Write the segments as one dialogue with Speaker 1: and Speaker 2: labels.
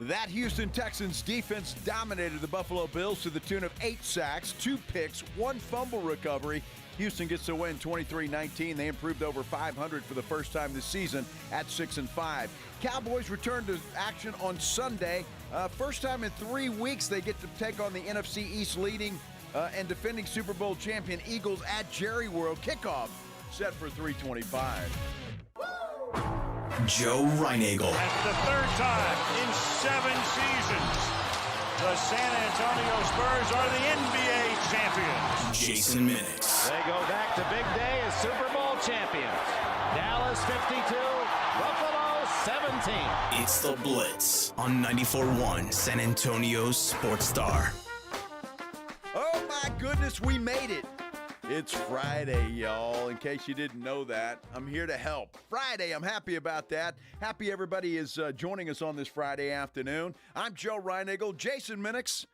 Speaker 1: That Houston Texans defense dominated the Buffalo Bills to the tune of 8 sacks, 2 picks, 1 fumble recovery. Houston gets the win 23-19. They improved over 500 for the first time this season at 6-5. Cowboys return to action on Sunday. First time in 3 weeks they get to take on the NFC East leading and defending Super Bowl champion Eagles at Jerry World. Kickoff set for 3:25.
Speaker 2: Joe Reinagle.
Speaker 3: That's the third time in 7 seasons the San Antonio Spurs are the NBA champions.
Speaker 2: Jason Minix.
Speaker 4: They go back to big day as Super Bowl champions. Dallas 52, Buffalo 17.
Speaker 2: It's the Blitz on 94.1 San Antonio's Sports Star.
Speaker 1: Oh my goodness, we made it. It's Friday, y'all. In case you didn't know that, I'm here to help. Friday, I'm happy about that. Happy everybody is joining us on this Friday afternoon. I'm Joe Reinagle. Jason Minix.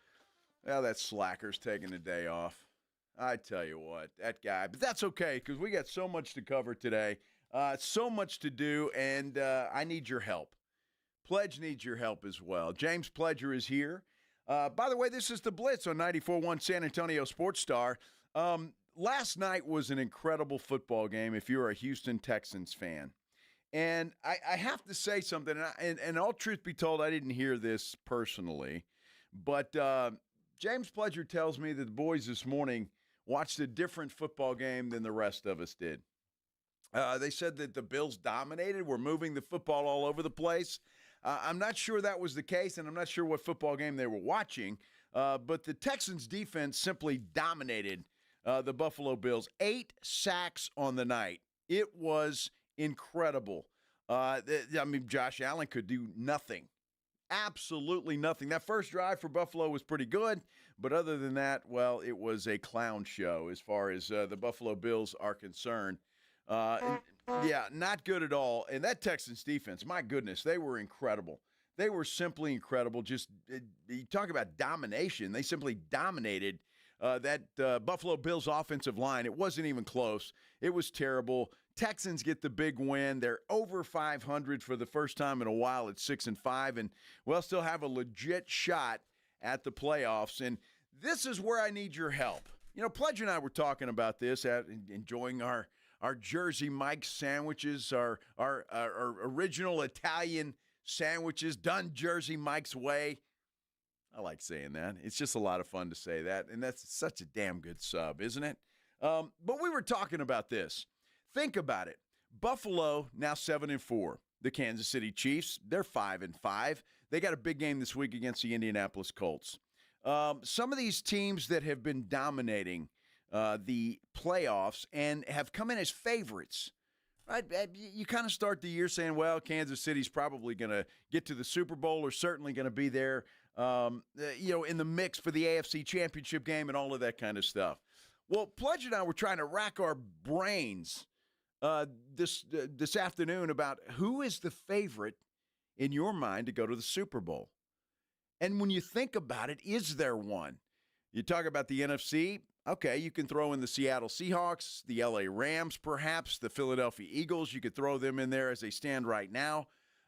Speaker 1: Well, that slacker's taking the day off. I tell you what, that guy. But that's okay, because we got so much to cover today. So much to do, and I need your help. Pledge needs your help as well. James Pledger is here. By the way, this is the Blitz on 94.1 San Antonio Sports Star. Last night was an incredible football game if you're a Houston Texans fan. And I have to say something, and all truth be told, I didn't hear this personally, but James Pledger tells me that the boys this morning watched a different football game than the rest of us did. They said that the Bills dominated, were moving the football all over the place. I'm not sure that was the case, and I'm not sure what football game they were watching, but the Texans defense simply dominated the Buffalo Bills. 8 sacks on the night. It was incredible. Josh Allen could do nothing. Absolutely nothing. That first drive for Buffalo was pretty good, but other than that, well, it was a clown show as far as the Buffalo Bills are concerned. Yeah, not good at all. And that Texans defense, my goodness, they were incredible. They were simply incredible. Just you talk about domination. They simply dominated that Buffalo Bills offensive line. It wasn't even close. It was terrible. Texans get the big win. They're over 500 for the first time in a while at 6-5, and well, still have a legit shot at the playoffs. And this is where I need your help. You know, Pledger and I were talking about this, enjoying our Jersey Mike's sandwiches, our original Italian sandwiches done Jersey Mike's way. I like saying that. It's just a lot of fun to say that, and that's such a damn good sub, isn't it? But we were talking about this. Think about it. Buffalo now 7-4. The Kansas City Chiefs, they're 5-5. They got a big game this week against the Indianapolis Colts. Some of these teams that have been dominating the playoffs and have come in as favorites, right? You kind of start the year saying, well, Kansas City's probably going to get to the Super Bowl or certainly going to be there, in the mix for the AFC Championship game and all of that kind of stuff. Well, Pledge and I were trying to rack our brains this afternoon about who is the favorite in your mind to go to the Super Bowl. And when you think about it, is there one? You talk about the NFC, okay, you can throw in the Seattle Seahawks, the LA Rams perhaps, the Philadelphia Eagles. You could throw them in there as they stand right now.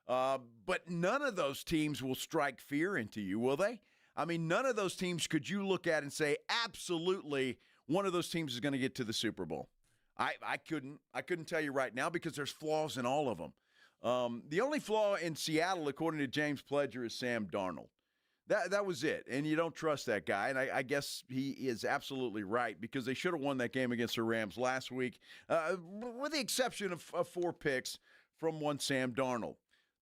Speaker 1: But none of those teams will strike fear into you, will they? I mean, none of those teams could you look at and say, absolutely, one of those teams is going to get to the Super Bowl. I couldn't tell you right now because there's flaws in all of them. The only flaw in Seattle, according to James Pledger, is Sam Darnold. That was it, and you don't trust that guy, and I guess he is absolutely right because they should have won that game against the Rams last week, with the exception of 4 picks from one Sam Darnold.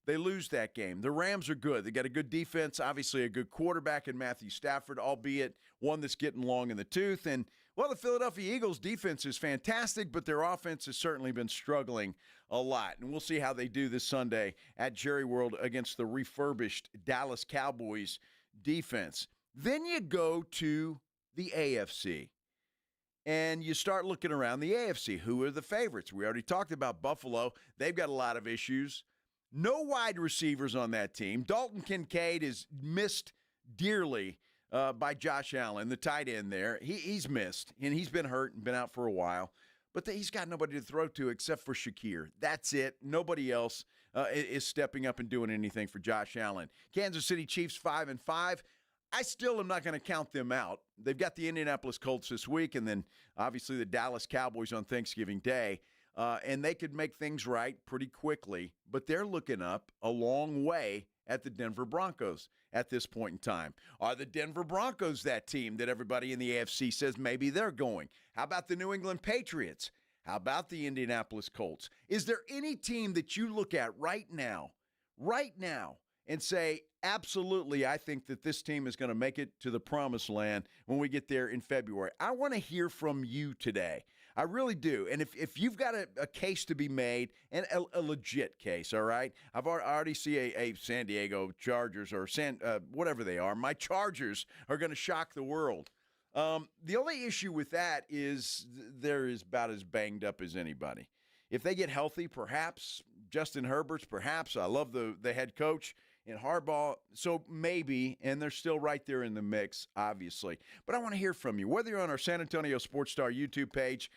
Speaker 1: They lose that game. The Rams are good. They got a good defense, obviously a good quarterback in Matthew Stafford, albeit one that's getting long in the tooth. And, well, the Philadelphia Eagles defense is fantastic, but their offense has certainly been struggling a lot. And we'll see how they do this Sunday at Jerry World against the refurbished Dallas Cowboys defense. Then you go to the AFC. And you start looking around the AFC. Who are the favorites? We already talked about Buffalo. They've got a lot of issues. No wide receivers on that team. Dalton Kincaid is missed dearly by Josh Allen, the tight end there. He's missed, and he's been hurt and been out for a while. But he's got nobody to throw to except for Shakir. That's it. Nobody else. is stepping up and doing anything for Josh Allen. Kansas City Chiefs 5-5. I still am not going to count them out. They've got the Indianapolis Colts this week, and then obviously the Dallas Cowboys on Thanksgiving Day. And they could make things right pretty quickly, but they're looking up a long way at the Denver Broncos at this point in time. Are the Denver Broncos that team that everybody in the AFC says maybe they're going? How about the New England Patriots? How about the Indianapolis Colts? Is there any team that you look at right now, and say, absolutely, I think that this team is going to make it to the promised land when we get there in February? I want to hear from you today. I really do. And if you've got a case to be made, and a legit case, all right? I already see a San Diego Chargers or whatever they are. My Chargers are going to shock the world. The only issue with that is they're about as banged up as anybody. If they get healthy, perhaps. Justin Herbert's, perhaps. I love the head coach in Harbaugh, so maybe, and they're still right there in the mix, obviously. But I want to hear from you, whether you're on our San Antonio Sports Star YouTube page.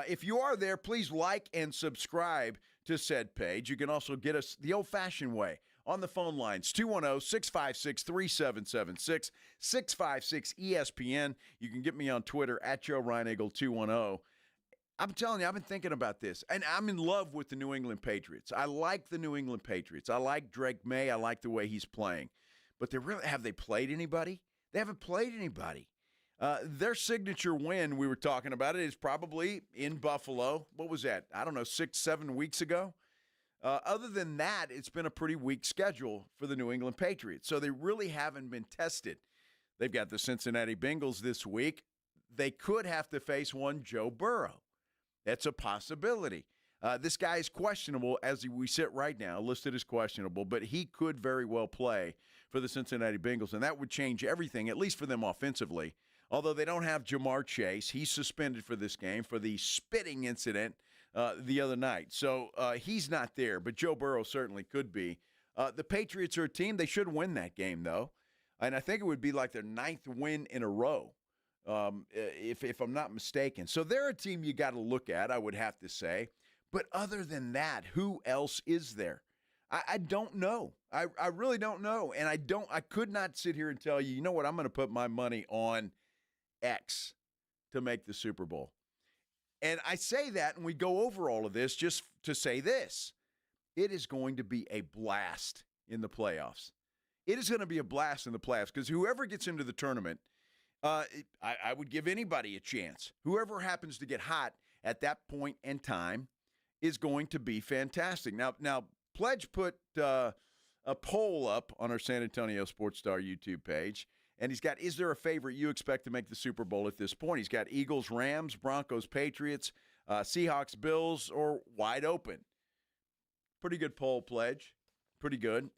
Speaker 1: If you are there, please like and subscribe to said page. You can also get us the old-fashioned way on the phone lines, 210-656-3776, 656-ESPN. You can get me on Twitter, at Joe Reinagle 210. I'm telling you, I've been thinking about this, and I'm in love with the New England Patriots. I like the New England Patriots. I like Drake May. I like the way he's playing. But have they played anybody? They haven't played anybody. Their signature win, we were talking about it, is probably in Buffalo. What was that? I don't know, 6-7 weeks ago? Other than that, it's been a pretty weak schedule for the New England Patriots. So they really haven't been tested. They've got the Cincinnati Bengals this week. They could have to face one Joe Burrow. That's a possibility. This guy is questionable as we sit right now, listed as questionable, but he could very well play for the Cincinnati Bengals, and that would change everything, at least for them offensively. Although they don't have Jamar Chase. He's suspended for this game for the spitting incident the other night. So he's not there, but Joe Burrow certainly could be. The Patriots are a team. They should win that game, though, and I think it would be like their 9th win in a row. If I'm not mistaken. So they're a team you got to look at, I would have to say. But other than that, who else is there? I don't know. I really don't know. And I could not sit here and tell you, you know what, I'm going to put my money on X to make the Super Bowl. And I say that, and we go over all of this just to say this. It is going to be a blast in the playoffs. It is going to be a blast in the playoffs because whoever gets into the tournament, I would give anybody a chance. Whoever happens to get hot at that point in time is going to be fantastic. Now Pledge put a poll up on our San Antonio Sports Star YouTube page, and he's got, is there a favorite you expect to make the Super Bowl at this point? He's got Eagles, Rams, Broncos, Patriots, Seahawks, Bills, or wide open. Pretty good poll, Pledge. Pretty good.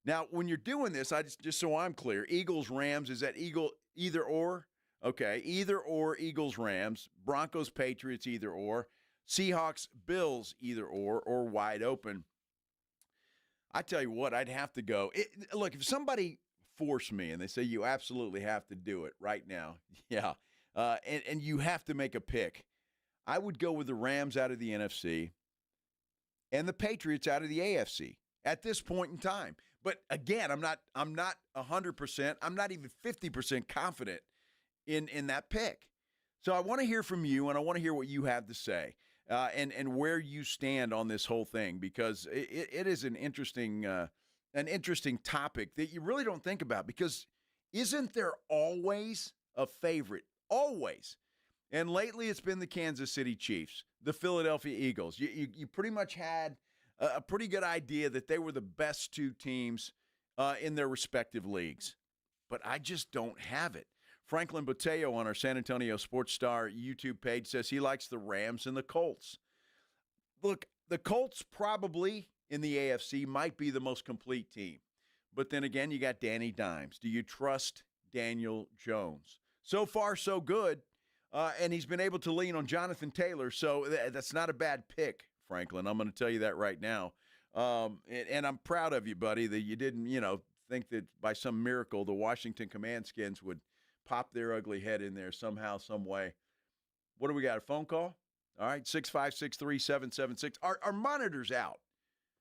Speaker 1: Now, when you're doing this, just so I'm clear, Eagles, Rams, is that either or? Okay, either or, Eagles, Rams, Broncos, Patriots, either or, Seahawks, Bills, either or wide open. I tell you what, I'd have to go. Look, if somebody forced me and they say you absolutely have to do it right now, yeah, and you have to make a pick, I would go with the Rams out of the NFC and the Patriots out of the AFC at this point in time. But again, I'm not 100%. I'm not even 50% confident in that pick. So I want to hear from you, and I want to hear what you have to say, and where you stand on this whole thing, because it is an interesting topic that you really don't think about. Because isn't there always a favorite? Always. And lately, it's been the Kansas City Chiefs, the Philadelphia Eagles. You pretty much had a pretty good idea that they were the best two teams in their respective leagues. But I just don't have it. Franklin Boteo on our San Antonio Sports Star YouTube page says he likes the Rams and the Colts. Look, the Colts probably in the AFC might be the most complete team. But then again, you got Danny Dimes. Do you trust Daniel Jones? So far, so good. And he's been able to lean on Jonathan Taylor, so that's not a bad pick, Franklin. I'm going to tell you that right now. And I'm proud of you, buddy, that you didn't, think that by some miracle the Washington Commandskins would pop their ugly head in there somehow, some way. What do we got, a phone call? All right, 6563776. Our monitor's out.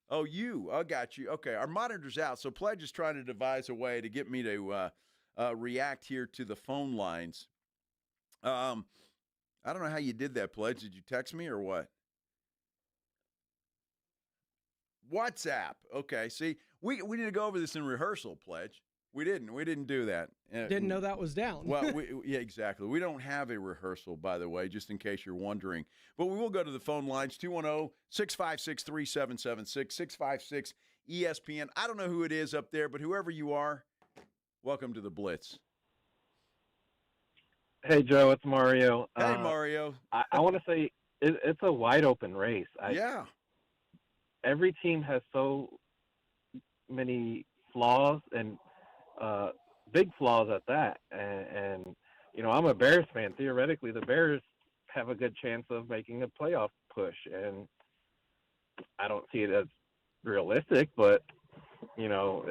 Speaker 1: Oh, I got you. Okay, our monitor's out. So Pledge is trying to devise a way to get me to react here to the phone lines. I don't know how you did that, Pledge. Did you text me or what? WhatsApp. Okay, see, we need to go over this in rehearsal, Pledge. We didn't do that.
Speaker 5: Didn't know that was down.
Speaker 1: Well, yeah, exactly. We don't have a rehearsal, by the way, just in case you're wondering. But we will go to the phone lines, 210-656-3776, 656-ESPN. I don't know who it is up there, but whoever you are, welcome to the Blitz.
Speaker 6: Hey, Joe, it's Mario.
Speaker 1: Hey, Mario.
Speaker 6: I want to say it's a wide-open race.
Speaker 1: Yeah.
Speaker 6: Every team has so many flaws and big flaws at that. And, you know, I'm a Bears fan. Theoretically, the Bears have a good chance of making a playoff push. And I don't see it as realistic, but, you know,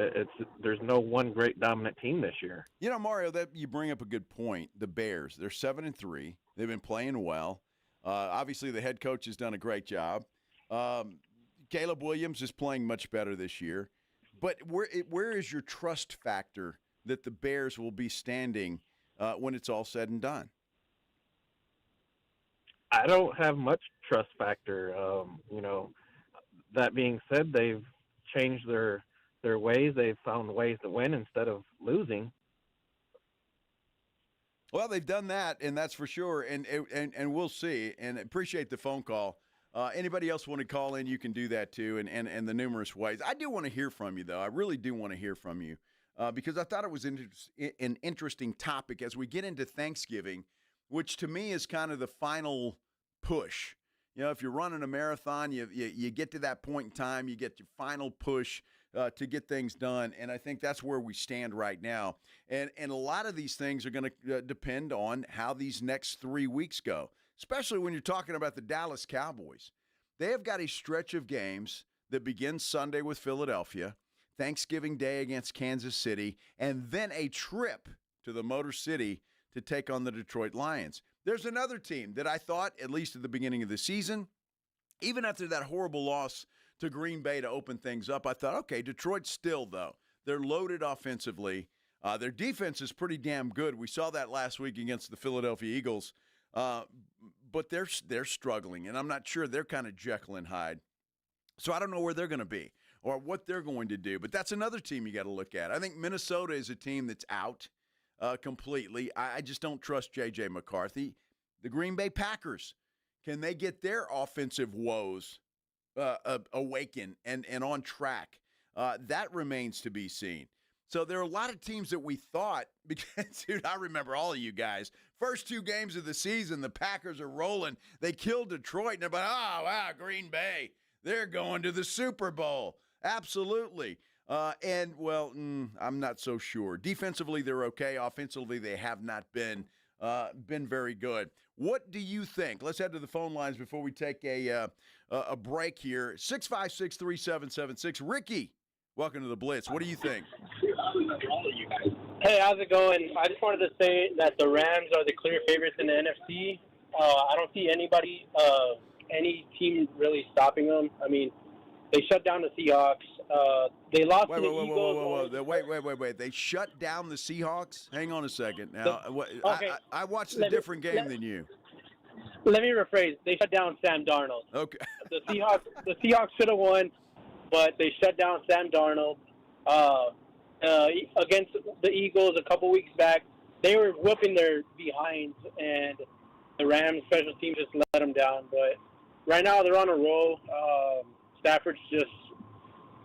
Speaker 6: there's no one great dominant team this year.
Speaker 1: You know, Mario, that you bring up a good point. The Bears, they're 7-3. They've been playing well. Obviously, the head coach has done a great job. Caleb Williams is playing much better this year. But where is your trust factor that the Bears will be standing when it's all said and done?
Speaker 6: I don't have much trust factor. You know, that being said, they've changed their ways. They've found ways to win instead of losing.
Speaker 1: Well, they've done that, and that's for sure. And we'll see. And appreciate the phone call. Anybody else want to call in, you can do that too, and the numerous ways. I do want to hear from you, though. I really do want to hear from you because I thought it was an interesting topic as we get into Thanksgiving, which to me is kind of the final push. You know, if you're running a marathon, you get to that point in time, you get your final push to get things done, and I think that's where we stand right now. And a lot of these things are going to depend on how these next 3 weeks go. Especially when you're talking about the Dallas Cowboys. They have got a stretch of games that begins Sunday with Philadelphia, Thanksgiving Day against Kansas City, and then a trip to the Motor City to take on the Detroit Lions. There's another team that I thought, at least at the beginning of the season, even after that horrible loss to Green Bay to open things up, I thought, okay, Detroit still, though. They're loaded offensively. Their defense is pretty damn good. We saw that last week against the Philadelphia Eagles. But they're struggling, and I'm not sure they're kind of Jekyll and Hyde. So I don't know where they're going to be or what they're going to do. But that's another team you got to look at. I think Minnesota is a team that's out completely. I just don't trust J.J. McCarthy. The Green Bay Packers, can they get their offensive woes awakened and on track? That remains to be seen. So there are a lot of teams that we thought, because, dude, I remember all of you guys. First 2 games of the season, the Packers are rolling. They killed Detroit, and they're like, oh, wow, Green Bay, they're going to the Super Bowl. Absolutely. I'm not so sure. Defensively, they're okay. Offensively, they have not been very good. What do you think? Let's head to the phone lines before we take a break here. 656-3776. Ricky, welcome to the Blitz. What do you think?
Speaker 7: Hey, how's it going? I just wanted to say that the Rams are the clear favorites in the NFC. I don't see any team really stopping them. I mean, they shut down the Seahawks. They lost to the Eagles.
Speaker 1: Wait. They shut down the Seahawks? Hang on a second. Now,
Speaker 7: okay.
Speaker 1: I watched a different game than you.
Speaker 7: Let me rephrase. They shut down Sam Darnold.
Speaker 1: Okay.
Speaker 7: The Seahawks should have won, but they shut down Sam Darnold. Against the Eagles a couple weeks back, they were whooping their behinds, and the Rams special team just let them down. But right now they're on a roll. Stafford's just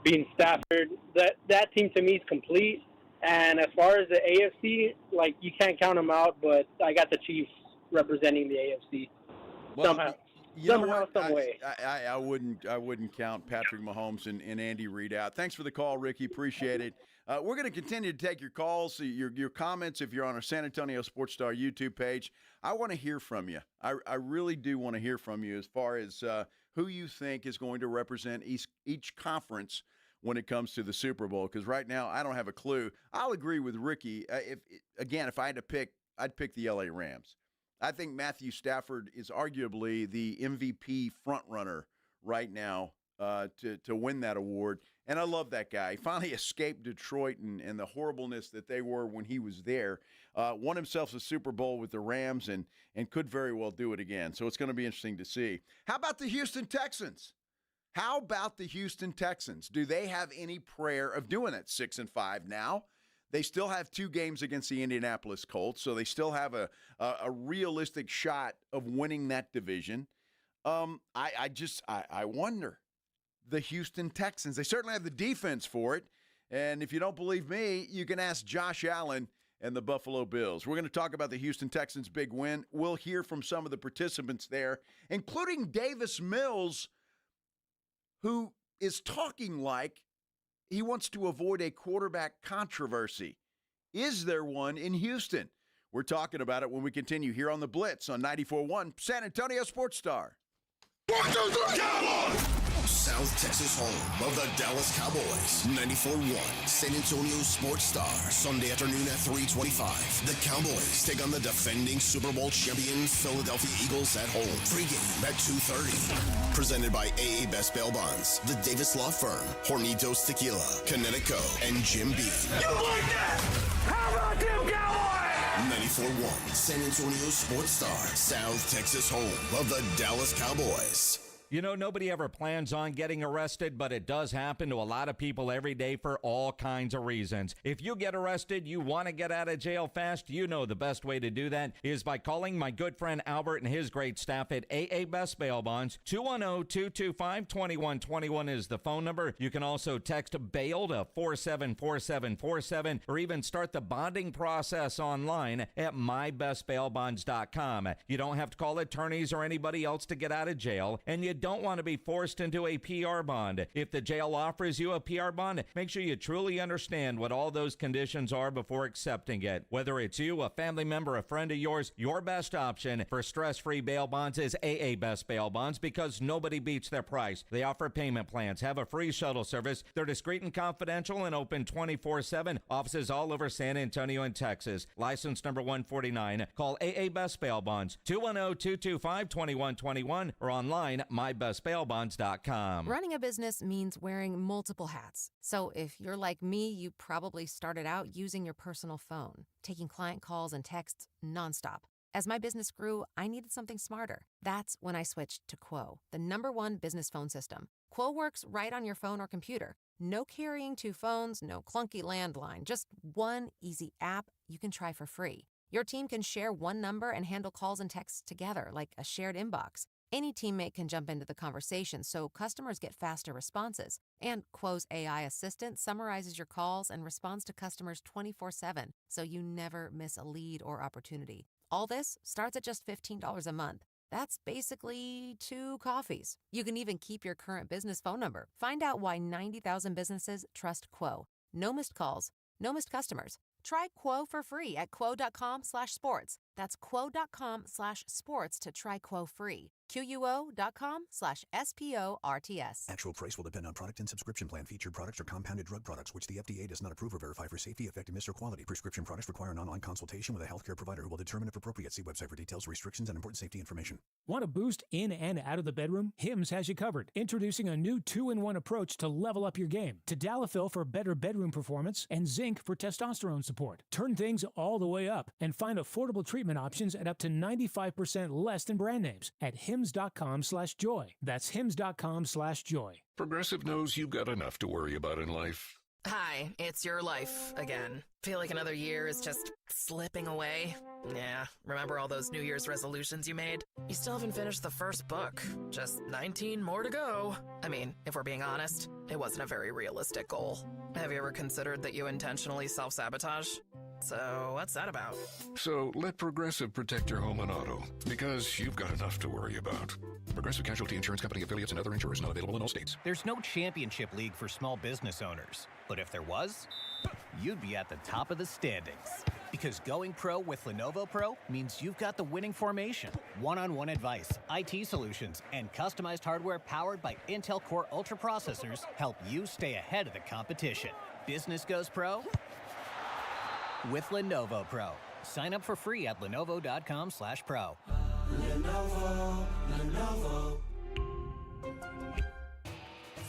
Speaker 7: being Stafford. That team to me is complete. And as far as the AFC, like, you can't count them out, but I got the Chiefs representing the AFC somehow. Some way.
Speaker 1: I wouldn't count Patrick Mahomes and Andy Reid out. Thanks for the call, Ricky. Appreciate it. We're going to continue to take your calls, your comments if you're on our San Antonio Sports Star YouTube page. I want to hear from you. I really do want to hear from you as far as who you think is going to represent each conference when it comes to the Super Bowl, because right now I don't have a clue. I'll agree with Ricky. If I had to pick, I'd pick the LA Rams. I think Matthew Stafford is arguably the MVP frontrunner right now to win that award. And I love that guy. He finally escaped Detroit and the horribleness that they were when he was there. Won himself a Super Bowl with the Rams and could very well do it again. So it's going to be interesting to see. How about the Houston Texans? How about the Houston Texans? Do they have any prayer of doing it? 6-5 now. They still have 2 games against the Indianapolis Colts, so they still have a realistic shot of winning that division. I wonder. The Houston Texans, they certainly have the defense for it. And if you don't believe me, you can ask Josh Allen and the Buffalo Bills. We're going to talk about the Houston Texans' big win. We'll hear from some of the participants there, including Davis Mills, who is talking like he wants to avoid a quarterback controversy. Is there one in Houston? We're talking about it when we continue here on the Blitz on 94.1 San Antonio Sports Star.
Speaker 2: 1, 2, 3, Cowboys! South Texas home of the Dallas Cowboys. 94.1 San Antonio Sports Star. Sunday afternoon at 3:25. The Cowboys take on the defending Super Bowl champion Philadelphia Eagles at home. Pre-game at 2:30. Presented by AA Best Bail Bonds, the Davis Law Firm, Hornitos Tequila, Connecticut, and Jim Beam. You like that? How about them Cowboys? 94.1 San Antonio Sports Star. South Texas home of the Dallas Cowboys.
Speaker 4: You know, nobody ever plans on getting arrested, but it does happen to a lot of people every day for all kinds of reasons. If you get arrested, you want to get out of jail fast, you know the best way to do that is by calling my good friend Albert and his great staff at AA Best Bail Bonds. 210-225-2121 is the phone number. You can also text bail to 474747 or even start the bonding process online at mybestbailbonds.com. You don't have to call attorneys or anybody else to get out of jail, and you don't want to be forced into a PR bond. If the jail offers you a PR bond, make sure you truly understand what all those conditions are before accepting it. Whether it's you, a family member, a friend of yours, your best option for stress-free bail bonds is AA Best Bail Bonds because nobody beats their price. They offer payment plans, have a free shuttle service. They're discreet and confidential and open 24/7. Offices all over San Antonio and Texas. License number 149. Call AA Best Bail Bonds 210-225-2121 or online mybestbailbonds.com.
Speaker 5: Running a business means wearing multiple hats. So if you're like me, you probably started out using your personal phone, taking client calls and texts nonstop. As my business grew, I needed something smarter. That's when I switched to Quo, the #1 business phone system. Quo works right on your phone or computer. No carrying 2 phones, no clunky landline, just one easy app you can try for free. Your team can share one number and handle calls and texts together like a shared inbox. Any teammate can jump into the conversation, so customers get faster responses. And Quo's AI assistant summarizes your calls and responds to customers 24/7, so you never miss a lead or opportunity. All this starts at just $15 a month. That's basically 2 coffees. You can even keep your current business phone number. Find out why 90,000 businesses trust Quo. No missed calls, no missed customers. Try Quo for free at quo.com/sports. That's quo.com/sports to try Quo free. QUO.com/SPORTS.
Speaker 8: Actual price will depend on product and subscription plan. Featured products are compounded drug products, which the FDA does not approve or verify for safety, effectiveness, or quality. Prescription products require an online consultation with a healthcare provider who will determine if appropriate. See website for details, restrictions, and important safety information.
Speaker 9: Want a boost in and out of the bedroom? Hims has you covered. Introducing a new 2-in-1 approach to level up your game. Tadalafil for better bedroom performance and zinc for testosterone support. Turn things all the way up and find affordable treatment options at up to 95% less than brand names at hims.com/joy. That's hims.com/joy.
Speaker 10: Progressive knows you've got enough to worry about in life.
Speaker 11: Hi, it's your life again. Feel like another year is just slipping away? Yeah, remember all those New Year's resolutions you made? You still haven't finished the first book. Just 19 more to go. I mean, if we're being honest, it wasn't a very realistic goal. Have you ever considered that you intentionally self-sabotage? So, what's that about?
Speaker 10: So, let Progressive protect your home and auto, because you've got enough to worry about. Progressive Casualty Insurance Company affiliates and other insurers not available in all states.
Speaker 12: There's no championship league for small business owners, but if there was, you'd be at the top of the standings. Because going pro with Lenovo Pro means you've got the winning formation, one-on-one advice, IT solutions, and customized hardware powered by Intel Core Ultra processors help you stay ahead of the competition. Business goes pro with Lenovo Pro. Sign up for free at Lenovo.com/pro.
Speaker 13: Lenovo.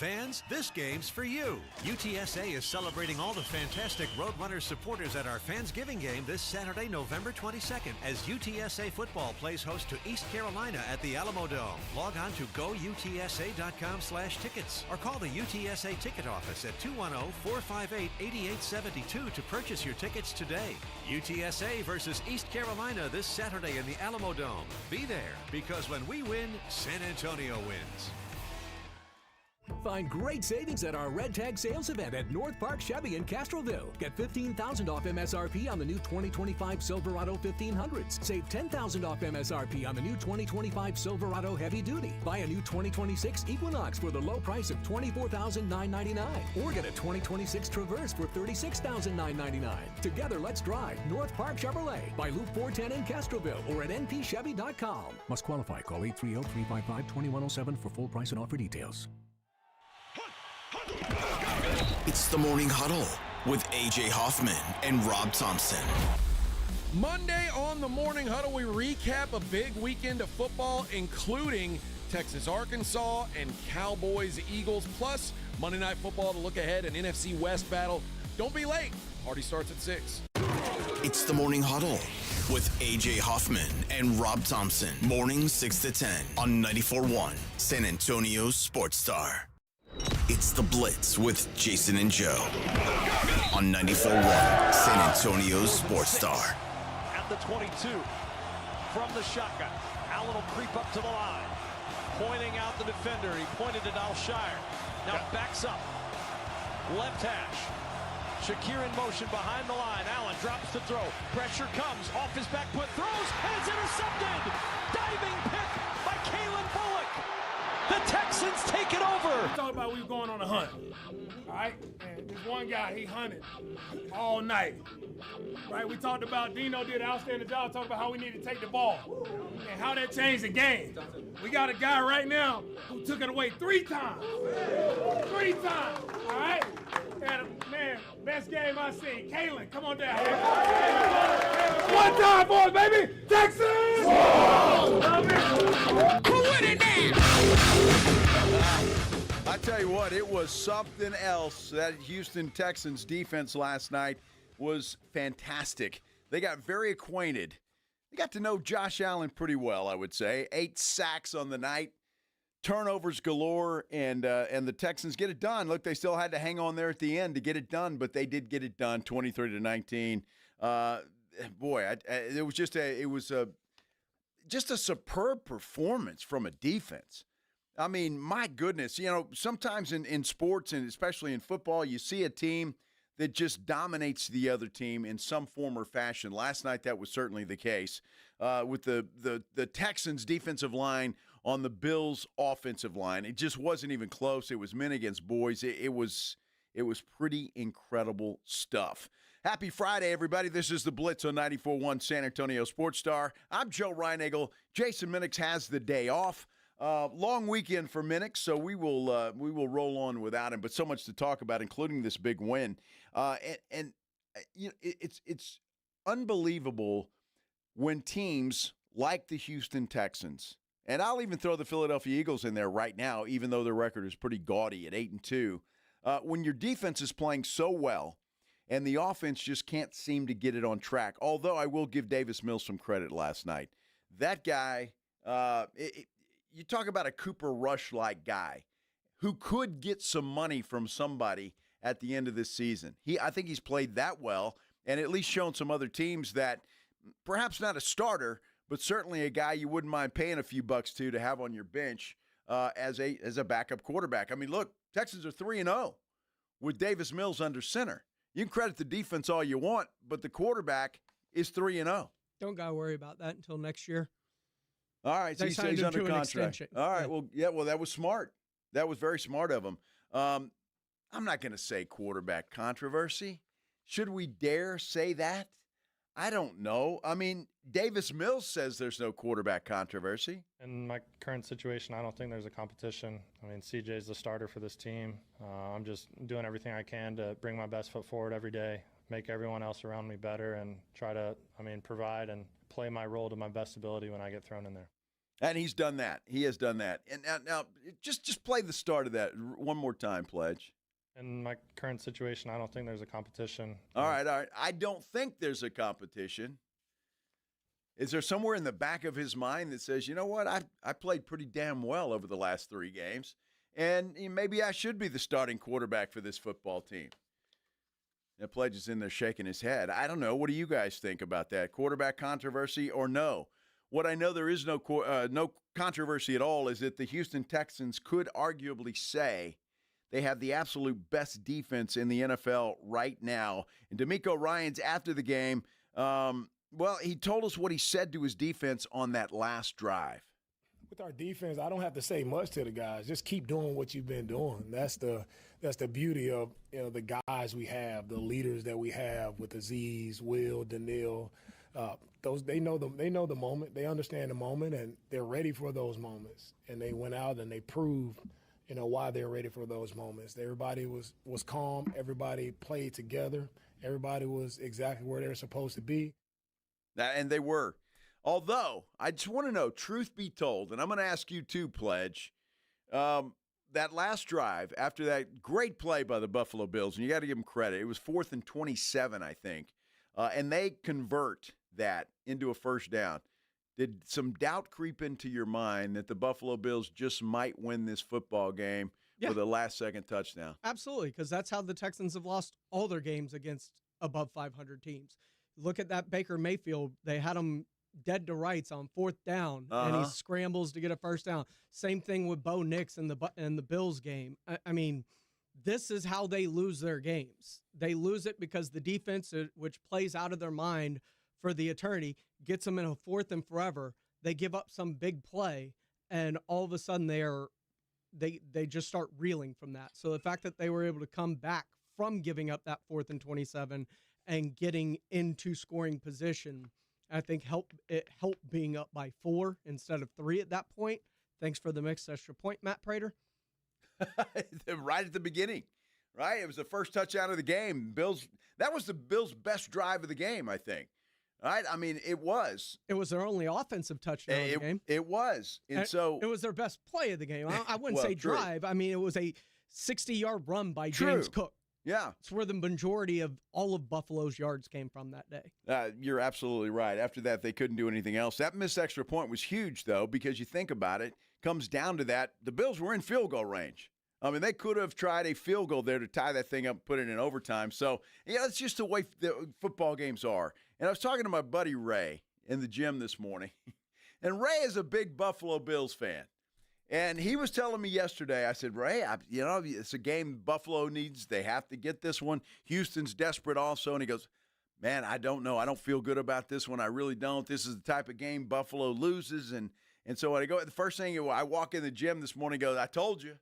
Speaker 13: Fans, this game's for you. UTSA is celebrating all the fantastic Roadrunners supporters at our Fansgiving game this Saturday, November 22nd, as UTSA football plays host to East Carolina at the Alamo Dome. Log on to goutsa.com/tickets or call the UTSA ticket office at 210-458-8872 to purchase your tickets today. UTSA versus East Carolina this Saturday in the Alamo Dome. Be there, because when we win, San Antonio wins.
Speaker 14: Find great savings at our Red Tag sales event at North Park Chevy in Castroville. Get $15,000 off MSRP on the new 2025 Silverado 1500s. Save $10,000 off MSRP on the new 2025 Silverado Heavy Duty. Buy a new 2026 Equinox for the low price of $24,999. Or get a 2026 Traverse for $36,999. Together, let's drive North Park Chevrolet by Loop 410 in Castroville or at npchevy.com. Must qualify. Call 830-355-2107 for full price and offer details.
Speaker 2: It's the Morning Huddle with A.J. Hoffman and Rob Thompson.
Speaker 15: Monday on the Morning Huddle, we recap a big weekend of football, including Texas, Arkansas, and Cowboys, Eagles, plus Monday Night Football to look ahead an NFC West battle. Don't be late. Party starts at 6.
Speaker 2: It's the Morning Huddle with A.J. Hoffman and Rob Thompson. Mornings 6 to 10 on 94.1 San Antonio's Sports Star. It's the Blitz with Jason and Joe on 94.1 San Antonio's Sports Star.
Speaker 3: At the 22, from the shotgun, Allen will creep up to the line, pointing out the defender. He pointed at Alshire. Now backs up, left hash. Shakir in motion behind the line. Allen drops the throw. Pressure comes off his back foot, throws, and it's intercepted. Diving pick by Kalen Bullock. The Texans take it over.
Speaker 16: We talked about we were going on a hunt, all right? And this one guy, he hunted all night, right? We talked about Dino did an outstanding job talking about how we need to take the ball and how that changed the game. We got a guy right now who took it away 3 times. 3 times, all right? And, man, best game I've seen. Kalen, come on down. One time, boys, baby. Texans!
Speaker 1: Who win it now? I tell you what, it was something else. That Houston Texans defense last night was fantastic. They got very acquainted. They got to know Josh Allen pretty well, I would say. 8 sacks on the night, turnovers galore, and the Texans get it done. Look, they still had to hang on there at the end to get it done, but they did get it done, 23-19. It was just a superb performance from a defense. I mean, my goodness, sometimes in sports and especially in football, you see a team that just dominates the other team in some form or fashion. Last night, that was certainly the case with the Texans' defensive line on the Bills' offensive line. It just wasn't even close. It was men against boys. It was pretty incredible stuff. Happy Friday, everybody. This is the Blitz on 94.1 San Antonio Sports Star. I'm Joe Reinagel. Jason Minix has the day off. Long weekend for Minix, so we will roll on without him. But so much to talk about, including this big win. It's unbelievable when teams like the Houston Texans, and I'll even throw the Philadelphia Eagles in there right now, even though their record is pretty gaudy at 8-2. When your defense is playing so well, and the offense just can't seem to get it on track. Although I will give Davis Mills some credit last night. That guy. You talk about a Cooper Rush-like guy who could get some money from somebody at the end of this season. I think he's played that well and at least shown some other teams that perhaps not a starter, but certainly a guy you wouldn't mind paying a few bucks to have on your bench as a backup quarterback. I mean, look, Texans are 3-0 with Davis Mills under center. You can credit the defense all you want, but the quarterback is 3-0.
Speaker 17: Don't got to worry about that until next year.
Speaker 1: All right, so he's under contract. All right, well, that was smart. That was very smart of him. I'm not going to say quarterback controversy. Should we dare say that? I don't know. I mean, Davis Mills says there's no quarterback controversy.
Speaker 18: In my current situation, I don't think there's a competition. I mean, CJ's the starter for this team. I'm just doing everything I can to bring my best foot forward every day, make everyone else around me better and try to, provide and play my role to my best ability when I get thrown in there.
Speaker 1: And he's done that. He has done that. And now just play the start of that one more time, Pledge.
Speaker 18: In my current situation, I don't think there's a competition.
Speaker 1: All right. I don't think there's a competition. Is there somewhere in the back of his mind that says, you know what, I played pretty damn well over the last 3 games, and maybe I should be the starting quarterback for this football team? That Pledge is in there shaking his head. I don't know. What do you guys think about that? Quarterback controversy or no? What I know there is no controversy at all is that the Houston Texans could arguably say they have the absolute best defense in the NFL right now. And DeMeco Ryans, after the game, he told us what he said to his defense on that last drive.
Speaker 19: With our defense, I don't have to say much to the guys. Just keep doing what you've been doing. That's the beauty of the guys we have, the leaders that we have with Aziz, Will, Daniil. They know the moment. They understand the moment, and they're ready for those moments. And they went out and they proved, why they're ready for those moments. Everybody was calm. Everybody played together. Everybody was exactly where they're supposed to be.
Speaker 1: And they were. Although, I just want to know, truth be told, and I'm going to ask you too, Pledge, that last drive, after that great play by the Buffalo Bills, and you got to give them credit, it was 4th and 27, I think, and they convert that into a first down. Did some doubt creep into your mind that the Buffalo Bills just might win this football game with a last-second touchdown?
Speaker 17: Absolutely, because that's how the Texans have lost all their games against above 500 teams. Look at that Baker Mayfield. They had him dead to rights on 4th down, and he scrambles to get a first down. Same thing with Bo Nix in the Bills game. I mean, this is how they lose their games. They lose it because the defense, which plays out of their mind for the eternity, gets them in a 4th and forever. They give up some big play, and all of a sudden they just start reeling from that. So the fact that they were able to come back from giving up that 4th and 27 and getting into scoring position, I think helped being up by 4 instead of 3 at that point. Thanks for the mixed extra point, Matt Prater.
Speaker 1: Right at the beginning, right? It was the first touchdown of the game. That was the Bills' best drive of the game, I think. Right? I mean, it was.
Speaker 17: It was their only offensive touchdown of the game.
Speaker 1: It was. And so
Speaker 17: it was their best play of the game. I wouldn't say
Speaker 1: true.
Speaker 17: drive. I mean, it was a 60-yard run by James Cook.
Speaker 1: Yeah.
Speaker 17: It's where the majority of all of Buffalo's yards came from that day.
Speaker 1: You're absolutely right. After that, they couldn't do anything else. That missed extra point was huge, though, because you think about it, comes down to that. The Bills were in field goal range. I mean, they could have tried a field goal there to tie that thing up and put it in overtime. So, it's just the way the football games are. And I was talking to my buddy Ray in the gym this morning, and Ray is a big Buffalo Bills fan. And he was telling me yesterday, I said, Ray, it's a game Buffalo needs. They have to get this one. Houston's desperate also. And he goes, man, I don't know. I don't feel good about this one. I really don't. This is the type of game Buffalo loses. And so when I go, the first thing I walk in the gym this morning, goes, I told you.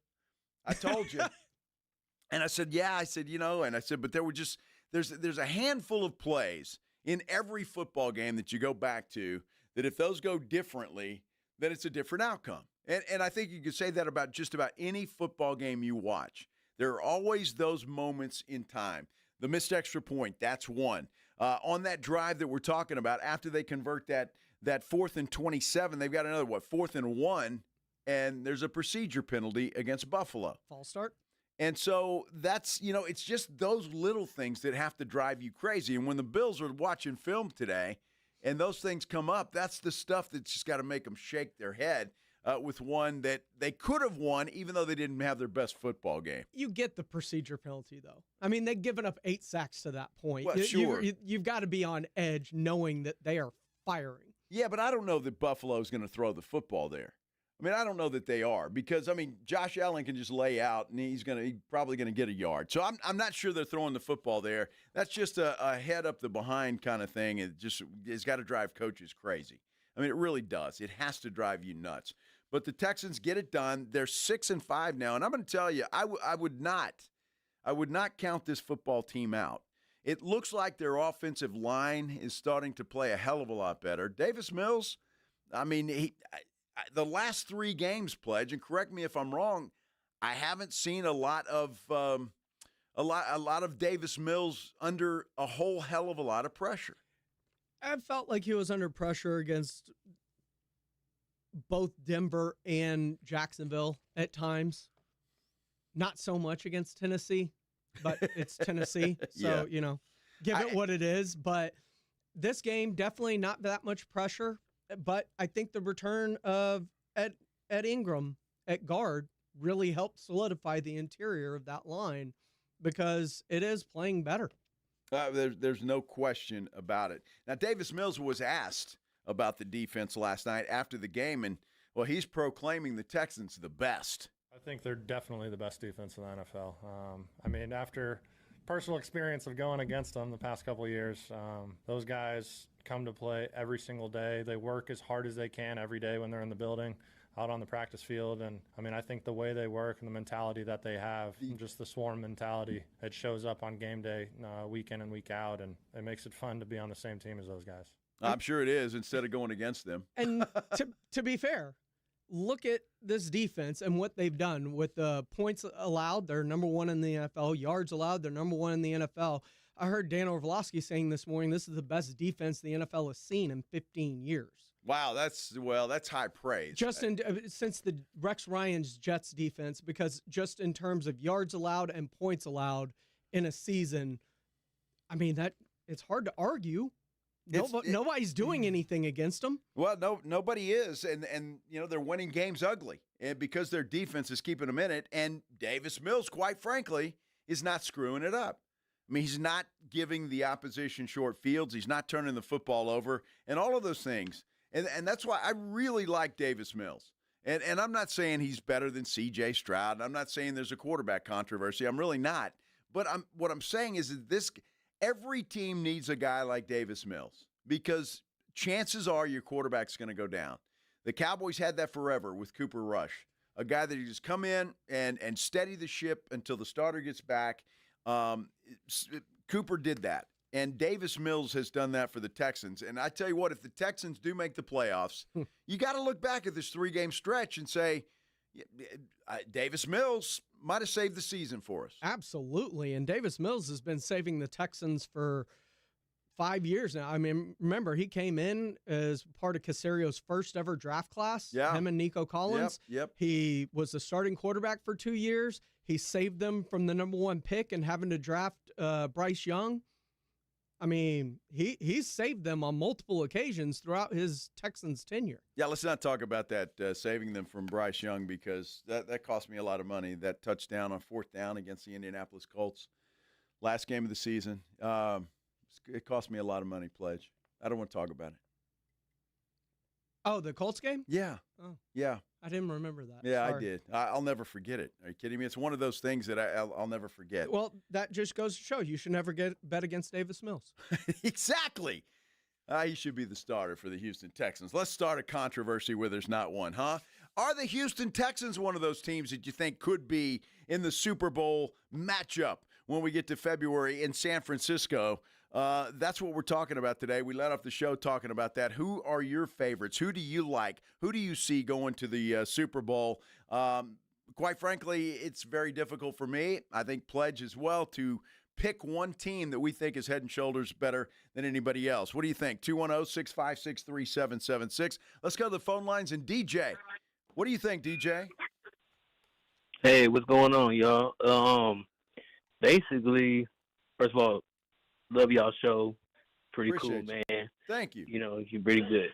Speaker 1: And I said, yeah. I said, and I said, but there were just, there's a handful of plays in every football game that you go back to that if those go differently, then it's a different outcome. And I think you could say that about just about any football game you watch. There are always those moments in time. The missed extra point, that's one. On that drive that we're talking about, after they convert that 4th and 27, they've got another, 4th and 1, and there's a procedure penalty against Buffalo.
Speaker 17: False start.
Speaker 1: And so that's, it's just those little things that have to drive you crazy. And when the Bills are watching film today and those things come up, that's the stuff that's just got to make them shake their head. With one that they could have won, even though they didn't have their best football game.
Speaker 17: You get the procedure penalty, though. I mean, they've given up 8 sacks to that point.
Speaker 1: Well, sure.
Speaker 17: You've got to be on edge knowing that they are firing.
Speaker 1: Yeah, but I don't know that Buffalo's going to throw the football there. I mean, I don't know that they are because, Josh Allen can just lay out and he's probably going to get a yard. So I'm not sure they're throwing the football there. That's just a head up the behind kind of thing. It's got to drive coaches crazy. I mean, it really does. It has to drive you nuts. But the Texans get it done. They're 6-5 now, and I'm going to tell you, I would not count this football team out. It looks like their offensive line is starting to play a hell of a lot better. Davis Mills, the last 3 games, Pledge, and correct me if I'm wrong, I haven't seen a lot of a lot of Davis Mills under a whole hell of a lot of pressure.
Speaker 17: I felt like he was under pressure against both Denver and Jacksonville at times. Not so much against Tennessee, but it's Tennessee. So, give it what it is. But this game, definitely not that much pressure. But I think the return of Ed Ingram at guard really helped solidify the interior of that line because it is playing better.
Speaker 1: There's no question about it. Now, Davis Mills was asked about the defense last night after the game, and, well, he's proclaiming the Texans the best.
Speaker 18: I think they're definitely the best defense in the NFL. After personal experience of going against them the past couple of years, those guys come to play every single day. They work as hard as they can every day when they're in the building, out on the practice field. And, I think the way they work and the mentality that they have, just the swarm mentality, it shows up on game day, week in and week out, and it makes it fun to be on the same team as those guys.
Speaker 1: I'm sure it is, instead of going against them.
Speaker 17: And to be fair, look at this defense and what they've done with the points allowed. They're number one in the NFL. Yards allowed, they're number one in the NFL. I heard Dan Orlovsky saying this morning, this is the best defense the NFL has seen in 15 years.
Speaker 1: Wow, that's high praise.
Speaker 17: Just since the Rex Ryan's Jets defense, because just in terms of yards allowed and points allowed in a season, that it's hard to argue. Nobody's doing anything against them.
Speaker 1: Well, nobody is, and they're winning games ugly, and because their defense is keeping them in it. And Davis Mills, quite frankly, is not screwing it up. He's not giving the opposition short fields. He's not turning the football over, and all of those things. And that's why I really like Davis Mills. And I'm not saying he's better than C.J. Stroud. I'm not saying there's a quarterback controversy. I'm really not. But what I'm saying is that every team needs a guy like Davis Mills because chances are your quarterback's going to go down. The Cowboys had that forever with Cooper Rush, a guy that you just come in and steady the ship until the starter gets back. Cooper did that. And Davis Mills has done that for the Texans. And I tell you what, if the Texans do make the playoffs, you got to look back at this 3-game stretch and say, Davis Mills might have saved the season for us.
Speaker 17: Absolutely. And Davis Mills has been saving the Texans for 5 years now. Remember, he came in as part of Casario's first ever draft class, him and Nico Collins.
Speaker 1: Yep.
Speaker 17: He was the starting quarterback for 2 years. He saved them from the number one pick and having to draft Bryce Young. He's saved them on multiple occasions throughout his Texans tenure.
Speaker 1: Yeah, let's not talk about that, saving them from Bryce Young, because that cost me a lot of money, that touchdown on 4th down against the Indianapolis Colts, last game of the season. It cost me a lot of money, Pledge. I don't want to talk about it.
Speaker 17: Oh, the Colts game?
Speaker 1: Yeah.
Speaker 17: Oh.
Speaker 1: Yeah.
Speaker 17: I didn't remember that.
Speaker 1: Yeah,
Speaker 17: Sorry.
Speaker 1: I did. I'll never forget it. Are you kidding me? It's one of those things that I'll never forget.
Speaker 17: Well, that just goes to show you should never bet against Davis Mills.
Speaker 1: Exactly. He should be the starter for the Houston Texans. Let's start a controversy where there's not one, huh? Are the Houston Texans one of those teams that you think could be in the Super Bowl matchup when we get to February in San Francisco? That's what we're talking about today. We let off the show talking about that. Who are your favorites? Who do you like? Who do you see going to the Super Bowl? Quite frankly, it's very difficult for me, I think Pledge as well, to pick one team that we think is head and shoulders better than anybody else. What do you think? 210-656-3776. Let's go to the phone lines. And DJ, what do you think, DJ?
Speaker 6: Hey, what's going on, y'all? Basically, first of all, love y'all show. Pretty
Speaker 1: Appreciate
Speaker 6: cool,
Speaker 1: you.
Speaker 6: man.
Speaker 1: Thank you.
Speaker 6: You're pretty good.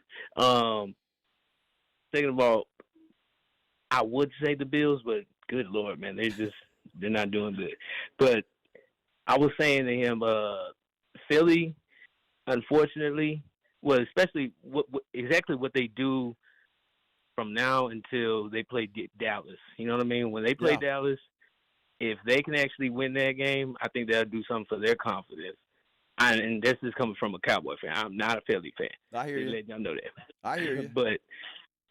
Speaker 6: Second of all, I would say the Bills, but good Lord, man, they're not doing good. But I was saying to him, Philly, unfortunately, well, especially exactly what they do from now until they play Dallas. You know what I mean? When they play Dallas, if they can actually win that game, I think that'll do something for their confidence. And this is coming from a Cowboy fan. I'm not a Philly fan.
Speaker 1: I hear you.
Speaker 6: Let y'all know that.
Speaker 1: I hear you.
Speaker 6: But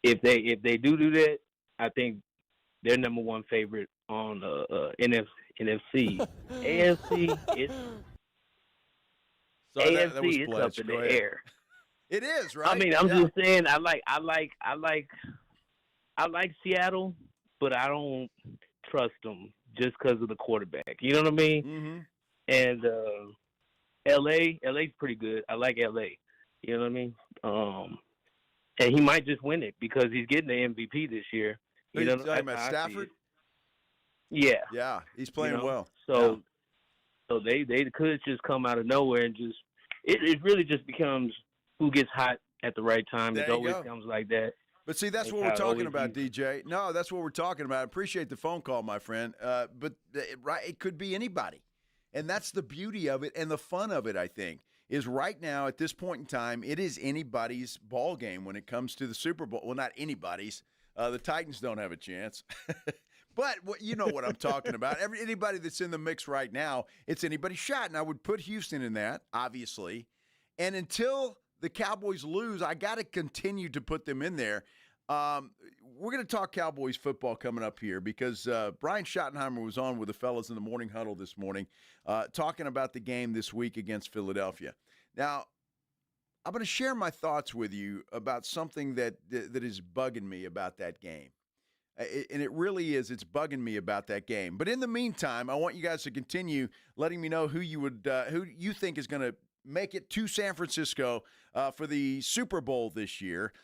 Speaker 6: if they do that, I think they're number one favorite on NFC. AFC, it's up in the air.
Speaker 1: It is, right?
Speaker 6: I mean, I'm just saying. I like Seattle, but I don't trust them just because of the quarterback. You know what I mean?
Speaker 1: Mm-hmm.
Speaker 6: And LA's pretty good. I like LA. You know what I mean? And he might just win it because he's getting the MVP this year.
Speaker 1: Are you talking about Stafford?
Speaker 6: Yeah.
Speaker 1: Yeah, he's playing well.
Speaker 6: So they could just come out of nowhere and just it really just becomes who gets hot at the right time. It always comes like that.
Speaker 1: But see, that's what we're talking about, DJ. No, that's what we're talking about. I appreciate the phone call, my friend. But it could be anybody. And that's the beauty of it and the fun of it, I think, is right now at this point in time, it is anybody's ball game when it comes to the Super Bowl. Well, not anybody's. The Titans don't have a chance. But you know what I'm talking about. Anybody that's in the mix right now, it's anybody's shot. And I would put Houston in that, obviously. And until the Cowboys lose, I got to continue to put them in there. We're going to talk Cowboys football coming up here because Brian Schottenheimer was on with the fellas in the morning huddle this morning talking about the game this week against Philadelphia. Now, I'm going to share my thoughts with you about something that is bugging me about that game. And it really is. It's bugging me about that game. But in the meantime, I want you guys to continue letting me know who you think is going to make it to San Francisco for the Super Bowl this year.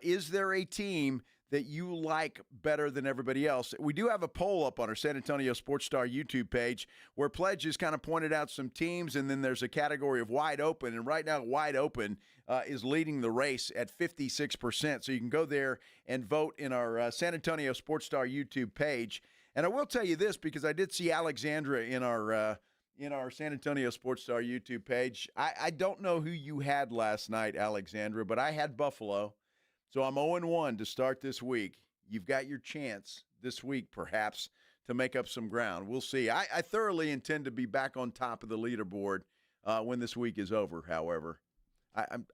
Speaker 1: Is there a team that you like better than everybody else? We do have a poll up on our San Antonio Sports Star YouTube page where Pledge has kind of pointed out some teams, and then there's a category of wide open. And right now, wide open is leading the race at 56%. So you can go there and vote in our San Antonio Sports Star YouTube page. And I will tell you this because I did see Alexandra in our San Antonio Sports Star YouTube page. I don't know who you had last night, Alexandra, but I had Buffalo. So I'm 0-1 to start this week. You've got your chance this week, perhaps, to make up some ground. We'll see. I thoroughly intend to be back on top of the leaderboard when this week is over, however.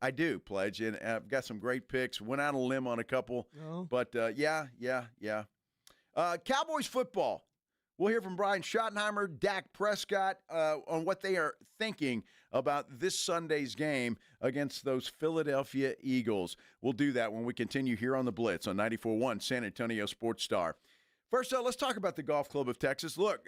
Speaker 1: I do, Pledge, and I've got some great picks. Went out on a limb on a couple.
Speaker 17: No.
Speaker 1: But, yeah. Cowboys football. We'll hear from Brian Schottenheimer, Dak Prescott, on what they are thinking about this Sunday's game against those Philadelphia Eagles. We'll do that when we continue here on the Blitz on 94.1 San Antonio Sports Star. First, let's talk about the Golf Club of Texas. Look,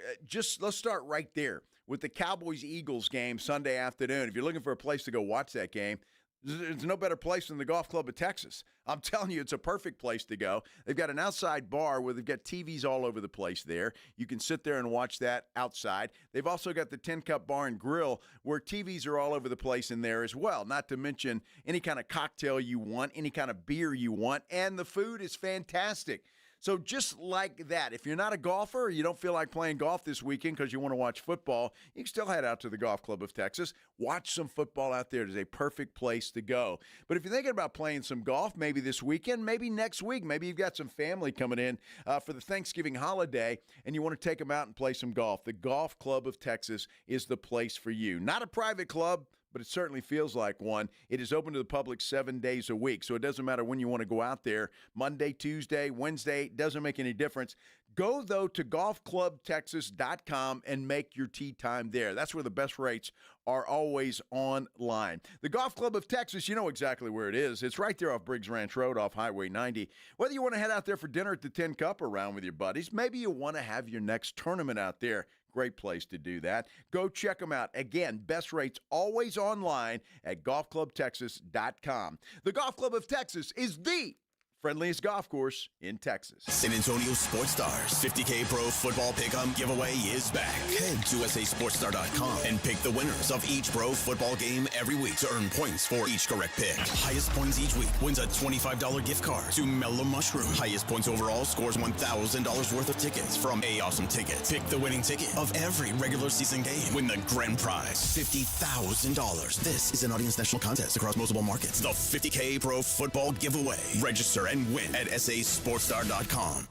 Speaker 1: let's start right there with the Cowboys-Eagles game Sunday afternoon. If you're looking for a place to go watch that game, there's no better place than the Golf Club of Texas. I'm telling you, it's a perfect place to go. They've got an outside bar where they've got TVs all over the place there. You can sit there and watch that outside. They've also got the 10-Cup Bar and Grill where TVs are all over the place in there as well, not to mention any kind of cocktail you want, any kind of beer you want, and the food is fantastic. So just like that, if you're not a golfer or you don't feel like playing golf this weekend because you want to watch football, you can still head out to the Golf Club of Texas. Watch some football out there. It is a perfect place to go. But if you're thinking about playing some golf, maybe this weekend, maybe next week, maybe you've got some family coming in for the Thanksgiving holiday and you want to take them out and play some golf, the Golf Club of Texas is the place for you. Not a private club, but it certainly feels like one. It is open to the public 7 days a week, so it doesn't matter when you want to go out there, Monday, Tuesday, Wednesday, doesn't make any difference. Go, though, to golfclubtexas.com and make your tee time there. That's where the best rates are always online. The Golf Club of Texas, you know exactly where it is. It's right there off Briggs Ranch Road off Highway 90. Whether you want to head out there for dinner at the 10 Cup around with your buddies, maybe you want to have your next tournament out there. Great place to do that. Go check them out. Again, best rates always online at golfclubtexas.com. The Golf Club of Texas is the friendliest golf course in Texas.
Speaker 2: San Antonio Sports Stars 50K Pro Football Pick'em giveaway is back. Head to USASportsStar.com and pick the winners of each pro football game every week to earn points for each correct pick. Highest points each week wins a $25 gift card to Mellow Mushroom. Highest points overall scores $1,000 worth of tickets from A Awesome Tickets. Pick the winning ticket of every regular season game. Win the grand prize, $50,000. This is an audience national contest across multiple markets. The 50K Pro Football Giveaway. Register and win at SASportsStar.com.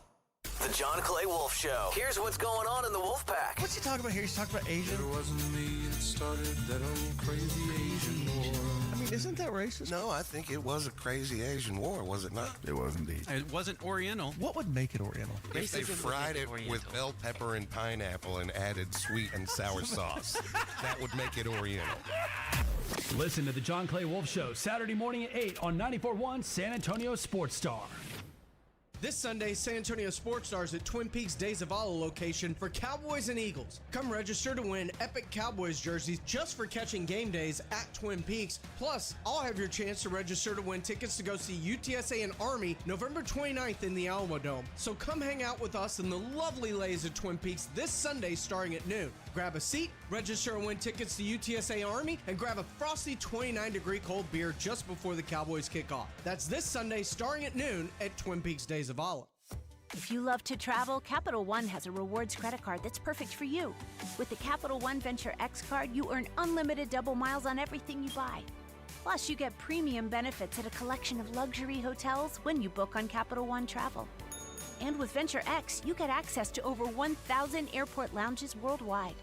Speaker 20: The John Clay Wolf Show. Here's what's going on in the Wolf Pack.
Speaker 21: What's he talking about here? He's talking about Asia.
Speaker 22: It wasn't me that started that old crazy Asian war.
Speaker 21: I mean, isn't that racist?
Speaker 22: No, I think it was a crazy Asian war, was it not?
Speaker 21: It was indeed.
Speaker 23: It wasn't Oriental.
Speaker 21: What would make it Oriental?
Speaker 22: If they fried it with bell pepper and pineapple and added sweet and sour sauce, that would make it Oriental.
Speaker 24: Listen to the John Clay Wolf Show Saturday morning at 8 on 94.1 San Antonio Sports Star.
Speaker 17: This Sunday, San Antonio Sports Stars at Twin Peaks Days of Allah location for Cowboys and Eagles. Come register to win epic Cowboys jerseys just for catching game days at Twin Peaks. Plus, I'll have your chance to register to win tickets to go see UTSA and Army November 29th in the Alamo Dome. So come hang out with us in the lovely lays of Twin Peaks this Sunday starting at noon. Grab a seat, register and win tickets to UTSA Army, and grab a frosty 29-degree cold beer just before the Cowboys kick off. That's this Sunday starting at noon at Twin Peaks Days of Allah.
Speaker 4: If you love to travel, Capital One has a rewards credit card that's perfect for you. With the Capital One Venture X card, you earn unlimited double miles on everything you buy. Plus, you get premium benefits at a collection of luxury hotels when you book on Capital One Travel. And with Venture X, you get access to over 1,000 airport lounges worldwide.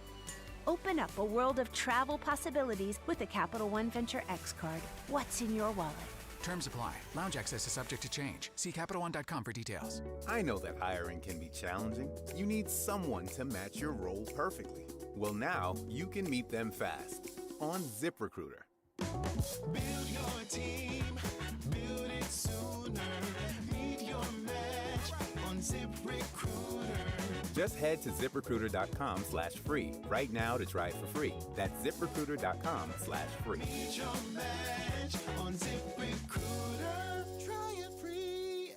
Speaker 4: Open up a world of travel possibilities with a Capital One Venture X card. What's in your wallet?
Speaker 5: Terms apply. Lounge access is subject to change. See CapitalOne.com for details.
Speaker 7: I know that hiring can be challenging. You need someone to match your role perfectly. Well, now you can meet them fast on ZipRecruiter.
Speaker 23: Build your team, build it sooner. Meet your match on ZipRecruiter.
Speaker 7: Just head to ZipRecruiter.com/free right now to try it for free. That's ZipRecruiter.com/free.
Speaker 23: Meet your match on ZipRecruiter. Try it free.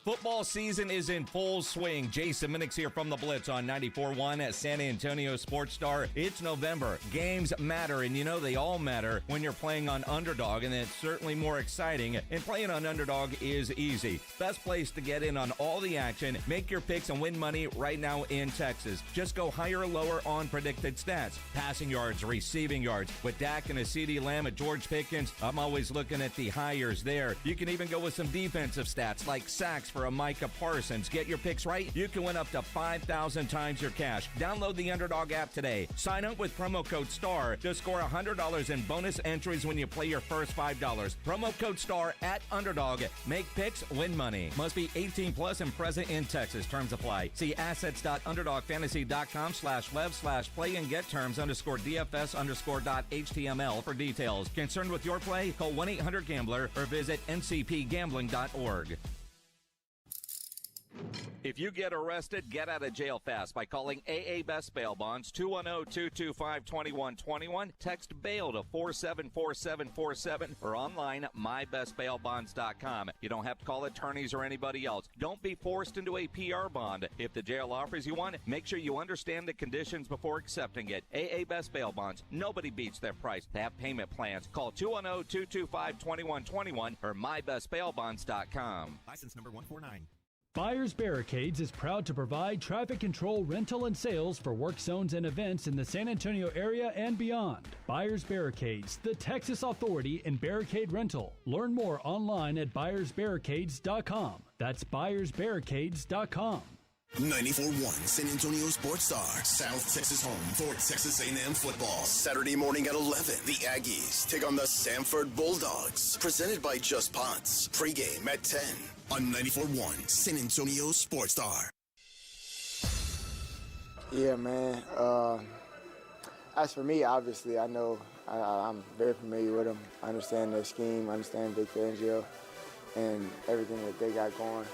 Speaker 25: Football season is in full swing. Jason Minix here from the Blitz on 94.1 at San Antonio Sports Star. It's November. Games matter, and you know they all matter when you're playing on Underdog, and it's certainly more exciting. And playing on Underdog is easy. Best place to get in on all the action. Make your picks and win money right now in Texas. Just go higher or lower on predicted stats. Passing yards, receiving yards. With Dak and a CeeDee Lamb at George Pickens, I'm always looking at the hires there. You can even go with some defensive stats like sacks for a Micah Parsons. Get your picks right. You can win up to 5,000 times your cash. Download the Underdog app today. Sign up with promo code STAR to score $100 in bonus entries when you play your first $5. Promo code STAR at Underdog. Make picks, win money. Must be 18 plus and present in Texas. Terms apply. See assets.underdogfantasy.com/web/play and get terms _DFS_.html for details. Concerned with your play? Call 1-800-GAMBLER or visit ncpgambling.org. If you get arrested, get out of jail fast by calling AA Best Bail Bonds, 210-225-2121. Text bail to 474747 or online at mybestbailbonds.com. You don't have to call attorneys or anybody else. Don't be forced into a PR bond. If the jail offers you one, make sure you understand the conditions before accepting it. AA Best Bail Bonds. Nobody beats their price. They have payment plans. Call 210-225-2121 or mybestbailbonds.com.
Speaker 26: License number 149.
Speaker 27: Buyers Barricades is proud to provide traffic control, rental, and sales for work zones and events in the San Antonio area and beyond. Buyers Barricades, the Texas authority in barricade rental. Learn more online at buyersbarricades.com. That's buyersbarricades.com.
Speaker 2: 94.1 San Antonio Sports Star, South Texas home for Texas A&M football. Saturday morning at 11, the Aggies take on the Samford Bulldogs. Presented by Just Pots. Pregame at 10 on 94.1 San Antonio Sports Star.
Speaker 28: Yeah, man. As for me, obviously, I know I'm very familiar with them. I understand their scheme. I understand Big Fangio and everything that they got going.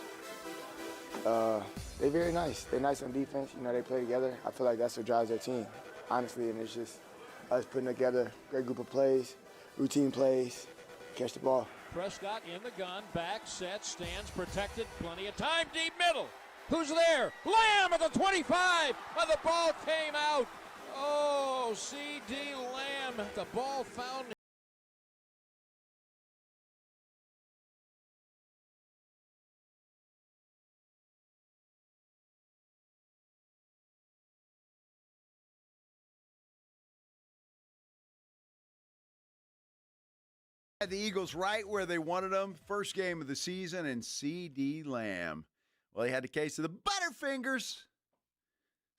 Speaker 28: They're very nice. They're nice on defense. You know, they play together. I feel like that's what drives their team, honestly. And it's just us putting together a great group of plays, routine plays, catch the ball.
Speaker 3: Prescott in the gun, back, set, stands, protected, plenty of time, deep middle. Who's there? Lamb at the 25, and the ball came out. Oh, CeeDee Lamb, the ball found.
Speaker 1: Had the Eagles right where they wanted them. First game of the season, and CeeDee Lamb. Well, he had a case of the Butterfingers,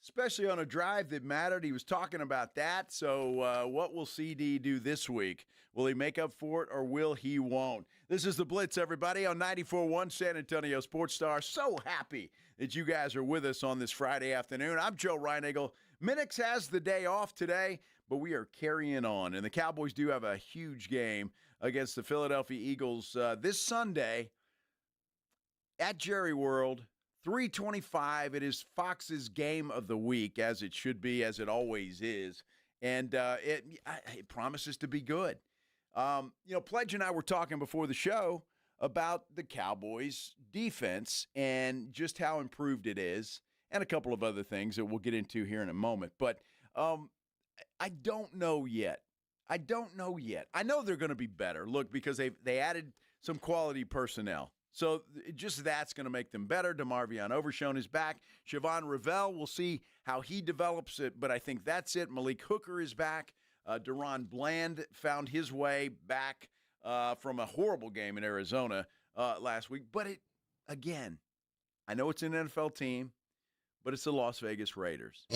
Speaker 1: especially on a drive that mattered. He was talking about that. So what will CeeDee do this week? Will he make up for it, or will he won't? This is the Blitz, everybody, on 94.1 San Antonio Sports Star. So happy that you guys are with us on this Friday afternoon. I'm Joe Reinagle. Minix has the day off today, but we are carrying on. And the Cowboys do have a huge game against the Philadelphia Eagles this Sunday. at Jerry World, 3:25. It is Fox's game of the week, as it should be, as it always is. And it promises to be good. Pledge and I were talking before the show about the Cowboys' defense and just how improved it is, and a couple of other things that we'll get into here in a moment. But I don't know yet. I know they're going to be better. Look, because they added some quality personnel. So just that's going to make them better. DeMarvion Overshown is back. Siobhan Revell, we'll see how he develops it, but I think that's it. Malik Hooker is back. Deron Bland found his way back from a horrible game in Arizona last week. But again, I know it's an NFL team, but it's the Las Vegas Raiders.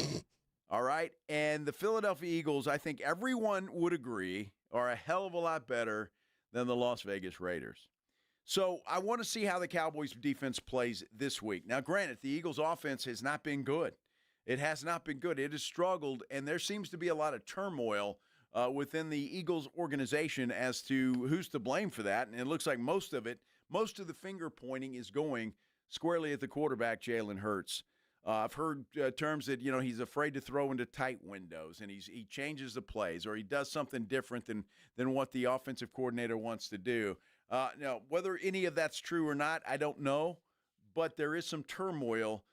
Speaker 1: All right? And the Philadelphia Eagles, I think everyone would agree, are a hell of a lot better than the Las Vegas Raiders. So I want to see how the Cowboys defense plays this week. Now, granted, the Eagles offense has not been good. It has not been good. It has struggled, and there seems to be a lot of turmoil within the Eagles organization as to who's to blame for that. And it looks like most of the finger pointing is going squarely at the quarterback, Jalen Hurts. I've heard terms that, he's afraid to throw into tight windows, and he changes the plays, or he does something different than what the offensive coordinator wants to do. Now, whether any of that's true or not, I don't know, but there is some turmoil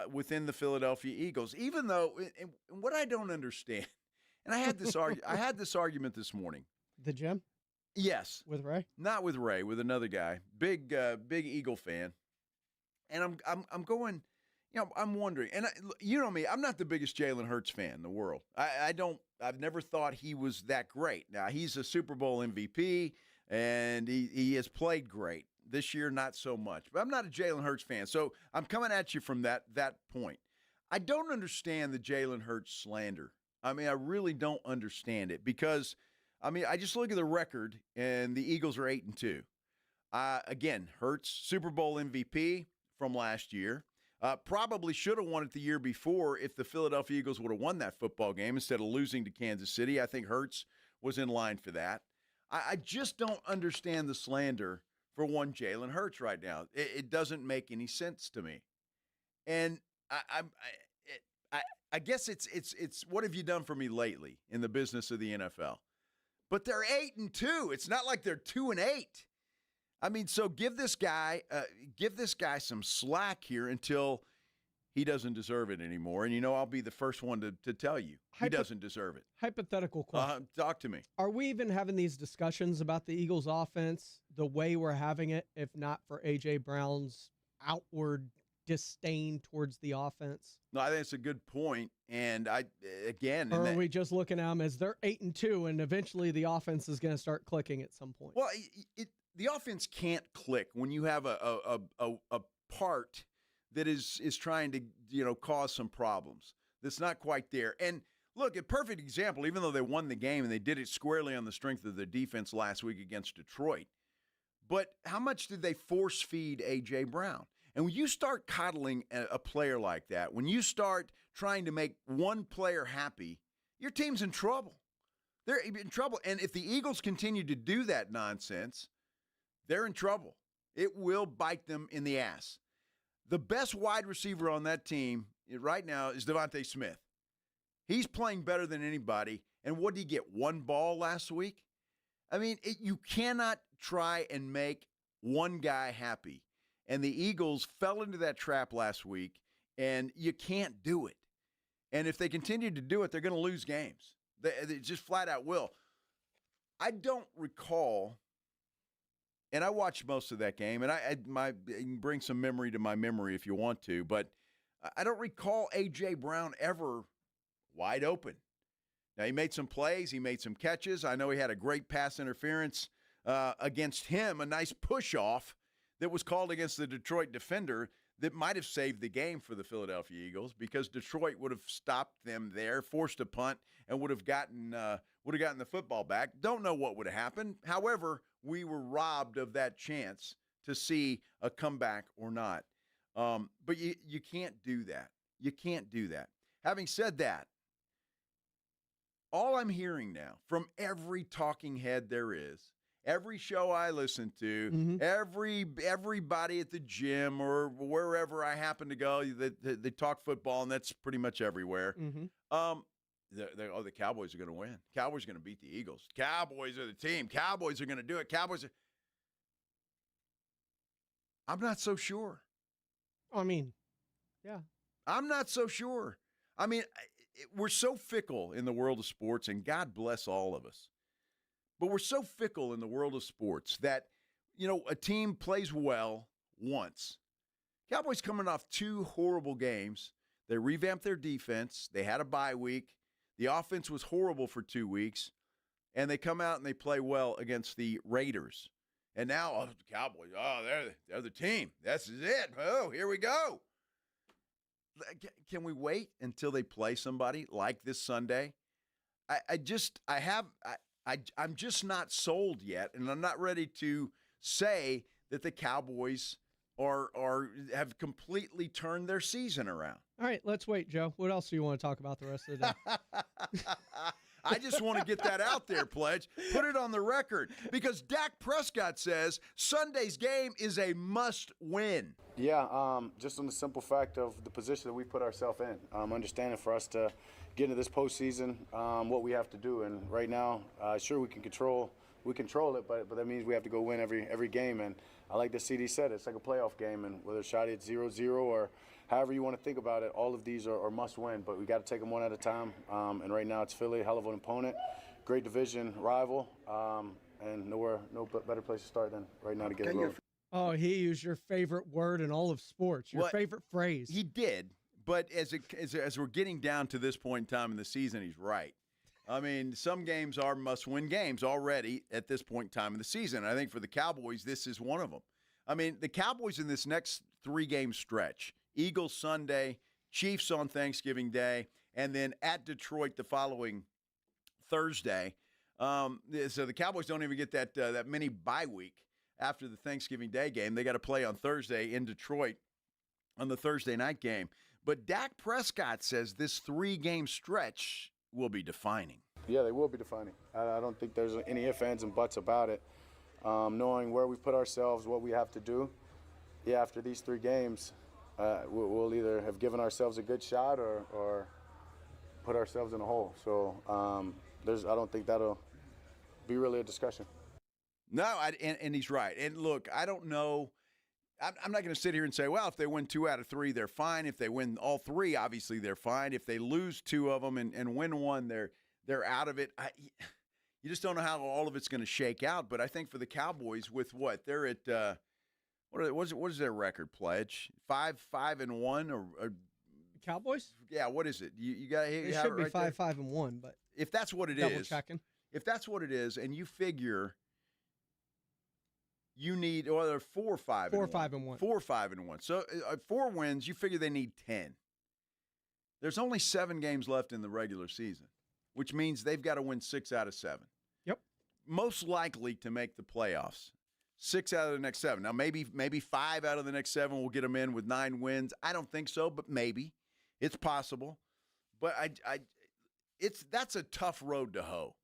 Speaker 1: within the Philadelphia Eagles. Even though, and what I don't understand, and I had this argument this morning.
Speaker 17: The gym?
Speaker 1: Yes,
Speaker 17: with Ray.
Speaker 1: Not with Ray, with another guy, big Eagle fan, and I'm going. I'm wondering, and you know me, I'm not the biggest Jalen Hurts fan in the world. I've never thought he was that great. Now, he's a Super Bowl MVP, and he has played great. This year, not so much. But I'm not a Jalen Hurts fan, so I'm coming at you from that point. I don't understand the Jalen Hurts slander. I mean, I really don't understand it because, I just look at the record, and the Eagles are 8-2. Again, Hurts, Super Bowl MVP from last year. Probably should have won it the year before if the Philadelphia Eagles would have won that football game instead of losing to Kansas City. I think Hurts was in line for that. I just don't understand the slander for one Jalen Hurts right now. It doesn't make any sense to me. And I guess it's what have you done for me lately in the business of the NFL? But they're 8-2. It's not like they're 2-8. So give this guy some slack here until he doesn't deserve it anymore. And I'll be the first one to tell you he doesn't deserve it.
Speaker 17: Hypothetical question.
Speaker 1: Talk to me.
Speaker 17: Are we even having these discussions about the Eagles offense the way we're having it, if not for A.J. Brown's outward disdain towards the offense?
Speaker 1: No, I think it's a good point. And or
Speaker 17: are we just looking at them as they're 8-2 and eventually the offense is going to start clicking at some point?
Speaker 1: Well, the offense can't click when you have a part that is trying to cause some problems. That's not quite there. And look, a perfect example, even though they won the game and they did it squarely on the strength of their defense last week against Detroit. But how much did they force feed A.J. Brown? And when you start coddling a player like that, when you start trying to make one player happy, your team's in trouble. They're in trouble. And if the Eagles continue to do that nonsense, they're in trouble. It will bite them in the ass. The best wide receiver on that team right now is Devontae Smith. He's playing better than anybody. And what did he get? One ball last week? You cannot try and make one guy happy. And the Eagles fell into that trap last week, and you can't do it. And if they continue to do it, they're going to lose games. They just flat out will. I don't recall. And I watched most of that game, and you can bring some memory to my memory if you want to, but I don't recall A.J. Brown ever wide open. Now, he made some plays. He made some catches. I know he had a great pass interference against him, a nice push-off that was called against the Detroit defender that might have saved the game for the Philadelphia Eagles because Detroit would have stopped them there, forced a punt, and would have gotten the football back. Don't know what would have happened. However, we were robbed of that chance to see a comeback or not. But you can't do that. You can't do that. Having said that, all I'm hearing now from every talking head there is, every show I listen to, everybody at the gym or wherever I happen to go, they talk football, and that's pretty much everywhere. The Cowboys are going to win. Cowboys are going to beat the Eagles. Cowboys are the team. Cowboys are going to do it. I'm not so sure.
Speaker 17: I mean, yeah.
Speaker 1: I'm not so sure. I mean, we're so fickle in the world of sports, and God bless all of us. But we're so fickle in the world of sports that, a team plays well once. Cowboys coming off 2 horrible games. They revamped their defense. They had a bye week. The offense was horrible for 2 weeks. And they come out and they play well against the Raiders. And now, the Cowboys, they're the team. This is it. Oh, here we go. Can we wait until they play somebody like this Sunday? I'm just not sold yet, and I'm not ready to say that the Cowboys have completely turned their season around.
Speaker 17: All right, let's wait, Joe. What else do you want to talk about the rest of the day?
Speaker 1: I just want to get that out there, Pledge. Put it on the record, because Dak Prescott says Sunday's game is a must-win.
Speaker 8: Yeah, just on the simple fact of the position that we put ourselves in. Understanding for us to get into this postseason, what we have to do. And right now, sure, we control it, but that means we have to go win every game. And I like that CeeDee said, it's like a playoff game. And whether it's Schotty at 0-0 or however you want to think about it, all of these are must win. But we got to take them one at a time. And right now, it's Philly, hell of an opponent, great division rival, and no better place to start than right now to get it rolling.
Speaker 17: Oh, he used your favorite word in all of sports, your favorite phrase.
Speaker 1: He did, but as we're getting down to this point in time in the season, he's right. I mean, some games are must-win games already at this point in time in the season. I think for the Cowboys, this is one of them. I mean, the Cowboys in this next 3-game stretch, Eagles Sunday, Chiefs on Thanksgiving Day, and then at Detroit the following Thursday. So the Cowboys don't even get that mini bye week after the Thanksgiving Day game. They got to play on Thursday in Detroit on the Thursday night game. But Dak Prescott says this 3-game stretch will be defining.
Speaker 8: Yeah, they will be defining. I don't think there's any ifs, ands, and buts about it. Knowing where we put ourselves, what we have to do, after these 3 games, we'll either have given ourselves a good shot or put ourselves in a hole. So I don't think that'll be really a discussion.
Speaker 1: No, and he's right. And look, I don't know. I'm not going to sit here and say, well, if they win 2 out of 3, they're fine. If they win all 3, obviously they're fine. If they lose 2 of them and win 1, they're out of it. You just don't know how all of it's going to shake out. But I think for the Cowboys, with what they're at, what is their record, Pledge? 5-1 or
Speaker 17: Cowboys?
Speaker 1: Yeah, what is it? You got
Speaker 17: it should be right 5-1, but
Speaker 1: if that's what it
Speaker 17: double
Speaker 1: is,
Speaker 17: checking.
Speaker 1: If that's what it is, and you figure. You need, or they're 4-5-1.
Speaker 17: 4-5-1.
Speaker 1: 4-5-1. So 4 wins, you figure they need 10. There's only 7 games left in the regular season, which means they've got to win 6 out of 7.
Speaker 17: Yep.
Speaker 1: Most likely to make the playoffs. 6 out of the next 7. Now, maybe 5 out of the next 7 will get them in with 9 wins. I don't think so, but maybe. It's possible. But that's a tough road to hoe.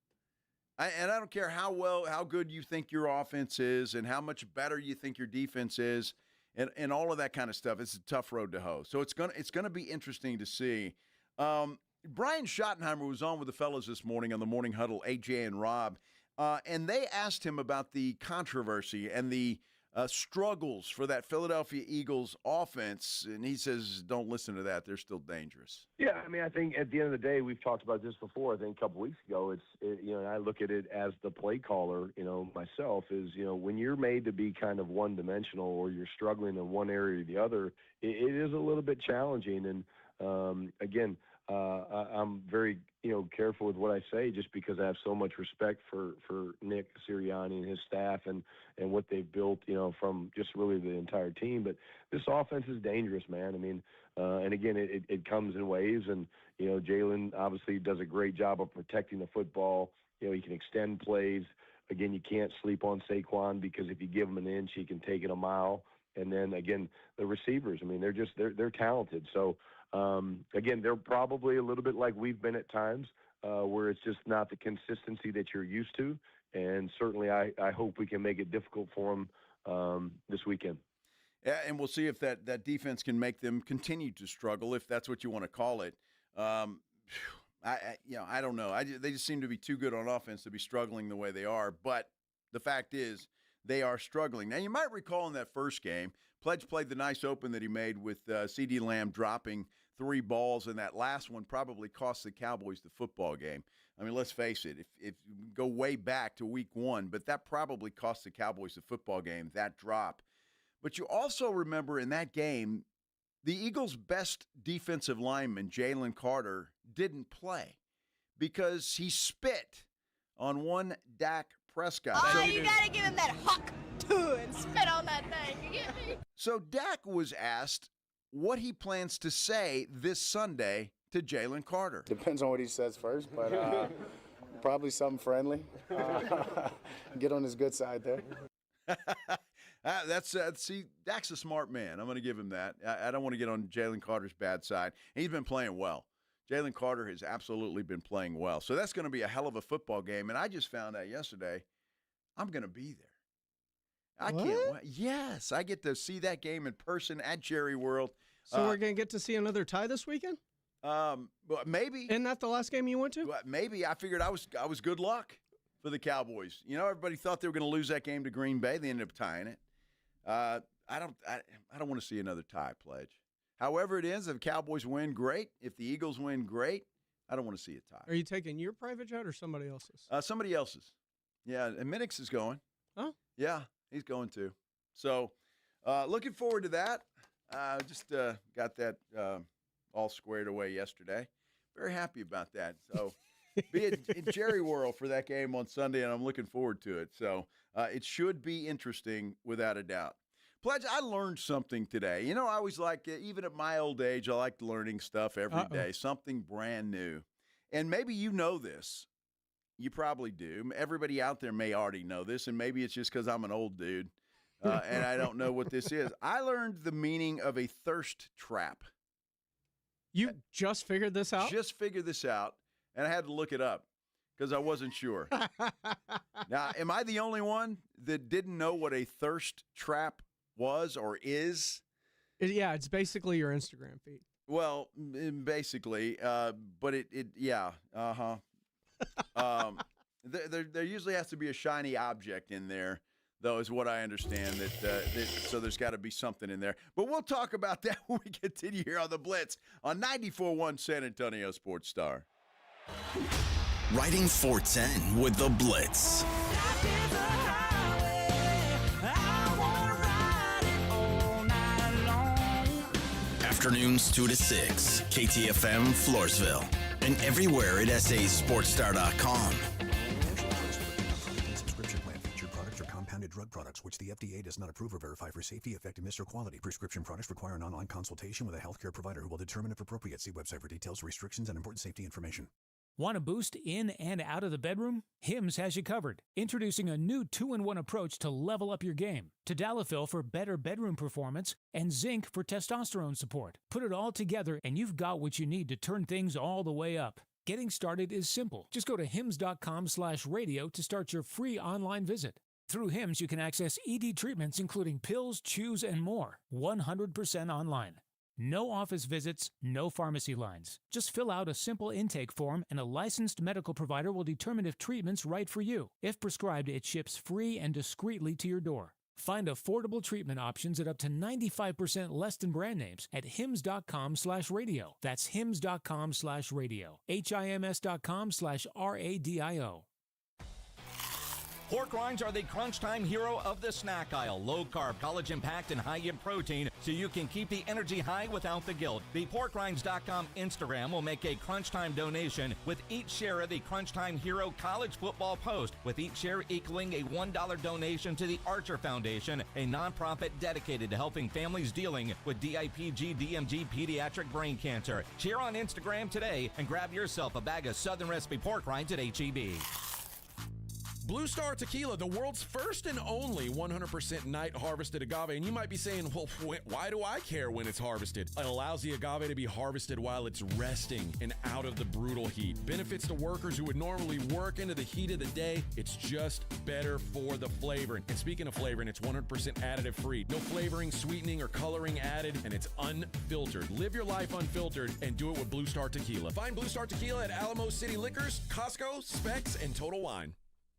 Speaker 1: And I don't care how good you think your offense is and how much better you think your defense is and all of that kind of stuff. It's a tough road to hoe. So it's gonna be interesting to see. Brian Schottenheimer was on with the fellas this morning on the Morning Huddle, AJ and Rob, and they asked him about the controversy and the struggles for that Philadelphia Eagles offense, and he says, don't listen to that. They're still dangerous.
Speaker 9: Yeah, I mean, I think at the end of the day, we've talked about this before. I think a couple weeks ago, I look at it as the play caller, myself, is, when you're made to be kind of one-dimensional or you're struggling in one area or the other, it is a little bit challenging. And, again, I'm very, careful with what I say just because I have so much respect for Nick Sirianni and his staff and what they've built, from just really the entire team. But this offense is dangerous, man. I mean, and again, it comes in waves. And, Jalen obviously does a great job of protecting the football. He can extend plays. Again, you can't sleep on Saquon because if you give him an inch, he can take it a mile. And then, again, the receivers, I mean, they're talented. So, again, they're probably a little bit like we've been at times. where it's just not the consistency that you're used to. And certainly I hope we can make it difficult for them this weekend.
Speaker 1: Yeah, and we'll see if that defense can make them continue to struggle, if that's what you want to call it. I don't know. They just seem to be too good on offense to be struggling the way they are. But the fact is, they are struggling. Now, you might recall in that first game, Pledge played the nice open that he made with CeeDee Lamb dropping 3 balls, and that last one probably cost the Cowboys the football game. I mean, let's face it, if you go way back to week 1, but that probably cost the Cowboys the football game, that drop. But you also remember in that game, the Eagles' best defensive lineman, Jalen Carter, didn't play because he spit on one Dak Prescott.
Speaker 10: Oh, you got to give him that huck to and spit on that thing. You get me?
Speaker 1: So Dak was asked what he plans to say this Sunday to Jalen Carter.
Speaker 8: Depends on what he says first, but probably something friendly. Get on his good side there.
Speaker 1: See, Dak's a smart man. I'm going to give him that. I don't want to get on Jalen Carter's bad side. He's been playing well. Jalen Carter has absolutely been playing well. So that's going to be a hell of a football game. And I just found out yesterday I'm going to be there. I can't wait. Yes, I get to see that game in person at Jerry World.
Speaker 17: So we're going to get to see another tie this weekend?
Speaker 1: Maybe.
Speaker 17: Isn't that the last game you went to?
Speaker 1: Maybe. I figured I was good luck for the Cowboys. You know, everybody thought they were going to lose that game to Green Bay. They ended up tying it. I don't want to see another tie, Pledge. However it is, if the Cowboys win, great. If the Eagles win, great. I don't want to see a tie.
Speaker 17: Are you taking your private jet or somebody else's?
Speaker 1: Somebody else's. Yeah, and Minix is going.
Speaker 17: Oh?
Speaker 1: Yeah, he's going too. So looking forward to that. Just got that all squared away yesterday. Very happy about that. So be in Jerry World for that game on Sunday, and I'm looking forward to it. So it should be interesting without a doubt. Pledge, I learned something today. You know, I always like, even at my old age, I like learning stuff every day, something brand new. And maybe you know this. You probably do. Everybody out there may already know this, and maybe it's just because I'm an old dude and I don't know what this is. I learned the meaning of a thirst trap.
Speaker 17: You just figured this out?
Speaker 1: Just figured this out, and I had to look it up because I wasn't sure. Now, am I the only one that didn't know what a thirst trap was or is?
Speaker 17: Yeah, it's basically your Instagram feed.
Speaker 1: Well, basically, but yeah, there usually has to be a shiny object in there, though, is what I understand. So there's got to be something in there. But we'll talk about that when we continue here on the Blitz on 94.1 San Antonio Sports Star.
Speaker 2: Riding 410 with the Blitz. Afternoons 2 to 6, KTFM Floresville, and everywhere at sasportstar.com.
Speaker 11: Subscription plan featured products are compounded drug products which the FDA does not approve or verify for safety, effectiveness, or quality. Prescription products require an online consultation with a healthcare provider who will determine if appropriate. See website for details, restrictions, and important safety information.
Speaker 12: Want a boost in and out of the bedroom? Hims has you covered. Introducing a new 2-in-1 approach to level up your game. Tadalafil for better bedroom performance and zinc for testosterone support. Put it all together and you've got what you need to turn things all the way up. Getting started is simple. Just go to hims.com/radio to start your free online visit. Through Hims, you can access ED treatments including pills, chews, and more. 100% online. No office visits, no pharmacy lines. Just fill out a simple intake form and a licensed medical provider will determine if treatment's right for you. If prescribed, it ships free and discreetly to your door. Find affordable treatment options at up to 95% less than brand names at hims.com/radio. That's hims.com/radio. HIMS.com/RADIO.
Speaker 25: Pork rinds are the crunch time hero of the snack aisle. Low carb, collagen packed, and high in protein, so you can keep the energy high without the guilt. The PorkRinds.com Instagram will make a crunch time donation with each share of the Crunch Time Hero College Football Post, with each share equaling a $1 donation to the Archer Foundation, a nonprofit dedicated to helping families dealing with DIPG, DMG, pediatric brain cancer. Share on Instagram today and grab yourself a bag of Southern Recipe pork rinds at H-E-B.
Speaker 6: Blue Star Tequila, the world's first and only 100% night harvested agave. And you might be saying, well, why do I care when it's harvested? It allows the agave to be harvested while it's resting and out of the brutal heat. Benefits to workers who would normally work into the heat of the day. It's just better for the flavoring. And speaking of flavoring, it's 100% additive free. No flavoring, sweetening, or coloring added, and it's unfiltered. Live your life unfiltered and do it with Blue Star Tequila. Find Blue Star Tequila at Alamo City Liquors, Costco, Specs, and Total Wine.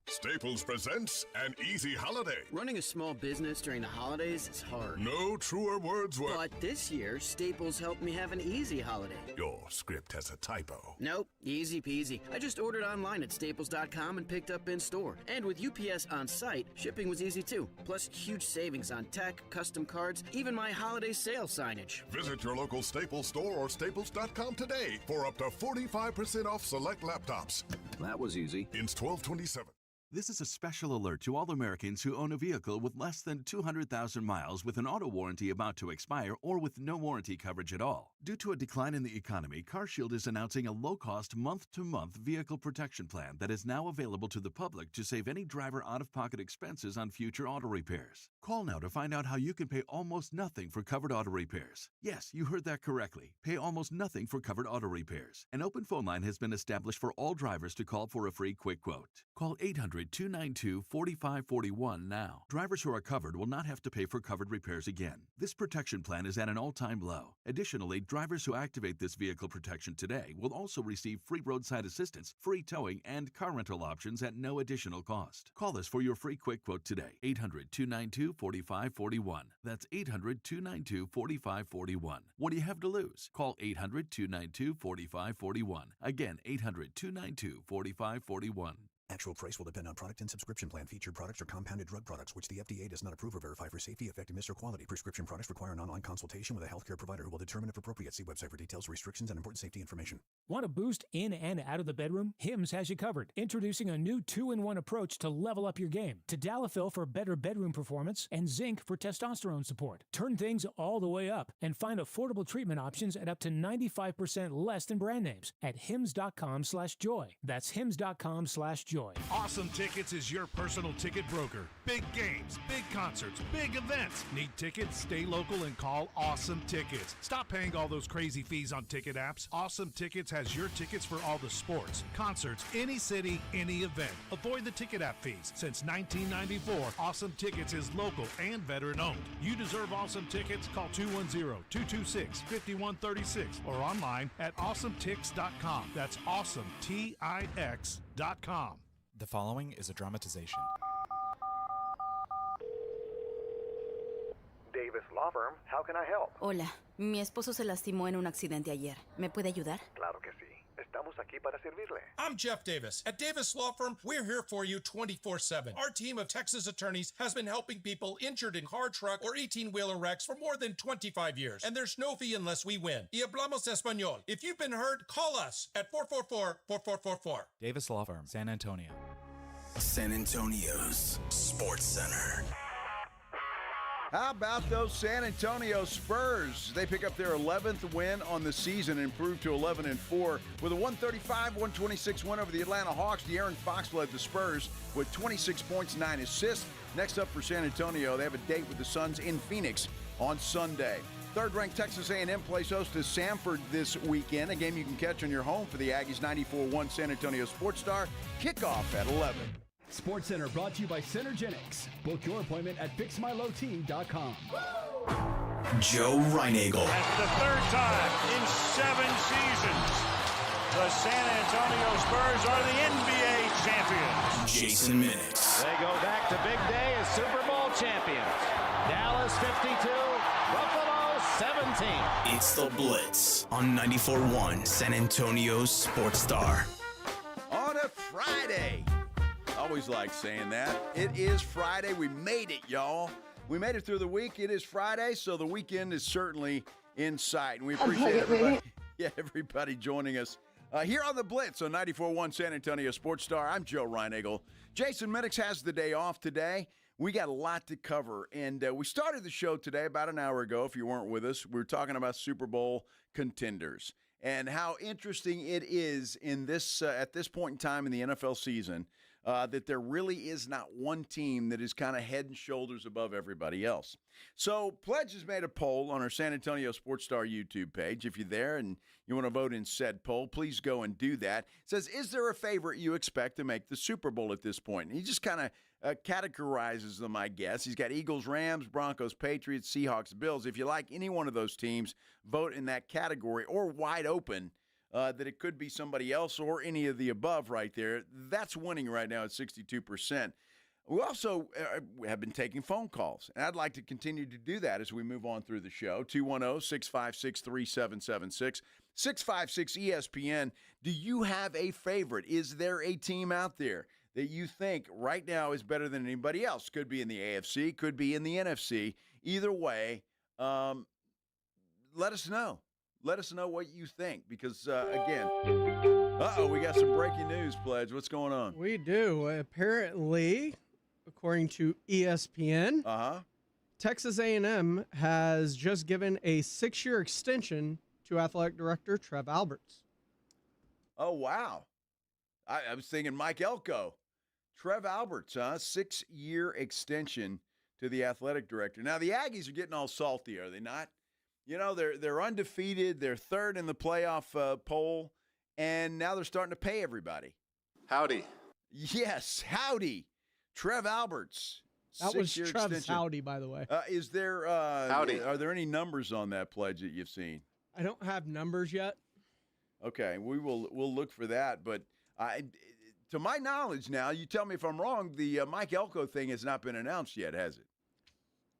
Speaker 13: Staples presents An Easy Holiday.
Speaker 14: Running a small business during the holidays is hard.
Speaker 13: No truer words were.
Speaker 14: But this year, Staples helped me have an easy holiday.
Speaker 13: Your script has a typo.
Speaker 14: Nope, easy peasy. I just ordered online at staples.com and picked up in store. And with UPS on site, shipping was easy too. Plus, huge savings on tech, custom cards, even my holiday sale signage.
Speaker 13: Visit your local Staples store or staples.com today for up to 45% off select laptops.
Speaker 15: That was easy.
Speaker 13: Ends 12/27.
Speaker 16: This is a special alert to all Americans who own a vehicle with less than 200,000 miles with an auto warranty about to expire or with no warranty coverage at all. Due to a decline in the economy, CarShield is announcing a low-cost month-to-month vehicle protection plan that is now available to the public to save any driver out-of-pocket expenses on future auto repairs. Call now to find out how you can pay almost nothing for covered auto repairs. Yes, you heard that correctly. Pay almost nothing for covered auto repairs. An open phone line has been established for all drivers to call for a free quick quote. Call 800-292-4541 now. Drivers who are covered will not have to pay for covered repairs again. This protection plan is at an all-time low. Additionally, drivers who activate this vehicle protection today will also receive free roadside assistance, free towing, and car rental options at no additional cost. Call us for your free quick quote today. 800-292-4541. That's 800-292-4541. What do you have to lose? Call 800-292-4541. Again, 800-292-4541.
Speaker 11: Actual price will depend on product and subscription plan. Featured products are compounded drug products, which the FDA does not approve or verify for safety, effectiveness, or quality. Prescription products require an online consultation with a healthcare provider who will determine if appropriate. See website for details, restrictions, and important safety information.
Speaker 12: Want a boost in and out of the bedroom? Hims has you covered. Introducing a new 2-in-1 approach to level up your game. Tadalafil for better bedroom performance and zinc for testosterone support. Turn things all the way up and find affordable treatment options at up to 95% less than brand names at hims.com/joy. That's hims.com/joy.
Speaker 18: Awesome Tickets is your personal ticket broker. Big games, big concerts, big events. Need tickets? Stay local and call Awesome Tickets. Stop paying all those crazy fees on ticket apps. Awesome Tickets has your tickets for all the sports, concerts, any city, any event. Avoid the ticket app fees. Since 1994, Awesome Tickets is local and veteran owned. You deserve Awesome Tickets. Call 210-226-5136 or online at awesometix.com. That's awesometix.com.
Speaker 19: The following is a dramatization.
Speaker 26: Davis Law Firm, how can I help?
Speaker 29: Hola, mi esposo se lastimó en un accidente ayer. ¿Me puede ayudar?
Speaker 26: Claro que sí. Estamos aquí para servirle.
Speaker 30: I'm Jeff Davis. At Davis Law Firm, we're here for you 24/7. Our team of Texas attorneys has been helping people injured in car, truck, or 18-wheeler wrecks for more than 25 years. And there's no fee unless we win. Y hablamos español. If you've been hurt, call us at 444-4444.
Speaker 19: Davis Law Firm, San Antonio.
Speaker 2: San Antonio's Sports Center.
Speaker 1: How about those San Antonio Spurs? They pick up their 11th win on the season and improve to 11-4 with a 135-126 win over the Atlanta Hawks. De'Aaron Fox led the Spurs with 26 points, 9 assists. Next up for San Antonio, they have a date with the Suns in Phoenix on Sunday. Third-ranked Texas A&M plays host to Samford this weekend, a game you can catch on your home for the Aggies 94-1 San Antonio Sports Star. Kickoff at 11.
Speaker 27: Sports Center brought to you by Centergenics. Book your appointment at fixmylowteam.com.
Speaker 2: Joe Reinagel.
Speaker 3: That's the third time in 7 seasons the San Antonio Spurs are the NBA champions.
Speaker 2: Jason Minix.
Speaker 3: They go back to big day as Super Bowl champions. Dallas 52, Buffalo 17.
Speaker 2: It's the Blitz on 94.1 San Antonio's Sports Star.
Speaker 1: On a Friday. Always like saying that. It is Friday. We made it, y'all. We made it through the week. It is Friday, so the weekend is certainly in sight. And we appreciate everybody joining us here on the Blitz on 94.1 San Antonio Sports Star. I'm Joe Reinagel. Jason Minix has the day off today. We got a lot to cover, and we started the show today about an hour ago. If you weren't with us, we were talking about Super Bowl contenders and how interesting it is in this at this point in time in the NFL season that there really is not one team that is kind of head and shoulders above everybody else. So Pledge has made a poll on our San Antonio Sports Star YouTube page. If you're there and you want to vote in said poll, please go and do that. It says, is there a favorite you expect to make the Super Bowl at this point? And he just kind of categorizes them, I guess. He's got Eagles, Rams, Broncos, Patriots, Seahawks, Bills. If you like any one of those teams, vote in that category, or wide open, that it could be somebody else or any of the above right there. That's winning right now at 62%. We also have been taking phone calls, and I'd like to continue to do that as we move on through the show. 210-656-3776, 656-ESPN. Do you have a favorite? Is there a team out there that you think right now is better than anybody else? Could be in the AFC, could be in the NFC. Either way, let us know. Let us know what you think because, again, we got some breaking news, Pledge. What's going on?
Speaker 17: We do. Apparently, according to ESPN, Texas A&M has just given a 6-year extension to athletic director Trev Alberts.
Speaker 1: Oh, wow. I was thinking Mike Elko. Trev Alberts, 6-year extension to the athletic director. Now, the Aggies are getting all salty, are they not? You know, they're undefeated. They're third in the playoff poll, and now they're starting to pay everybody.
Speaker 4: Howdy.
Speaker 1: Yes, howdy. Trev Alberts.
Speaker 17: That was Trev's howdy, by the way.
Speaker 1: Is there
Speaker 4: howdy?
Speaker 1: Are there any numbers on that pledge that you've seen?
Speaker 17: I don't have numbers yet.
Speaker 1: Okay, we'll look for that. But to my knowledge now, you tell me if I'm wrong, the Mike Elko thing has not been announced yet, has it?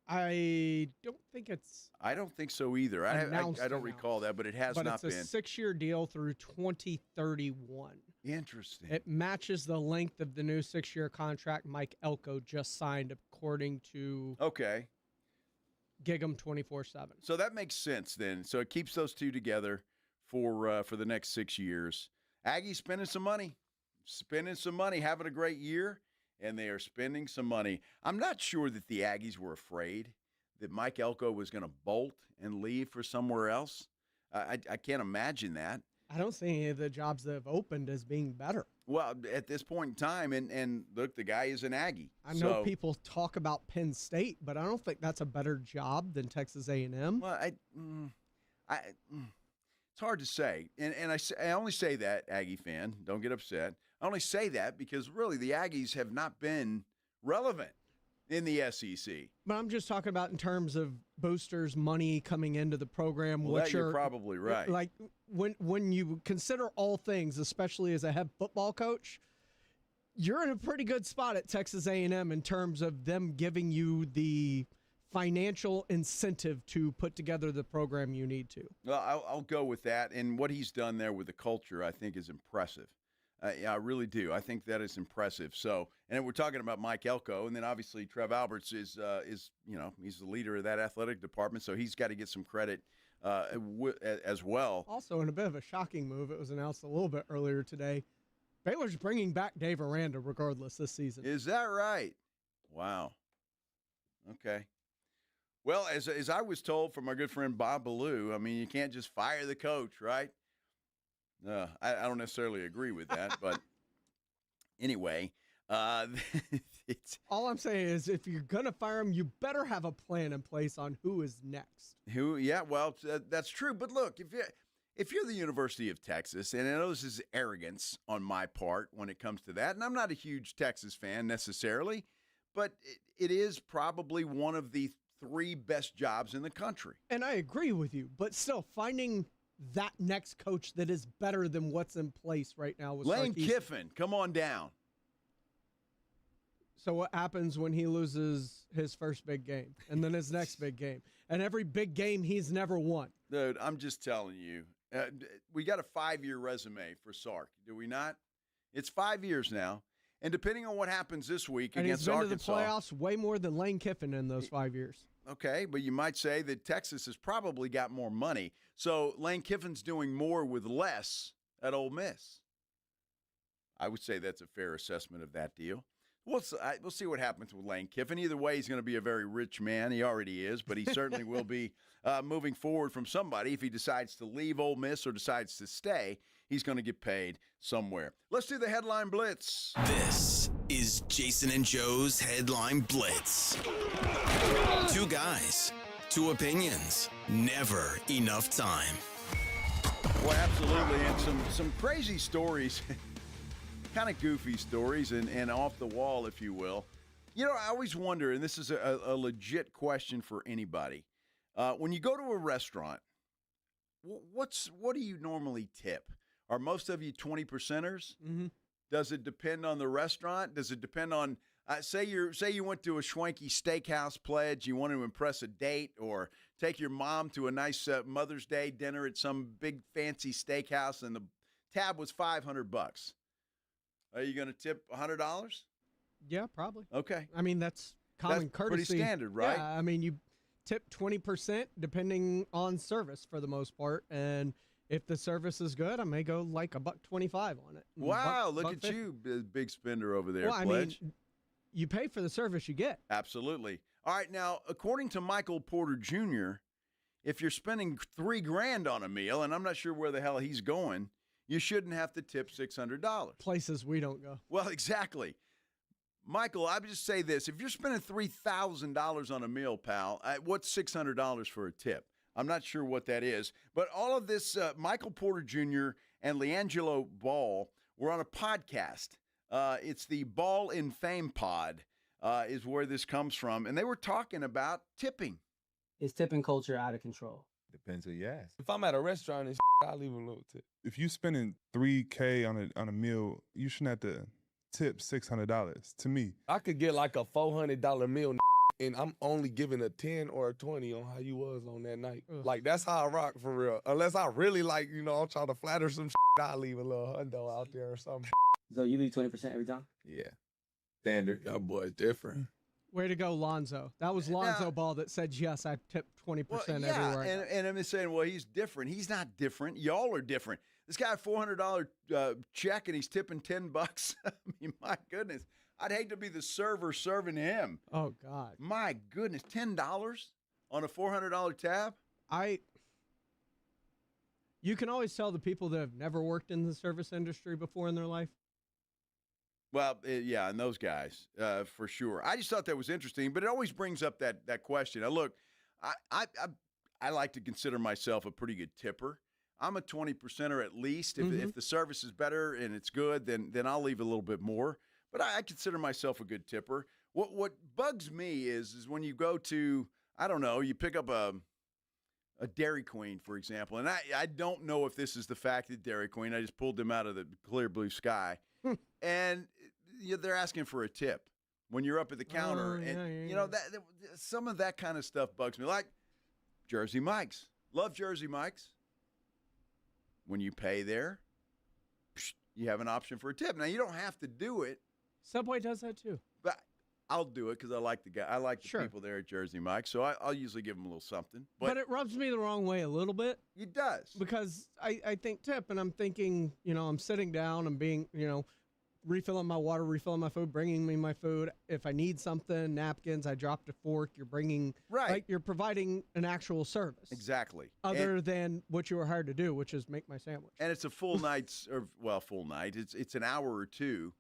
Speaker 17: I don't think it's.
Speaker 1: I don't think so either. I don't recall that, but it has not been.
Speaker 17: But it's a 6-year deal through 2031.
Speaker 1: Interesting.
Speaker 17: It matches the length of the new 6-year contract Mike Elko just signed, according to Gig'em 24/7.
Speaker 1: So that makes sense then. So it keeps those two together for the next 6 years. Aggies spending some money, having a great year. And they are spending some money. I'm not sure that the Aggies were afraid that Mike Elko was going to bolt and leave for somewhere else. I can't imagine that.
Speaker 17: I don't see any of the jobs that have opened as being better.
Speaker 1: Well, at this point in time, and look, the guy is an Aggie.
Speaker 17: I know people talk about Penn State, but I don't think that's a better job than Texas A&M.
Speaker 1: Well, it's hard to say. And I only say that, Aggie fan, don't get upset. I only say that because really the Aggies have not been relevant in the SEC.
Speaker 17: But I'm just talking about in terms of boosters, money coming into the program.
Speaker 1: Well, you're probably right.
Speaker 17: Like when you consider all things, especially as a head football coach, you're in a pretty good spot at Texas A&M in terms of them giving you the financial incentive to put together the program you need to.
Speaker 1: Well, I'll go with that. And what he's done there with the culture, I think, is impressive. Yeah, I really do. I think that is impressive. So, and we're talking about Mike Elko, and then obviously Trev Alberts is he's the leader of that athletic department, so he's got to get some credit as well.
Speaker 17: Also, in a bit of a shocking move, it was announced a little bit earlier today, Baylor's bringing back Dave Aranda regardless this season.
Speaker 1: Is that right? Wow. Okay. Well, as I was told from our good friend Bob Ballou, I mean, you can't just fire the coach, right? I don't necessarily agree with that, but anyway, it's
Speaker 17: all I'm saying is if you're going to fire him, you better have a plan in place on who is next.
Speaker 1: Yeah, well, that's true. But look, if you're the University of Texas, and I know this is arrogance on my part when it comes to that, and I'm not a huge Texas fan necessarily, but it is probably one of the 3 best jobs in the country.
Speaker 17: And I agree with you, but still finding that next coach that is better than what's in place right now was
Speaker 1: Lane Kiffin. Come on down.
Speaker 17: So what happens when he loses his first big game and then his next big game and every big game he's never won?
Speaker 1: Dude, I'm just telling you, we got a 5-year resume for Sark, do we not? It's 5 years now. And depending on what happens this week against Arkansas.
Speaker 17: And he's been to the playoffs way more than Lane Kiffin in those 5 years.
Speaker 1: Okay, but you might say that Texas has probably got more money. So Lane Kiffin's doing more with less at Ole Miss. I would say that's a fair assessment of that deal. We'll see what happens with Lane Kiffin. Either way, he's going to be a very rich man. He already is, but he certainly will be moving forward from somebody if he decides to leave Ole Miss or decides to stay. he's going to get paid somewhere. Let's do the headline blitz.
Speaker 2: This is Jason and Joe's Headline Blitz. Two guys, two opinions, never enough time.
Speaker 1: Well, absolutely, and some crazy stories, kind of goofy stories, and off the wall, if you will. You know, I always wonder, and this is a legit question for anybody. When you go to a restaurant, what do you normally tip? Are most of you 20%ers?
Speaker 17: Mm-hmm.
Speaker 1: Does it depend on the restaurant? Does it depend on say you went to a schwanky steakhouse pledge, you want to impress a date, or take your mom to a nice Mother's Day dinner at some big fancy steakhouse, and the tab was $500. Are you going to tip $100?
Speaker 17: Yeah, probably.
Speaker 1: Okay.
Speaker 17: I mean, that's common courtesy.
Speaker 1: Pretty standard, right?
Speaker 17: Yeah, I mean, you tip 20% depending on service for the most part, and if the service is good, I may go like $1.25 on it.
Speaker 1: Wow, look at you, big spender over there,
Speaker 17: well,
Speaker 1: Pledge.
Speaker 17: I mean, you pay for the service you get.
Speaker 1: Absolutely. All right, now, according to Michael Porter Jr., if you're spending $3,000 on a meal, and I'm not sure where the hell he's going, you shouldn't have to tip $600.
Speaker 17: Places we don't go.
Speaker 1: Well, exactly. Michael, I would just say this. If you're spending $3,000 on a meal, pal, what's $600 for a tip? I'm not sure what that is. But all of this, Michael Porter Jr. and LeAngelo Ball were on a podcast. It's the Ball in Fame pod is where this comes from. And they were talking about tipping.
Speaker 4: Is tipping culture out of control?
Speaker 5: Depends who you ask. If I'm at a restaurant and I'll leave a little tip. If you spending $3K on a meal, you shouldn't have to tip $600 to me. I could get like a $400 meal and I'm only giving a 10 or a 20 on how you was on that night. Ugh. Like, that's how I rock for real. Unless I really like, I'm trying to flatter some I'll leave a little hundo out there or something.
Speaker 4: So you leave 20% every time?
Speaker 5: Yeah. Standard. Y'all boys different.
Speaker 17: Way to go, Lonzo. That was Lonzo Ball that said, yes, I tip 20% everywhere.
Speaker 1: And I'm just saying, well, he's different. He's not different. Y'all are different. This guy, $400 check, and he's tipping $10. I mean, my goodness. I'd hate to be the server serving him.
Speaker 17: Oh, God.
Speaker 1: My goodness, $10 on a $400 tab?
Speaker 17: You can always tell the people that have never worked in the service industry before in their life.
Speaker 1: Well, yeah, and those guys, for sure. I just thought that was interesting, but it always brings up that question. Now, look, I like to consider myself a pretty good tipper. I'm a 20%er at least. If the service is better and it's good, then I'll leave a little bit more. But I consider myself a good tipper. What bugs me is when you go to, I don't know, you pick up a Dairy Queen, for example, and I don't know if this is the fact at Dairy Queen. I just pulled them out of the clear blue sky, and they're asking for a tip when you're up at the counter, that some of that kind of stuff bugs me. Like Jersey Mike's, love Jersey Mike's. When you pay there, you have an option for a tip. Now you don't have to do it.
Speaker 17: Subway does that too.
Speaker 1: But I'll do it because I like the guy. I like the people there at Jersey Mike, so I'll usually give them a little something.
Speaker 17: But it rubs me the wrong way a little bit.
Speaker 1: It does.
Speaker 17: Because I think tip, and I'm thinking, I'm sitting down, I'm being, refilling my water, refilling my food, bringing me my food. If I need something, napkins, I dropped a fork, you're bringing, like you're providing an actual service.
Speaker 1: Exactly.
Speaker 17: Other than what you were hired to do, which is make my sandwich.
Speaker 1: And it's a full night's, full night. It's an hour or two,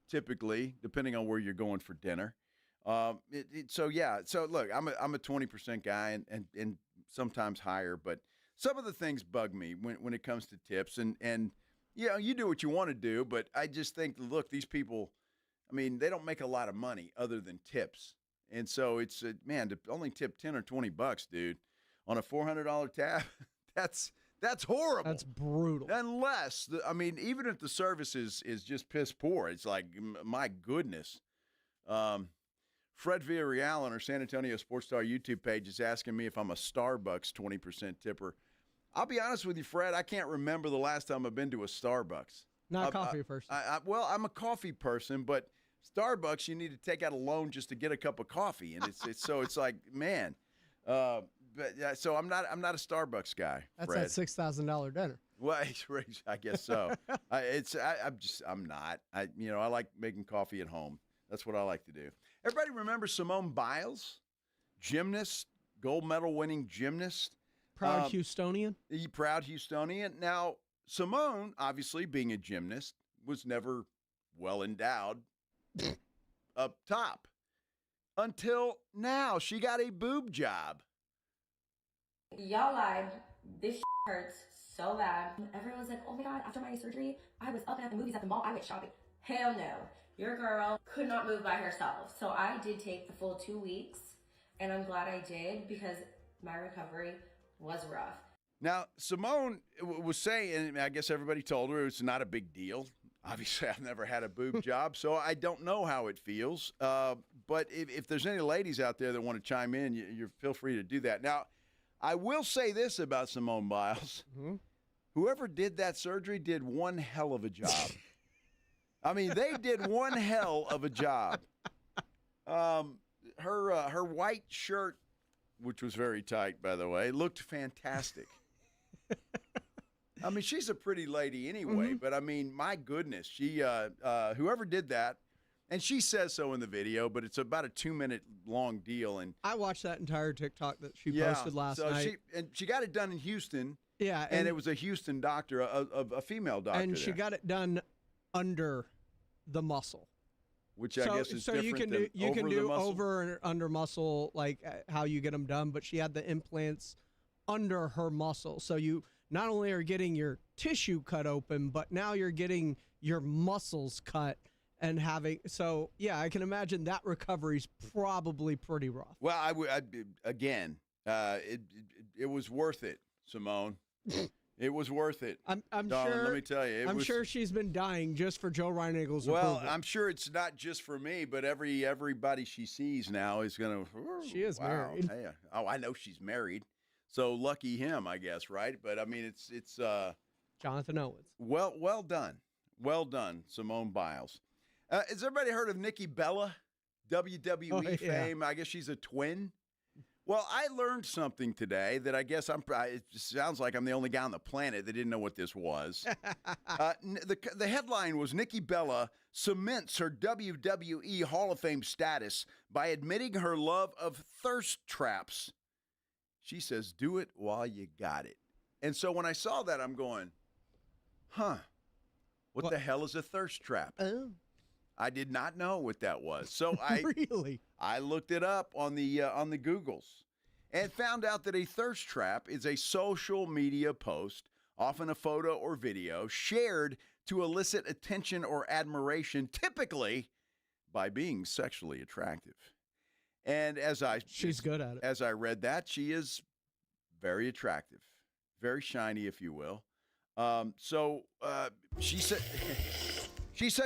Speaker 1: typically, depending on where you're going for dinner. So look, I'm a 20% guy and sometimes higher, but some of the things bug me when it comes to tips and you do what you want to do, but I just think, look, these people, I mean, they don't make a lot of money other than tips. And so it's, to only tip 10 or $20, dude, on a $400 tab, that's horrible.
Speaker 17: That's brutal.
Speaker 1: Unless, even if the service is just piss poor, it's like, my goodness. Fred Villarreal on our San Antonio Sports Star YouTube page is asking me if I'm a Starbucks 20% tipper. I'll be honest with you, Fred, I can't remember the last time I've been to a Starbucks.
Speaker 17: Not a coffee person.
Speaker 1: I'm a coffee person, but Starbucks, you need to take out a loan just to get a cup of coffee, and it's like, man. So I'm not a Starbucks guy.
Speaker 17: That's
Speaker 1: Fred.
Speaker 17: that $6,000 dinner.
Speaker 1: Well, I guess so. I'm not. I like making coffee at home. That's what I like to do. Everybody remember Simone Biles, gymnast, gold medal winning gymnast.
Speaker 17: Proud Houstonian.
Speaker 1: Proud Houstonian. Now, Simone, obviously being a gymnast, was never well endowed up top until now. She got a boob job.
Speaker 7: Y'all lied. This hurts so bad. Everyone was like, oh my God, after my surgery, I was up and at the movies at the mall. I went shopping. Hell no. Your girl could not move by herself. So I did take the full 2 weeks, and I'm glad I did because my recovery was rough.
Speaker 1: Now, Simone was saying, and I guess everybody told her it's not a big deal. Obviously, I've never had a boob job, so I don't know how it feels. But if there's any ladies out there that want to chime in, you feel free to do that. Now, I will say this about Simone Biles. Mm-hmm. Whoever did that surgery did one hell of a job. I mean, they did one hell of a job. Her white shirt, which was very tight, by the way, looked fantastic. I mean, she's a pretty lady anyway, but I mean, my goodness, she whoever did that, and she says so in the video, but it's about a 2-minute long deal. And
Speaker 17: I watched that entire TikTok that she posted last night.
Speaker 1: She got it done in Houston.
Speaker 17: Yeah,
Speaker 1: and it was a Houston doctor, a female doctor,
Speaker 17: and she got it done under the muscle,
Speaker 1: which I guess is different.
Speaker 17: So you can do over and under muscle, like how you get them done, but she had the implants under her muscle, so you not only are getting your tissue cut open, but now you're getting your muscles cut and having. So yeah, I can imagine that recovery's probably pretty rough.
Speaker 1: Well, it was worth it, Simone. It was worth it.
Speaker 17: I'm
Speaker 1: darling,
Speaker 17: sure.
Speaker 1: Let me tell you,
Speaker 17: I'm sure she's been dying just for Joe Reinagel's
Speaker 1: approval.
Speaker 17: approval.
Speaker 1: I'm sure it's not just for me, but everybody she sees now is going to.
Speaker 17: She is married.
Speaker 1: Hey, I know she's married. So lucky him, I guess, right? But I mean, it's
Speaker 17: Jonathan Owens.
Speaker 1: Well done, Simone Biles. Has everybody heard of Nikki Bella, WWE fame? I guess she's a twin. Well, I learned something today that I guess it sounds like I'm the only guy on the planet that didn't know what this was. The headline was Nikki Bella cements her WWE Hall of Fame status by admitting her love of thirst traps. She says, do it while you got it. And so when I saw that, I'm going, what the hell is a thirst trap?
Speaker 17: Oh.
Speaker 1: I did not know what that was. So I looked it up on the Googles and found out that a thirst trap is a social media post, often a photo or video, shared to elicit attention or admiration, typically by being sexually attractive. And
Speaker 17: she's good at it.
Speaker 1: As I read that, she is very attractive, very shiny, if you will. So she said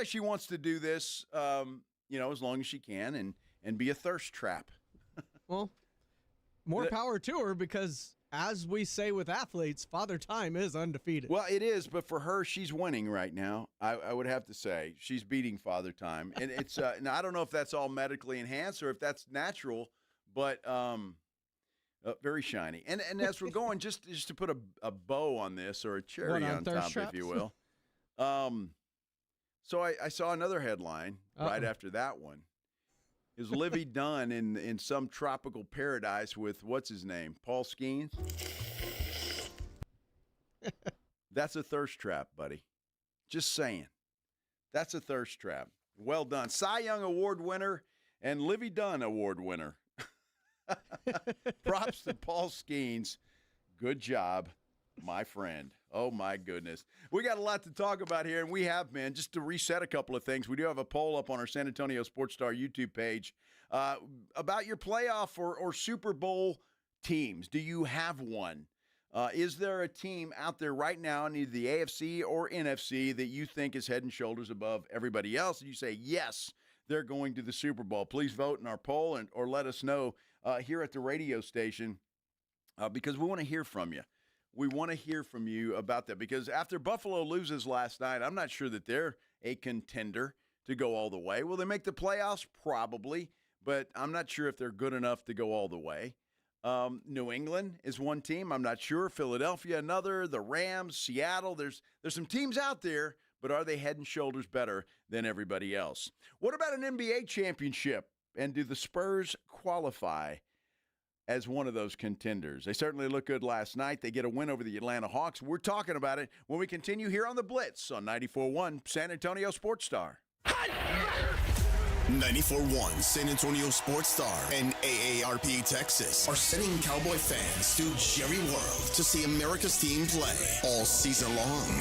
Speaker 1: she wants to do this, as long as she can, and be a thirst trap.
Speaker 17: Well, more power to her, because as we say with athletes, Father Time is undefeated.
Speaker 1: Well, it is, but for her, she's winning right now. I would have to say she's beating Father Time, and it's now I don't know if that's all medically enhanced or if that's natural, but very shiny. And as we're going, just to put a bow on this, or a cherry on top, if you will. So I saw another headline right after that one. Is Livy Dunn in some tropical paradise with, what's his name, Paul Skeens? That's a thirst trap, buddy. Just saying. That's a thirst trap. Well done. Cy Young Award winner and Livy Dunn Award winner. Props to Paul Skeens. Good job, my friend. Oh, my goodness. We got a lot to talk about here, and we have, man. Just to reset a couple of things, we do have a poll up on our San Antonio Sports Star YouTube page about your playoff or Super Bowl teams. Do you have one? Is there a team out there right now in either the AFC or NFC that you think is head and shoulders above everybody else? And you say, yes, they're going to the Super Bowl. Please vote in our poll or let us know here at the radio station because we want to hear from you. We want to hear from you about that because after Buffalo loses last night, I'm not sure that they're a contender to go all the way. Will they make the playoffs? Probably, but I'm not sure if they're good enough to go all the way. New England is one team. I'm not sure. Philadelphia, another. The Rams, Seattle. There's some teams out there, but are they head and shoulders better than everybody else? What about an NBA championship? And do the Spurs qualify? as one of those contenders. They certainly look good last night. They get a win over the Atlanta Hawks. We're talking about it when we continue here on the Blitz on 94.1 San Antonio Sports Star.
Speaker 2: 94.1 San Antonio Sports Star and AARP Texas are sending Cowboy fans to Jerry World to see America's team play all season long.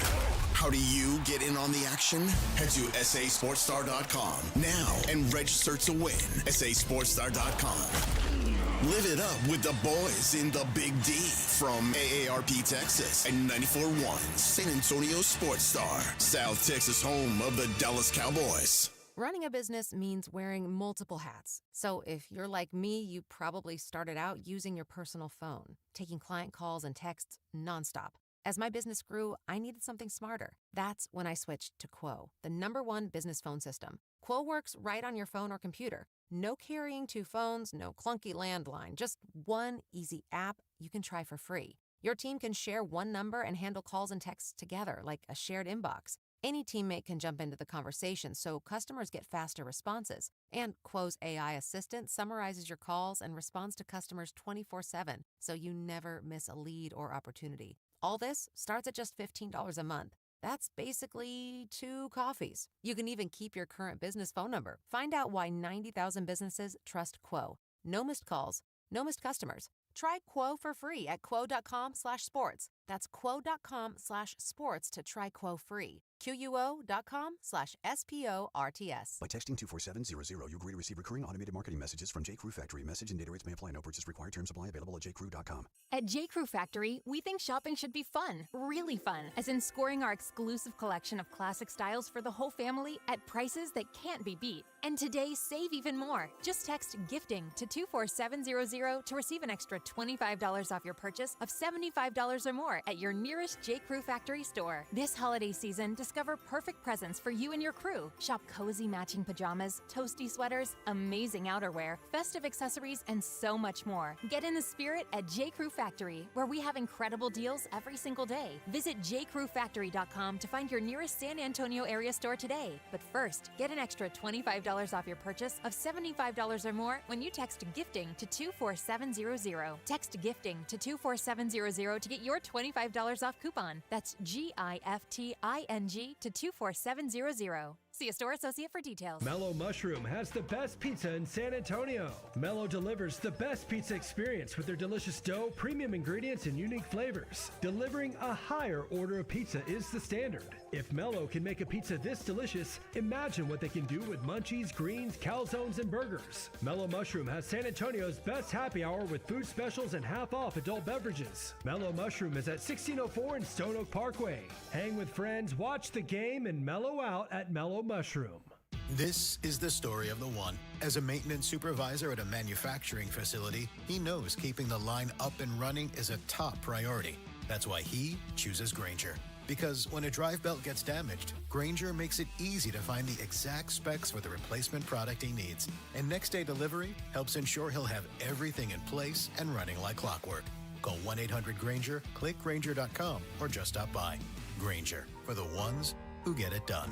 Speaker 2: How do you get in on the action? Head to sasportstar.com now and register to win. sasportstar.com. Live it up with the boys in the Big D from AARP Texas and 94.1 San Antonio Sports Star, South Texas home of the Dallas Cowboys.
Speaker 8: Running a business means wearing multiple hats. So if you're like me, you probably started out using your personal phone, taking client calls and texts nonstop. As my business grew, I needed something smarter. That's when I switched to Quo, the #1 business phone system. Quo works right on your phone or computer. No carrying 2 phones, no clunky landline, just one easy app you can try for free. Your team can share one number and handle calls and texts together like a shared inbox. Any teammate can jump into the conversation, so customers get faster responses. And Quo's AI assistant summarizes your calls and responds to customers 24/7, so you never miss a lead or opportunity. All this starts at just $15 a month. That's basically 2 coffees. You can even keep your current business phone number. Find out why 90,000 businesses trust Quo. No missed calls, no missed customers. Try Quo for free at quo.com/sports. That's quo.com/sports to try Quo free. QUO.com/SPORTS.
Speaker 11: By texting 24700, you agree to receive recurring automated marketing messages from J.Crew Factory. Message and data rates may apply. No purchase required. Terms apply. Available at jcrew.com.
Speaker 9: At J.Crew Factory, we think shopping should be fun, really fun, as in scoring our exclusive collection of classic styles for the whole family at prices that can't be beat. And today, save even more. Just text GIFTING to 24700 to receive an extra $25 off your purchase of $75 or more at your nearest J.Crew Factory store. This holiday season, discover perfect presents for you and your crew. Shop cozy matching pajamas, toasty sweaters, amazing outerwear, festive accessories, and so much more. Get in the spirit at J.Crew Factory, where we have incredible deals every single day. Visit jcrewfactory.com to find your nearest San Antonio area store today. But first, get an extra $25 off your purchase of $75 or more when you text GIFTING to 24700. Text GIFTING to 24700 to get your $25 off coupon. That's GIFTING to 24700. See a store associate for details.
Speaker 27: Mellow Mushroom has the best pizza in San Antonio. Mellow delivers the best pizza experience with their delicious dough, premium ingredients, and unique flavors. Delivering a higher order of pizza is the standard. If Mellow can make a pizza this delicious, imagine what they can do with munchies, greens, calzones, and burgers. Mellow Mushroom has San Antonio's best happy hour with food specials and half-off adult beverages. Mellow Mushroom is at 1604 in Stone Oak Parkway. Hang with friends, watch the game, and mellow out at Mellow Mushroom.
Speaker 10: This is the story of the one. As a maintenance supervisor at a manufacturing facility, he knows keeping the line up and running is a top priority. That's why he chooses Grainger. Because when a drive belt gets damaged, Grainger makes it easy to find the exact specs for the replacement product he needs. And next day delivery helps ensure he'll have everything in place and running like clockwork. Call 1-800-GRAINGER, click Grainger.com, or just stop by. Grainger, for the ones who get it done.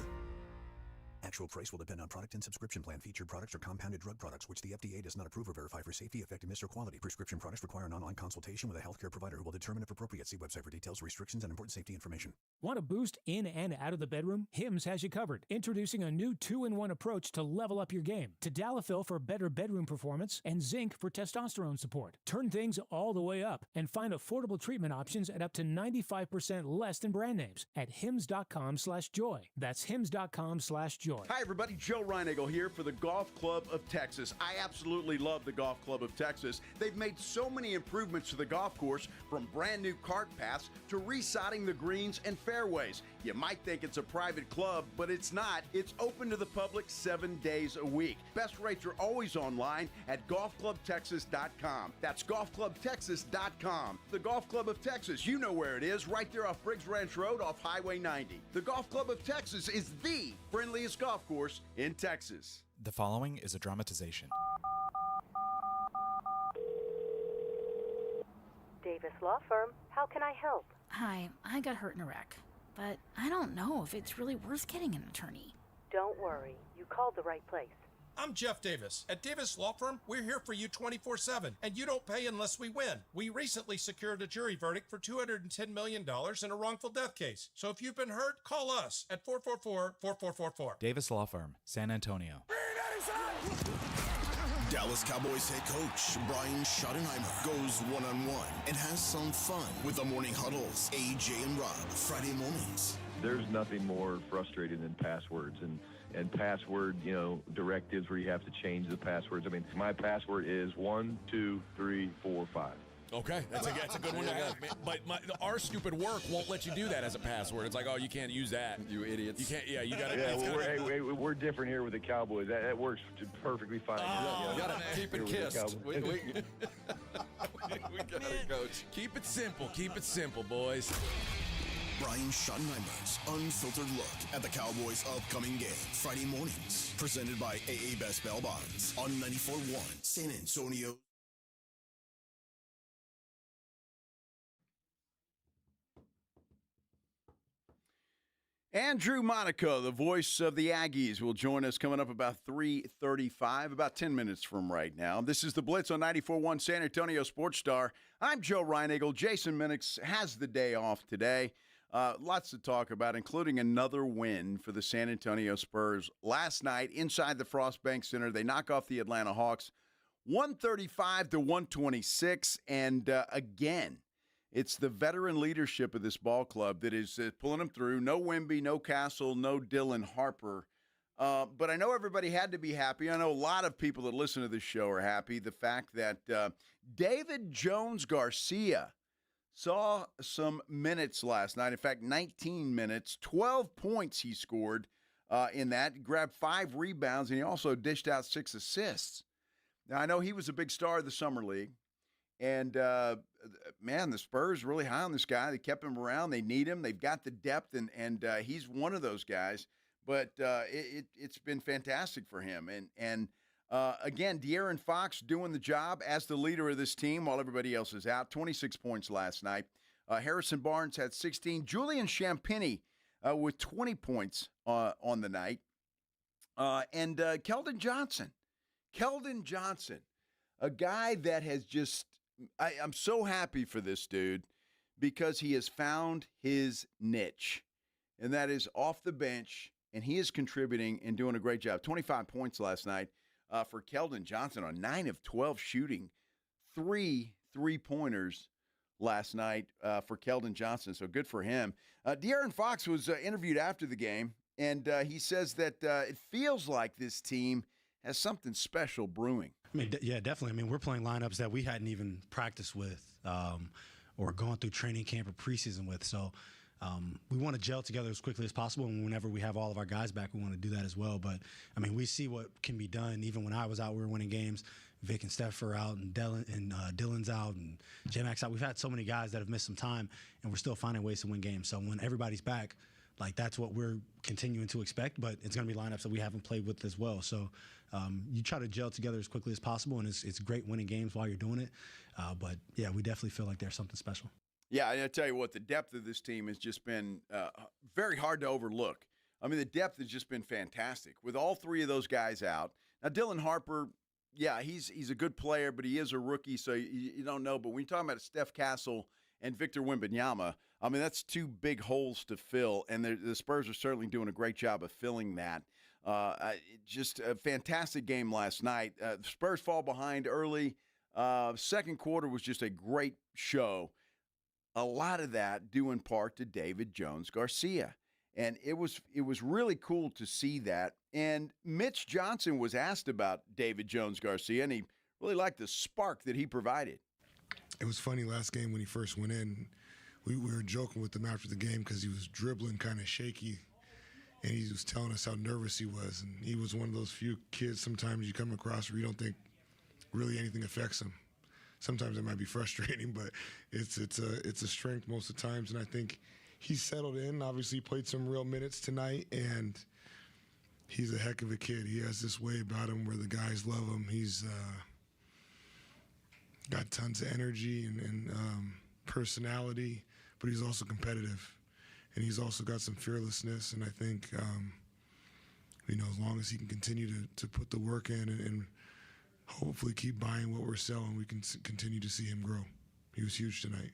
Speaker 11: Actual price will depend on product and subscription plan. Featured products are compounded drug products, which the FDA does not approve or verify for safety, effectiveness, or quality. Prescription products require an online consultation with a healthcare provider who will determine if appropriate. See website for details, restrictions, and important safety information.
Speaker 12: Want to boost in and out of the bedroom? Hims has you covered. Introducing a new 2-in-1 approach to level up your game. Tadalafil for better bedroom performance and zinc for testosterone support. Turn things all the way up and find affordable treatment options at up to 95% less than brand names at hims.com/joy. That's hims.com/joy.
Speaker 1: Hi, everybody. Joe Reinagle here for the Golf Club of Texas. I absolutely love the Golf Club of Texas. They've made so many improvements to the golf course, from brand new cart paths to resodding the greens and fairways. You might think it's a private club, but it's not. It's open to the public 7 days a week. Best rates are always online at golfclubtexas.com. That's golfclubtexas.com. The Golf Club of Texas, you know where it is, right there off Briggs Ranch Road off Highway 90. The Golf Club of Texas is the friendliest golf course in Texas.
Speaker 19: The following is a dramatization.
Speaker 15: Davis Law Firm, how can I help?
Speaker 20: Hi, I got hurt in a wreck, but I don't know if it's really worth getting an attorney.
Speaker 15: Don't worry, you called the right place.
Speaker 30: I'm Jeff Davis. At Davis Law Firm, we're here for you 24/7, and you don't pay unless we win. We recently secured a jury verdict for $210 million in a wrongful death case. So if you've been hurt, call us at 444-4444.
Speaker 19: Davis Law Firm, San Antonio.
Speaker 2: Dallas Cowboys head coach Brian Schottenheimer goes one-on-one and has some fun with the Morning Huddles. AJ and Rob, Friday mornings.
Speaker 6: There's nothing more frustrating than passwords and password, directives where you have to change the passwords. I mean, my password is 1, 2, 3, 4, 5.
Speaker 13: Okay, that's a good one to have. But our stupid work won't let you do that as a password. It's like, oh, you can't use that.
Speaker 1: You idiots.
Speaker 13: You can't. Yeah, you got to.
Speaker 6: Yeah, we're different here with the Cowboys. That works perfectly fine.
Speaker 13: Oh, you got to keep it kissed. We got it, Coach. Keep it simple. Keep it simple, boys.
Speaker 2: Brian Schottenheimer's unfiltered look at the Cowboys' upcoming game. Friday mornings, presented by AA Best Bail Bonds on 94.1 San Antonio.
Speaker 1: Andrew Monaco, the voice of the Aggies, will join us coming up about 3:35, about 10 minutes from right now. This is the Blitz on 94.1 San Antonio Sports Star. I'm Joe Reinagle. Jason Minix has the day off today. Lots to talk about, including another win for the San Antonio Spurs. Last night, inside the Frost Bank Center, they knock off the Atlanta Hawks 135-126, and again, it's the veteran leadership of this ball club that is pulling them through. No Wemby, no Castle, no Dylan Harper. But I know everybody had to be happy. I know a lot of people that listen to this show are happy. The fact that David Jones-Garcia saw some minutes last night. In fact, 19 minutes, 12 points he scored in that. He grabbed 5 rebounds, and he also dished out 6 assists. Now, I know he was a big star of the Summer League. And, man, the Spurs really high on this guy. They kept him around. They need him. They've got the depth, and he's one of those guys. But it's been fantastic for him. And again, De'Aaron Fox doing the job as the leader of this team while everybody else is out. 26 points last night. Harrison Barnes had 16. Julian Champagnie with 20 points on the night. And Keldon Johnson, a guy that has just – I'm so happy for this dude because he has found his niche, and that is off the bench, and he is contributing and doing a great job. 25 points last night for Keldon Johnson on 9 of 12 shooting, 3 3-pointers last night for Keldon Johnson, so good for him. De'Aaron Fox was interviewed after the game, and he says that it feels like this team has something special brewing.
Speaker 14: I mean, yeah, definitely. I mean, we're playing lineups that we hadn't even practiced with or gone through training camp or preseason with. So we want to gel together as quickly as possible. And whenever we have all of our guys back, we want to do that as well. But, I mean, we see what can be done. Even when I was out, we were winning games. Vic and Steph are out, and Dylan's out, and J-Max out. We've had so many guys that have missed some time, and we're still finding ways to win games. So when everybody's back, like, that's what we're continuing to expect, but it's going to be lineups that we haven't played with as well. So you try to gel together as quickly as possible, and it's great winning games while you're doing it. But, yeah, we definitely feel like there's something special.
Speaker 1: Yeah, and I tell you what, the depth of this team has just been very hard to overlook. I mean, the depth has just been fantastic with all 3 of those guys out. Now, Dylan Harper, yeah, he's a good player, but he is a rookie, so you don't know. But when you're talking about Steph Castle and Victor Wembanyama, I mean, that's 2 big holes to fill, and the Spurs are certainly doing a great job of filling that. Just a fantastic game last night. The Spurs fall behind early. Second quarter was just a great show. A lot of that due in part to David Jones-Garcia. And it was really cool to see that. And Mitch Johnson was asked about David Jones-Garcia, and he really liked the spark that he provided.
Speaker 16: It was funny last game when he first went in. We were joking with him after the game because he was dribbling kind of shaky, and he was telling us how nervous he was. And he was one of those few kids sometimes you come across where you don't think really anything affects him. Sometimes it might be frustrating, but it's a strength most of the times. And I think he's settled in. Obviously, played some real minutes tonight, and he's a heck of a kid. He has this way about him where the guys love him. He's got tons of energy and personality, but he's also competitive. And he's also got some fearlessness, and I think as long as he can continue to put the work in and hopefully keep buying what we're selling, we can continue to see him grow. He was huge tonight.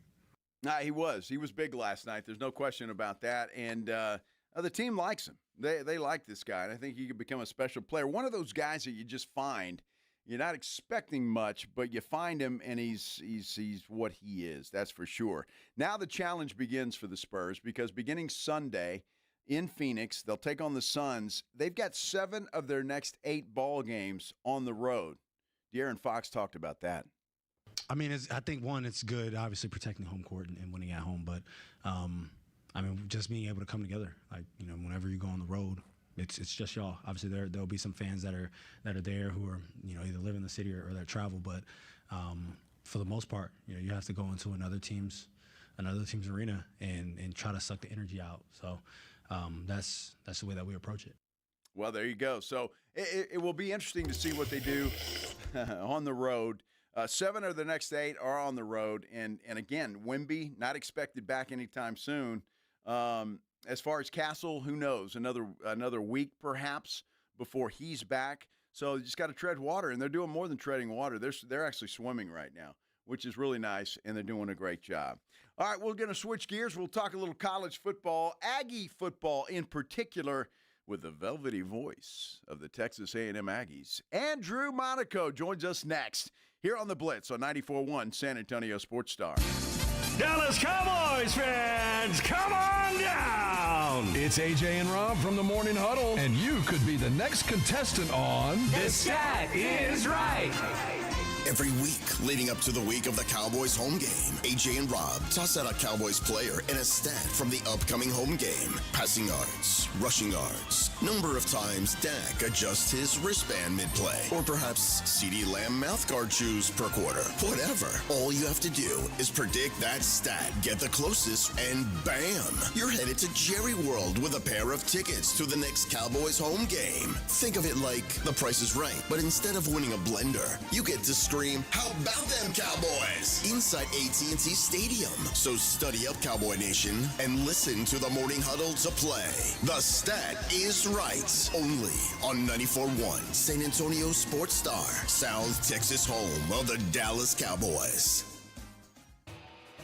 Speaker 1: Nah, he was. He was big last night. There's no question about that. And the team likes him. They like this guy, and I think he could become a special player. One of those guys that you just find, you're not expecting much, but you find him, and he's what he is. That's for sure. Now the challenge begins for the Spurs because beginning Sunday in Phoenix, they'll take on the Suns. They've got 7 of their next 8 ball games on the road. De'Aaron Fox talked about that.
Speaker 14: I mean, I think, one, it's good, obviously, protecting home court and winning at home. But, just being able to come together. Like, whenever you go on the road, it's just y'all. Obviously, there'll be some fans that are there who are, either live in the city or that travel. But for the most part, you have to go into another team's arena and try to suck the energy out. So that's the way that we approach it.
Speaker 1: Well, there you go. So it will be interesting to see what they do on the road. 7 of the next 8 are on the road. And again, Wemby, not expected back anytime soon. As far as Castle, who knows? Another week perhaps before he's back. So you just got to tread water. And they're doing more than treading water. They're actually swimming right now, which is really nice, and they're doing a great job. All right, we're going to switch gears. We'll talk a little college football, Aggie football in particular, with the velvety voice of the Texas A&M Aggies. Andrew Monaco joins us next here on the Blitz on 94.1 San Antonio Sports Star.
Speaker 3: Dallas Cowboys fans, come on down! It's AJ and Rob from the Morning Huddle, and you could be the next contestant on
Speaker 18: The Stat Is Right.
Speaker 2: Every week leading up to the week of the Cowboys home game, AJ and Rob toss out a Cowboys player and a stat from the upcoming home game. Passing yards, rushing yards, number of times Dak adjusts his wristband mid-play, or perhaps CeeDee Lamb mouthguard chews per quarter. Whatever. All you have to do is predict that stat, get the closest, and bam! You're headed to Jerry World with a pair of tickets to the next Cowboys home game. Think of it like The Price is Right, but instead of winning a blender, you get to scream, "How about them Cowboys?" inside AT&T Stadium. So study up, Cowboy Nation, and listen to the Morning Huddle to play. The Stat Is Right. Only on 94.1 San Antonio Sports Star, South Texas home of the Dallas Cowboys.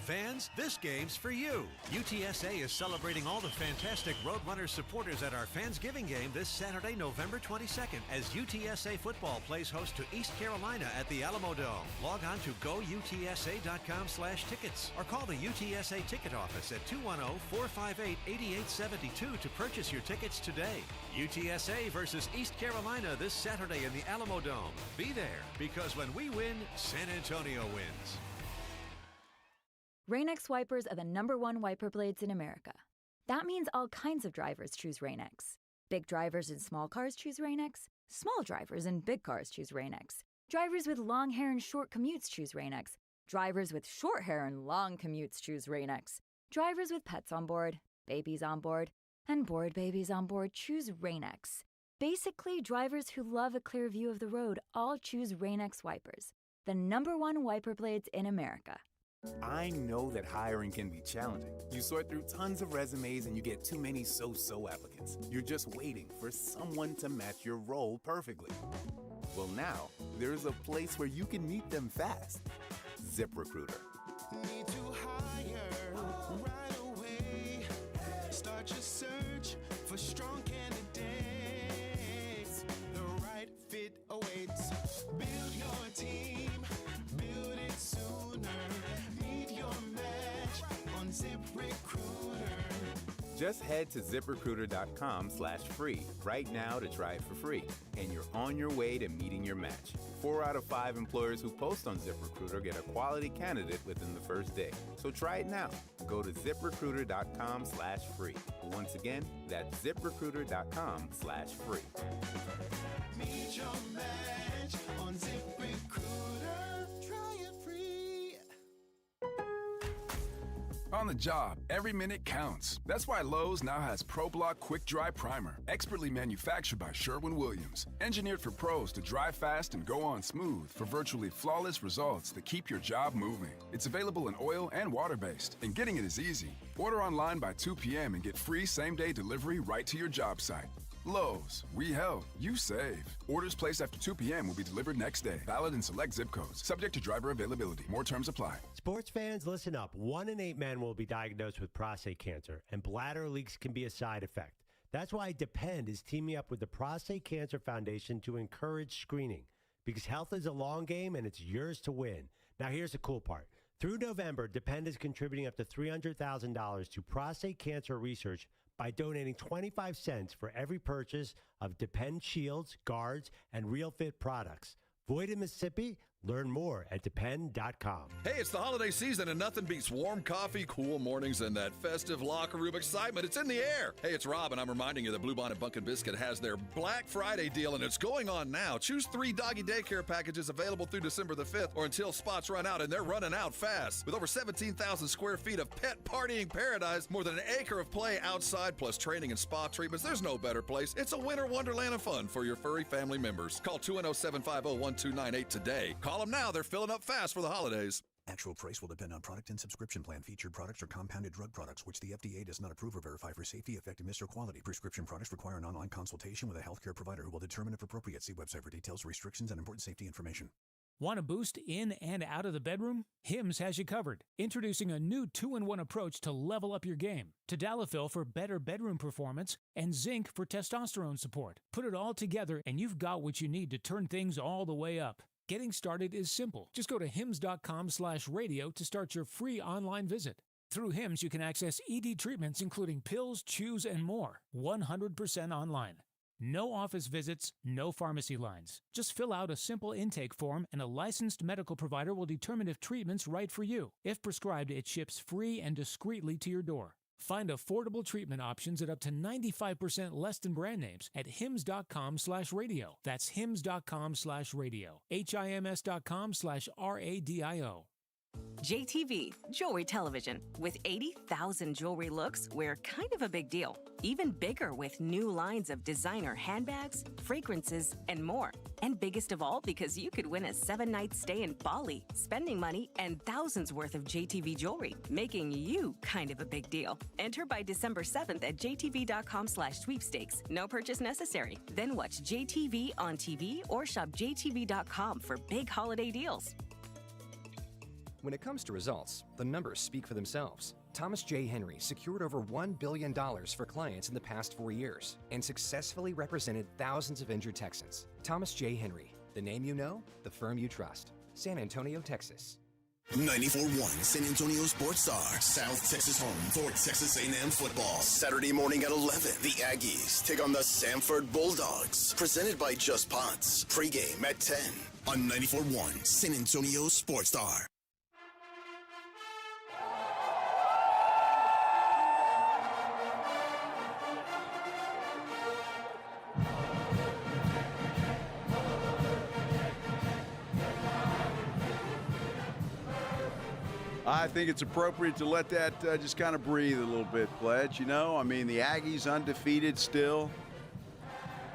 Speaker 21: Fans, this game's for you. UTSA is celebrating all the fantastic Roadrunners supporters at our Fansgiving game this Saturday, November 22nd, as UTSA football plays host to East Carolina at the Alamo Dome. Log on to goutsa.com/tickets or call the UTSA ticket office at 210-458-8872 to purchase your tickets today. UTSA versus East Carolina this Saturday in the Alamo Dome. Be there, because when we win, San Antonio wins.
Speaker 22: Rain-X wipers are the #1 wiper blades in America. That means all kinds of drivers choose Rain-X. Big drivers in small cars choose Rain-X. Small drivers in big cars choose Rain-X. Drivers with long hair and short commutes choose Rain-X. Drivers with short hair and long commutes choose Rain-X. Drivers with pets on board, babies on board, and bored babies on board choose Rain-X. Basically, drivers who love a clear view of the road all choose Rain-X wipers, the #1 wiper blades in America.
Speaker 23: I know that hiring can be challenging. You sort through tons of resumes and you get too many so-so applicants. You're just waiting for someone to match your role perfectly. Well, now, there's a place where you can meet them fast. ZipRecruiter.
Speaker 18: Need to hire right away. Start your search for strong candidates. The right fit awaits. Build your team. Build it sooner. Meet your match on ZipRecruiter.
Speaker 23: Just head to ZipRecruiter.com/free right now to try it for free. And you're on your way to meeting your match. 4 out of 5 employers who post on ZipRecruiter get a quality candidate within the first day. So try it now. Go to ZipRecruiter.com/free. Once again, that's ZipRecruiter.com/free.
Speaker 18: Meet your match on ZipRecruiter. Try it free.
Speaker 24: On the job, every minute counts. That's why Lowe's now has ProBlock Quick Dry Primer, expertly manufactured by Sherwin-Williams. Engineered for pros to dry fast and go on smooth for virtually flawless results that keep your job moving. It's available in oil and water-based, and getting it is easy. Order online by 2 p.m. and get free same-day delivery right to your job site. Lowe's, we help, you save. Orders placed after 2 p.m. will be delivered next day. Valid in select zip codes. Subject to driver availability. More terms apply.
Speaker 4: Sports fans, listen up. 1 in 8 men will be diagnosed with prostate cancer, and bladder leaks can be a side effect. That's why Depend is teaming up with the Prostate Cancer Foundation to encourage screening, because health is a long game and it's yours to win. Now here's the cool part. Through November, Depend is contributing up to $300,000 to prostate cancer research by donating 25 cents for every purchase of Depend shields, guards, and Real Fit products. Void in Mississippi? Learn more at depend.com.
Speaker 3: Hey, it's the holiday season, and nothing beats warm coffee, cool mornings, and that festive locker room excitement. It's in the air. Hey, it's Rob, and I'm reminding you that Blue Bonnet Bunkin' Biscuit has their Black Friday deal, and it's going on now. Choose 3 doggy daycare packages available through December the 5th or until spots run out, and they're running out fast. With over 17,000 square feet of pet partying paradise, more than an acre of play outside, plus training and spa treatments, there's no better place. It's a winter wonderland of fun for your furry family members. Call 210-750-1298 today. Call them now. They're filling up fast for the holidays.
Speaker 11: Actual price will depend on product and subscription plan. Featured products are compounded drug products, which the FDA does not approve or verify for safety, effectiveness, or quality. Prescription products require an online consultation with a healthcare provider who will determine if appropriate. See website for details, restrictions, and important safety information.
Speaker 12: Want a boost in and out of the bedroom? Hims has you covered. Introducing a new 2-in-1 approach to level up your game. Tadalafil for better bedroom performance and zinc for testosterone support. Put it all together and you've got what you need to turn things all the way up. Getting started is simple. Just go to hims.com/radio to start your free online visit. Through Hims, you can access ED treatments including pills, chews, and more. 100% online. No office visits, no pharmacy lines. Just fill out a simple intake form and a licensed medical provider will determine if treatment's right for you. If prescribed, it ships free and discreetly to your door. Find affordable treatment options at up to 95% less than brand names at hims.com/radio. That's hims.com/radio. HIMS.com/RADIO.
Speaker 5: JTV, Jewelry Television. With 80,000 jewelry looks, we're kind of a big deal. Even bigger with new lines of designer handbags, fragrances, and more. And biggest of all, because you could win a 7-night stay in Bali, spending money, and thousands worth of JTV jewelry, making you kind of a big deal. Enter by December 7th at jtv.com/sweepstakes. No purchase necessary. Then watch JTV on TV or shop jtv.com for big holiday deals.
Speaker 7: When it comes to results, the numbers speak for themselves. Thomas J. Henry secured over $1 billion for clients in the past 4 years and successfully represented thousands of injured Texans. Thomas J. Henry, the name you know, the firm you trust. San Antonio, Texas.
Speaker 2: 94.1 San Antonio Sports Star, South Texas home for Texas A&M football. Saturday morning at 11, the Aggies take on the Samford Bulldogs. Presented by Just Pots. Pregame at 10 on 94.1 San Antonio Sports Star.
Speaker 1: I think it's appropriate to let that just kind of breathe a little bit, Pledge. You know, I mean, the Aggies undefeated still.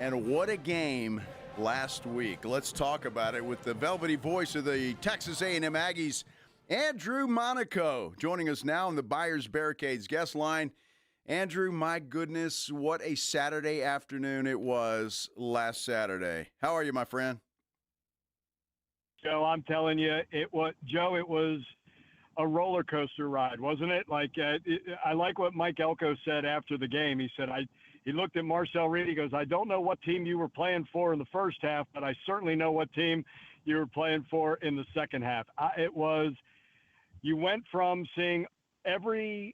Speaker 1: And what a game last week. Let's talk about it with the velvety voice of the Texas A&M Aggies, Andrew Monaco, joining us now on the Buyers Barricades guest line. Andrew, my goodness, what a Saturday afternoon it was last Saturday. How are you, my friend?
Speaker 8: Joe, I'm telling you, it was a roller coaster ride, wasn't it? I like what Mike Elko said after the game. He said, he looked at Marcel Reed. He goes, I don't know what team you were playing for in the first half, but I certainly know what team you were playing for in the second half. You went from seeing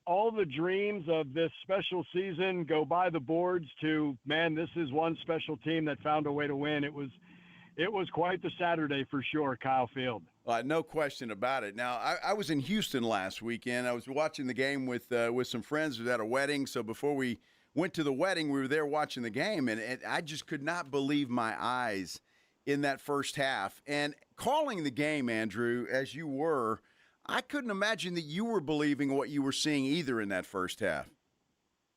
Speaker 8: all the dreams of this special season go by the boards to, man, this is one special team that found a way to win. It was quite the Saturday for sure, Kyle Field.
Speaker 1: No question about it. Now, I was in Houston last weekend. I was watching the game with some friends who was at a wedding. So before we went to the wedding, we were there watching the game, and I just could not believe my eyes in that first half. And calling the game, Andrew, as you were, I couldn't imagine that you were believing what you were seeing either in that first half.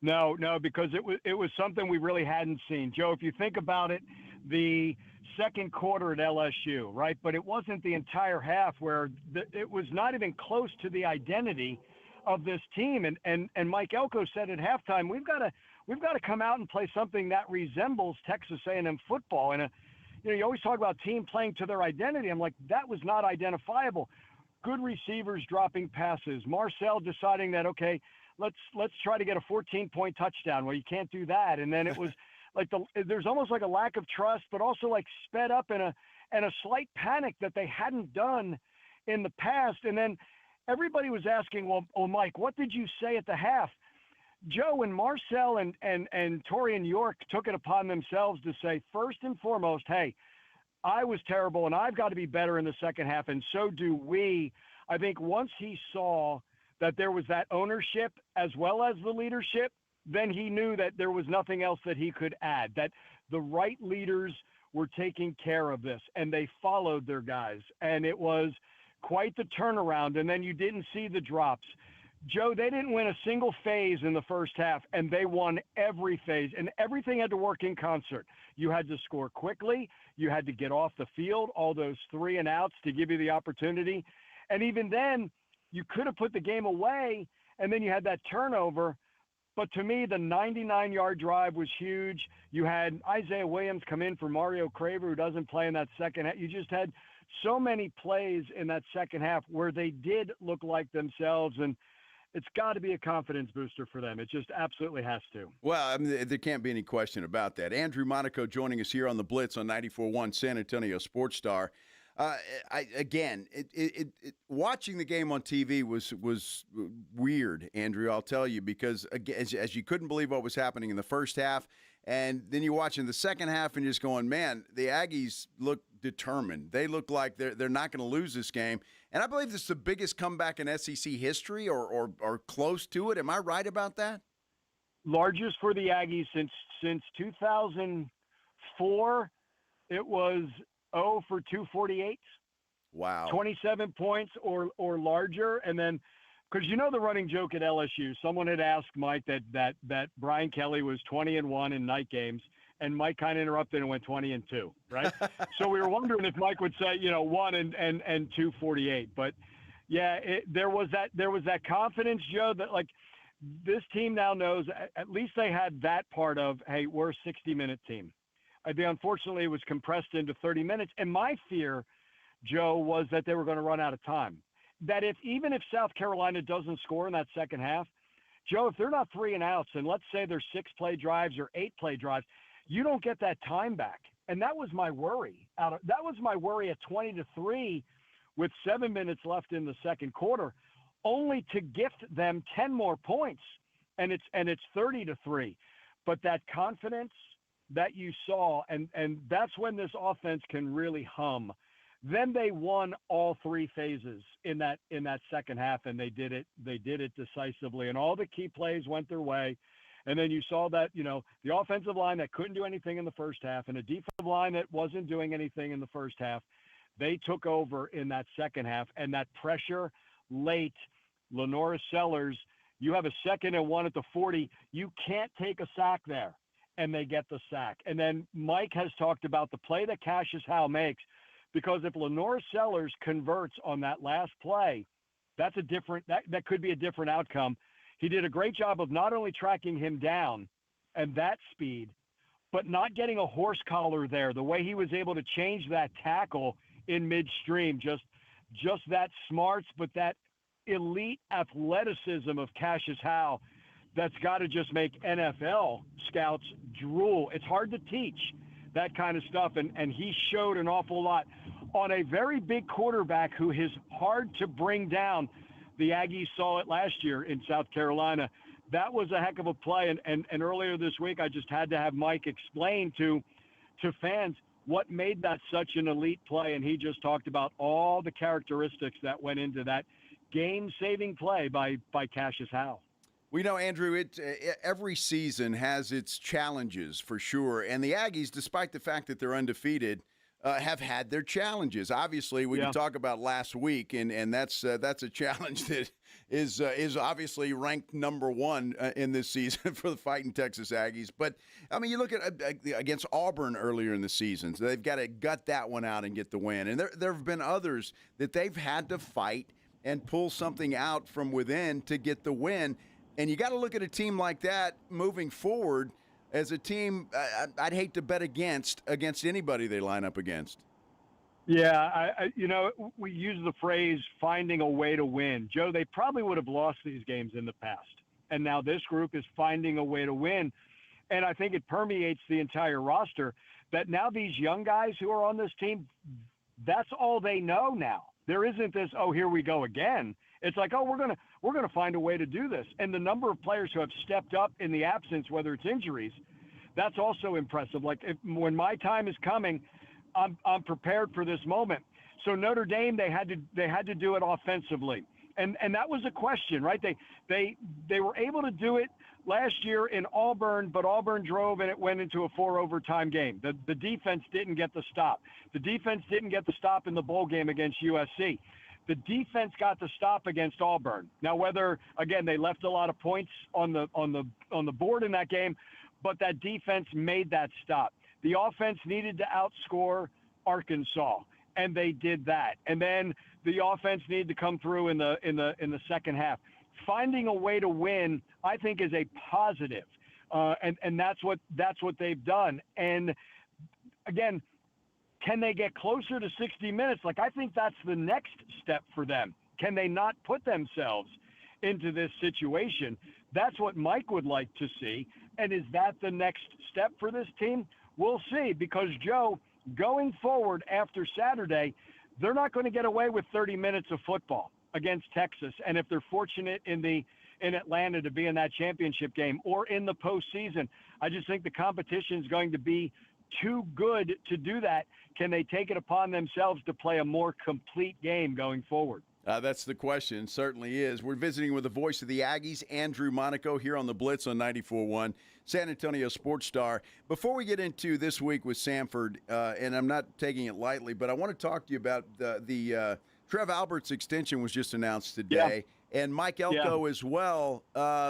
Speaker 8: No, because it was something we really hadn't seen. Joe, if you think about it, the second quarter at LSU, right? But it wasn't the entire half where it was not even close to the identity of this team. And Mike Elko said at halftime, we've got we've got to come out and play something that resembles Texas A&M football. And you always talk about team playing to their identity. I'm like, that was not identifiable. Good receivers dropping passes. Marcel deciding that, okay, let's try to get a 14-point touchdown. Well, you can't do that. And then it was like there's almost like a lack of trust, but also like sped up and a slight panic that they hadn't done in the past. And then everybody was asking, well, Mike, what did you say at the half? Joe, and Marcel and Torian York took it upon themselves to say, first and foremost, hey, I was terrible and I've got to be better in the second half, and so do we. I think once he saw that there was that ownership as well as the leadership, then he knew that there was nothing else that he could add, that the right leaders were taking care of this, and they followed their guys. And it was quite the turnaround, and then you didn't see the drops. Joe, they didn't win a single phase in the first half, and they won every phase, and everything had to work in concert. You had to score quickly. You had to get off the field, all those 3 and outs to give you the opportunity. And even then, you could have put the game away, and then you had that turnover. But to me, the 99-yard drive was huge. You had Isaiah Williams come in for Mario Craver, who doesn't play in that second half. You just had so many plays in that second half where they did look like themselves, and it's got to be a confidence booster for them. It just absolutely has to.
Speaker 1: Well, I mean, there can't be any question about that. Andrew Monaco joining us here on the Blitz on 94.1 San Antonio Sports Star. Watching the game on TV was weird, Andrew, I'll tell you, because as you couldn't believe what was happening in the first half, and then you're watching the second half and you're just going, man, the Aggies look determined. They look like they're not going to lose this game. And I believe this is the biggest comeback in SEC history or close to it. Am I right about that?
Speaker 8: Largest for the Aggies since 2004. It was 0 for 248.
Speaker 1: Wow.
Speaker 8: 27 points or larger. And then, because the running joke at LSU, someone had asked Mike that Brian Kelly was 20-1 in night games, and Mike kind of interrupted and went 20-2, right? So we were wondering if Mike would say, 1 and 248. But yeah, there was that confidence, Joe, that like this team now knows at least they had that part of, hey, we're a 60-minute team. Unfortunately, it was compressed into 30 minutes. And my fear, Joe, was that they were going to run out of time. That even if South Carolina doesn't score in that second half, Joe, if they're not 3 and outs, and let's say they're 6-play drives or 8-play drives, you don't get that time back. And that was my worry. That was my worry at 20-3 with 7 minutes left in the second quarter, only to gift them 10 more points. And it's 30-3. But that confidence that you saw, and that's when this offense can really hum. Then they won all 3 phases in that second half, and they did it decisively, and all the key plays went their way. And then you saw that, the offensive line that couldn't do anything in the first half and a defensive line that wasn't doing anything in the first half, they took over in that second half. And that pressure late, Lenora Sellers, you have a 2nd and 1 at the 40. You can't take a sack there, and they get the sack. And then Mike has talked about the play that Cassius Howe makes, because if Lenora Sellers converts on that last play, that could be a different outcome. He did a great job of not only tracking him down and that speed, but not getting a horse collar there. The way he was able to change that tackle in midstream, just that smarts, but that elite athleticism of Cassius Howe that's got to just make NFL scouts drool. It's hard to teach that kind of stuff, and he showed an awful lot on a very big quarterback who is hard to bring down. The Aggies saw it last year in South Carolina. That was a heck of a play, and earlier this week I just had to have Mike explain to fans what made that such an elite play, and he just talked about all the characteristics that went into that game-saving play by Cassius Howe.
Speaker 1: We know, Andrew, every season has its challenges for sure, and the Aggies, despite the fact that they're undefeated, have had their challenges. Obviously, we can talk about last week, and that's a challenge that is obviously ranked number 1 in this season for the Fighting Texas Aggies. But I mean, you look at against Auburn earlier in the season, so they've got to gut that one out and get the win. And there have been others that they've had to fight and pull something out from within to get the win. And you got to look at a team like that moving forward as a team I'd hate to bet against anybody they line up against.
Speaker 8: Yeah, we use the phrase finding a way to win. Joe, they probably would have lost these games in the past. And now this group is finding a way to win. And I think it permeates the entire roster that now these young guys who are on this team, that's all they know now. There isn't this, oh, here we go again. It's like, oh, we're gonna find a way to do this. And the number of players who have stepped up in the absence, whether it's injuries, that's also impressive. Like when my time is coming, I'm prepared for this moment. So Notre Dame, they had to do it offensively, and that was a question, right? They were able to do it last year in Auburn, but Auburn drove and it went into a 4 overtime game. The defense didn't get the stop. The defense didn't get the stop in the bowl game against USC. The defense got the stop against Auburn. Now, whether again they left a lot of points on the board in that game, but that defense made that stop. The offense needed to outscore Arkansas, and they did that. And then the offense needed to come through in the second half. Finding a way to win, I think, is a positive, and that's what they've done. And again, can they get closer to 60 minutes? Like, I think that's the next step for them. Can they not put themselves into this situation? That's what Mike would like to see. And is that the next step for this team? We'll see, because, Joe, going forward after Saturday, they're not going to get away with 30 minutes of football against Texas. And if they're fortunate in Atlanta to be in that championship game or in the postseason, I just think the competition is going to be too good to do that. Can they take it upon themselves to play a more complete game going forward?
Speaker 1: That's the question. Certainly is. We're visiting with the voice of the Aggies, Andrew Monaco, here on the Blitz on 94.1, San Antonio Sports Star. Before we get into this week with Samford, and I'm not taking it lightly, but I want to talk to you about the Trev Alberts extension was just announced today, and Mike Elko as well.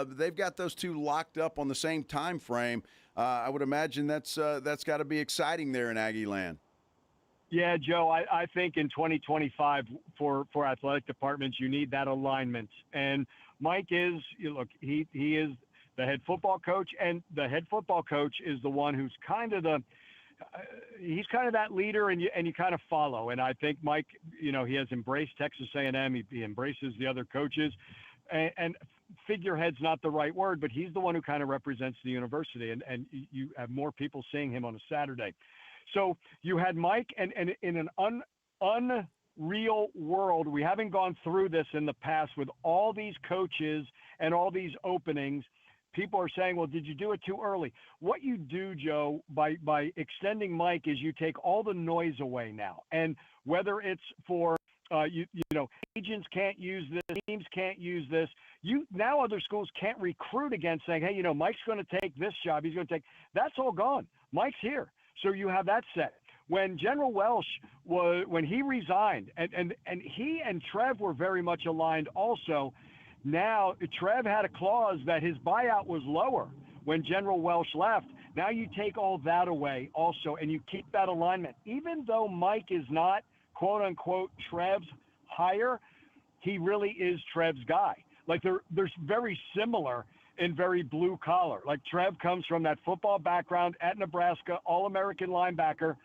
Speaker 1: They've got those two locked up on the same time frame. I would imagine that's got to be exciting there in Aggie land.
Speaker 8: Yeah, Joe, I think in 2025 for athletic departments, you need that alignment. And Mike is, he is the head football coach, and the head football coach is the one who's kind of he's kind of that leader, and you kind of follow. And I think Mike, he has embraced Texas A&M. He embraces the other coaches, and figurehead's not the right word, but he's the one who kind of represents the university, and you have more people seeing him on a Saturday. So you had Mike, and in an unreal world, we haven't gone through this in the past with all these coaches and all these openings. People are saying, well, did you do it too early? What you do, Joe, by extending Mike is you take all the noise away now. And whether it's for, agents can't use this, teams can't use this. Now other schools can't recruit against saying, hey, Mike's going to take this job. He's going to take – that's all gone. Mike's here. So you have that set. When General Welsh when he resigned, and he and Trev were very much aligned also. Now Trev had a clause that his buyout was lower when General Welsh left. Now you take all that away also, and you keep that alignment. Even though Mike is not, quote unquote, Trev's hire, he really is Trev's guy. Like they're very similar in very blue collar. Like Trev comes from that football background at Nebraska, All-American linebacker,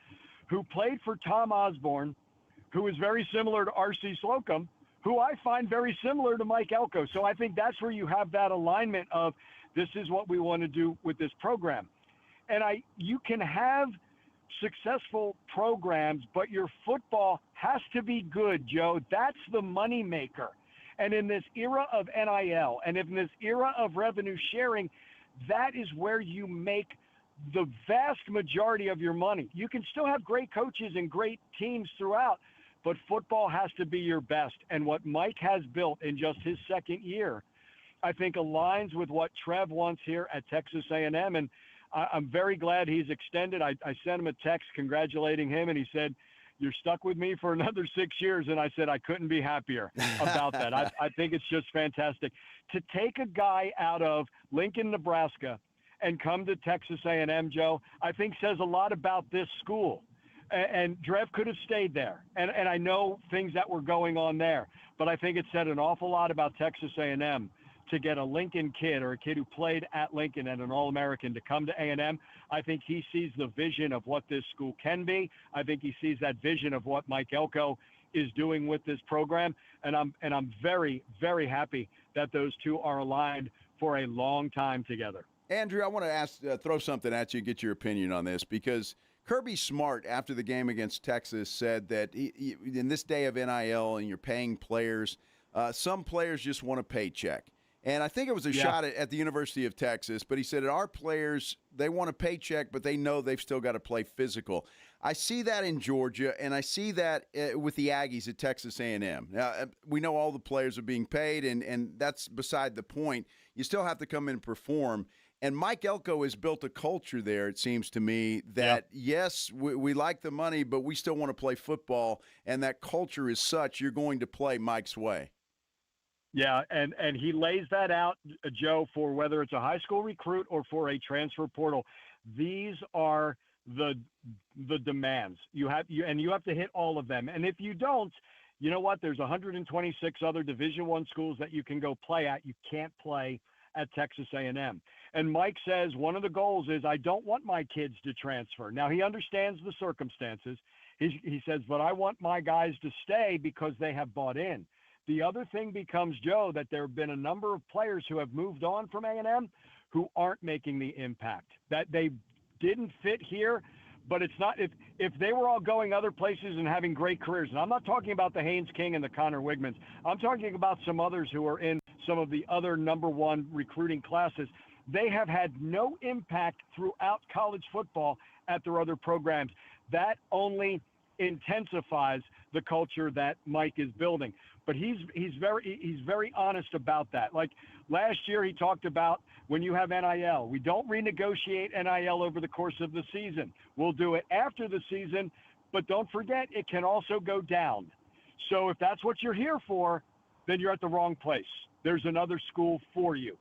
Speaker 8: who played for Tom Osborne, who is very similar to R.C. Slocum, who I find very similar to Mike Elko. So I think that's where you have that alignment of this is what we want to do with this program. And you can have successful programs, but your football has to be good, Joe. That's the money maker. And in this era of NIL and in this era of revenue sharing, that is where you make the vast majority of your money. You can still have great coaches and great teams throughout, but football has to be your best. And what Mike has built in just his second year, I think aligns with what Trev wants here at Texas A&M. And I'm very glad he's extended. I sent him a text congratulating him, and he said, you're stuck with me for another 6 years. And I said, I couldn't be happier about that. I think it's just fantastic. To take a guy out of Lincoln, Nebraska, and come to Texas A&M, Joe, I think says a lot about this school. And Trev could have stayed there. And I know things that were going on there. But I think it said an awful lot about Texas A&M to get a Lincoln kid or a kid who played at Lincoln and an All-American to come to A&M. I think he sees the vision of what this school can be. I think he sees that vision of what Mike Elko is doing with this program, and I'm very, very happy that those two are aligned for a long time together.
Speaker 1: Andrew, I want to throw something at you and get your opinion on this, because Kirby Smart, after the game against Texas, said that in this day of NIL and you're paying players, some players just want a paycheck. And I think it was a shot at the University of Texas, but he said our players, they want a paycheck, but they know they've still got to play physical. I see that in Georgia, and I see that with the Aggies at Texas A&M. Now, we know all the players are being paid, and that's beside the point. You still have to come in and perform. And Mike Elko has built a culture there, it seems to me, that, yes, we like the money, but we still want to play football, and that culture is such you're going to play Mike's way.
Speaker 8: Yeah, and he lays that out, Joe, for whether it's a high school recruit or for a transfer portal. These are the demands. You have to hit all of them. And if you don't, you know what? There's 126 other Division I schools that you can go play at. You can't play at Texas A&M. And Mike says one of the goals is I don't want my kids to transfer. Now, he understands the circumstances. He says, but I want my guys to stay because they have bought in. The other thing becomes, Joe, that there have been a number of players who have moved on from A&M who aren't making the impact, that they didn't fit here. But it's not if they were all going other places and having great careers. And I'm not talking about the Haynes King and the Connor Wigmans. I'm talking about some others who are in some of the other number one recruiting classes. They have had no impact throughout college football at their other programs. That only intensifies the culture that Mike is building. But he's very honest about that. Like last year, he talked about when you have NIL, we don't renegotiate NIL over the course of the season. We'll do it after the season, but don't forget it can also go down. So if that's what you're here for, then you're at the wrong place. There's another school for you.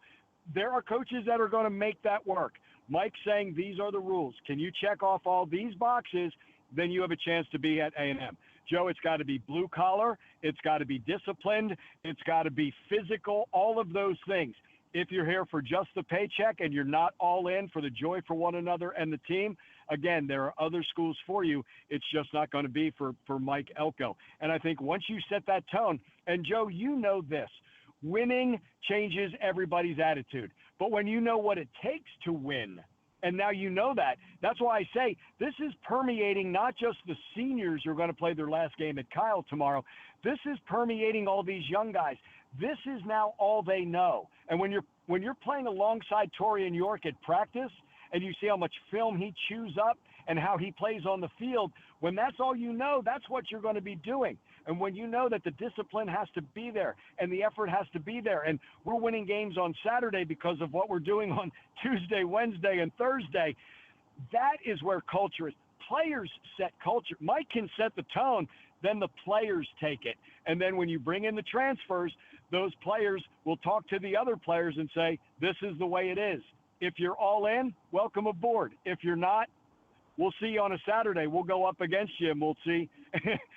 Speaker 8: There are coaches that are going to make that work. Mike's saying these are the rules. Can you check off all these boxes? Then you have a chance to be at A&M. Joe, it's got to be blue collar. It's got to be disciplined. It's got to be physical, all of those things. If you're here for just the paycheck and you're not all in for the joy for one another and the team, again, there are other schools for you. It's just not going to be for Mike Elko. And I think once you set that tone, and Joe, you know this, winning changes everybody's attitude. But when you know what it takes to win, and now you know that. That's why I say this is permeating not just the seniors who are going to play their last game at Kyle tomorrow. This is permeating all these young guys. This is now all they know. And when you're playing alongside Torian York at practice and you see how much film he chews up and how he plays on the field, when that's all you know, that's what you're going to be doing. And when you know that the discipline has to be there and the effort has to be there, and we're winning games on Saturday because of what we're doing on Tuesday, Wednesday, and Thursday, that is where culture is. Players set culture. Mike can set the tone, then the players take it. And then when you bring in the transfers, those players will talk to the other players and say, this is the way it is. If you're all in, welcome aboard. If you're not, we'll see you on a Saturday. We'll go up against you, and we'll see.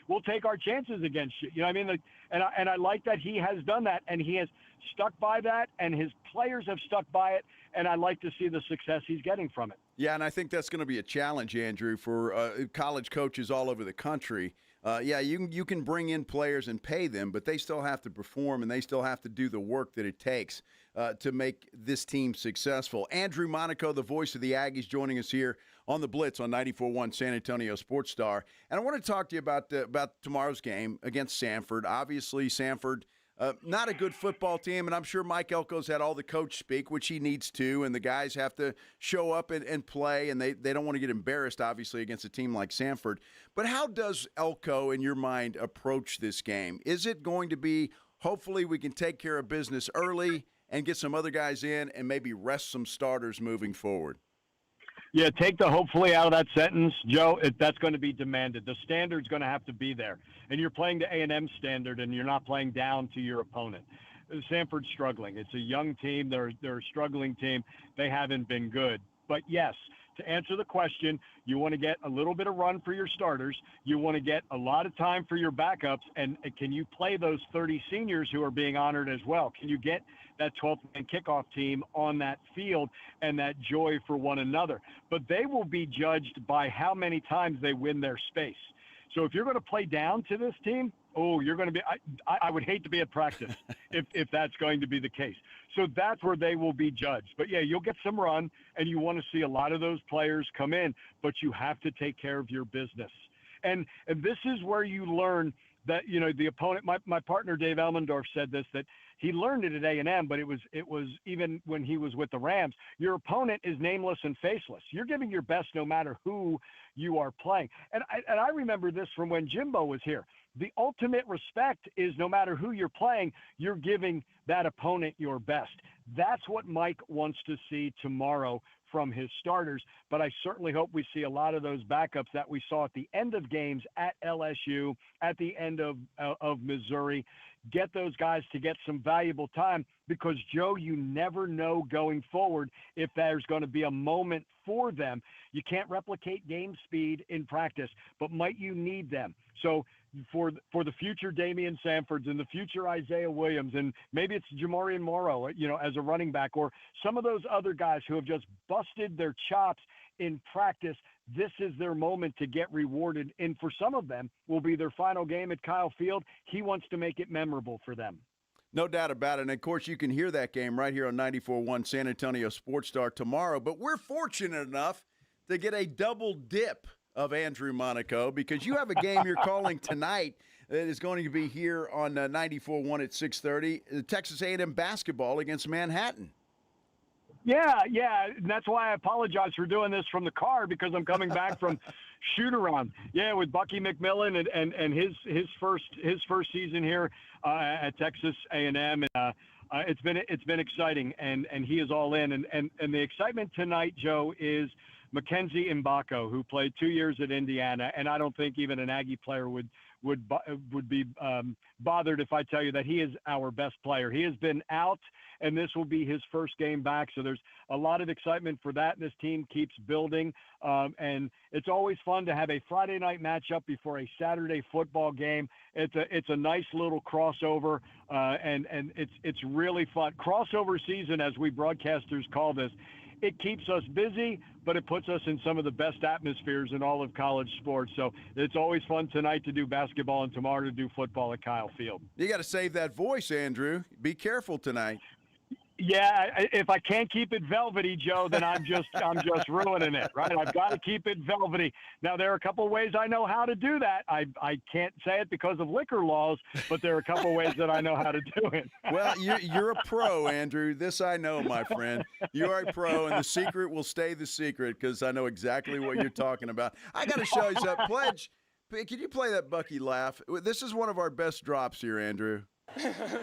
Speaker 8: We'll take our chances against you. You know what I mean? And I like that he has done that, and he has stuck by that, and his players have stuck by it, and I like to see the success he's getting from it.
Speaker 1: Yeah, and I think that's going to be a challenge, Andrew, for college coaches all over the country. You can bring in players and pay them, but they still have to perform, and they still have to do the work that it takes to make this team successful. Andrew Monaco, the voice of the Aggies, joining us here on the Blitz on 94.1 San Antonio Sports Star. And I want to talk to you about tomorrow's game against Samford. Obviously, Samford, not a good football team, and I'm sure Mike Elko's had all the coach speak, which he needs to, and the guys have to show up and play, and they don't want to get embarrassed, obviously, against a team like Samford. But how does Elko, in your mind, approach this game? Is it going to be, hopefully we can take care of business early and get some other guys in and maybe rest some starters moving forward?
Speaker 8: Yeah, take the hopefully out of that sentence, Joe. That's going to be demanded. The standard's going to have to be there. And you're playing the A&M standard, and you're not playing down to your opponent. Samford's struggling. It's a young team. They're a struggling team. They haven't been good. But, yes, to answer the question, you want to get a little bit of run for your starters. You want to get a lot of time for your backups. And can you play those 30 seniors who are being honored as well? Can you get that 12th-man kickoff team on that field and that joy for one another? But they will be judged by how many times they win their space. So if you're going to play down to this team, you're going to be – I would hate to be at practice if that's going to be the case. So that's where they will be judged. But, yeah, you'll get some run, and you want to see a lot of those players come in, but you have to take care of your business. And this is where you learn that, the opponent – my partner Dave Elmendorf said this, that he learned it at A&M, but it was even when he was with the Rams. Your opponent is nameless and faceless. You're giving your best no matter who you are playing. And I remember this from when Jimbo was here. The ultimate respect is no matter who you're playing, you're giving that opponent your best. That's what Mike wants to see tomorrow from his starters, but I certainly hope we see a lot of those backups that we saw at the end of games at LSU, at the end of Missouri. Get those guys to get some valuable time because, Joe, you never know going forward if there's going to be a moment for them. You can't replicate game speed in practice, but might you need them? So for the future Damian Sanfords and the future Isaiah Williams, and maybe it's Jamarian Morrow, as a running back, or some of those other guys who have just busted their chops in practice, this is their moment to get rewarded. And for some of them will be their final game at Kyle Field. He wants to make it memorable for them.
Speaker 1: No doubt about it. And, of course, you can hear that game right here on 94.1 San Antonio Sports Star tomorrow. But we're fortunate enough to get a double dip of Andrew Monaco because you have a game you're calling tonight that is going to be here on 94.1 at 6:30, the Texas A&M basketball against Manhattan.
Speaker 8: Yeah, and that's why I apologize for doing this from the car because I'm coming back from shoot-around. Yeah, with Bucky McMillan and his first season here at Texas A&M, and it's been exciting, and he is all in, and the excitement tonight, Joe, is Mackenzie Mbako, who played 2 years at Indiana, and I don't think even an Aggie player would be bothered if I tell you that he is our best player. He has been out, and this will be his first game back. So there's a lot of excitement for that, and this team keeps building. And it's always fun to have a Friday night matchup before a Saturday football game. It's a nice little crossover, and it's really fun. Crossover season, as we broadcasters call this. It keeps us busy, but it puts us in some of the best atmospheres in all of college sports. So it's always fun tonight to do basketball and tomorrow to do football at Kyle Field.
Speaker 1: You got to save that voice, Andrew. Be careful tonight.
Speaker 8: Yeah, if I can't keep it velvety, Joe, then I'm just ruining it, right? I've got to keep it velvety. Now, there are a couple of ways I know how to do that. I can't say it because of liquor laws, but there are a couple of ways that I know how to do it.
Speaker 1: Well, you're a pro, Andrew. This I know, my friend. You are a pro, and the secret will stay the secret because I know exactly what you're talking about. I got to show you something. Pledge, can you play that Bucky laugh? This is one of our best drops here, Andrew.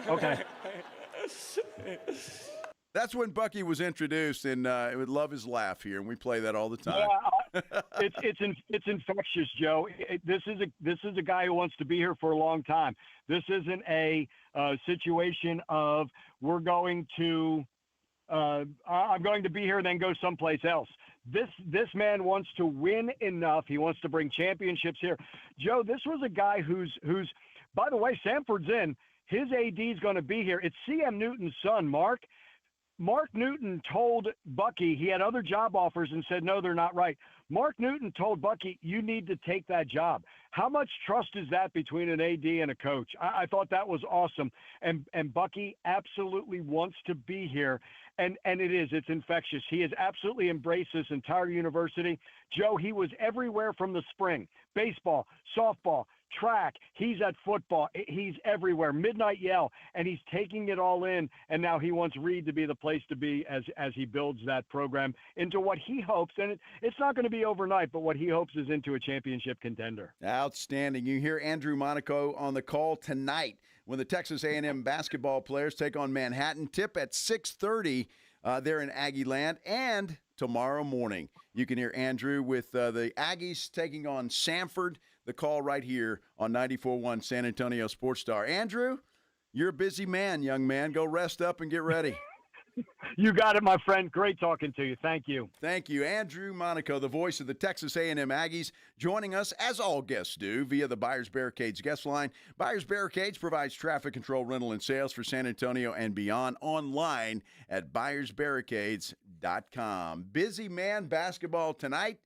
Speaker 8: Okay.
Speaker 1: That's when Bucky was introduced, and I would love his laugh here, and we play that all the time.
Speaker 8: Yeah, it's infectious, Joe. This is a guy who wants to be here for a long time. This isn't a situation of I'm going to be here and then go someplace else. This man wants to win enough. He wants to bring championships here. Joe, this was a guy who's by the way, Sanford's in. His AD is going to be here. It's C.M. Newton's son, Mark. Mark Newton told Bucky he had other job offers and said, no, they're not right. Mark Newton told Bucky, you need to take that job. How much trust is that between an AD and a coach? I thought that was awesome. And Bucky absolutely wants to be here. And it's infectious. He has absolutely embraced this entire university. Joe, he was everywhere from the spring. Baseball, softball, track, he's at football, he's everywhere, midnight yell, and he's taking it all in, and now he wants Reed to be the place to be as he builds that program into what he hopes, and it's not going to be overnight, but what he hopes is into a championship contender.
Speaker 1: Outstanding. You hear Andrew Monaco on the call tonight when the Texas A&M basketball players take on Manhattan. Tip at 6:30 there in Aggie land, and tomorrow morning you can hear Andrew with the Aggies taking on Sanford. The call right here on 94.1 San Antonio Sports Star. Andrew, you're a busy man, young man. Go rest up and get ready.
Speaker 8: You got it, my friend. Great talking to you. Thank you.
Speaker 1: Thank you. Andrew Monaco, the voice of the Texas A&M Aggies, joining us, as all guests do, via the Buyers Barricades guest line. Buyers Barricades provides traffic control, rental, and sales for San Antonio and beyond online at buyersbarricades.com. Busy man basketball tonight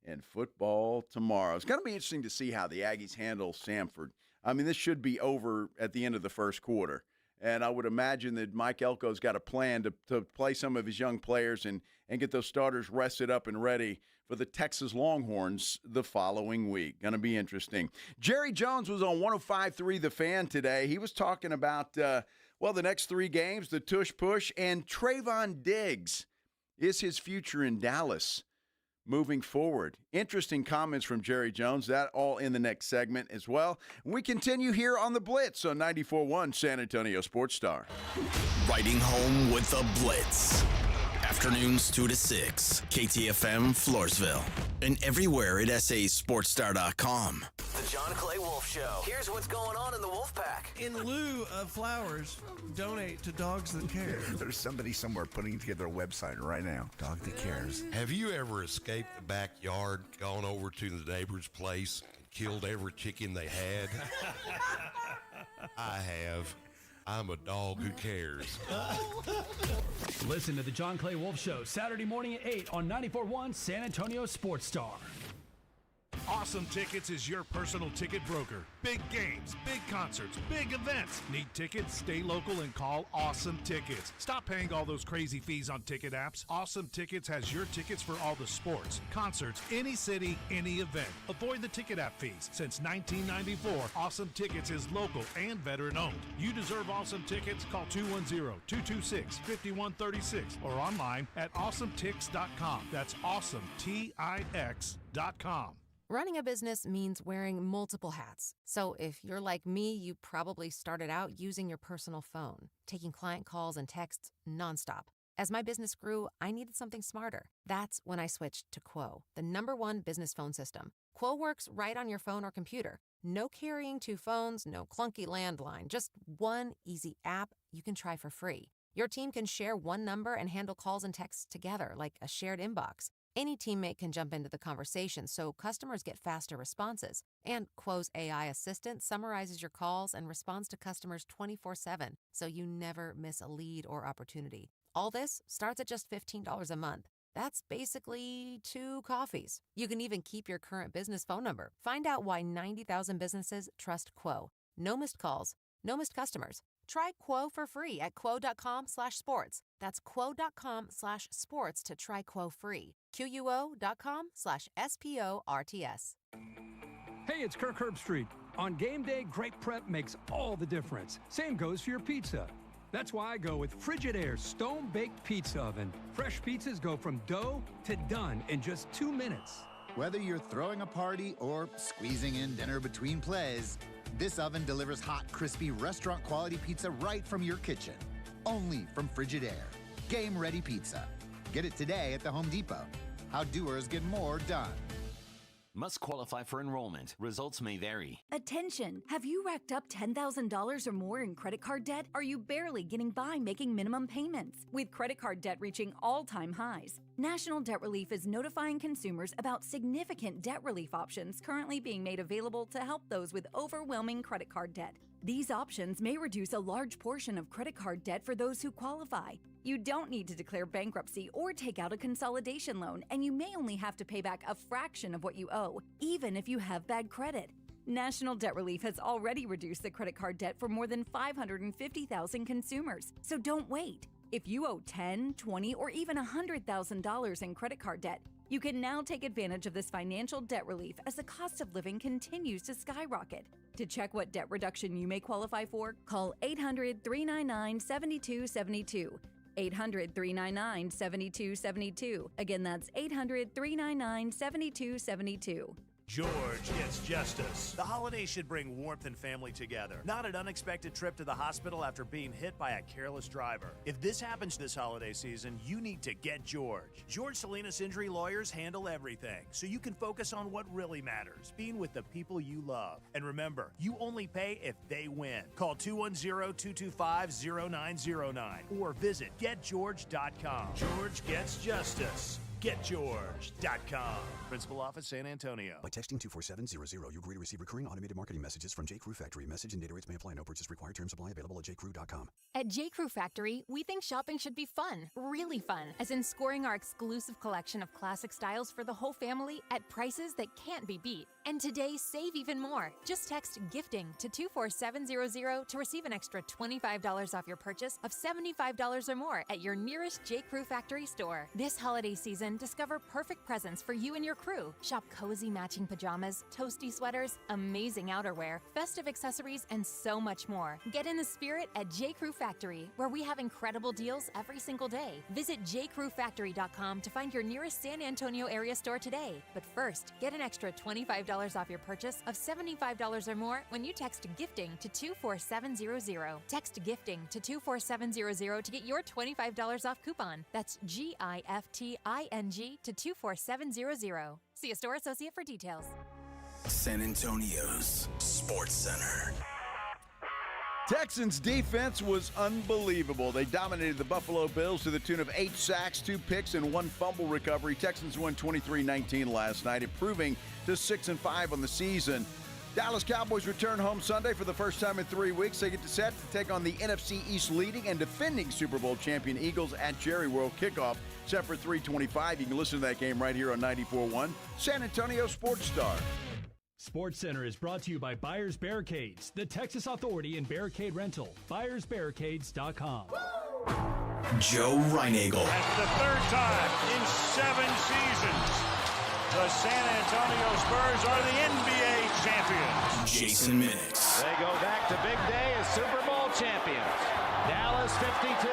Speaker 1: and football tomorrow. It's going to be interesting to see how the Aggies handle Samford. I mean, this should be over at the end of the first quarter. And I would imagine that Mike Elko's got a plan to play some of his young players and get those starters rested up and ready for the Texas Longhorns the following week. Going to be interesting. Jerry Jones was on 105.3 The Fan today. He was talking about, the next 3 games, the tush push, and Trayvon Diggs. Is his future in Dallas moving forward? Interesting comments from Jerry Jones. That all in the next segment as well. We continue here on the Blitz on 94.1 San Antonio Sports Star.
Speaker 2: Riding home with the Blitz. Afternoons 2 to 6. KTFM Floresville. And everywhere at sasportstar.com.
Speaker 9: The John Clay Wolf Show. Here's what's going on in the Wolf Pack.
Speaker 10: In lieu of flowers, donate to Dogs That Care.
Speaker 15: There's somebody somewhere putting together a website right now. Dog That Cares.
Speaker 17: Have you ever escaped the backyard, gone over to the neighbor's place, and killed every chicken they had? I have. I'm a dog who cares.
Speaker 20: Listen to the John Clay Wolf Show Saturday morning at 8 on 94.1 San Antonio Sports Star.
Speaker 25: Awesome Tickets is your personal ticket broker. Big games, big concerts, big events. Need tickets? Stay local and call Awesome Tickets. Stop paying all those crazy fees on ticket apps. Awesome Tickets has your tickets for all the sports, concerts, any city, any event. Avoid the ticket app fees. Since 1994, Awesome Tickets is local and veteran owned. You deserve Awesome Tickets. Call 210-226-5136 or online at awesometix.com. That's awesometix.com.
Speaker 26: Running a business means wearing multiple hats. So if you're like me, you probably started out using your personal phone, taking client calls and texts nonstop. As my business grew, I needed something smarter. That's when I switched to Quo, the #1 business phone system. Quo works right on your phone or computer. No carrying 2 phones, no clunky landline, just one easy app you can try for free. Your team can share one number and handle calls and texts together like a shared inbox. Any teammate can jump into the conversation, so customers get faster responses. And Quo's AI assistant summarizes your calls and responds to customers 24/7, so you never miss a lead or opportunity. All this starts at just $15 a month. That's basically 2 coffees. You can even keep your current business phone number. Find out why 90,000 businesses trust Quo. No missed calls, no missed customers. Try Quo for free at quo.com/sports. That's quo.com/sports to try Quo free. QUO.com/SPORTS.
Speaker 27: Hey, it's Kirk Herbstreit. On game day, great prep makes all the difference. Same goes for your pizza. That's why I go with Frigidaire Stone-Baked Pizza Oven. Fresh pizzas go from dough to done in just 2 minutes.
Speaker 28: Whether you're throwing a party or squeezing in dinner between plays, this oven delivers hot, crispy, restaurant-quality pizza right from your kitchen. Only from Frigidaire. Game-ready pizza. Get it today at the Home Depot. How doers get more done.
Speaker 30: Must qualify for enrollment. Results may vary.
Speaker 29: Attention! Have you racked up $10,000 or more in credit card debt? Are you barely getting by making minimum payments? With credit card debt reaching all-time highs, National Debt Relief is notifying consumers about significant debt relief options currently being made available to help those with overwhelming credit card debt. These options may reduce a large portion of credit card debt for those who qualify. You don't need to declare bankruptcy or take out a consolidation loan, and you may only have to pay back a fraction of what you owe, even if you have bad credit. National Debt Relief has already reduced the credit card debt for more than 550,000 consumers, so don't wait. If you owe $10,000, $20,000, or even $100,000 in credit card debt, you can now take advantage of this financial debt relief as the cost of living continues to skyrocket. To check what debt reduction you may qualify for, call 800-399-7272. 800-399-7272. Again, that's 800-399-7272.
Speaker 6: George Gets Justice. The holiday should bring warmth and family together, not an unexpected trip to the hospital after being hit by a careless driver. If this happens this holiday season, you need to get George. George Salinas Injury Lawyers handle everything, so you can focus on what really matters, being with the people you love. And remember, you only pay if they win. Call 210-225-0909 or visit getgeorge.com. George Gets Justice. GetGeorge.com. Principal Office, San Antonio.
Speaker 11: By texting 24700, you agree to receive recurring automated marketing messages from J.Crew Factory. Message and data rates may apply. No purchase required. Terms apply. Available at jcrew.com.
Speaker 26: At J.Crew Factory, we think shopping should be fun, really fun, as in scoring our exclusive collection of classic styles for the whole family at prices that can't be beat. And today, save even more. Just text GIFTING to 24700 to receive an extra $25 off your purchase of $75 or more at your nearest J.Crew Factory store. This holiday season, discover perfect presents for you and your crew. Shop cozy matching pajamas, toasty sweaters, amazing outerwear, festive accessories, and so much more. Get in the spirit at J.Crew Factory, where we have incredible deals every single day. Visit jcrewfactory.com to find your nearest San Antonio area store today. But first, get an extra $25 off your purchase of $75 or more when you text GIFTING to 24700. Text GIFTING to 24700 to get your $25 off coupon. That's GIFTING to 24700. See a store associate for details.
Speaker 2: San Antonio's Sports Center.
Speaker 1: Texans defense was unbelievable. They dominated the Buffalo Bills to the tune of 8 sacks, 2 picks, and 1 fumble recovery. Texans won 23-19 last night, improving to 6-5 on the season. Dallas Cowboys return home Sunday for the first time in 3 weeks. They get set to take on the NFC East leading and defending Super Bowl champion Eagles at Jerry World. Kickoff set for 3:25. You can listen to that game right here on 94.1 San Antonio Sports Star.
Speaker 20: Sports Center is brought to you by Buyers Barricades, the Texas authority in barricade rental. BuyersBarricades.com.
Speaker 2: Joe Reinagel.
Speaker 13: That's the third time in 7 seasons the San Antonio Spurs are the NBA champions.
Speaker 2: Jason Minix.
Speaker 14: They go back to big day as Super Bowl champions. Dallas 52,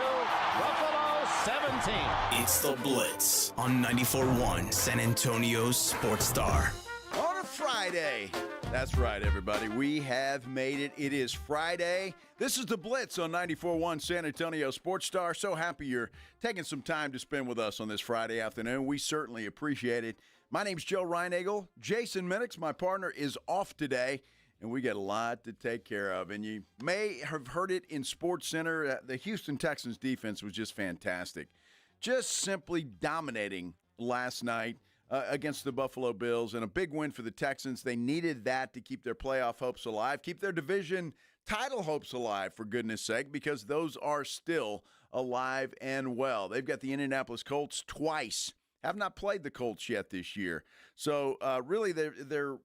Speaker 14: Buffalo 17.
Speaker 2: It's the Blitz on 94.1 San Antonio Sports Star.
Speaker 1: On a Friday. That's right, everybody. We have made it. It is Friday. This is the Blitz on 94.1 San Antonio Sports Star. So happy you're taking some time to spend with us on this Friday afternoon. We certainly appreciate it. My name's Joe Reinagel. Jason Minix, my partner, is off today, and we got a lot to take care of. And you may have heard it in Sports Center. The Houston Texans defense was just fantastic. Just simply dominating last night against the Buffalo Bills, and a big win for the Texans. They needed that to keep their playoff hopes alive, keep their division title hopes alive, for goodness sake, because those are still alive and well. They've got the Indianapolis Colts twice. Have not played the Colts yet this year. So really their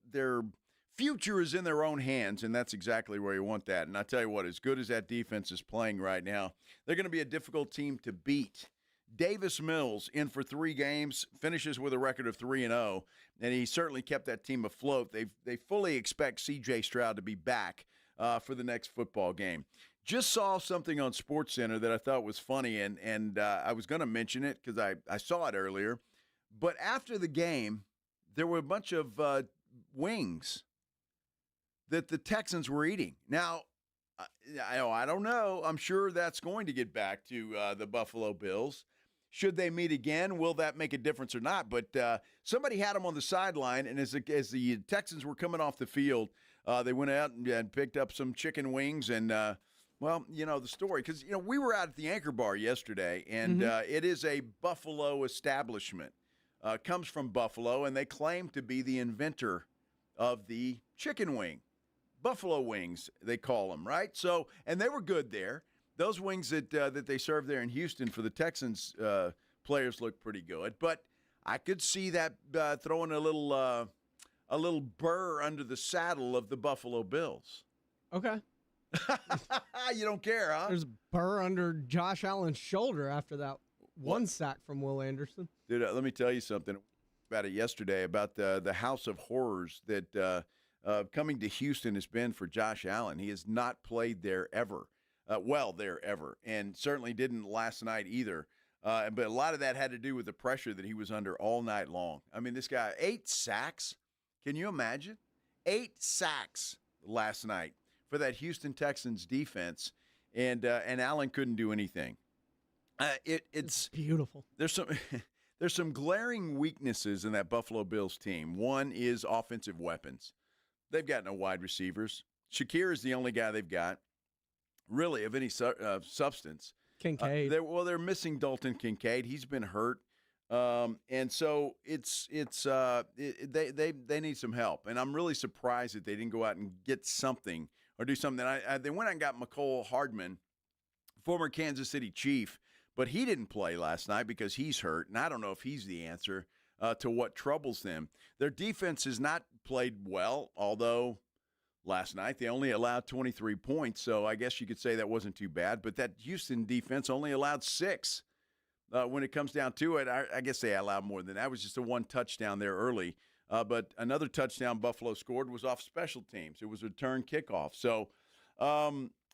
Speaker 1: future is in their own hands, and that's exactly where you want that. And I tell you what, as good as that defense is playing right now, they're going to be a difficult team to beat. Davis Mills in for 3 games, finishes with a record of 3-0, and he certainly kept that team afloat. They fully expect C.J. Stroud to be back for the next football game. Just saw something on SportsCenter that I thought was funny, and I was going to mention it because I saw it earlier. But after the game, there were a bunch of wings that the Texans were eating. Now, I don't know. I'm sure that's going to get back to the Buffalo Bills. Should they meet again, will that make a difference or not? But somebody had them on the sideline, and as the Texans were coming off the field, they went out and picked up some chicken wings and well, you know the story, because we were out at the Anchor Bar yesterday, and it is a Buffalo establishment. Comes from Buffalo, and they claim to be the inventor of the chicken wing. Buffalo wings, they call them, right? So, and they were good there. Those wings that they served there in Houston for the Texans players looked pretty good, but I could see that throwing a little burr under the saddle of the Buffalo Bills.
Speaker 16: Okay.
Speaker 1: You don't care, huh?
Speaker 16: There's a burr under Josh Allen's shoulder after that one sack from Will Anderson.
Speaker 1: Dude, let me tell you something about it yesterday, about the house of horrors that coming to Houston has been for Josh Allen. He has not played there ever. And certainly didn't last night either. But a lot of that had to do with the pressure that he was under all night long. I mean, this guy, 8 sacks. Can you imagine? 8 sacks last night for that Houston Texans defense, and Allen couldn't do anything. It's
Speaker 16: beautiful.
Speaker 1: There's some glaring weaknesses in that Buffalo Bills team. One is offensive weapons. They've got no wide receivers. Shakir is the only guy they've got, really, of any substance.
Speaker 16: Kincaid.
Speaker 1: They're missing Dalton Kincaid. He's been hurt. And so they need some help. And I'm really surprised that they didn't go out and get something or do something. They went out and got McCole Hardman, former Kansas City Chief, but he didn't play last night because he's hurt. And I don't know if he's the answer to what troubles them. Their defense has not played well, although last night they only allowed 23 points. So I guess you could say that wasn't too bad. But that Houston defense only allowed 6. When it comes down to it, I guess they allowed more than that. It was just a 1 touchdown there early. But another touchdown Buffalo scored was off special teams. It was a return kickoff. So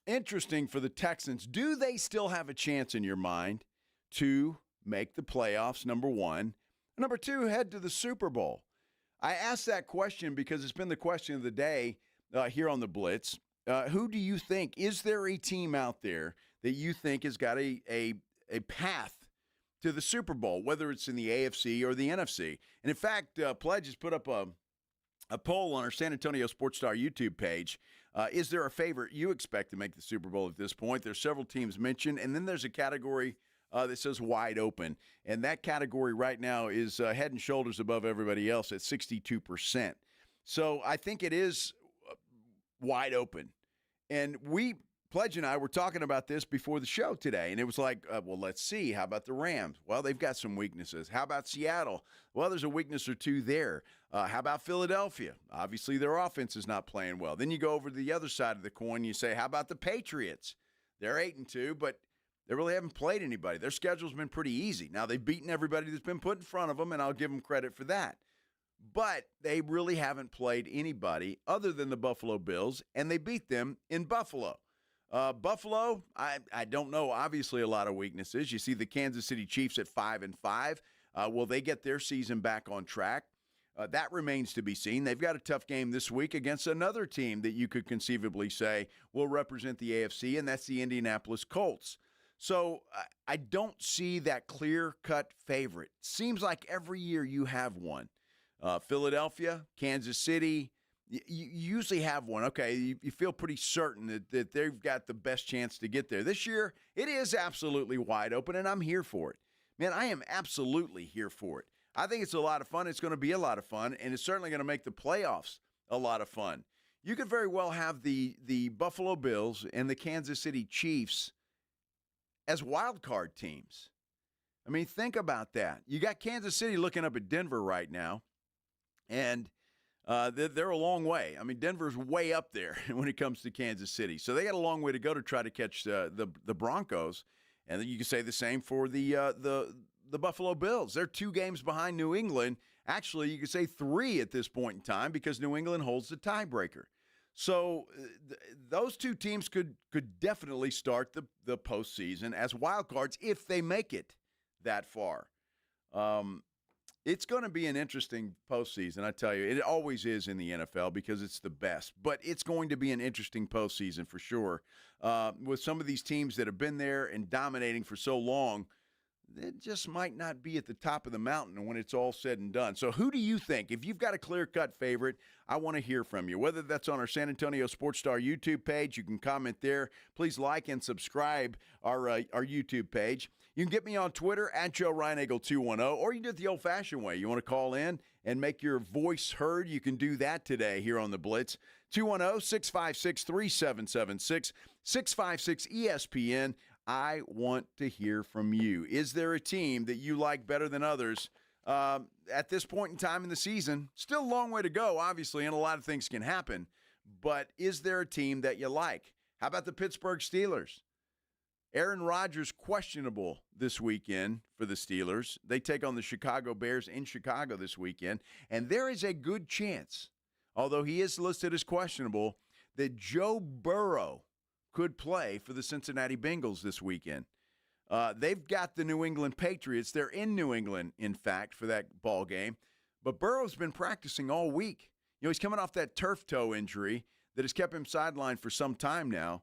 Speaker 1: interesting for the Texans. Do they still have a chance in your mind to make the playoffs, number one? Number 2, head to the Super Bowl. I asked that question because it's been the question of the day here on the Blitz. Who do you think? Is there a team out there that you think has got a path to the Super Bowl, whether it's in the AFC or the NFC? And in fact, Pledge has put up a poll on our San Antonio Sports Star YouTube page. Is there a favorite you expect to make the Super Bowl at this point? There's several teams mentioned, and then there's a category that says wide open. And that category right now is head and shoulders above everybody else at 62%. So I think it is wide open. And Pledge and I were talking about this before the show today, and it was like, well, let's see. How about the Rams? Well, they've got some weaknesses. How about Seattle? Well, there's a weakness or two there. How about Philadelphia? Obviously, their offense is not playing well. Then you go over to the other side of the coin. You say, how about the Patriots? They're 8-2, but they really haven't played anybody. Their schedule's been pretty easy. Now, they've beaten everybody that's been put in front of them, and I'll give them credit for that. But they really haven't played anybody other than the Buffalo Bills, and they beat them in Buffalo. Buffalo, I don't know. Obviously, a lot of weaknesses. You see the Kansas City Chiefs at 5-5. Will they get their season back on track? That remains to be seen. They've got a tough game this week against another team that you could conceivably say will represent the AFC, and that's the Indianapolis Colts. So I don't see that clear-cut favorite. Seems like every year you have one. Philadelphia, Kansas City, you usually have one. Okay, you feel pretty certain that they've got the best chance to get there. This year, it is absolutely wide open, and I'm here for it. Man, I am absolutely here for it. I think it's a lot of fun. It's going to be a lot of fun, and it's certainly going to make the playoffs a lot of fun. You could very well have the Buffalo Bills and the Kansas City Chiefs as wild card teams. I mean, think about that. You got Kansas City looking up at Denver right now, and they're a long way. I mean, Denver's way up there when it comes to Kansas City. So they got a long way to go to try to catch the Broncos. And then you can say the same for the Buffalo Bills. They're 2 games behind New England. Actually, you could say 3 at this point in time because New England holds the tiebreaker. So those 2 teams could definitely start the postseason as wild cards if they make it that far. It's going to be an interesting postseason, I tell you. It always is in the NFL because it's the best. But it's going to be an interesting postseason for sure. With some of these teams that have been there and dominating for so long, it just might not be at the top of the mountain when it's all said and done. So who do you think? If you've got a clear-cut favorite, I want to hear from you. Whether that's on our San Antonio Sports Star YouTube page, you can comment there. Please like and subscribe our YouTube page. You can get me on Twitter at JoeReinagel210, or you can do it the old-fashioned way. You want to call in and make your voice heard, you can do that today here on the Blitz. 210-656-3776, 656-ESPN. I want to hear from you. Is there a team that you like better than others at this point in time in the season? Still a long way to go, obviously, and a lot of things can happen. But is there a team that you like? How about the Pittsburgh Steelers? Aaron Rodgers questionable this weekend for the Steelers. They take on the Chicago Bears in Chicago this weekend. And there is a good chance, although he is listed as questionable, that Joe Burrow could play for the Cincinnati Bengals this weekend. They've got the New England Patriots. They're in New England, in fact, for that ball game. But Burrow's been practicing all week. You know, he's coming off that turf toe injury that has kept him sidelined for some time now.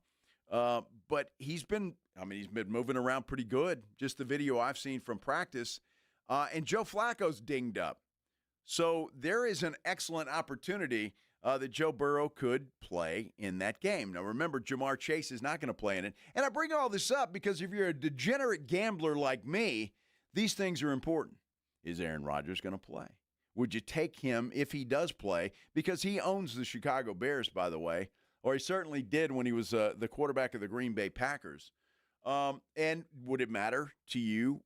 Speaker 1: But he's been moving around pretty good, just the video I've seen from practice. And Joe Flacco's dinged up. So there is an excellent opportunity that Joe Burrow could play in that game. Now, remember, Jamar Chase is not going to play in it. And I bring all this up because if you're a degenerate gambler like me, these things are important. Is Aaron Rodgers going to play? Would you take him if he does play? Because he owns the Chicago Bears, by the way, or he certainly did when he was the quarterback of the Green Bay Packers. And would it matter to you,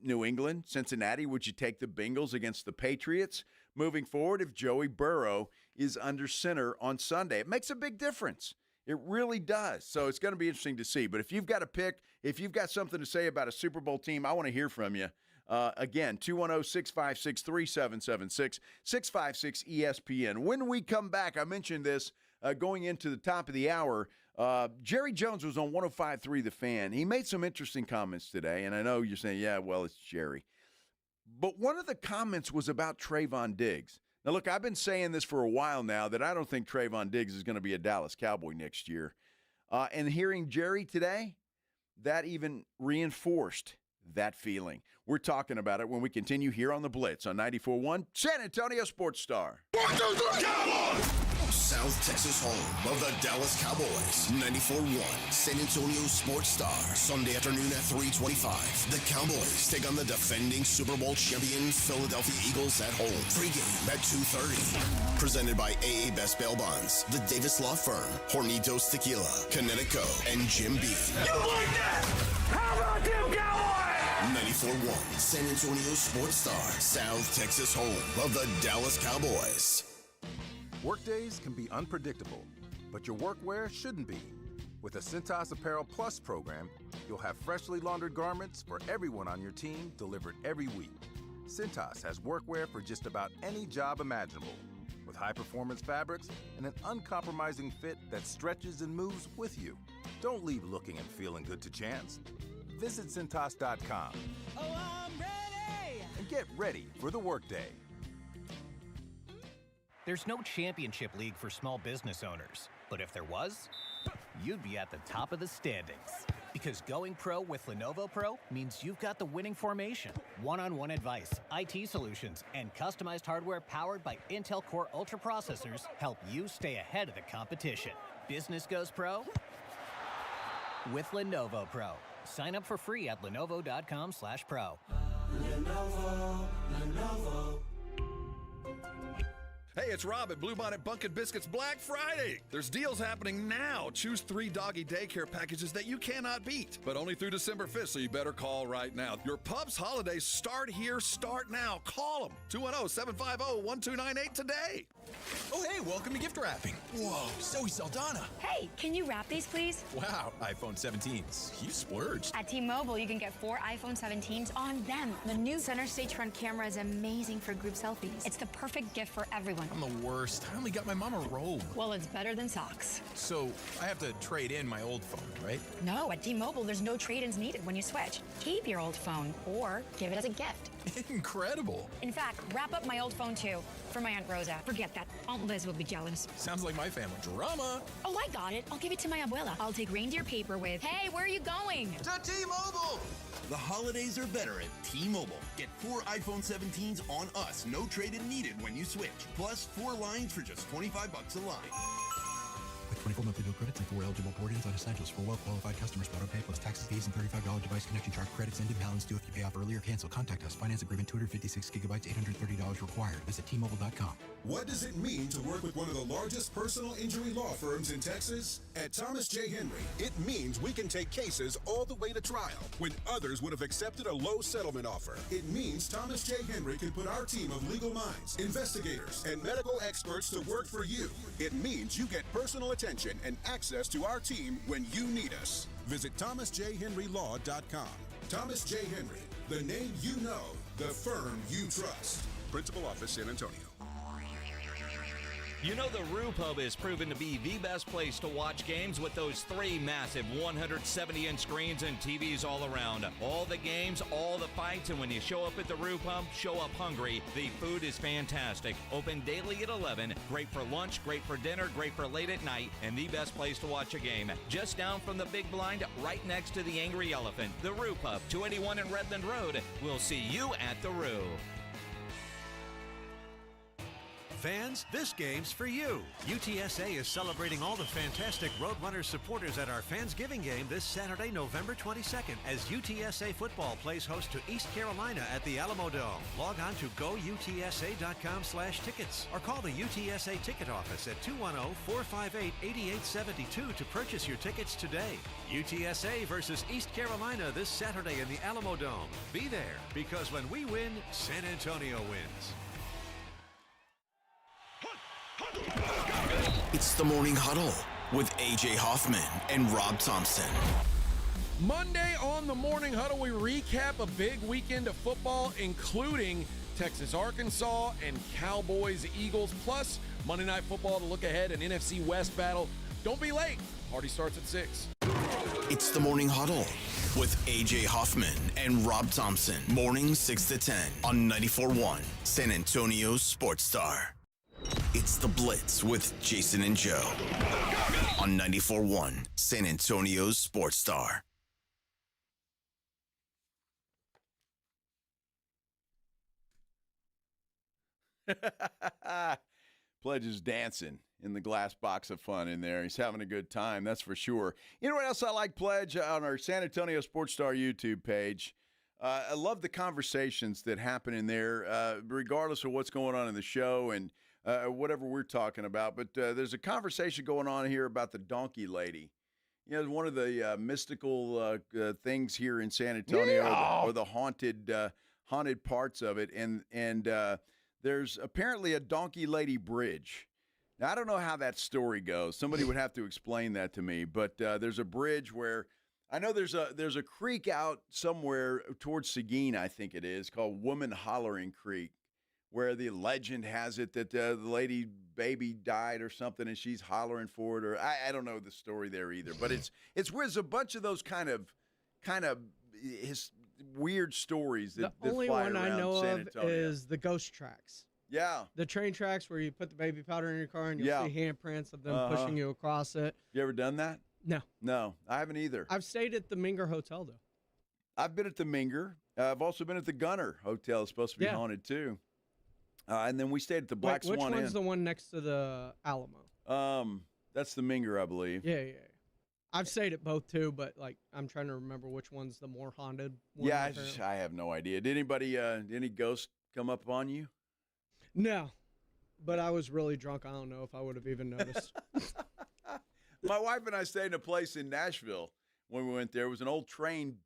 Speaker 1: New England, Cincinnati? Would you take the Bengals against the Patriots moving forward if Joey Burrow is under center on Sunday? It makes a big difference. It really does. So it's going to be interesting to see. But if you've got a pick, if you've got something to say about a Super Bowl team, I want to hear from you. Again, 210-656-3776, 656-ESPN. When we come back, I mentioned this going into the top of the hour, Jerry Jones was on 105.3 The Fan. He made some interesting comments today, and I know you're saying, yeah, well, it's Jerry. But one of the comments was about Trayvon Diggs. Now, look, I've been saying this for a while now that I don't think Trayvon Diggs is going to be a Dallas Cowboy next year. And hearing Jerry today, that even reinforced that feeling. We're talking about it when we continue here on the Blitz on 94.1 San Antonio Sports Star.
Speaker 2: 1, 2, 3, Cowboys! South Texas home of the Dallas Cowboys. 94.1 San Antonio Sports Star. Sunday afternoon at 3:25. The Cowboys take on the defending Super Bowl champion Philadelphia Eagles at home. Pre-game at 2:30. Presented by AA Best Bail Bonds, the Davis Law Firm, Hornitos Tequila, Connecticut, and Jim Beam.
Speaker 9: You like that? How about them Cowboys?
Speaker 2: 94.1 San Antonio Sports Star. South Texas home of the Dallas Cowboys.
Speaker 3: Workdays can be unpredictable, but your workwear shouldn't be. With the Cintas Apparel Plus program, you'll have freshly laundered garments for everyone on your team delivered every week. Cintas has workwear for just about any job imaginable, with high-performance fabrics and an uncompromising fit that stretches and moves with you. Don't leave looking and feeling good to chance. Visit Cintas.com.
Speaker 9: Oh, I'm ready!
Speaker 3: And get ready for the workday.
Speaker 4: There's no championship league for small business owners, but if there was, you'd be at the top of the standings. Because going pro with Lenovo Pro means you've got the winning formation, one-on-one advice, IT solutions, and customized hardware powered by Intel Core Ultra processors help you stay ahead of the competition. Business goes pro with Lenovo Pro. Sign up for free at lenovo.com/pro.
Speaker 5: Lenovo.
Speaker 12: Hey, it's Rob at Bluebonnet Bunkin' Biscuits Black Friday. There's deals happening now. Choose 3 doggy daycare packages that you cannot beat, but only through December 5th, so you better call right now. Your pub's holidays start here, start now. Call them. 210-750-1298 today.
Speaker 18: Oh, hey, welcome to gift wrapping. Whoa, Zoe Saldana.
Speaker 19: Hey, can you wrap these, please?
Speaker 18: Wow, iPhone 17s. You splurged.
Speaker 19: At T-Mobile, you can get 4 iPhone 17s on them. The new center stage front camera is amazing for group selfies. It's the perfect gift for everyone.
Speaker 18: I'm the worst. I only got my mom a robe.
Speaker 19: Well, it's better than socks.
Speaker 18: So I have to trade in my old phone, right?
Speaker 19: No, at T-Mobile, there's no trade-ins needed when you switch. Keep your old phone or give it as a gift.
Speaker 18: Incredible.
Speaker 19: In fact, wrap up my old phone too for my Aunt Rosa. Forget that. Aunt Liz will be jealous.
Speaker 18: Sounds like my family. Drama.
Speaker 19: Oh, I got it. I'll give it to my abuela. I'll take reindeer paper with, hey, where are you going?
Speaker 18: To T-Mobile.
Speaker 21: The holidays are better at T-Mobile. Get 4 iPhone 17s on us. No trade-in needed when you switch. Plus 4 lines for just $25 a line.
Speaker 11: With 24 monthly bill credits and 4 eligible port-ins on essentials for well-qualified customers. Auto-pay plus taxes, fees, and $35 device connection charge. Credits ended. Balance due if you pay off early or cancel. Contact us. Finance agreement 256 gigabytes, $830 required. Visit T-Mobile.com.
Speaker 22: What does it mean to work with one of the largest personal injury law firms in Texas? At Thomas J. Henry, it means we can take cases all the way to trial when others would have accepted a low settlement offer. It means Thomas J. Henry can put our team of legal minds, investigators, and medical experts to work for you. It means you get personal attention and access to our team when you need us. Visit thomasjhenrylaw.com. Thomas J. Henry, the name you know, the firm you trust. Principal Office, San Antonio.
Speaker 5: You know the Roo Pub is proven to be the best place to watch games with those 3 massive 170-inch screens and TVs all around. All the games, all the fights, and when you show up at the Roo Pub, show up hungry. The food is fantastic. Open daily at 11. Great for lunch, great for dinner, great for late at night, and the best place to watch a game. Just down from the big blind, right next to the Angry Elephant. The Roo Pub, 281 in Redland Road. We'll see you at the Roo.
Speaker 7: Fans, this game's for you. UTSA is celebrating all the fantastic Roadrunners supporters at our Fansgiving game this Saturday, November 22nd, as UTSA football plays host to East Carolina at the Alamo Dome. Log on to goutsa.com/tickets or call the UTSA ticket office at 210-458-8872 to purchase your tickets today. UTSA versus East Carolina this Saturday in the Alamo Dome. Be there, because when we win, San Antonio wins.
Speaker 2: It's the Morning Huddle with A.J. Hoffman and Rob Thompson.
Speaker 8: Monday on the Morning Huddle, we recap a big weekend of football, including Texas, Arkansas, and Cowboys, Eagles, plus Monday Night Football to look ahead an NFC West battle. Don't be late. Party starts at 6.
Speaker 2: It's the Morning Huddle with A.J. Hoffman and Rob Thompson. Mornings 6 to 10 on 94.1 San Antonio's Sports Star. It's the Blitz with Jason and Joe on 94.1 San Antonio's Sports Star.
Speaker 1: Pledge is dancing in the glass box of fun in there. He's having a good time, that's for sure. You know what else I like, Pledge? On our San Antonio Sports Star YouTube page, I love the conversations that happen in there, regardless of what's going on in the show and whatever we're talking about. But there's a conversation going on here about the donkey lady. You know, one of the mystical things here in San Antonio, or the haunted parts of it. And there's apparently a donkey lady bridge. Now, I don't know how that story goes. Somebody would have to explain that to me. But there's a bridge where I know there's a creek out somewhere towards Seguin, I think it is, called Woman Hollering Creek, where the legend has it that the lady baby died or something, and she's hollering for it, or I don't know the story there either. But it's where there's a bunch of those kind of weird stories that
Speaker 16: the only
Speaker 1: fly
Speaker 16: one
Speaker 1: around
Speaker 16: I know
Speaker 1: San
Speaker 16: of
Speaker 1: Antonio.
Speaker 16: is the ghost tracks.
Speaker 1: Yeah,
Speaker 16: the train tracks where you put the baby powder in your car and you'll see handprints of them pushing you across it.
Speaker 1: You ever done that?
Speaker 16: No,
Speaker 1: I haven't either.
Speaker 16: I've stayed at the Minger Hotel though.
Speaker 1: I've been at the Minger. I've also been at the Gunner Hotel. It's supposed to be haunted too. And then we stayed at the Black Swan Inn.
Speaker 16: Which one's the one next to the Alamo?
Speaker 1: That's the Minger, I believe.
Speaker 16: Yeah. I've stayed at both too, but I'm trying to remember which one's the more haunted one.
Speaker 1: Yeah, I have no idea. Did anybody, any ghosts come up on you?
Speaker 16: No, but I was really drunk. I don't know if I would have even noticed.
Speaker 1: My wife and I stayed in a place in Nashville when we went there. It was an old train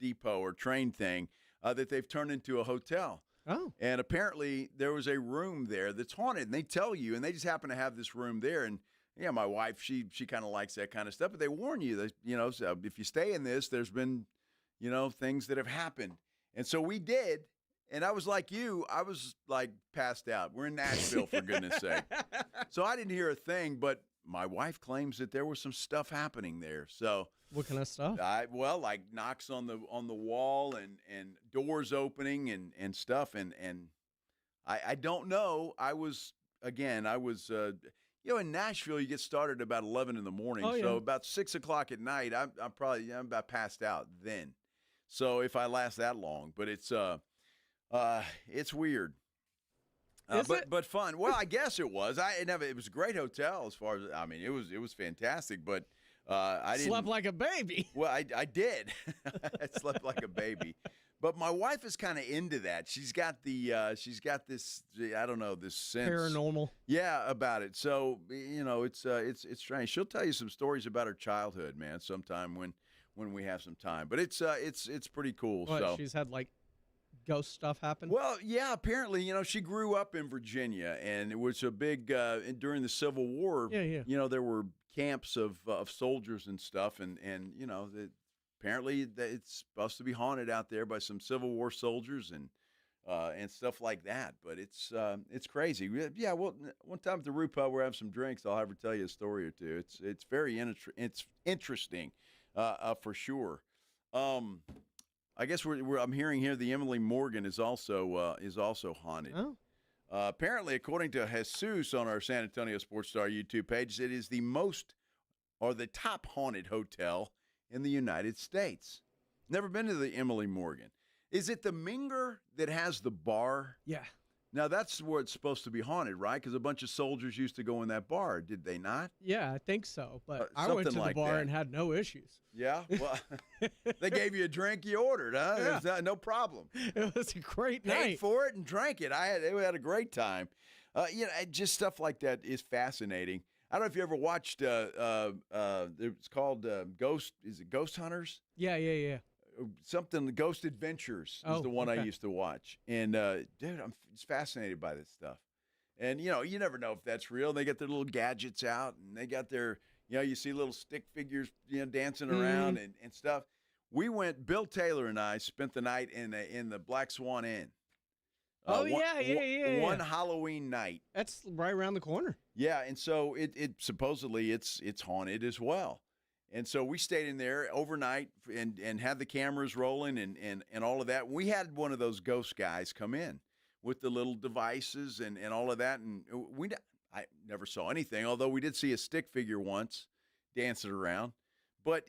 Speaker 1: depot or train thing that they've turned into a hotel.
Speaker 16: Oh.
Speaker 1: And apparently there was a room there that's haunted, and they tell you, and they just happen to have this room there. And yeah, my wife, she kind of likes that kind of stuff, but they warn you that, so if you stay in this, there's been, things that have happened. And so we did. And I was like you, I was like passed out. We're in Nashville, for goodness sake. So I didn't hear a thing, but my wife claims that there was some stuff happening there. So
Speaker 16: what kind of stuff?
Speaker 1: Like knocks on the wall and doors opening and stuff. And I don't know. I was in Nashville, you get started about 11 in the morning.
Speaker 16: Oh, yeah.
Speaker 1: So about 6 o'clock at night, I'm about passed out then. So if I last that long, but it's weird. But fun. Well, I guess it was. It was a great hotel as far as it was fantastic. But I didn't
Speaker 16: slept like a baby.
Speaker 1: Well, I did. I slept like a baby. But my wife is kind of into that. She's got this I don't know, this sense
Speaker 16: paranormal.
Speaker 1: Yeah, about it. So it's strange. She'll tell you some stories about her childhood, man, sometime when we have some time. But it's pretty cool.
Speaker 16: What,
Speaker 1: so
Speaker 16: she's had ghost stuff happen?
Speaker 1: Well, yeah, apparently, she grew up in Virginia, and it was a big during the Civil War.
Speaker 16: Yeah.
Speaker 1: There were camps of soldiers and stuff, and apparently it's supposed to be haunted out there by some Civil War soldiers, and and stuff like that. But it's crazy. Yeah, well, one time at the Root Pub, we're having some drinks. I'll have her tell you a story or two. It's very interesting, for sure. I guess I'm hearing here the Emily Morgan is also haunted.
Speaker 16: Oh.
Speaker 1: Apparently, according to Jesus on our San Antonio Sports Star YouTube page, it is the top haunted hotel in the United States. Never been to the Emily Morgan. Is it the Minger that has the bar?
Speaker 16: Yeah.
Speaker 1: Now, that's where it's supposed to be haunted, right? Because a bunch of soldiers used to go in that bar, did they not?
Speaker 16: Yeah, I think so. But I went to the
Speaker 1: like
Speaker 16: bar
Speaker 1: that.
Speaker 16: and had no issues.
Speaker 1: Yeah? Well, they gave you a drink you ordered, huh?
Speaker 16: Yeah.
Speaker 1: There's no problem.
Speaker 16: It was a great
Speaker 1: Paid
Speaker 16: night.
Speaker 1: for it and drank it. They had a great time. Just stuff like that is fascinating. I don't know if you ever watched, it's called Ghost, is it Ghost Hunters?
Speaker 16: Yeah.
Speaker 1: Something, Ghost Adventures is the one I used to watch. And, dude, I'm just fascinated by this stuff. And, you never know if that's real. They get their little gadgets out, and they got their, you see little stick figures, dancing around and stuff. We went, Bill Taylor and I spent the night in the Black Swan Inn. One Halloween night.
Speaker 16: That's right around the corner.
Speaker 1: Yeah, and so it supposedly it's haunted as well. And so we stayed in there overnight and had the cameras rolling and all of that. We had one of those ghost guys come in with the little devices and all of that. And I never saw anything, although we did see a stick figure once dancing around. But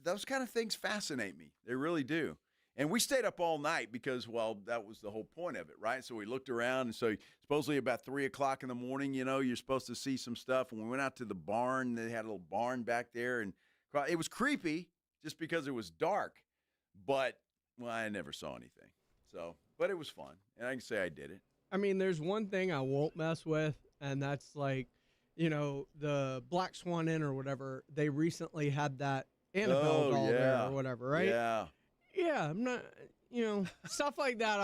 Speaker 1: those kind of things fascinate me. They really do. And we stayed up all night because, well, that was the whole point of it, right? So we looked around, and so supposedly about 3 o'clock in the morning, you're supposed to see some stuff. And we went out to the barn. They had a little barn back there, and it was creepy just because it was dark. But, well, I never saw anything. So, but it was fun, and I can say I did it.
Speaker 16: I mean, there's one thing I won't mess with, and that's like, the Black Swan Inn or whatever. They recently had that Annabelle doll there or whatever, right?
Speaker 1: Yeah.
Speaker 16: Yeah, I'm not, stuff like that.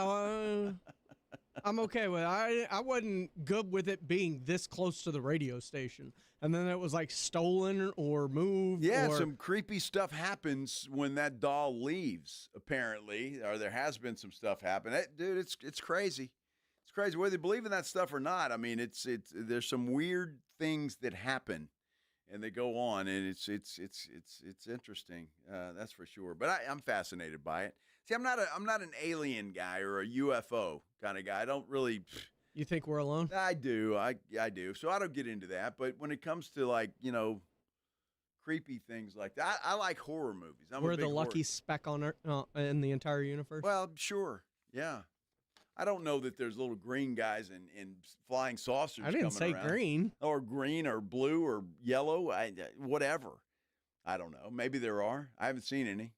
Speaker 16: I'm okay with. I wasn't good with it being this close to the radio station, and then it was like stolen or moved.
Speaker 1: Yeah, some creepy stuff happens when that doll leaves. Apparently, or there has been some stuff happen. Dude, it's crazy. It's crazy whether you believe in that stuff or not. I mean, there's some weird things that happen. And they go on, and it's interesting, that's for sure. But I'm fascinated by it. See, I'm not an alien guy or a UFO kind of guy. I don't really.
Speaker 16: You think we're alone?
Speaker 1: I do. I do. So I don't get into that. But when it comes to creepy things like that, I like horror movies.
Speaker 16: We're the lucky speck on in the entire universe.
Speaker 1: Well, sure, yeah. I don't know that there's little green guys in flying saucers.
Speaker 16: I didn't say
Speaker 1: around.
Speaker 16: green.
Speaker 1: Or green or blue or yellow, whatever. I don't know. Maybe there are. I haven't seen any.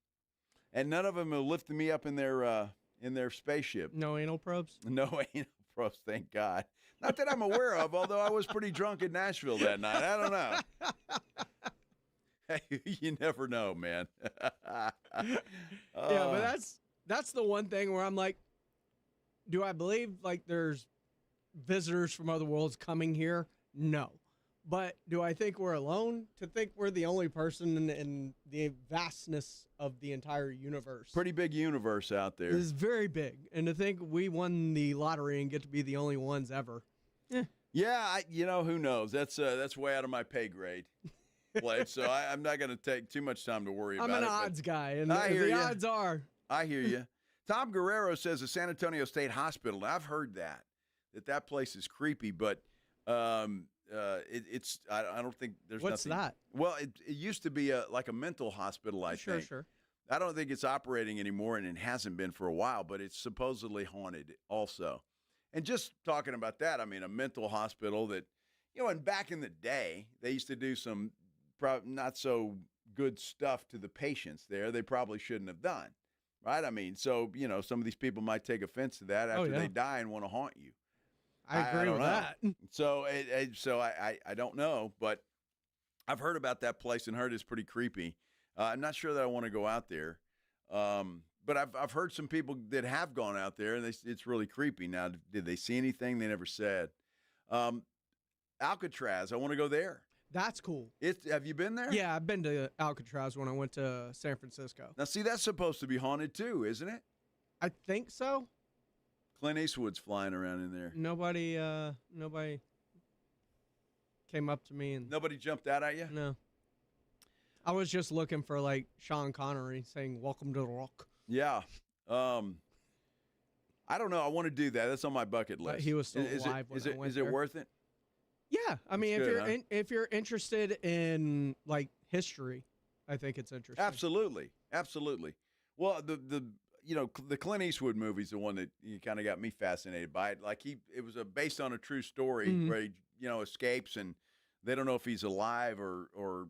Speaker 1: And none of them have lifted me up in their spaceship.
Speaker 16: No anal probes?
Speaker 1: No anal probes, thank God. Not that I'm aware of, although I was pretty drunk in Nashville that night. I don't know. Hey, you never know, man.
Speaker 16: Yeah, but that's the one thing where I'm like, do I believe like there's visitors from other worlds coming here? No. But do I think we're alone? To think we're the only person in the vastness of the entire universe.
Speaker 1: Pretty big universe out there.
Speaker 16: It's very big. And to think we won the lottery and get to be the only ones ever.
Speaker 1: Yeah, who knows? That's way out of my pay grade. Blitz, so I'm not going to take too much time to worry about it.
Speaker 16: I'm an odds guy, and
Speaker 1: the
Speaker 16: odds are.
Speaker 1: I hear you. Tom Guerrero says the San Antonio State Hospital. Now, I've heard that place is creepy, but it's I don't think there's
Speaker 16: What's
Speaker 1: nothing.
Speaker 16: that?
Speaker 1: Well, it used to be like a mental hospital, I think.
Speaker 16: Sure.
Speaker 1: I don't think it's operating anymore, and it hasn't been for a while, but it's supposedly haunted also. And just talking about that, I mean, a mental hospital that, and back in the day, they used to do some not so good stuff to the patients there they probably shouldn't have done. Right? I mean, so, some of these people might take offense to that after they die and want to haunt you.
Speaker 16: I agree with that.
Speaker 1: So I don't know, but I've heard about that place and heard it's pretty creepy. I'm not sure that I want to go out there. But I've heard some people that have gone out there, and it's really creepy. Now, did they see anything? They never said. Alcatraz, I want to go there.
Speaker 16: That's cool.
Speaker 1: Have you been there?
Speaker 16: Yeah, I've been to Alcatraz when I went to San Francisco.
Speaker 1: Now, see, that's supposed to be haunted too, isn't it?
Speaker 16: I think so.
Speaker 1: Clint Eastwood's flying around in there.
Speaker 16: Nobody came up to me and
Speaker 1: nobody jumped out at you?
Speaker 16: No. I was just looking for like Sean Connery saying "Welcome to the Rock."
Speaker 1: Yeah. I don't know. I want to do that. That's on my bucket list.
Speaker 16: But he was still alive when I went
Speaker 1: Is it
Speaker 16: there.
Speaker 1: worth it?
Speaker 16: Yeah, I mean,
Speaker 1: It's good,
Speaker 16: if you're interested in like history, I think it's interesting.
Speaker 1: Absolutely. Well, the Clint Eastwood movie's the one that you kind of got me fascinated by it. Like it was based on a true story where he, escapes and they don't know if he's alive or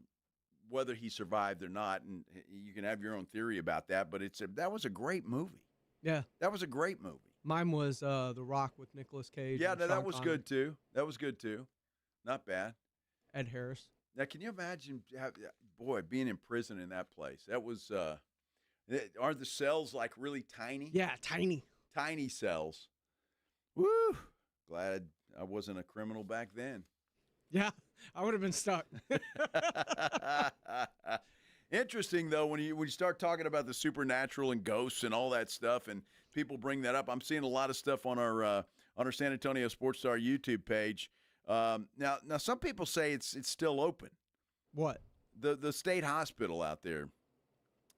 Speaker 1: whether he survived or not, and you can have your own theory about that. But that was a great movie.
Speaker 16: Yeah,
Speaker 1: that was a great movie.
Speaker 16: Mine was The Rock with Nicolas Cage.
Speaker 1: Yeah,
Speaker 16: and
Speaker 1: that
Speaker 16: Sean
Speaker 1: was
Speaker 16: Connery.
Speaker 1: good too. That was good too. Not bad.
Speaker 16: Ed Harris.
Speaker 1: Now, can you imagine, being in prison in that place? That was, aren't the cells like really tiny?
Speaker 16: Yeah, tiny.
Speaker 1: Tiny cells. Woo! Glad I wasn't a criminal back then.
Speaker 16: Yeah, I would have been stuck.
Speaker 1: Interesting though, when you start talking about the supernatural and ghosts and all that stuff, and people bring that up. I'm seeing a lot of stuff on our San Antonio Sports Star YouTube page. Now some people say it's still open.
Speaker 16: What?
Speaker 1: The state hospital out there.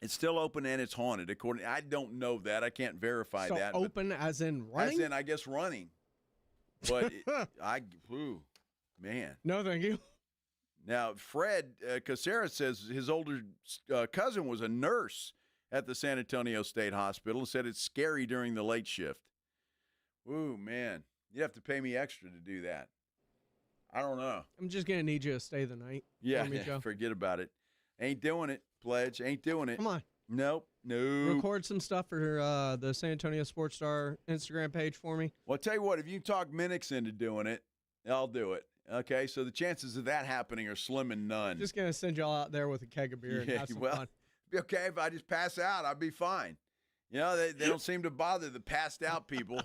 Speaker 1: It's still open and it's haunted. I don't know that. I can't verify
Speaker 16: So
Speaker 1: that.
Speaker 16: open as in running?
Speaker 1: As in, I guess, running. But man.
Speaker 16: No, thank you.
Speaker 1: Now, Fred Caceres says his older cousin was a nurse at the San Antonio State Hospital and said it's scary during the late shift. Ooh, man. You have to pay me extra to do that. I don't know.
Speaker 16: I'm just going to need you to stay the night.
Speaker 1: Yeah,
Speaker 16: for me, Joe.
Speaker 1: Forget about it. Ain't doing it, Pledge. Ain't doing it.
Speaker 16: Come on.
Speaker 1: Nope. No.
Speaker 16: Record some stuff for the San Antonio Sports Star Instagram page for me.
Speaker 1: Well, I'll tell you what, if you talk Minix into doing it, I'll do it. Okay, so the chances of that happening are slim and none.
Speaker 16: Just going to send y'all out there with a keg of beer and have some fun.
Speaker 1: It'd be okay if I just pass out. I'd be fine. They don't seem to bother the passed out people.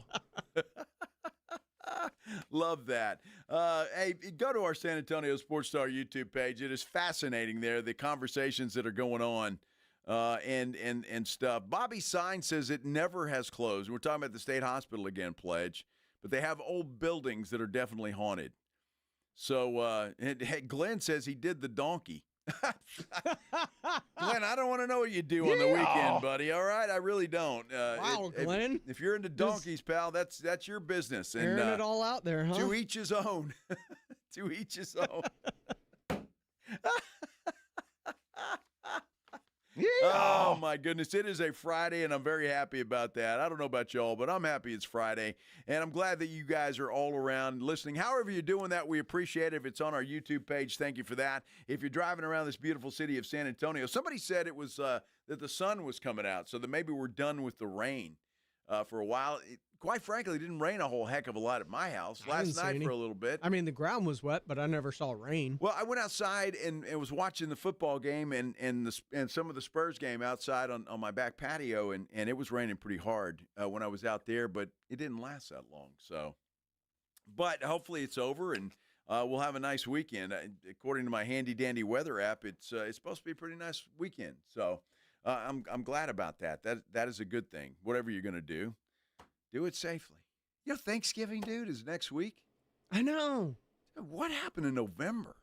Speaker 1: Love that. Hey, go to our San Antonio Sports Star YouTube page. It is fascinating there, the conversations that are going on and stuff. Bobby Sign says it never has closed. We're talking about the state hospital again, Pledge. But they have old buildings that are definitely haunted. So Glenn says he did the donkey. Glenn, I don't want to know what you do on the weekend, buddy. All right, I really don't.
Speaker 16: Wow, Glenn.
Speaker 1: If you're into donkeys, pal, that's your business. And
Speaker 16: airing it all out there, huh?
Speaker 1: To each his own. To each his own. Oh, my goodness. It is a Friday, and I'm very happy about that. I don't know about y'all, but I'm happy it's Friday, and I'm glad that you guys are all around listening. However you're doing that, we appreciate it. If it's on our YouTube page, thank you for that. If you're driving around this beautiful city of San Antonio, somebody said it was that the sun was coming out, so that maybe we're done with the rain for a while. Quite frankly, it didn't rain a whole heck of a lot at my house last night for a little bit.
Speaker 16: I mean, the ground was wet, but I never saw rain.
Speaker 1: Well, I went outside and was watching the football game and some of the Spurs game outside on my back patio, and it was raining pretty hard when I was out there, but it didn't last that long. So, but hopefully it's over, and we'll have a nice weekend. According to my handy-dandy weather app, it's supposed to be a pretty nice weekend. So I'm glad about that. That is a good thing. Whatever you're going to do. Do it safely. Thanksgiving, dude, is next week.
Speaker 16: I know.
Speaker 1: What happened in November?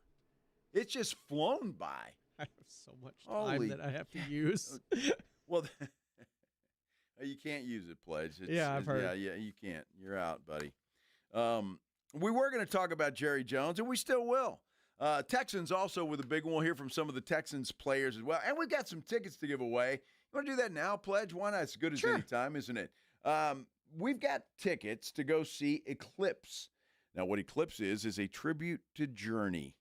Speaker 1: It's just flown by.
Speaker 16: I have so much time that I have to use.
Speaker 1: Well, you can't use it, Pledge.
Speaker 16: I've heard.
Speaker 1: Yeah, you can't. You're out, buddy. We were going to talk about Jerry Jones, and we still will. Texans also with a big one. We'll hear from some of the Texans players as well. And we've got some tickets to give away. You want to do that now, Pledge? Why not? It's as good as any time, isn't it? We've got tickets to go see Eclipse. Now, what Eclipse is a tribute to Journey.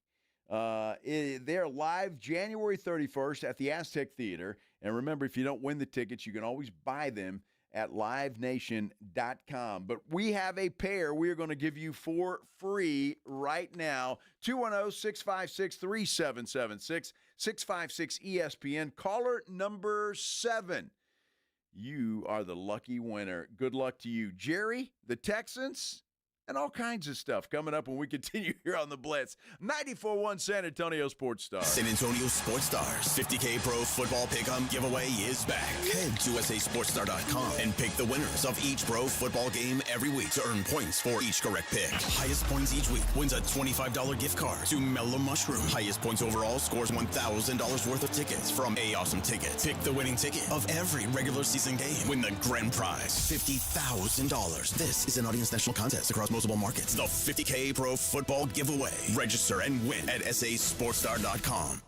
Speaker 1: They're live January 31st at the Aztec Theater. And remember, if you don't win the tickets, you can always buy them at livenation.com. But we have a pair we are going to give you for free right now. 210-656-3776, 656-ESPN. Caller number 7. You are the lucky winner. Good luck to you. Jerry, the Texans, and all kinds of stuff coming up when we continue here on the Blitz. 94.1 San Antonio Sports Stars.
Speaker 2: San Antonio Sports Stars 50K Pro Football Pick'em giveaway is back. Head to USASportsStar.com and pick the winners of each pro football game every week to earn points for each correct pick. Highest points each week wins a $25 gift card to Mellow Mushroom. Highest points overall scores $1,000 worth of tickets from A Awesome Tickets. Pick the winning ticket of every regular season game. Win the grand prize, $50,000. This is an audience national contest across multiple markets. The 50K Pro Football Giveaway. Register and win at SASportsStar.com.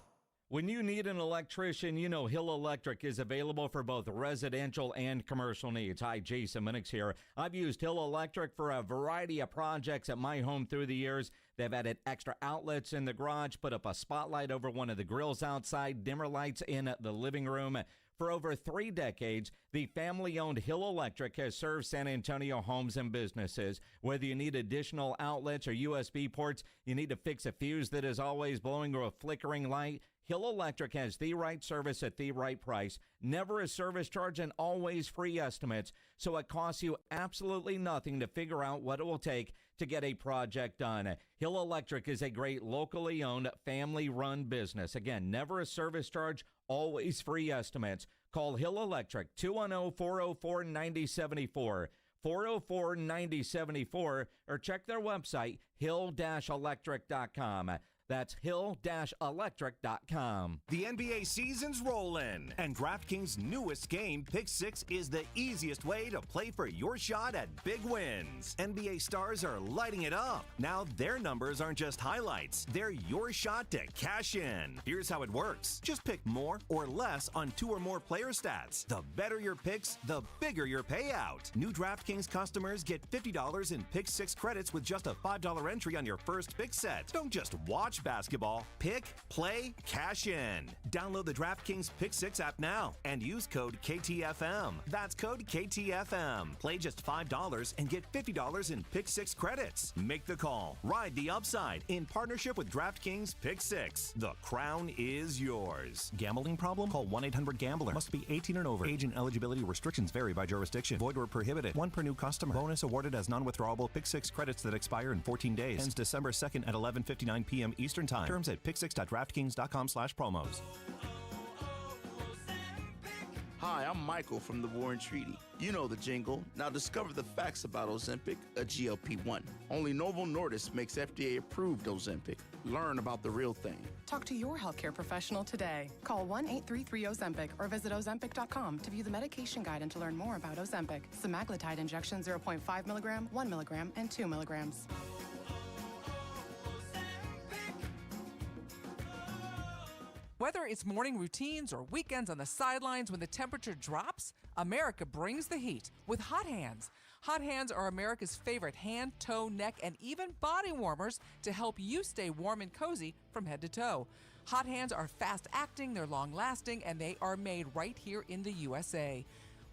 Speaker 5: When you need an electrician, you know Hill Electric is available for both residential and commercial needs. Hi, Jason Minix here. I've used Hill Electric for a variety of projects at my home through the years. They've added extra outlets in the garage, put up a spotlight over one of the grills outside, dimmer lights in the living room. For over 3 decades, the family-owned Hill Electric has served San Antonio homes and businesses. Whether you need additional outlets or USB ports, you need to fix a fuse that is always blowing or a flickering light, Hill Electric has the right service at the right price. Never a service charge and always free estimates, so it costs you absolutely nothing to figure out what it will take to get a project done. Hill Electric is a great locally owned, family-run business. Again, never a service charge, always free estimates. Call Hill Electric, 210-404-9074, 404-9074, or check their website, hill-electric.com. That's hill-electric.com.
Speaker 10: The NBA season's rolling, and DraftKings' newest game, Pick 6, is the easiest way to play for your shot at big wins. NBA stars are lighting it up. Now their numbers aren't just highlights. They're your shot to cash in. Here's how it works. Just pick more or less on 2 or more player stats. The better your picks, the bigger your payout. New DraftKings customers get $50 in Pick 6 credits with just a $5 entry on your first pick set. Don't just watch basketball. Pick, play, cash in. Download the DraftKings Pick 6 app now and use code KTFM. That's code KTFM. Play just $5 and get $50 in Pick 6 credits. Make the call. Ride the upside in partnership with DraftKings Pick 6. The crown is yours. Gambling problem? Call 1-800-GAMBLER. Must be 18 and over. Age and eligibility restrictions vary by jurisdiction. Void where prohibited. 1 per new customer. Bonus awarded as non-withdrawable Pick 6 credits that expire in 14 days. Ends December 2nd at 11:59 p.m. Eastern Time. Terms at pick6.draftkings.com/promos.
Speaker 15: Hi, I'm Michael from the Warren Treaty. You know the jingle. Now discover the facts about Ozempic, a GLP-1. Only Novo Nordisk makes FDA-approved Ozempic. Learn about the real thing.
Speaker 17: Talk to your healthcare professional today. Call 1-833-OZEMPIC or visit Ozempic.com to view the medication guide and to learn more about Ozempic. Semaglutide injection 0.5 milligram, 1 milligram, and 2 milligrams.
Speaker 23: Whether it's morning routines or weekends on the sidelines when the temperature drops, America brings the heat with Hot Hands. Hot Hands are America's favorite hand, toe, neck, and even body warmers to help you stay warm and cozy from head to toe. Hot Hands are fast-acting, they're long-lasting, and they are made right here in the USA.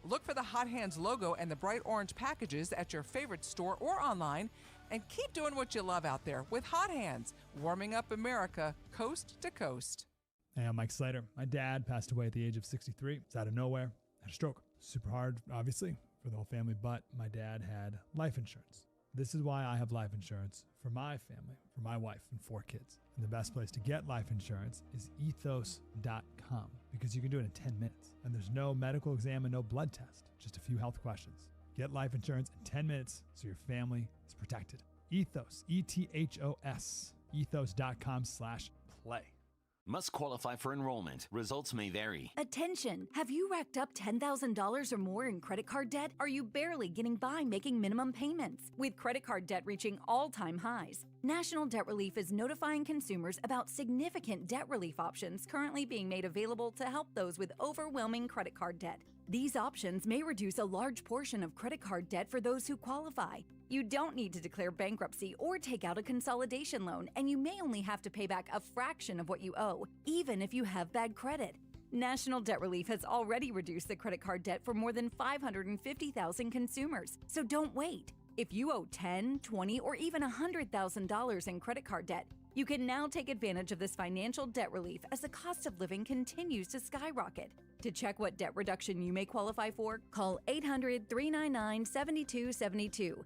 Speaker 23: Look for the Hot Hands logo and the bright orange packages at your favorite store or online, and keep doing what you love out there with Hot Hands, warming up America coast to coast.
Speaker 24: Hey, I'm Mike Slater. My dad passed away at the age of 63. It's out of nowhere. Had a stroke. Super hard, obviously, for the whole family, but my dad had life insurance. This is why I have life insurance for my family, for my wife and 4 kids. And the best place to get life insurance is ethos.com because you can do it in 10 minutes. And there's no medical exam and no blood test, just a few health questions. Get life insurance in 10 minutes so your family is protected. Ethos, E-T-H-O-S, ethos.com/play.
Speaker 25: Must qualify for enrollment. Results may vary.
Speaker 27: Attention! Have you racked up $10,000 or more in credit card debt? Are you barely getting by making minimum payments? With credit card debt reaching all-time highs, National Debt Relief is notifying consumers about significant debt relief options currently being made available to help those with overwhelming credit card debt. These options may reduce a large portion of credit card debt for those who qualify. You don't need to declare bankruptcy or take out a consolidation loan, and you may only have to pay back a fraction of what you owe, even if you have bad credit. National Debt Relief has already reduced the credit card debt for more than 550,000 consumers, so don't wait. If you owe $10,000, $20,000, or even $100,000 in credit card debt, you can now take advantage of this financial debt relief as the cost of living continues to skyrocket. To check what debt reduction you may qualify for, call 800-399-7272.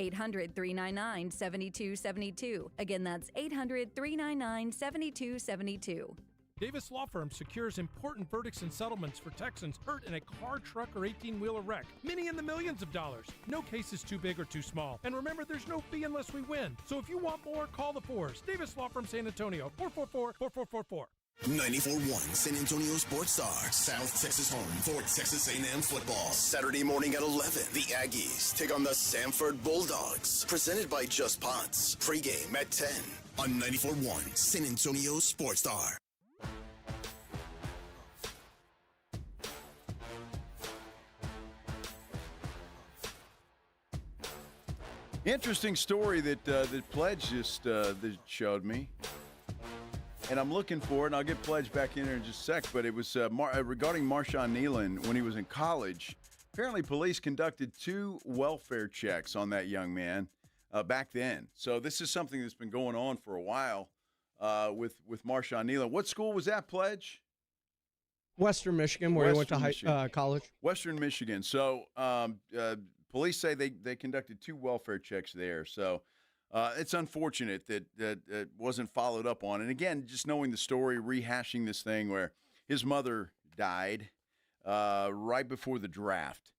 Speaker 27: 800-399-7272. Again, that's 800-399-7272.
Speaker 3: Davis Law Firm secures important verdicts and settlements for Texans hurt in a car, truck, or 18-wheeler wreck. Many in the millions of dollars. No case is too big or too small. And remember, there's no fee unless we win. So if you want more, call the Fours. Davis Law Firm San Antonio, 444-4444.
Speaker 2: 94.1 San Antonio Sports Star, South Texas home for Texas A&M football. Saturday morning at 11, the Aggies take on the Samford Bulldogs. Presented by Just Pots. Pregame at 10 on 94.1 San Antonio Sports Star.
Speaker 1: Interesting story that Pledge just that showed me. And I'm looking for it, and I'll get Pledge back in here in just a sec, but it was regarding Marshawn Nealon when he was in college. Apparently, police conducted 2 welfare checks on that young man back then. So this is something that's been going on for a while with Marshawn Nealon. What school was that, Pledge?
Speaker 16: Western Michigan, where he went to college.
Speaker 1: Western Michigan. So police say they conducted 2 welfare checks there. So it's unfortunate that it wasn't followed up on. And again, just knowing the story, rehashing this thing where his mother died right before the draft.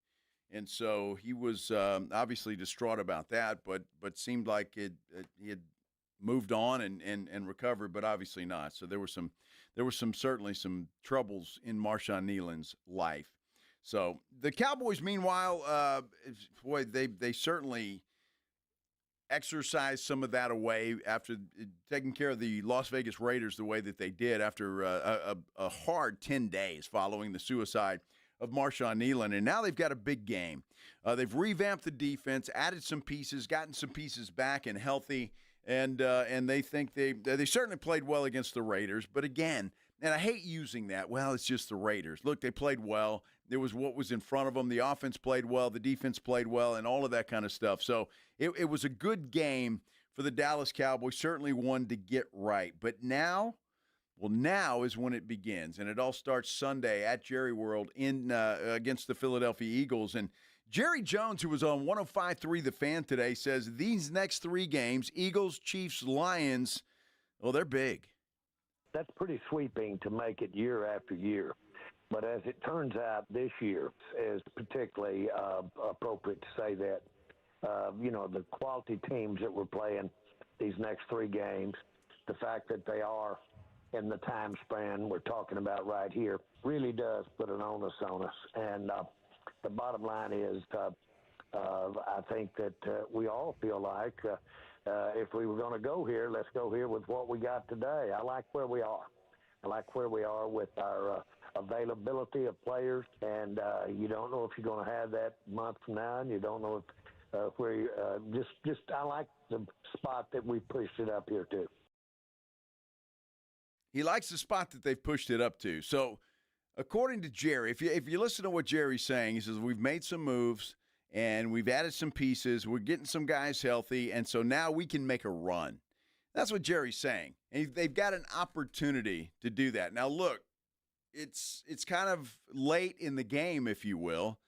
Speaker 1: And so he was obviously distraught about that, but seemed like he had moved on and recovered, but obviously not. So there were certainly some troubles in Marshawn Nealon's life. So the Cowboys, meanwhile, boy, they certainly exercised some of that away after taking care of the Las Vegas Raiders the way that they did after a hard 10 days following the suicide of Marshawn Nealon. And now they've got a big game. They've revamped the defense, added some pieces, gotten some pieces back and healthy, and they think they certainly played well against the Raiders. But again, and I hate using that, well, it's just the Raiders. Look, they played well. There was what was in front of them. The offense played well. The defense played well, and all of that kind of stuff. So it was a good game for the Dallas Cowboys, certainly one to get right. But now is when it begins, and it all starts Sunday at Jerry World against the Philadelphia Eagles. And Jerry Jones, who was on 105.3 The Fan today, says these next 3 games, Eagles, Chiefs, Lions, well, they're big.
Speaker 6: That's pretty sweeping to make it year after year. But as it turns out, this year is particularly appropriate to say that, the quality teams that we're playing these next 3 games, the fact that they are in the time span we're talking about right here, really does put an onus on us. And the bottom line is I think that we all feel like if we were going to go here, let's go here with what we got today. I like where we are. I like where we are with our availability of players, and you don't know if you're going to have that month from now, and you don't know if I like the spot that we pushed it up here to.
Speaker 1: He likes the spot that they've pushed it up to. So, according to Jerry, if you listen to what Jerry's saying, he says we've made some moves and we've added some pieces. We're getting some guys healthy, and so now we can make a run. That's what Jerry's saying, and they've got an opportunity to do that. Now, look. It's kind of late in the game, if you will.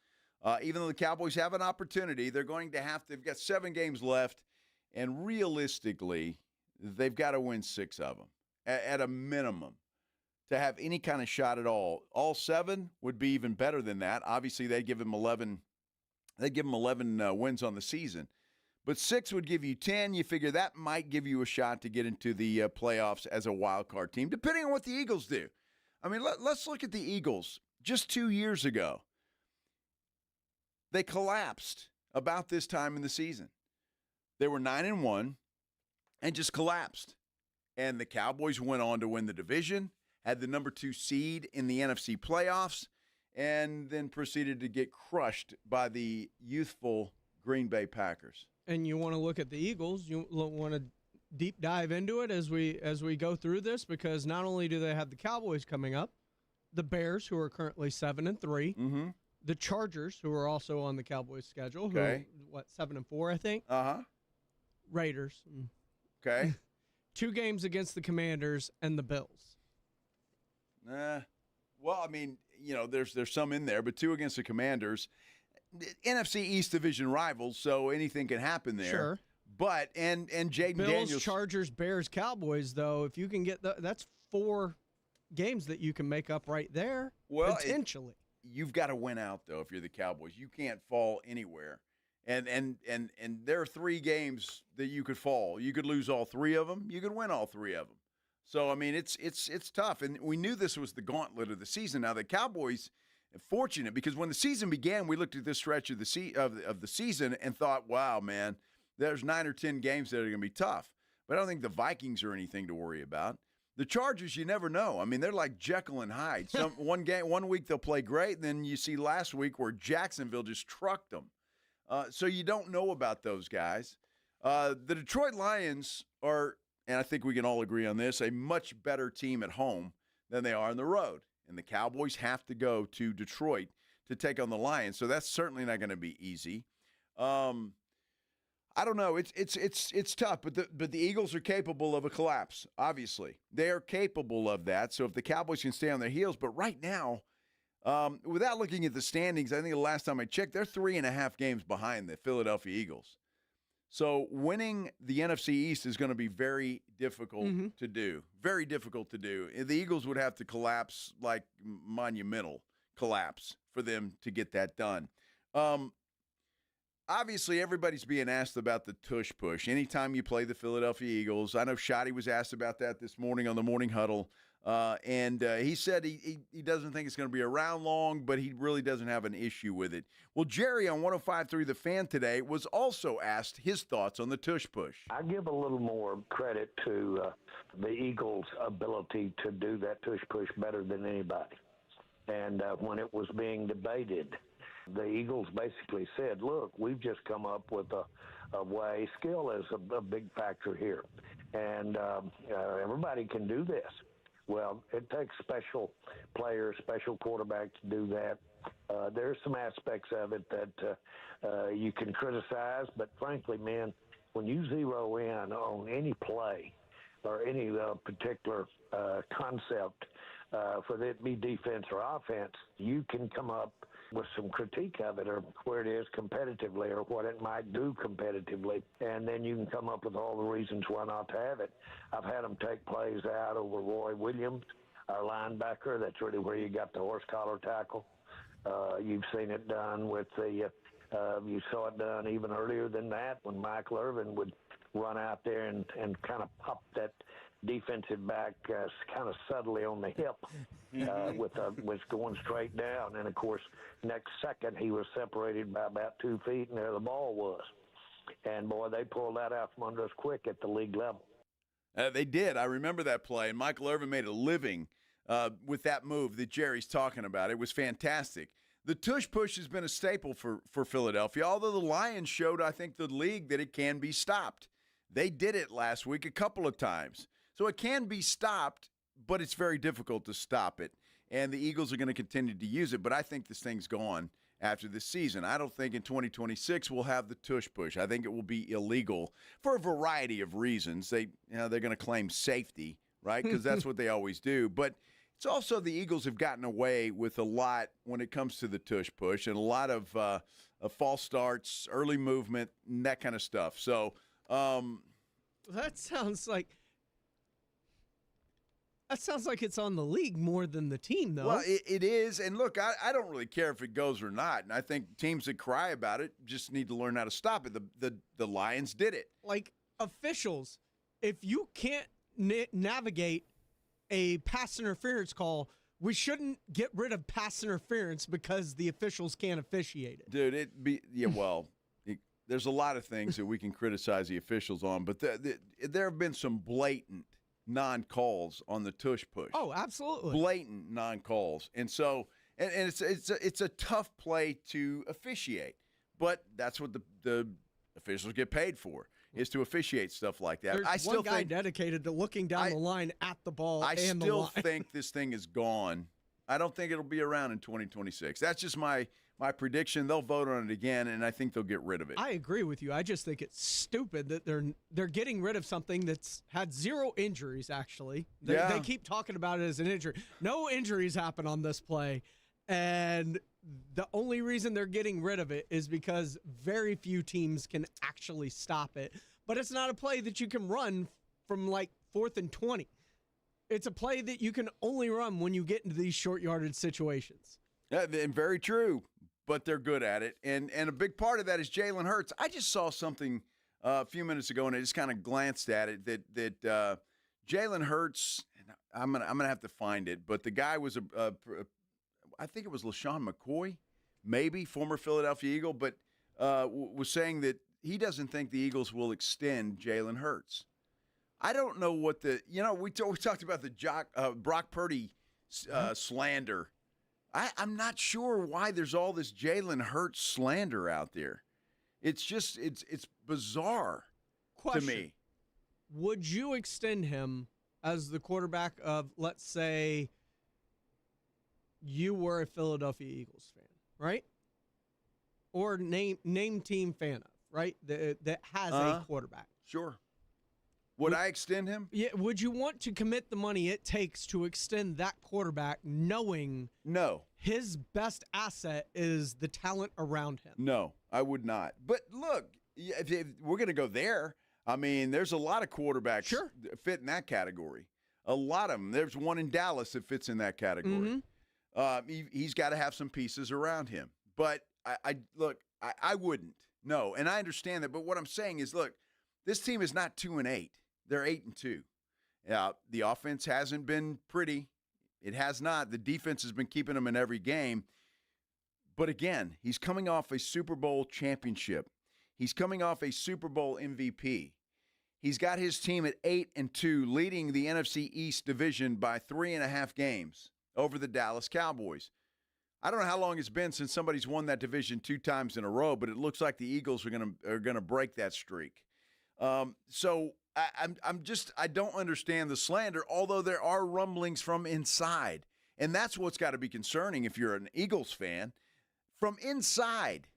Speaker 1: Even though the Cowboys have an opportunity, they've got 7 games left, and realistically, they've got to win 6 of them at a minimum to have any kind of shot at all. All 7 would be even better than that. Obviously, they'd give them 11. They'd give them 11 wins on the season, but 6 would give you 10. You figure that might give you a shot to get into the playoffs as a wild card team, depending on what the Eagles do. I mean, let's look at the Eagles. Just 2 years ago, they collapsed about this time in the season. They were 9-1 and just collapsed. And the Cowboys went on to win the division, had the number 2 seed in the NFC playoffs, and then proceeded to get crushed by the youthful Green Bay Packers.
Speaker 16: And you want to look at the Eagles, you want to deep dive into it as we go through this, because not only do they have the Cowboys coming up, the Bears, who are currently 7-3, the Chargers, who are also on the Cowboys schedule, who are, 7-4, I think. Raiders.
Speaker 1: Okay.
Speaker 16: 2 games against the Commanders and the Bills.
Speaker 1: Well, I mean, there's some in there, but 2 against the Commanders. NFC East division rivals, so anything can happen there.
Speaker 16: Sure.
Speaker 1: But and Jaden
Speaker 16: Bills,
Speaker 1: Daniels,
Speaker 16: Chargers, Bears, Cowboys. Though, if you can get that's 4 games that you can make up right there.
Speaker 1: Well,
Speaker 16: potentially,
Speaker 1: you've got to win out though. If you're the Cowboys, you can't fall anywhere. And there are 3 games that you could fall. You could lose all 3 of them. You could win all 3 of them. So I mean, it's tough. And we knew this was the gauntlet of the season. Now the Cowboys, fortunate because when the season began, we looked at this stretch of the season and thought, wow, man. There's 9 or 10 games that are going to be tough. But I don't think the Vikings are anything to worry about. The Chargers, you never know. I mean, they're like Jekyll and Hyde. One week they'll play great, and then you see last week where Jacksonville just trucked them. So you don't know about those guys. The Detroit Lions are, and I think we can all agree on this, a much better team at home than they are on the road. And the Cowboys have to go to Detroit to take on the Lions. So that's certainly not going to be easy. I don't know. It's tough, but the Eagles are capable of a collapse. Obviously, they are capable of that. So if the Cowboys can stay on their heels, but right now, without looking at the standings, I think the last time I checked, they're 3.5 games behind the Philadelphia Eagles. So winning the NFC East is going to be very difficult to do. Very difficult to do. The Eagles would have to collapse, like monumental collapse, for them to get that done. Obviously, everybody's being asked about the tush push. Anytime you play the Philadelphia Eagles, I know Schotty was asked about that this morning on the Morning Huddle, and he said he doesn't think it's going to be around long, but he really doesn't have an issue with it. Well, Jerry on 105.3 The Fan today was also asked his thoughts on the tush push.
Speaker 6: I give a little more credit to the Eagles' ability to do that tush push better than anybody. And when it was being debated, the Eagles basically said, look, we've just come up with a way. Skill is a big factor here. And everybody can do this. Well, it takes special players, special quarterbacks to do that. There's some aspects of it that you can criticize, but frankly, man, when you zero in on any play or any particular concept, whether it be defense or offense, you can come up with some critique of it or where it is competitively or what it might do competitively, and then you can come up with all the reasons why not to have it. I've had them take plays out over Roy Williams, our linebacker. That's really where you got the horse collar tackle. You've seen it done with you saw it done even earlier than that when Michael Irvin would run out there and kind of pop that defensive back kind of subtly on the hip with going straight down. And, of course, next second he was separated by about 2 feet, and there the ball was. And, boy, they pulled that out from under us quick at the league level.
Speaker 1: They did. I remember that play, and Michael Irvin made a living with that move that Jerry's talking about. It was fantastic. The tush push has been a staple for Philadelphia, although the Lions showed, I think, the league that it can be stopped. They did it last week a couple of times. So it can be stopped, but it's very difficult to stop it. And the Eagles are going to continue to use it, but I think this thing's gone after this season. I don't think in 2026 we'll have the tush push. I think it will be illegal for a variety of reasons. They're going to claim safety, right? Because that's what they always do. But it's also the Eagles have gotten away with a lot when it comes to the tush push and a lot of false starts, early movement, and that kind of stuff. So
Speaker 16: that sounds like it's on the league more than the team, though.
Speaker 1: Well, it is. And look, I don't really care if it goes or not. And I think teams that cry about it just need to learn how to stop it. The Lions did it.
Speaker 16: Like officials, if you can't navigate a pass interference call, we shouldn't get rid of pass interference because the officials can't officiate it.
Speaker 1: Dude, there's a lot of things that we can criticize the officials on, but there have been some blatant non-calls on the tush push.
Speaker 16: Oh, absolutely.
Speaker 1: Blatant non-calls. And so and it's a tough play to officiate, but that's what the officials get paid for, is to officiate stuff like that.
Speaker 16: There's
Speaker 1: I still
Speaker 16: one guy
Speaker 1: think
Speaker 16: dedicated to looking down the line at the ball
Speaker 1: I
Speaker 16: and the
Speaker 1: still
Speaker 16: line.
Speaker 1: think this thing is gone. I don't think it'll be around in 2026. That's just my prediction. They'll vote on it again, and I think they'll get rid of it.
Speaker 16: I agree with you. I just think it's stupid that they're getting rid of something that's had 0 injuries, actually. They keep talking about it as an injury. No injuries happen on this play, And the only reason they're getting rid of it is because very few teams can actually stop it. But it's not a play that you can run from like 4th and 20. It's a play that you can only run when you get into these short yardage situations.
Speaker 1: Yeah, and very true, but they're good at it. And a big part of that is Jalen Hurts. I just saw something a few minutes ago, and I just kind of glanced at it, that Jalen Hurts, I'm gonna have to find it, but the guy was I think it was LaShawn McCoy, maybe, former Philadelphia Eagle, but was saying that he doesn't think the Eagles will extend Jalen Hurts. I don't know what we talked about the Brock Purdy slander. I'm not sure why there's all this Jalen Hurts slander out there. It's just, it's bizarre to me.
Speaker 16: Would you extend him as the quarterback of, let's say, you were a Philadelphia Eagles fan, right? Or name team fan of, right? That has a quarterback.
Speaker 1: Sure. Would I extend him?
Speaker 16: Yeah. Would you want to commit the money it takes to extend that quarterback, knowing his best asset is the talent around him?
Speaker 1: No, I would not. But look, if we're going to go there, I mean, there's a lot of quarterbacks that fit in that category. A lot of them. There's one in Dallas that fits in that category. He's got to have some pieces around him. But I wouldn't. No, and I understand that. But what I'm saying is, look, this team is not 2-8. They're 8-2. The offense hasn't been pretty. It has not. The defense has been keeping them in every game. But again, he's coming off a Super Bowl championship. He's coming off a Super Bowl MVP. He's got his team at 8-2, leading the NFC East division by 3.5 games over the Dallas Cowboys. I don't know how long it's been since somebody's won that division 2 times in a row, but it looks like the Eagles are gonna break that streak. So I don't understand the slander, although there are rumblings from inside. And that's what's got to be concerning if you're an Eagles fan. From inside,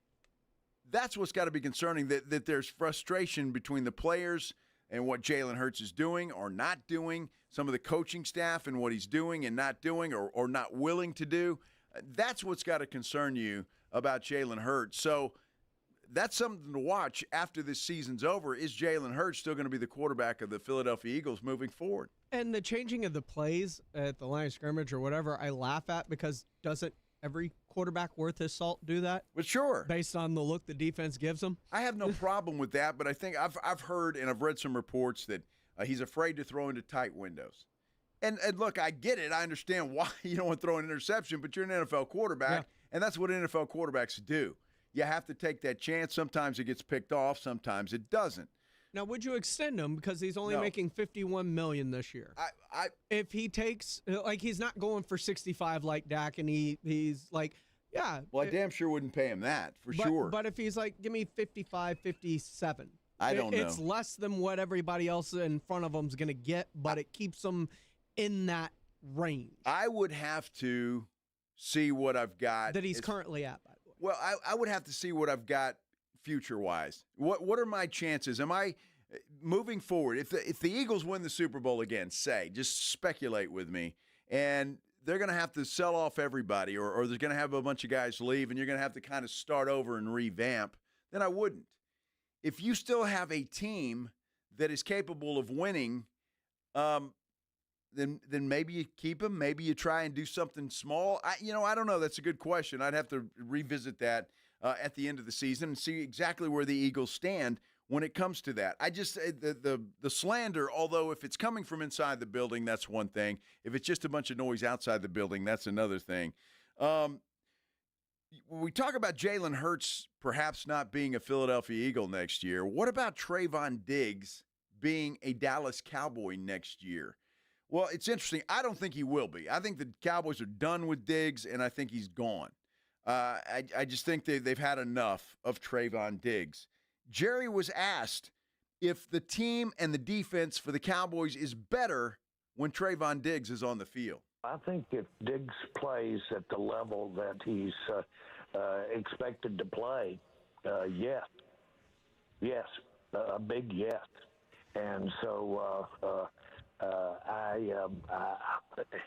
Speaker 1: that's what's got to be concerning, that there's frustration between the players and what Jalen Hurts is doing or not doing, some of the coaching staff and what he's doing and not doing or not willing to do. That's what's got to concern you about Jalen Hurts. So that's something to watch after this season's over. Is Jalen Hurts still going to be the quarterback of the Philadelphia Eagles moving forward?
Speaker 16: And the changing of the plays at the line of scrimmage or whatever, I laugh at, because doesn't every quarterback worth his salt do that?
Speaker 1: But sure.
Speaker 16: Based on the look the defense gives them?
Speaker 1: I have no problem with that, but I think I've heard and I've read some reports that he's afraid to throw into tight windows. And look, I get it. I understand why you don't want to throw an interception, but you're an NFL quarterback, and that's what NFL quarterbacks do. You have to take that chance. Sometimes it gets picked off. Sometimes it doesn't.
Speaker 16: Now, would you extend him, because he's only making $51 million this year? If he takes, like, he's not going for 65 like Dak, and he's like, yeah.
Speaker 1: Well, I damn sure wouldn't pay him that for sure.
Speaker 16: But if he's like, give me 55, 57.
Speaker 1: I don't know.
Speaker 16: It's less than what everybody else in front of him is going to get, but it keeps them in that range.
Speaker 1: I would have to see what I've got.
Speaker 16: That he's currently at, by the way.
Speaker 1: Well, I would have to see what I've got future-wise. What are my chances? Am I moving forward? If the Eagles win the Super Bowl again, say, just speculate with me, and they're going to have to sell off everybody, or they're going to have a bunch of guys leave, and you're going to have to kind of start over and revamp, then I wouldn't. If you still have a team that is capable of winning, then maybe you keep him. Maybe you try and do something small. I don't know. That's a good question. I'd have to revisit that at the end of the season and see exactly where the Eagles stand when it comes to that. I just the slander, although if it's coming from inside the building, that's one thing. If it's just a bunch of noise outside the building, that's another thing. When we talk about Jalen Hurts perhaps not being a Philadelphia Eagle next year, what about Trayvon Diggs being a Dallas Cowboy next year? Well, it's interesting. I don't think he will be. I think the Cowboys are done with Diggs, and I think he's gone. I just think they've had enough of Trayvon Diggs. Jerry was asked if the team and the defense for the Cowboys is better when Trayvon Diggs is on the field.
Speaker 6: I think if Diggs plays at the level that he's expected to play, yes. Yes, a big yes. And so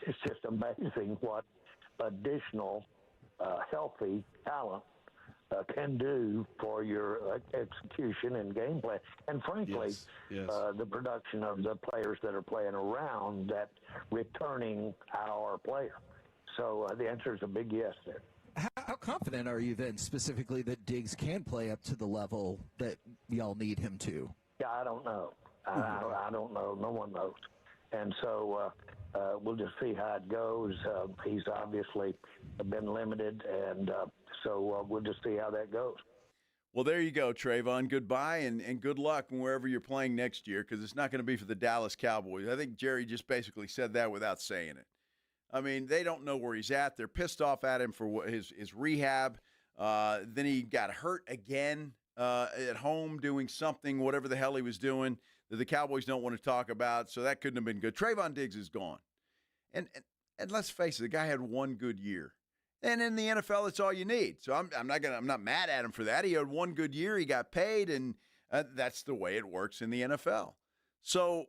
Speaker 6: it's just amazing what additional healthy talent can do for your execution and game plan. And frankly, the production of the players that are playing around that returning our player. So the answer is a big yes there.
Speaker 4: How confident are you then specifically that Diggs can play up to the level that y'all need him to?
Speaker 6: Yeah, I don't know. I don't know. No one knows. And so we'll just see how it goes. He's obviously been limited, and so we'll just see how that goes.
Speaker 1: Well, there you go, Trayvon. Goodbye and good luck wherever you're playing next year, because it's not going to be for the Dallas Cowboys. I think Jerry just basically said that without saying it. I mean, they don't know where he's at. They're pissed off at him for his rehab. Then he got hurt again at home doing something, whatever the hell he was doing, that the Cowboys don't want to talk about. So that couldn't have been good. Trayvon Diggs is gone. And let's face it, the guy had one good year. And in the NFL, it's all you need. So I'm not mad at him for that. He had one good year. He got paid, and that's the way it works in the NFL. So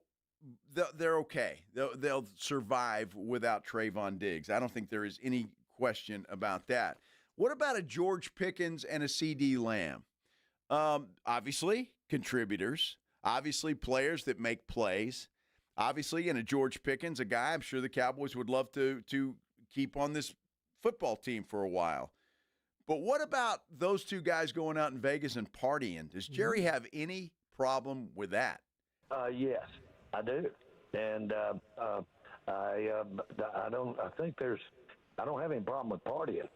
Speaker 1: they're okay. They'll survive without Trayvon Diggs. I don't think there is any question about that. What about a George Pickens and a CeeDee Lamb? Obviously, contributors. Obviously, players that make plays. Obviously, and a George Pickens, a guy I'm sure the Cowboys would love to keep on this football team for a while. But what about those two guys going out in Vegas and partying? Does Jerry have any problem with that?
Speaker 6: Yes, I do. And I don't have any problem with partying,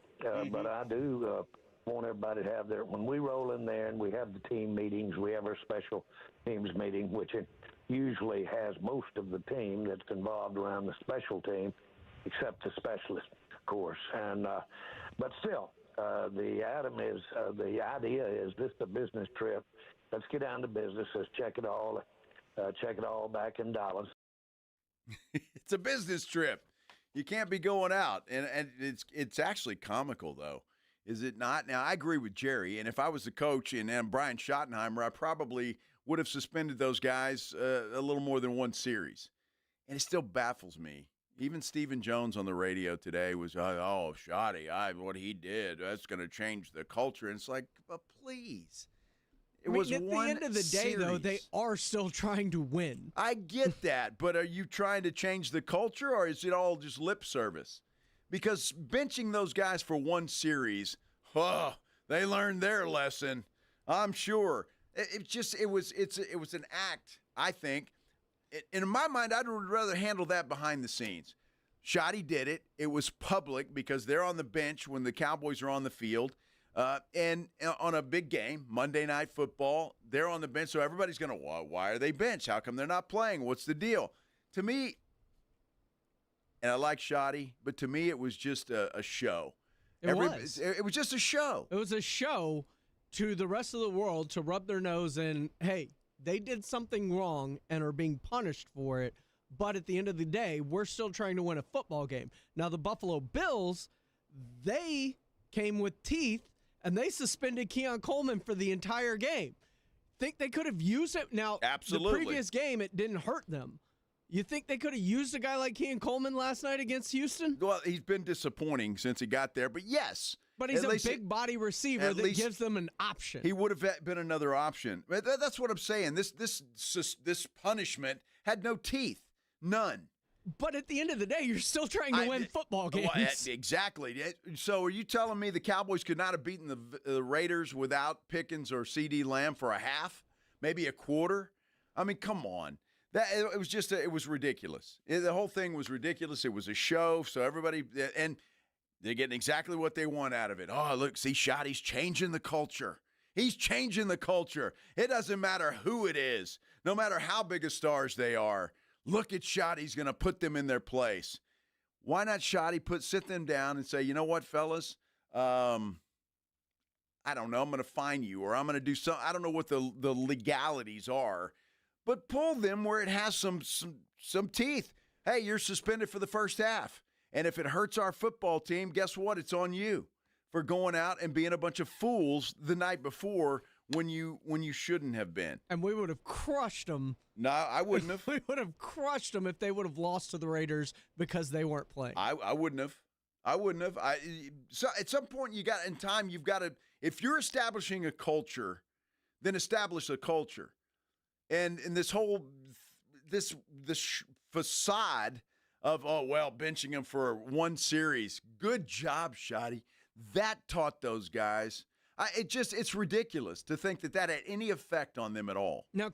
Speaker 6: but I do want everybody to have when we roll in there and we have the team meetings, we have our special teams meeting, which it usually has most of the team that's involved around the special team, except the specialist, of course. And but still, the idea is this is a business trip. Let's get down to business. Let's check it all back in Dallas.
Speaker 1: It's a business trip. You can't be going out, and it's actually comical though, is it not? Now I agree with Jerry, and if I was the coach and Brian Schottenheimer, I probably would have suspended those guys a little more than one series, and it still baffles me. Even Stephen Jones on the radio today was, oh, Schotty, what he did, that's going to change the culture. And it's like, but please. At
Speaker 16: the end of the day, though, they are still trying to win.
Speaker 1: I get that, but are you trying to change the culture, or is it all just lip service? Because benching those guys for one series, they learned their lesson, I'm sure. It was an act, I think. In my mind, I'd rather handle that behind the scenes. Schotty did it. It was public because they're on the bench when the Cowboys are on the field. And on a big game, Monday Night Football, they're on the bench. So everybody's going to, why are they benched? How come they're not playing? What's the deal? To me, and I like Schotty, but to me it was just a show.
Speaker 16: It was
Speaker 1: just a show.
Speaker 16: It was a show to the rest of the world to rub their nose in, hey, they did something wrong and are being punished for it. But at the end of the day, we're still trying to win a football game. Now, the Buffalo Bills, they came with teeth, and they suspended Keon Coleman for the entire game. Think they could have used it? Now,
Speaker 1: absolutely.
Speaker 16: The previous game, it didn't hurt them. You think they could have used a guy like Keon Coleman last night against Houston?
Speaker 1: Well, he's been disappointing since he got there, but yes.
Speaker 16: But he's a big body receiver that gives them an option.
Speaker 1: He would have been another option. That's what I'm saying. This punishment had no teeth. None.
Speaker 16: But at the end of the day, you're still trying to win football games.
Speaker 1: Well, exactly. So are you telling me the Cowboys could not have beaten the Raiders without Pickens or CeeDee Lamb for a half, maybe a quarter? I mean, come on. It was ridiculous. The whole thing was ridiculous. It was a show. So everybody, and they're getting exactly what they want out of it. Oh, look, see, Schotty's changing the culture. He's changing the culture. It doesn't matter who it is, no matter how big of stars they are. Look at Schotty's going to put them in their place. Why not Schotty sit them down and say, you know what, fellas, I don't know, I'm going to fine you, or I'm going to do something. I don't know what the legalities are, but pull them where it has some teeth. Hey, you're suspended for the first half. And if it hurts our football team, guess what? It's on you for going out and being a bunch of fools the night before when you shouldn't have been.
Speaker 16: And we would have crushed them.
Speaker 1: No, I wouldn't have.
Speaker 16: We would have crushed them if they would have lost to the Raiders because they weren't playing.
Speaker 1: I wouldn't have. I wouldn't have. So at some point you've got to, if you're establishing a culture, then establish a culture. And this whole, this facade of, benching him for one series. Good job, Schotty. That taught those guys. It's ridiculous to think that had any effect on them at all.
Speaker 16: Now,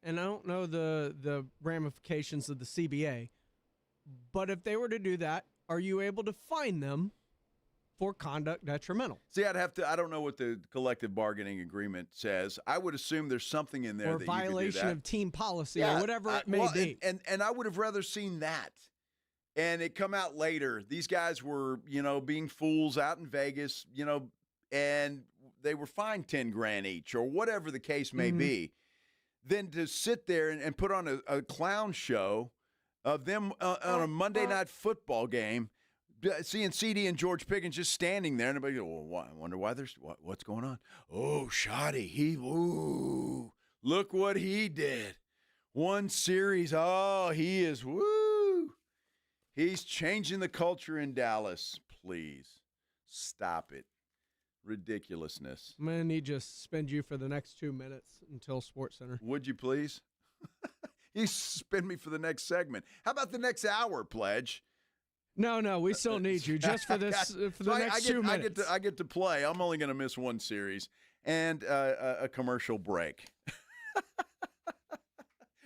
Speaker 16: and I don't know the ramifications of the CBA, but if they were to do that, are you able to fine them for conduct detrimental?
Speaker 1: See, I don't know what the collective bargaining agreement says. I would assume there's something in there
Speaker 16: or
Speaker 1: that
Speaker 16: violation
Speaker 1: you could do that.
Speaker 16: of team policy or whatever it may be.
Speaker 1: And I would have rather seen that. And it come out later. These guys were, being fools out in Vegas, and they were fined $10,000 each or whatever the case may be. Then to sit there and put on a clown show of them on a Monday night football game, seeing CeeDee and George Pickens just standing there, and everybody go, well, I wonder why what's going on. Oh, Schotty, look what he did. One series, he is, he's changing the culture in Dallas. Please, stop it. Ridiculousness.
Speaker 16: I'm going to need to suspend you for the next 2 minutes until SportsCenter.
Speaker 1: Would you please? You suspend me for the next segment. How about the next hour, Pledge?
Speaker 16: No, we still need you just for this for the next 2 minutes.
Speaker 1: I get to play. I'm only going to miss one series and a commercial break.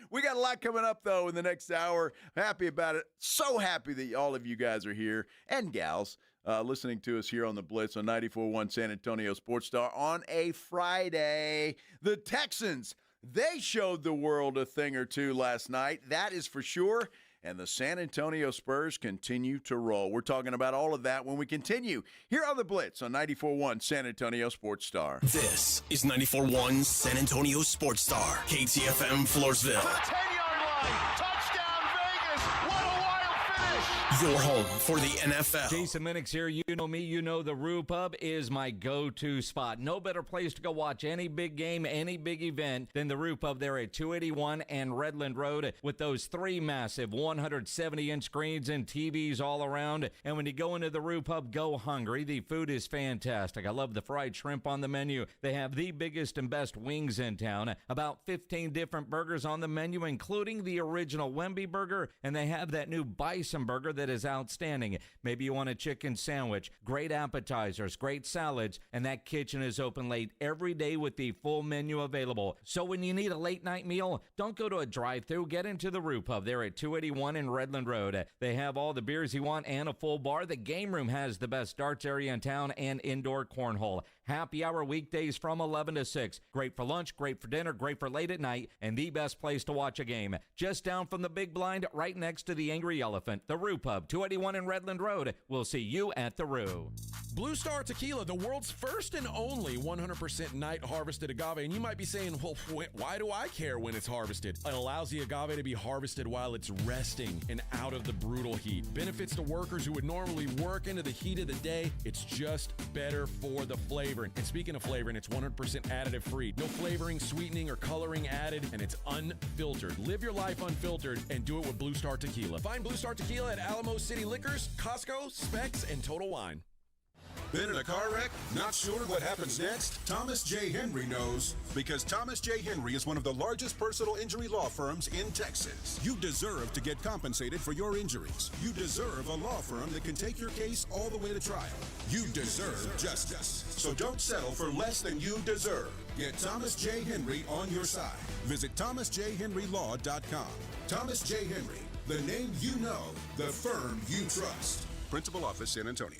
Speaker 1: We got a lot coming up, though, in the next hour. Happy about it. So happy that all of you guys are here, and gals, listening to us here on the Blitz on 94.1 San Antonio Sports Star on a Friday. The Texans, they showed the world a thing or two last night. That is for sure. And the San Antonio Spurs continue to roll. We're talking about all of that when we continue here on the Blitz on 94.1 San Antonio Sports Star.
Speaker 2: This is 94.1 San Antonio Sports Star, KTFM Floresville.
Speaker 9: 10-yard line, touchdown Vegas. What a wild finish.
Speaker 2: Your home for the NFL.
Speaker 5: Jason Minix here. You know me. You know the Rue Pub is my go-to spot. No better place to go watch any big game, any big event than the Rue Pub there at 281 and Redland Road with those three massive 170-inch screens and TVs all around. And when you go into the Rue Pub, go hungry. The food is fantastic. I love the fried shrimp on the menu. They have the biggest and best wings in town. About 15 different burgers on the menu, including the original Wemby burger. And they have that new bison burger that is outstanding. Maybe you want a chicken sandwich, great appetizers, great salads, and that kitchen is open late every day with the full menu available. So when you need a late night meal, don't go to a drive-thru. Get into the Rue Pub there at 281 in Redland Road. They have all the beers you want and a full bar. The game room has the best darts area in town and indoor cornhole. Happy hour weekdays from 11 to 6. Great for lunch, great for dinner, great for late at night, and the best place to watch a game. Just down from the big blind, right next to the Angry Elephant. The Rue Pub, 281 in Redland Road. We'll see you at the Rue.
Speaker 18: Blue Star Tequila, the world's first and only 100% night harvested agave. And you might be saying, well, why do I care when it's harvested? It allows the agave to be harvested while it's resting and out of the brutal heat. Benefits to workers who would normally work into the heat of the day. It's just better for the flavoring. And speaking of flavoring, it's 100% additive free. No flavoring, sweetening, or coloring added, and it's unfiltered. Live your life unfiltered and do it with Blue Star Tequila. Find Blue Star Tequila at Alamo City Liquors, Costco, Specs, and Total Wine.
Speaker 22: Been in a car wreck? Not sure what happens next? Thomas J. Henry knows, because Thomas J. Henry is one of the largest personal injury law firms in Texas. You deserve to get compensated for your injuries. You deserve a law firm that can take your case all the way to trial. You deserve justice. So don't settle for less than you deserve. Get Thomas J. Henry on your side. Visit thomasjhenrylaw.com. Thomas J. Henry, the name you know, the firm you trust. Principal Office, San Antonio.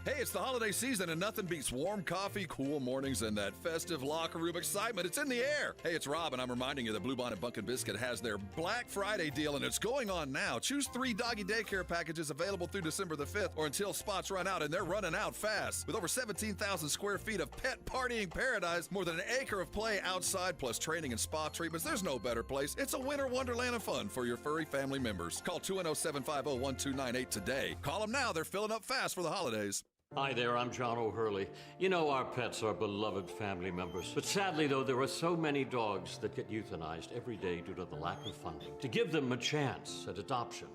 Speaker 12: Hey, it's the holiday season and nothing beats warm coffee, cool mornings, and that festive locker room excitement. It's in the air. Hey, it's Rob, and I'm reminding you that Blue Bonnet Bunkin' Biscuit has their Black Friday deal, and it's going on now. Choose 3 doggy daycare packages available through December the 5th or until spots run out, and they're running out fast. With over 17,000 square feet of pet partying paradise, more than an acre of play outside, plus training and spa treatments, there's no better place. It's a winter wonderland of fun for your furry family members. Call 210-750-1298 today. Call them now. They're filling up fast for the holidays.
Speaker 13: Hi there, I'm John O'Hurley. You know our pets are beloved family members. But sadly, though, there are so many dogs that get euthanized every day due to the lack of funding. To give them a chance at adoption,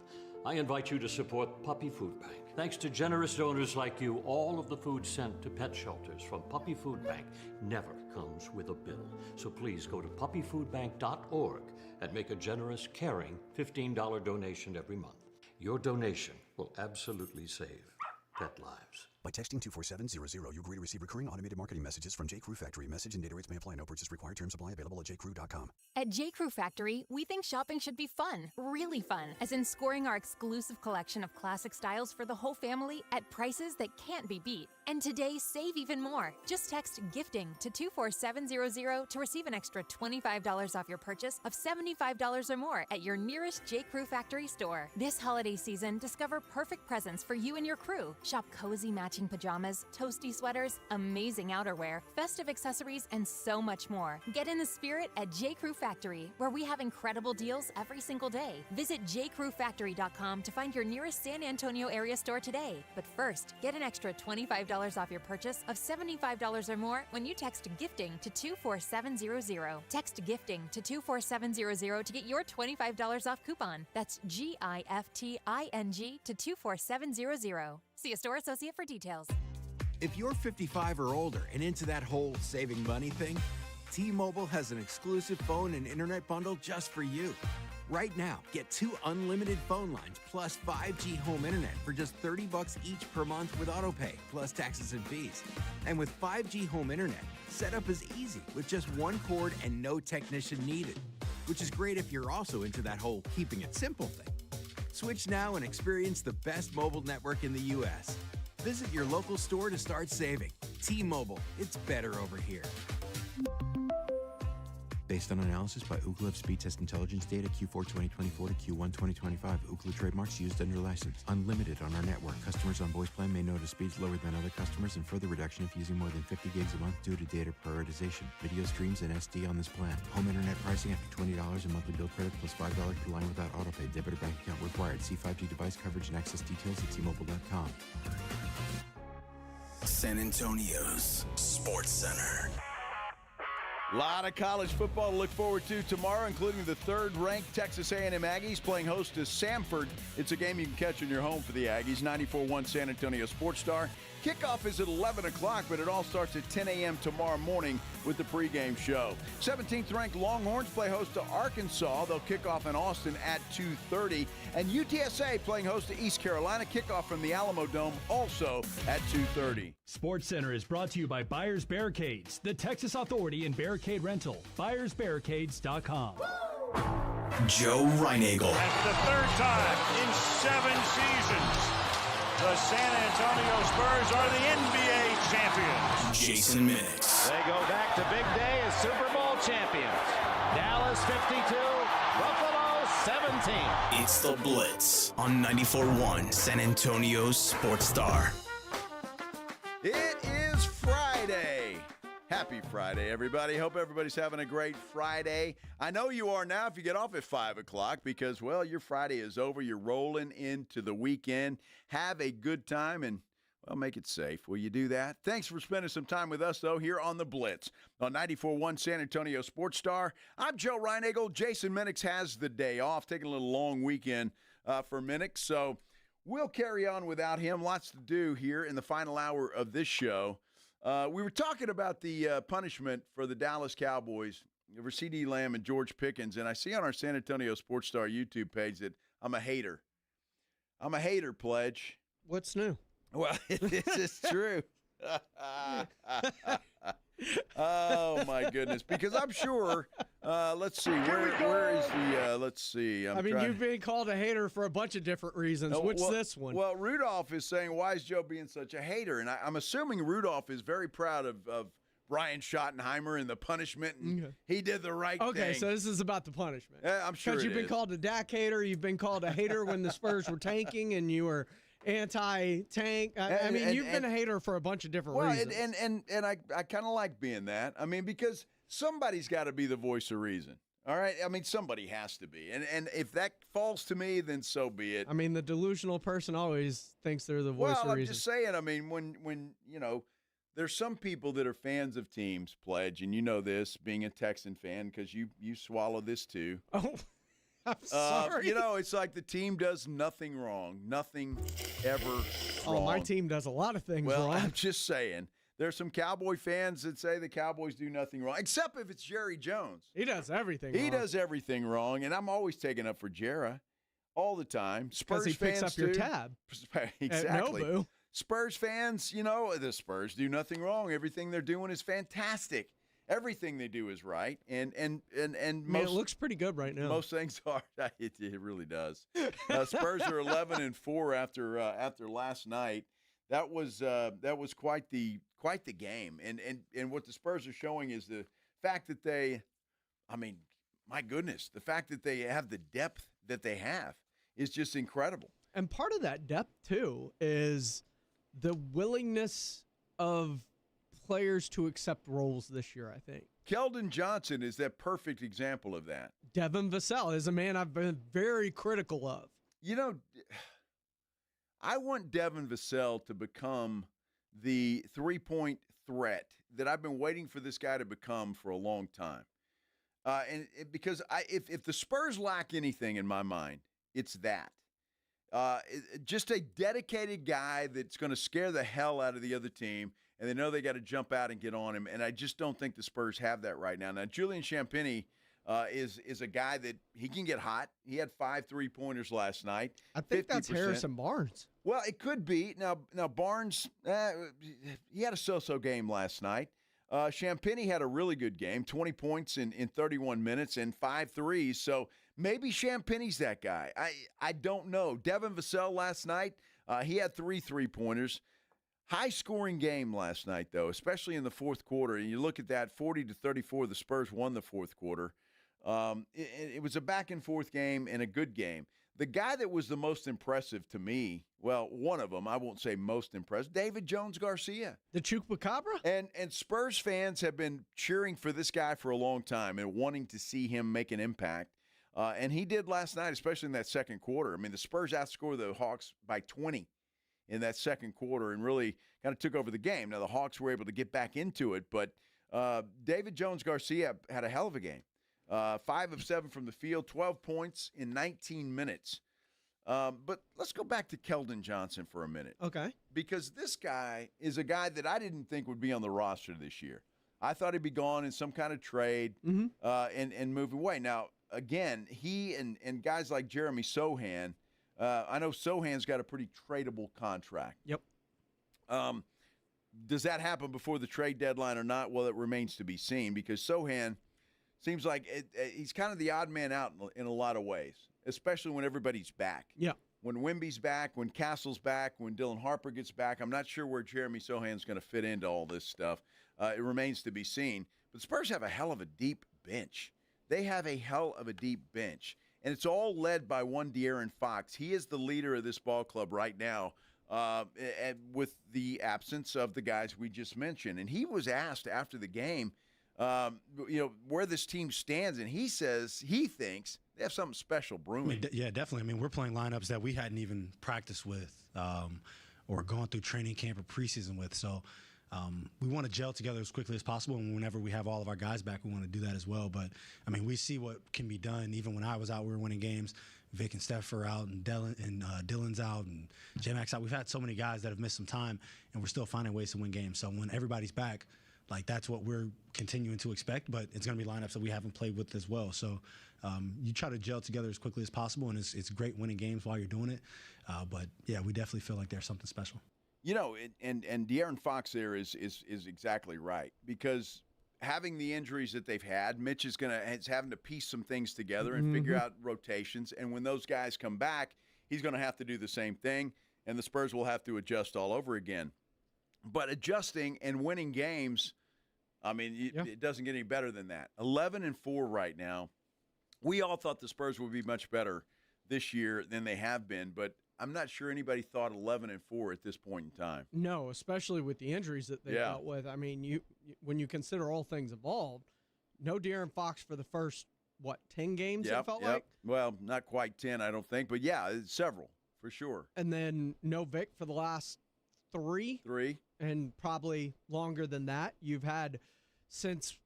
Speaker 13: I invite you to support Puppy Food Bank. Thanks to generous donors like you, all of the food sent to pet shelters from Puppy Food Bank never comes with a bill. So please go to puppyfoodbank.org and make a generous, caring $15 donation every month. Your donation will absolutely save pet lives.
Speaker 7: By texting 24700, you agree to receive recurring automated marketing messages from J. Crew Factory. Message and data rates may apply. No purchase required. Terms apply. Available at jcrew.com.
Speaker 11: At J. Crew Factory, we think shopping should be fun, really fun, as in scoring our exclusive collection of classic styles for the whole family at prices that can't be beat. And today, save even more. Just text GIFTING to 24700 to receive an extra $25 off your purchase of $75 or more at your nearest J. Crew Factory store. This holiday season, discover perfect presents for you and your crew. Shop cozy matching pajamas, toasty sweaters, amazing outerwear, festive accessories, and so much more. Get in the spirit at J. Crew Factory, where we have incredible deals every single day. Visit jcrewfactory.com to find your nearest San Antonio area store today. But first, get an extra $25 off your purchase of $75 or more when you text GIFTING to 24700. Text GIFTING to 24700 to get your $25 off coupon. That's GIFTING to 24700. See a store associate for details.
Speaker 14: If you're 55 or older and into that whole saving money thing, T-Mobile has an exclusive phone and internet bundle just for you. Right now, get 2 unlimited phone lines plus 5G home internet for just $30 each per month with autopay, plus taxes and fees. And with 5G home internet, setup is easy with just 1 cord and no technician needed, which is great if you're also into that whole keeping it simple thing. Switch now and experience the best mobile network in the U.S. Visit your local store to start saving. T-Mobile, it's better over here.
Speaker 19: Based on analysis by Ookla Speed Test Intelligence data Q4 2024 to Q1 2025. Ookla trademarks used under license. Unlimited on our network. Customers on voice plan may notice speeds lower than other customers and further reduction if using more than 50 gigs a month due to data prioritization. Video streams and SD on this plan. Home internet pricing after $20 in monthly bill credit plus $5 per line without autopay. Debit or bank account required. See 5G device coverage and access details at T-Mobile.com.
Speaker 2: San Antonio's Sports Center.
Speaker 1: A lot of college football to look forward to tomorrow, including the third-ranked Texas A&M Aggies playing host to Samford. It's a game you can catch in your home for the Aggies. 94.1 San Antonio Sports Star. Kickoff is at 11 o'clock, but it all starts at 10 a.m. tomorrow morning with the pregame show. 17th-ranked Longhorns play host to Arkansas. They'll kick off in Austin at 2:30. And UTSA playing host to East Carolina. Kickoff from the Alamo Dome also at 2:30.
Speaker 20: Sports Center is brought to you by Buyers Barricades, the Texas authority in barricade rental. BuyersBarricades.com.
Speaker 2: Joe Reinagel.
Speaker 9: That's the third time in 7 seasons. The San Antonio Spurs are the NBA champions.
Speaker 2: Jason Minix.
Speaker 9: They go back to big day as Super Bowl champions. Dallas 52, Buffalo 17.
Speaker 2: It's the Blitz on 94.1 San Antonio's Sports Star.
Speaker 1: It is Friday. Happy Friday, everybody. Hope everybody's having a great Friday. I know you are now if you get off at 5 o'clock because, well, your Friday is over. You're rolling into the weekend. Have a good time and, well, make it safe. Will you do that? Thanks for spending some time with us, though, here on The Blitz on 94.1 San Antonio Sports Star. I'm Joe Reinagel. Jason Minix has the day off, taking a little long weekend for Minix, so we'll carry on without him. Lots to do here in the final hour of this show. We were talking about the punishment for the Dallas Cowboys for CeeDee Lamb and George Pickens, and I see on our San Antonio Sports Star YouTube page that I'm a hater. I'm a hater, Pledge.
Speaker 16: What's new?
Speaker 1: Well, this is true. Oh, my goodness. Because I'm sure, let's see, where is the, let's see.
Speaker 16: You've been called a hater for a bunch of different reasons. What's this one?
Speaker 1: Well, Rudolph is saying, why is Joe being such a hater? And I'm assuming Rudolph is very proud of Brian Schottenheimer and the punishment, and he did the right thing.
Speaker 16: Okay, so this is about the punishment.
Speaker 1: I'm sure
Speaker 16: Because you've been called a Dak hater, you've been called a hater when the Spurs were tanking, and you were anti-tank. You've been a hater for a bunch of different reasons.
Speaker 1: And I kind of like being that. Because somebody's got to be the voice of reason. All right? Somebody has to be. And if that falls to me, then so be it.
Speaker 16: The delusional person always thinks they're the voice of reason.
Speaker 1: Well, I'm just saying, when there's some people that are fans of teams, Pledge, and you know this, being a Texan fan, because you swallow this too.
Speaker 16: Oh, I'm sorry.
Speaker 1: It's like the team does nothing wrong. Nothing ever wrong.
Speaker 16: Oh, my team does a lot of things wrong.
Speaker 1: I'm just saying. There's some Cowboy fans that say the Cowboys do nothing wrong, except if it's Jerry Jones.
Speaker 16: He does everything wrong.
Speaker 1: He does everything wrong, and I'm always taking up for Jera all the time. Spurs
Speaker 16: he
Speaker 1: fans
Speaker 16: picks up your tab.
Speaker 1: Exactly.
Speaker 16: At Nobu.
Speaker 1: Spurs fans, the Spurs do nothing wrong. Everything they're doing is fantastic. Everything they do is right, and most,
Speaker 16: it looks pretty good right now.
Speaker 1: Most things are. It really does. Spurs are 11-4 after last night. That was quite the game, and what the Spurs are showing is the fact that my goodness, the fact that they have the depth that they have is just incredible.
Speaker 16: And part of that depth too is the willingness of players to accept roles this year, I think.
Speaker 1: Keldon Johnson is that perfect example of that.
Speaker 16: Devin Vassell is a man I've been very critical of.
Speaker 1: I want Devin Vassell to become the three-point threat that I've been waiting for this guy to become for a long time. Because if the Spurs lack anything in my mind, it's that. Just a dedicated guy that's going to scare the hell out of the other team, and they know they got to jump out and get on him. And I just don't think the Spurs have that right now. Now, Julian Champagnie is a guy that he can get hot. He had 5 3-pointers last night.
Speaker 16: I think
Speaker 1: 50%.
Speaker 16: That's Harrison Barnes.
Speaker 1: Well, it could be. Now Barnes, he had a so-so game last night. Champagnie had a really good game, 20 points in 31 minutes and 5 threes. So maybe Champagnie's that guy. I don't know. Devin Vassell last night, he had 3 3-pointers. High-scoring game last night, though, especially in the fourth quarter. And you look at that, 40-34, the Spurs won the fourth quarter. It was a back-and-forth game and a good game. The guy that was the most impressive to me, well, one of them, I won't say most impressive, David Jones-Garcia.
Speaker 16: The Chupacabra?
Speaker 1: And Spurs fans have been cheering for this guy for a long time and wanting to see him make an impact. And he did last night, especially in that second quarter. I mean, the Spurs outscored the Hawks by 20 in that second quarter and really kind of took over the game. Now, the Hawks were able to get back into it, but David Jones-Garcia had a hell of a game. 5 of 7 from the field, 12 points in 19 minutes. But let's go back to Keldon Johnson for a minute.
Speaker 16: Okay.
Speaker 1: Because this guy is a guy that I didn't think would be on the roster this year. I thought he'd be gone in some kind of trade and move away. Now, again, he and guys like Jeremy Sohan, I know Sohan's got a pretty tradable contract.
Speaker 16: Yep.
Speaker 1: Does that happen before the trade deadline or not? Well, it remains to be seen because Sohan seems like he's kind of the odd man out in a lot of ways, especially when everybody's back.
Speaker 16: Yeah.
Speaker 1: When Wemby's back, when Castle's back, when Dylan Harper gets back, I'm not sure where Jeremy Sohan's going to fit into all this stuff. It remains to be seen. But Spurs have a hell of a deep bench. They have a hell of a deep bench. And it's all led by one De'Aaron Fox. He is the leader of this ball club right now with the absence of the guys we just mentioned. And he was asked after the game, where this team stands, and he says he thinks they have something special brewing.
Speaker 8: Yeah, definitely. I mean, we're playing lineups that we hadn't even practiced with or gone through training camp or preseason with. So we want to gel together as quickly as possible, and whenever we have all of our guys back, we want to do that as well. But, I mean, we see what can be done. Even when I was out, we were winning games. Vic and Steph are out, and Dylan's out, and J-Max out. We've had so many guys that have missed some time, and we're still finding ways to win games. So when everybody's back, that's what we're continuing to expect, but it's going to be lineups that we haven't played with as well. So you try to gel together as quickly as possible, and it's great winning games while you're doing it. But, yeah, we definitely feel like there's something special.
Speaker 1: And De'Aaron Fox there is exactly right, because having the injuries that they've had, Mitch is having to piece some things together and figure out rotations. And when those guys come back, he's going to have to do the same thing, and the Spurs will have to adjust all over again. But adjusting and winning games, I mean, it doesn't get any better than that. 11-4 right now. We all thought the Spurs would be much better this year than they have been, but I'm not sure anybody thought 11-4 at this point in time.
Speaker 16: No, especially with the injuries that they dealt with. I mean, when you consider all things involved, no De'Aaron Fox for the first, 10 games it felt like?
Speaker 1: Well, not quite 10, I don't think, but it's several for sure.
Speaker 16: And then no Vic for the last 3. And probably longer than that. You've had since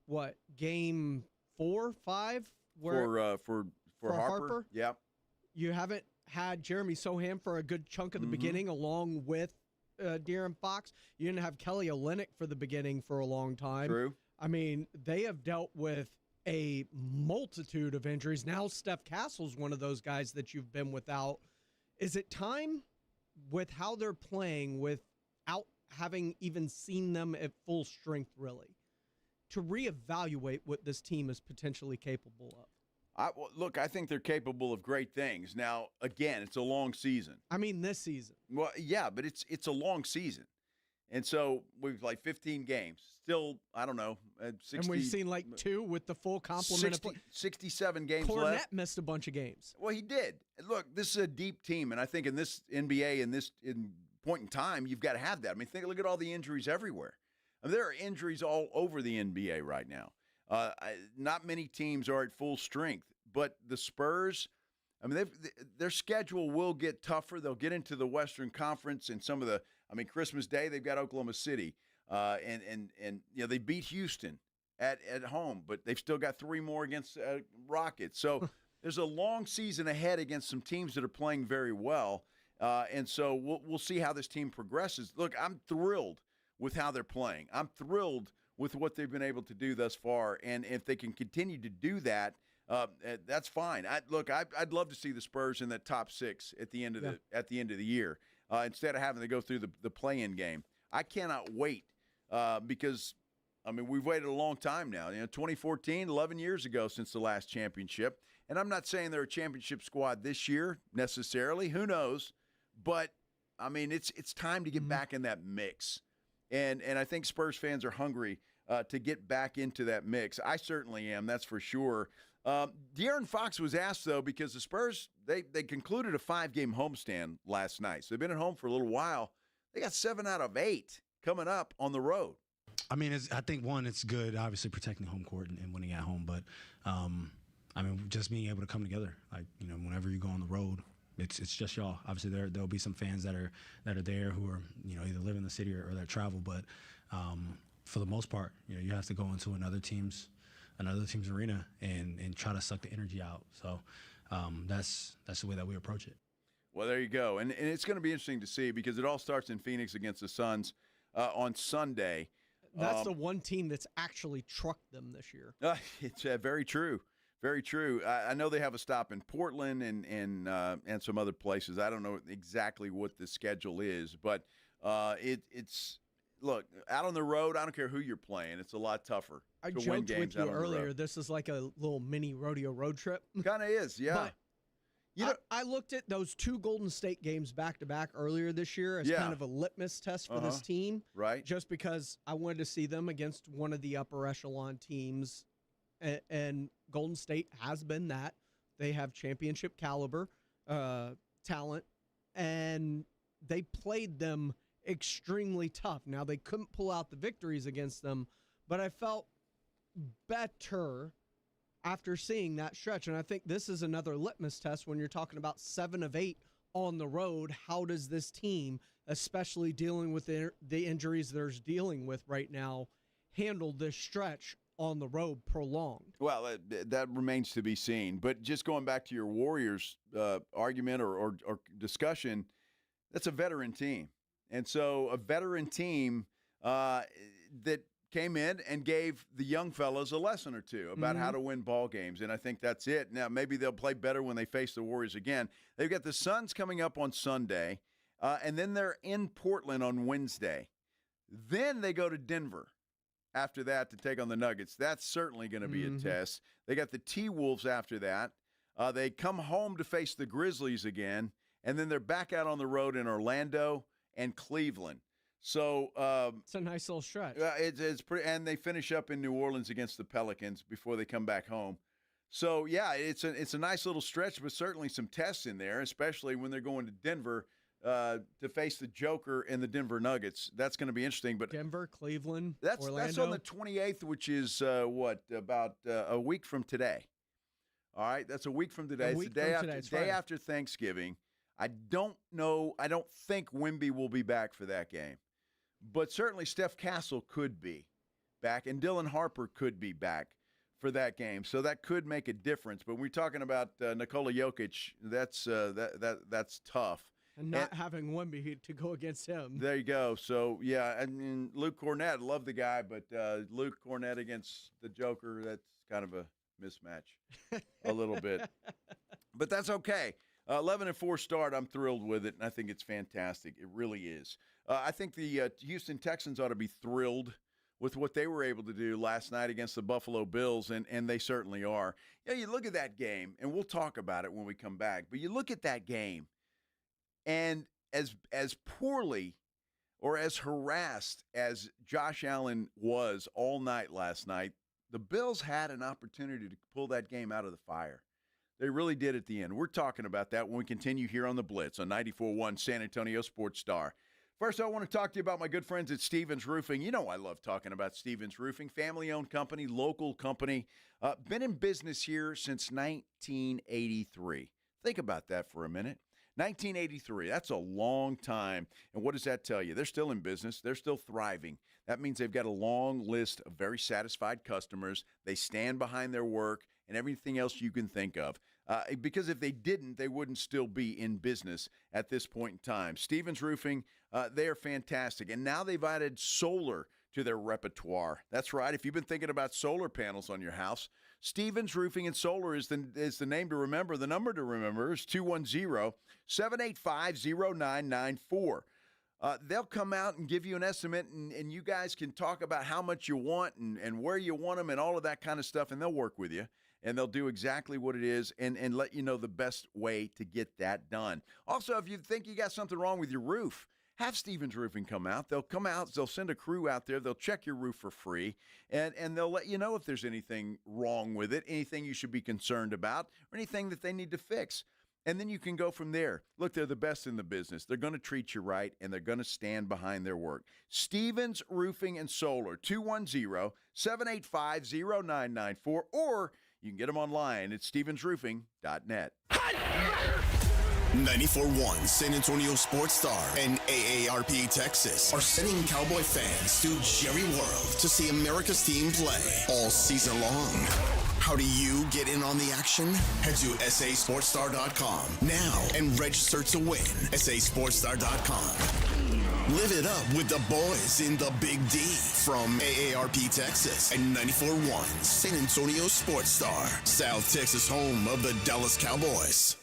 Speaker 16: game 4, 5?
Speaker 1: For for Harper. Yep.
Speaker 16: You haven't had Jeremy Sohan for a good chunk of the beginning, along with De'Aaron Fox. You didn't have Kelly Olynyk for the beginning for a long time.
Speaker 1: True.
Speaker 16: I mean, they have dealt with a multitude of injuries. Now Steph Castle's one of those guys that you've been without. Is it time, with how they're playing, without having even seen them at full strength, really, to reevaluate what this team is potentially capable of?
Speaker 1: Look, I think they're capable of great things. Now, again, it's a long season.
Speaker 16: I mean, this season.
Speaker 1: Well, yeah, but it's a long season. And so we've 15 games. Still, I don't know, 60.
Speaker 16: And we've seen 2 with the full complement
Speaker 1: 67 games
Speaker 16: Cornette
Speaker 1: left.
Speaker 16: missed a bunch of games.
Speaker 1: Well, he did. Look, this is a deep team, and I think in this NBA, in point in time, you've got to have that. I mean, look at all the injuries everywhere. I mean, there are injuries all over the NBA right now. Not many teams are at full strength, but the Spurs, I mean, their schedule will get tougher. They'll get into the Western Conference and some of the, Christmas Day, they've got Oklahoma City, and they beat Houston at home, but they've still got 3 more against Rockets. So there's a long season ahead against some teams that are playing very well, and so we'll see how this team progresses. Look, I'm thrilled with how they're playing. I'm thrilled with what they've been able to do thus far, and if they can continue to do that, that's fine. I'd love to see the Spurs in that top 6 at the end of the year, instead of having to go through the play-in game. I cannot wait because we've waited a long time now. 2014, 11 years ago since the last championship, and I'm not saying they're a championship squad this year necessarily. Who knows? But it's time to get back in that mix. And I think Spurs fans are hungry to get back into that mix. I certainly am, that's for sure. De'Aaron Fox was asked, though, because the Spurs, they concluded a 5-game homestand last night. So they've been at home for a little while. They got 7 out of 8 coming up on the road.
Speaker 8: I think, one, it's good, obviously, protecting home court and winning at home. But, just being able to come together, whenever you go on the road, it's just y'all. Obviously, there'll be some fans that are there who are either live in the city or that travel. But for the most part, you have to go into another team's arena and try to suck the energy out. So that's the way that we approach it.
Speaker 1: Well, there you go, and it's going to be interesting to see because it all starts in Phoenix against the Suns on Sunday.
Speaker 16: That's the one team that's actually trucked them this year.
Speaker 1: It's very true. Very true. I know they have a stop in Portland and some other places. I don't know exactly what the schedule is, but it's look, out on the road, I don't care who you're playing. It's a lot tougher
Speaker 16: I
Speaker 1: to win
Speaker 16: joked
Speaker 1: games
Speaker 16: with you
Speaker 1: out on the
Speaker 16: earlier,
Speaker 1: road.
Speaker 16: this is like a little mini rodeo road trip.
Speaker 1: Kind of is, yeah.
Speaker 16: But I looked at those 2 Golden State games back-to-back earlier this year as kind of a litmus test for this team.
Speaker 1: Right.
Speaker 16: Just because I wanted to see them against one of the upper echelon teams. And Golden State has been that. They have championship caliber talent, and they played them extremely tough. Now, they couldn't pull out the victories against them, but I felt better after seeing that stretch. And I think this is another litmus test when you're talking about 7 of 8 on the road. How does this team, especially dealing with the injuries they're dealing with right now, handle this stretch on the road prolonged?
Speaker 1: Well, that remains to be seen. But just going back to your Warriors argument or discussion, that's a veteran team. And so a veteran team that came in and gave the young fellas a lesson or two about how to win ball games. And I think that's it. Now, maybe they'll play better when they face the Warriors again. They've got the Suns coming up on Sunday, and then they're in Portland on Wednesday. Then they go to Denver after that to take on the Nuggets. That's certainly going to be a test. They got the T-Wolves after that. They come home to face the Grizzlies again, and then they're back out on the road in Orlando and Cleveland. So
Speaker 16: it's a nice little stretch.
Speaker 1: It's pretty, and they finish up in New Orleans against the Pelicans before they come back home. So yeah, it's a nice little stretch, but certainly some tests in there, especially when they're going to Denver to face the Joker and the Denver Nuggets. That's going to be interesting. But
Speaker 16: Denver, Cleveland,
Speaker 1: Orlando. That's on the 28th, which is about a week from today. All right, that's a week from today. It's the day after Thanksgiving. I don't know. I don't think Wemby will be back for that game. But certainly Steph Castle could be back, and Dylan Harper could be back for that game. So that could make a difference. But when we're talking about Nikola Jokic, that's tough.
Speaker 16: And not having Wemby to go against him.
Speaker 1: There you go. So, yeah, I mean, Luke Cornett, love the guy, but Luke Cornett against the Joker, that's kind of a mismatch a little bit. But that's okay. 11-4 start, I'm thrilled with it, and I think it's fantastic. It really is. I think the Houston Texans ought to be thrilled with what they were able to do last night against the Buffalo Bills, and they certainly are. Yeah, you look at that game, and we'll talk about it when we come back, but you look at that game, and as poorly or as harassed as Josh Allen was all night last night, the Bills had an opportunity to pull that game out of the fire. They really did at the end. We're talking about that when we continue here on The Blitz on 94.1 San Antonio Sports Star. First, I want to talk to you about my good friends at Stevens Roofing. You know I love talking about Stevens Roofing. Family-owned company, local company. Been in business here since 1983. Think about that for a minute. 1983, that's a long time. And what does that tell you? They're still in business. They're still thriving. That means they've got a long list of very satisfied customers. They stand behind their work and everything else you can think of. Because if they didn't, they wouldn't still be in business at this point in time. Stevens Roofing, they are fantastic. And now they've added solar to their repertoire. That's right. If you've been thinking about solar panels on your house, Stevens Roofing and Solar is the name to remember. The number to remember is 210-785-0994. They'll come out and give you an estimate, and you guys can talk about how much you want and where you want them and all of that kind of stuff, and they'll work with you. And they'll do exactly what it is and let you know the best way to get that done. Also, if you think you got something wrong with your roof, have Stevens Roofing come out. They'll come out. They'll send a crew out there. They'll check your roof for free, and they'll let you know if there's anything wrong with it, anything you should be concerned about, or anything that they need to fix. And then you can go from there. Look, they're the best in the business. They're going to treat you right, and they're going to stand behind their work. Stevens Roofing and Solar, 210-785-0994, or you can get them online at stevensroofing.net.
Speaker 2: 94.1 San Antonio Sports Star and AARP Texas are sending Cowboy fans to Jerry World to see America's team play all season long. How do you get in on the action? Head to sasportstar.com now and register to win. sasportstar.com. Live it up with the boys in the Big D from AARP Texas and 94.1 San Antonio Sports Star, South Texas home of the Dallas Cowboys.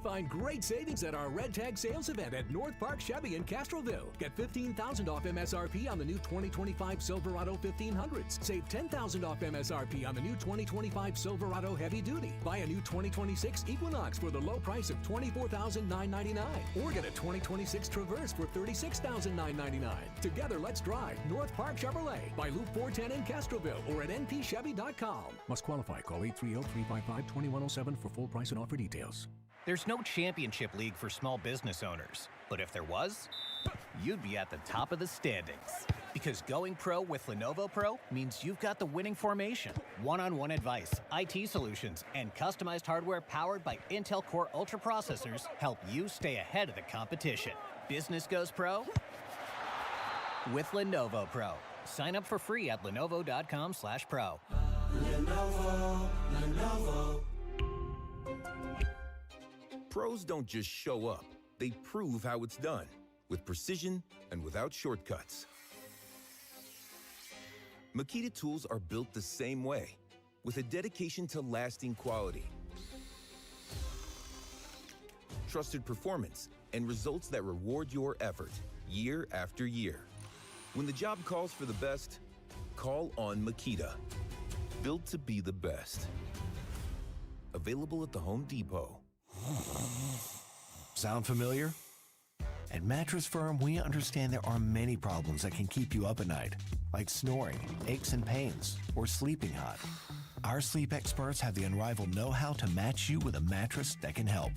Speaker 10: Find great savings at our Red Tag sales event at North Park Chevy in Castroville. Get $15,000 off MSRP on the new 2025 Silverado 1500s. Save $10,000 off MSRP on the new 2025 Silverado Heavy Duty. Buy a new 2026 Equinox for the low price of $24,999. Or get a 2026 Traverse for $36,999. Together, let's drive North Park Chevrolet by Loop 410 in Castroville or at npchevy.com. Must qualify. Call 830-355-2107 for full price and offer details.
Speaker 15: There's no championship league for small business owners, but if there was, you'd be at the top of the standings. Because going pro with Lenovo Pro means you've got the winning formation, one-on-one advice, IT solutions, and customized hardware powered by Intel Core Ultra processors help you stay ahead of the competition. Business goes pro with Lenovo Pro. Sign up for free at lenovo.com/pro.
Speaker 17: Lenovo. Pros don't just show up. They prove how it's done, with precision and without shortcuts. Makita tools are built the same way, with a dedication to lasting quality, trusted performance, and results that reward your effort year after year. When the job calls for the best, call on Makita. Built to be the best. Available at the Home Depot.
Speaker 21: Sound familiar? At Mattress Firm, we understand there are many problems that can keep you up at night, like snoring, aches and pains, or sleeping hot. Our sleep experts have the unrivaled know-how to match you with a mattress that can help.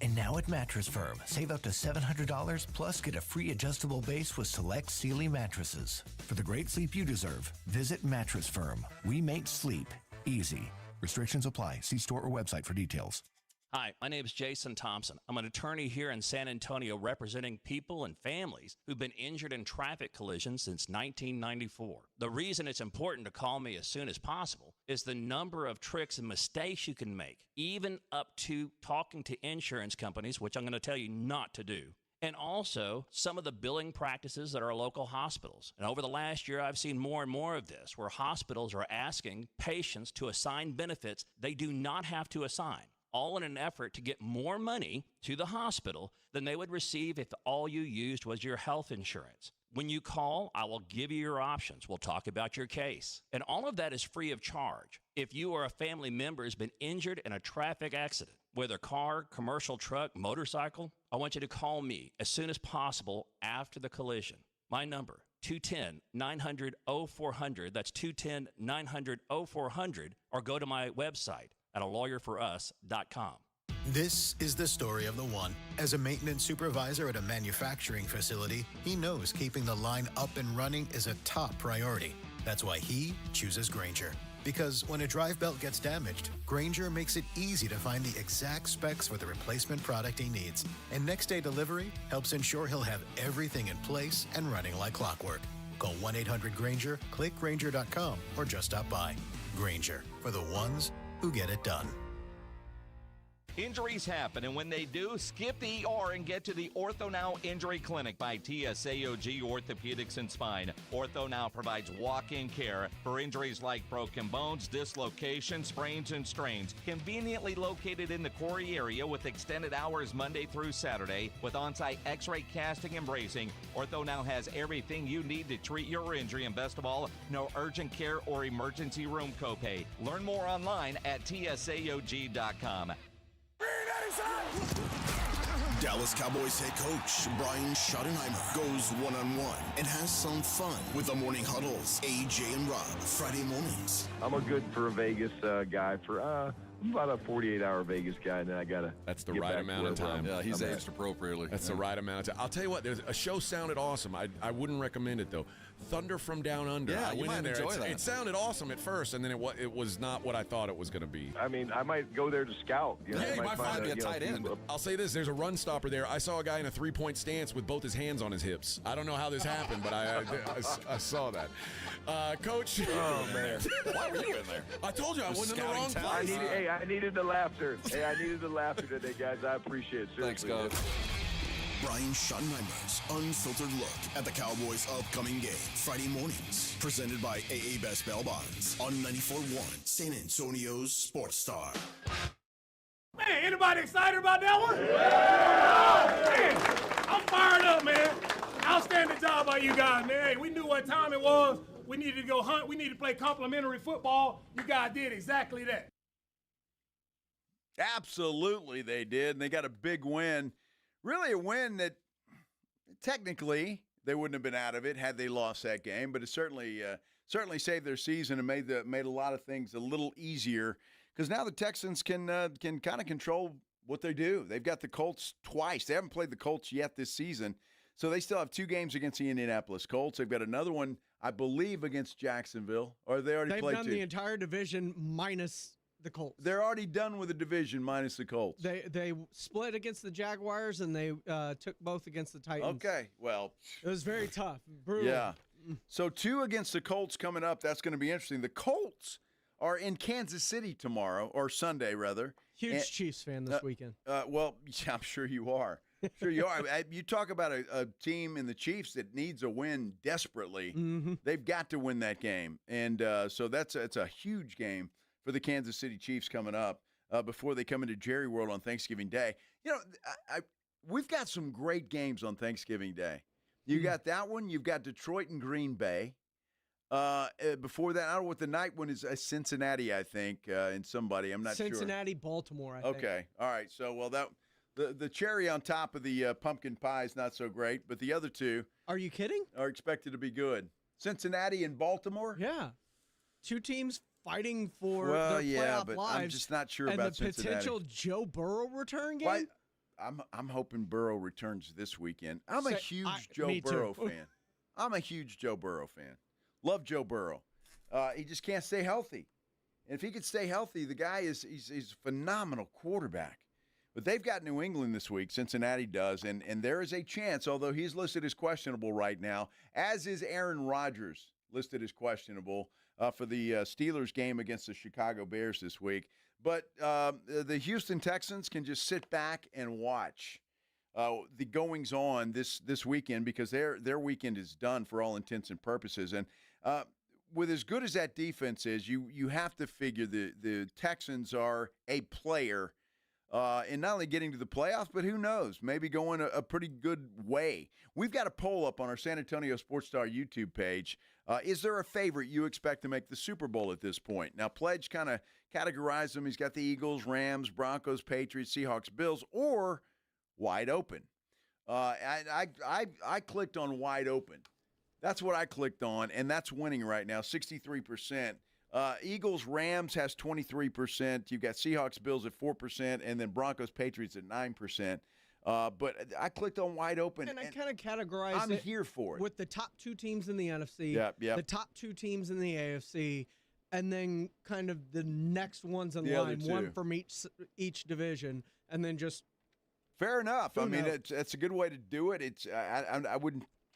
Speaker 21: And now at Mattress Firm, save up to $700 plus get a free adjustable base with select Sealy mattresses. For the great sleep you deserve, visit Mattress Firm. We make sleep easy. Restrictions apply. See store or website for details.
Speaker 3: Hi, my name is Jason Thompson. I'm an attorney here in San Antonio representing people and families who've been injured in traffic collisions since 1994. The reason it's important to call me as soon as possible is the number of tricks and mistakes you can make, even up to talking to insurance companies, which I'm going to tell you not to do. And also some of the billing practices at our local hospitals. And over the last year, I've seen more and more of this, where hospitals are asking patients to assign benefits they do not have to assign, all in an effort to get more money to the hospital than they would receive if all you used was your health insurance. When you call, I will give you your options. We'll talk about your case. And all of that is free of charge. If you or a family member has been injured in a traffic accident, whether car, commercial truck, motorcycle, I want you to call me as soon as possible after the collision. My number, 210-900-0400. That's 210-900-0400. Or go to my website at alawyerforus.com.
Speaker 21: This is the story of the one. As a maintenance supervisor at a manufacturing facility, he knows keeping the line up and running is a top priority. That's why he chooses Grainger. Because when a drive belt gets damaged, Grainger makes it easy to find the exact specs for the replacement product he needs. And next-day delivery helps ensure he'll have everything in place and running like clockwork. Call 1-800-GRAINGER, click Grainger.com, or just stop by. Grainger, for the ones who get it done.
Speaker 5: Injuries happen, and when they do, skip the ER and get to the Ortho Now Injury Clinic by TSAOG Orthopedics and Spine. Ortho Now provides walk-in care for injuries like broken bones, dislocations, sprains, and strains. Conveniently located in the Quarry area with extended hours Monday through Saturday with on-site x-ray casting and bracing, Ortho Now has everything you need to treat your injury, and best of all, no urgent care or emergency room copay. Learn more online at tsaog.com.
Speaker 2: Dallas Cowboys head coach Brian Schottenheimer goes one-on-one and has some fun with the Morning Huddles, AJ and Rob, Friday mornings.
Speaker 4: I'm a good for a Vegas guy for about a 48-hour Vegas guy, and then I got to.
Speaker 18: That's the right amount of time.
Speaker 12: Yeah, he's aged appropriately.
Speaker 18: That's the right amount of time. I'll tell you what, there's a show sounded awesome. I wouldn't recommend it, though. Thunder from Down Under.
Speaker 12: Yeah,
Speaker 18: I
Speaker 12: you
Speaker 18: went
Speaker 12: might
Speaker 18: in there.
Speaker 12: enjoy that.
Speaker 18: It sounded awesome at first, and then it was not what I thought it was going to be.
Speaker 4: I mean, I might go there to scout. You know,
Speaker 18: Yeah, you might find
Speaker 12: a tight end.
Speaker 18: I'll say this, there's a run stopper there. I saw a guy in a three-point stance with both his hands on his hips. I don't know how this happened, but I saw that. Coach.
Speaker 4: Oh, man.
Speaker 12: Why were you in there?
Speaker 18: I told you I wasn't in the wrong place.
Speaker 4: I needed the laughter. Hey, I needed the laughter today, guys. I appreciate it.
Speaker 12: Thanks,
Speaker 4: Seriously.
Speaker 12: Coach.
Speaker 2: Brian Schottenheimer's unfiltered look at the Cowboys' upcoming game. Friday mornings, presented by AA Best Bail Bonds on 94.1 San Antonio's Sports Star.
Speaker 23: Man, anybody excited about that one? Yeah! Man, I'm fired up, man. Outstanding job by you guys, man. Hey, we knew what time it was. We needed to go hunt. We needed to play complimentary football. You guys did exactly that.
Speaker 1: Absolutely, they did. And they got a big win. Really a win that technically they wouldn't have been out of it had they lost that game, but it certainly saved their season and made a lot of things a little easier because now the Texans can kind of control what they do. They've got the Colts twice. They haven't played the Colts yet this season, so they still have 2 games against the Indianapolis Colts. They've got another one, I believe, against Jacksonville, or they already played 2.
Speaker 16: They've done the entire division minus the Colts.
Speaker 1: They're already done with the division minus the Colts.
Speaker 16: They split against the Jaguars, and they took both against the Titans.
Speaker 1: Okay, well.
Speaker 16: It was very tough. Brutal.
Speaker 1: Yeah. So 2 against the Colts coming up. That's going to be interesting. The Colts are in Kansas City tomorrow, or Sunday, rather.
Speaker 16: Huge Chiefs fan this weekend.
Speaker 1: Well, yeah, I'm sure you are. Sure you are. You talk about a team in the Chiefs that needs a win desperately.
Speaker 16: Mm-hmm.
Speaker 1: They've got to win that game. And so it's a huge game for the Kansas City Chiefs coming up before they come into Jerry World on Thanksgiving Day. You know, we've got some great games on Thanksgiving Day. You got that one. You've got Detroit and Green Bay. Before that, I don't know what the night one is. Cincinnati, I think, and somebody. I'm not sure.
Speaker 16: Cincinnati, Baltimore, I think.
Speaker 1: Okay. All right. So, well, the cherry on top of the pumpkin pie is not so great, but the other 2.
Speaker 16: Are you kidding?
Speaker 1: Are expected to be good. Cincinnati and Baltimore?
Speaker 16: Yeah. 2 teams fighting for their
Speaker 1: yeah,
Speaker 16: playoff
Speaker 1: but
Speaker 16: lives.
Speaker 1: I'm just not sure about Cincinnati.
Speaker 16: And the potential Joe Burrow return game?
Speaker 1: Why? I'm hoping Burrow returns this weekend. I'm a huge Joe Burrow fan. I'm a huge Joe Burrow fan. Love Joe Burrow. He just can't stay healthy. And if he could stay healthy, the guy he's a phenomenal quarterback. But they've got New England this week. Cincinnati does. And there is a chance, although he's listed as questionable right now, as is Aaron Rodgers, listed as questionable for the Steelers game against the Chicago Bears this week. But the Houston Texans can just sit back and watch the goings-on this weekend, because their weekend is done for all intents and purposes. And with as good as that defense is, you have to figure the Texans are a player in not only getting to the playoffs, but who knows, maybe going a pretty good way. We've got a poll up on our San Antonio Sports Star YouTube page. Is there a favorite you expect to make the Super Bowl at this point? Now, Pledge kind of categorized them. He's got the Eagles, Rams, Broncos, Patriots, Seahawks, Bills, or wide open. I clicked on wide open. That's what I clicked on, and that's winning right now, 63%. Eagles, Rams has 23%. You've got Seahawks, Bills at 4%, and then Broncos, Patriots at 9%. But I clicked on wide open.
Speaker 16: And I kind of categorized
Speaker 1: I'm
Speaker 16: it
Speaker 1: here for it.
Speaker 16: with the top two teams in the NFC,
Speaker 1: Yep.
Speaker 16: the top two teams in the AFC, and then kind of the next ones in line, one from each division, and then just
Speaker 1: fair enough. I mean, it's a good way to do it. It's I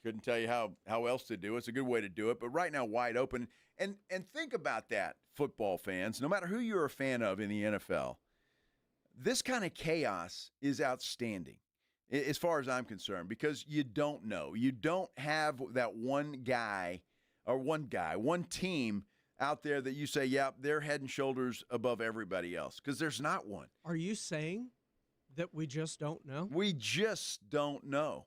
Speaker 1: couldn't tell you how else to do it. It's a good way to do it. But right now, wide open. And think about that, football fans. No matter who you're a fan of in the NFL, this kind of chaos is outstanding as far as I'm concerned, because you don't know. You don't have that one team out there that you say, yeah, they're head and shoulders above everybody else, because there's not one.
Speaker 16: Are you saying that we just don't know?
Speaker 1: We just don't know.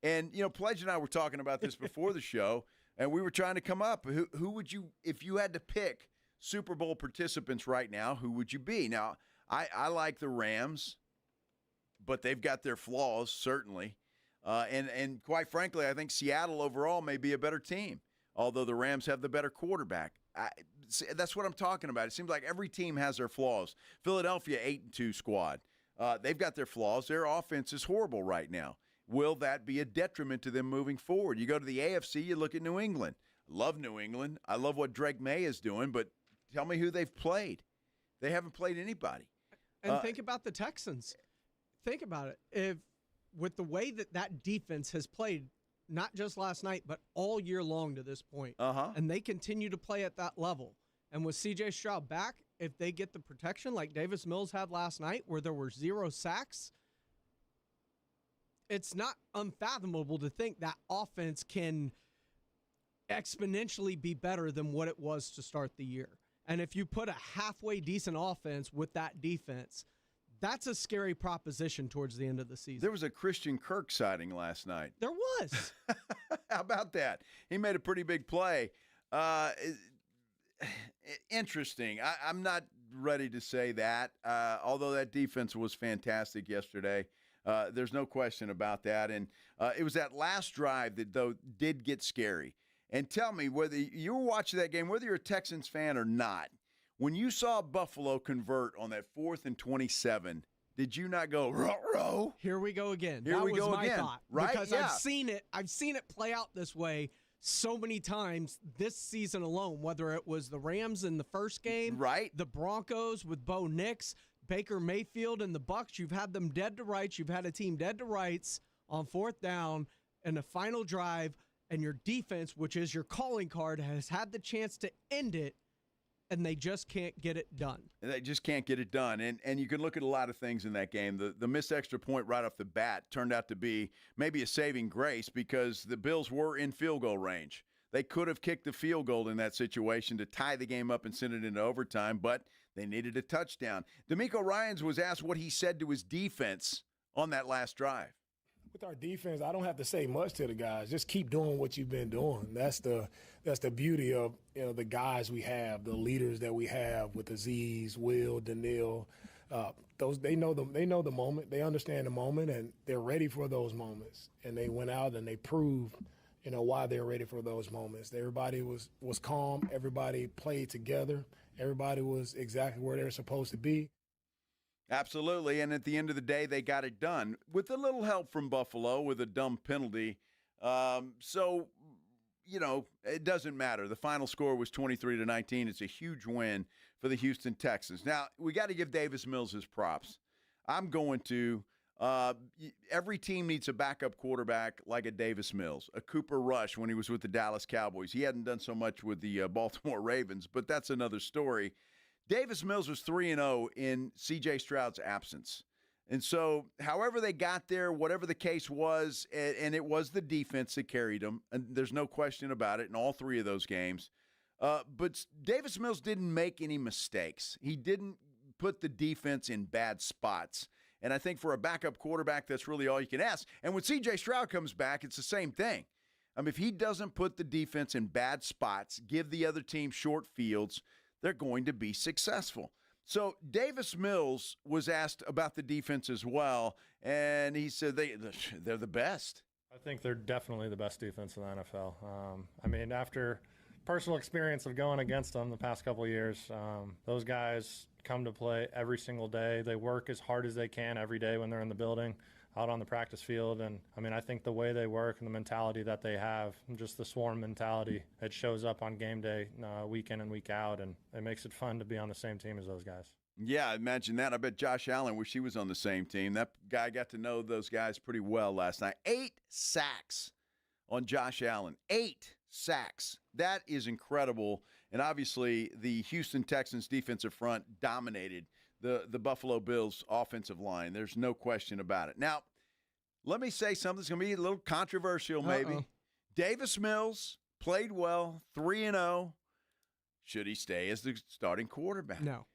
Speaker 1: And, Pledge and I were talking about this before the show, and we were trying to come up. Who would you, if you had to pick Super Bowl participants right now, who would you be? Now, I like the Rams, but they've got their flaws, certainly. And quite frankly, I think Seattle overall may be a better team, although the Rams have the better quarterback. That's what I'm talking about. It seems like every team has their flaws. Philadelphia, 8-2 squad. They've got their flaws. Their offense is horrible right now. Will that be a detriment to them moving forward? You go to the AFC, you look at New England. I love New England. I love what Drake May is doing, but tell me who they've played. They haven't played anybody.
Speaker 16: And think about the Texans. Think about it. If with the way that defense has played, not just last night, but all year long to this point, and they continue to play at that level, and with C.J. Stroud back, if they get the protection like Davis Mills had last night where there were 0 sacks, it's not unfathomable to think that offense can exponentially be better than what it was to start the year. And if you put a halfway decent offense with that defense, that's a scary proposition towards the end of the season.
Speaker 1: There was a Christian Kirk sighting last night.
Speaker 16: There was.
Speaker 1: How about that? He made a pretty big play. Interesting. I'm not ready to say that, although that defense was fantastic yesterday. There's no question about that. And it was that last drive that, though, did get scary. And tell me, whether you were watching that game, whether you're a Texans fan or not, when you saw Buffalo convert on that 4th and 27, did you not go, ruh-roh?
Speaker 16: Here we go again.
Speaker 1: Here we go again.
Speaker 16: Thought,
Speaker 1: right?
Speaker 16: Because
Speaker 1: yeah.
Speaker 16: I've seen it play out this way so many times this season alone, whether it was the Rams in the first game,
Speaker 1: right?
Speaker 16: The Broncos with Bo Nix, Baker Mayfield and the Bucs. You've had them dead to rights. You've had a team dead to rights on 4th down and the final drive, and your defense, which is your calling card, has had the chance to end it, and they just can't get it done.
Speaker 1: They just can't get it done. And you can look at a lot of things in that game. The missed extra point right off the bat turned out to be maybe a saving grace, because the Bills were in field goal range. They could have kicked the field goal in that situation to tie the game up and send it into overtime, but they needed a touchdown. DeMeco Ryans was asked what he said to his defense on that last drive.
Speaker 6: With our defense, I don't have to say much to the guys. Just keep doing what you've been doing. That's the beauty of the guys we have, the leaders that we have with Aziz, Will, Daniil. They know the moment. They understand the moment, and they're ready for those moments. And they went out and they proved, why they're ready for those moments. Everybody was calm. Everybody played together. Everybody was exactly where they're supposed to be.
Speaker 1: Absolutely, and at the end of the day, they got it done with a little help from Buffalo with a dumb penalty. So, it doesn't matter. The final score was 23-19. It's a huge win for the Houston Texans. Now, we got to give Davis Mills his props. I'm going to. Every team needs a backup quarterback like a Davis Mills, a Cooper Rush when he was with the Dallas Cowboys. He hadn't done so much with the Baltimore Ravens, but that's another story. Davis Mills was 3-0 in C.J. Stroud's absence. And so however they got there, whatever the case was, and it was the defense that carried them, and there's no question about it in all three of those games. But Davis Mills didn't make any mistakes. He didn't put the defense in bad spots. And I think for a backup quarterback, that's really all you can ask. And when C.J. Stroud comes back, it's the same thing. I mean, if he doesn't put the defense in bad spots, give the other team short fields, they're going to be successful. So Davis Mills was asked about the defense as well, and he said they're the best.
Speaker 7: I think they're definitely the best defense in the NFL. I mean, after personal experience of going against them the past couple of years, those guys come to play every single day. They work as hard as they can every day when they're in the building, out on the practice field. And, I mean, I think the way they work and the mentality that they have, just the swarm mentality, it shows up on game day week in and week out, and it makes it fun to be on the same team as those guys.
Speaker 1: Yeah, imagine that. I bet Josh Allen wish he was on the same team. That guy got to know those guys pretty well last night. 8 sacks on Josh Allen. 8 sacks. That is incredible. And obviously the Houston Texans defensive front dominated the Buffalo Bills offensive line. There's no question about it. Now, let me say something that's going to be a little controversial maybe. Davis Mills played well, 3-0. Should he stay as the starting quarterback?
Speaker 16: No.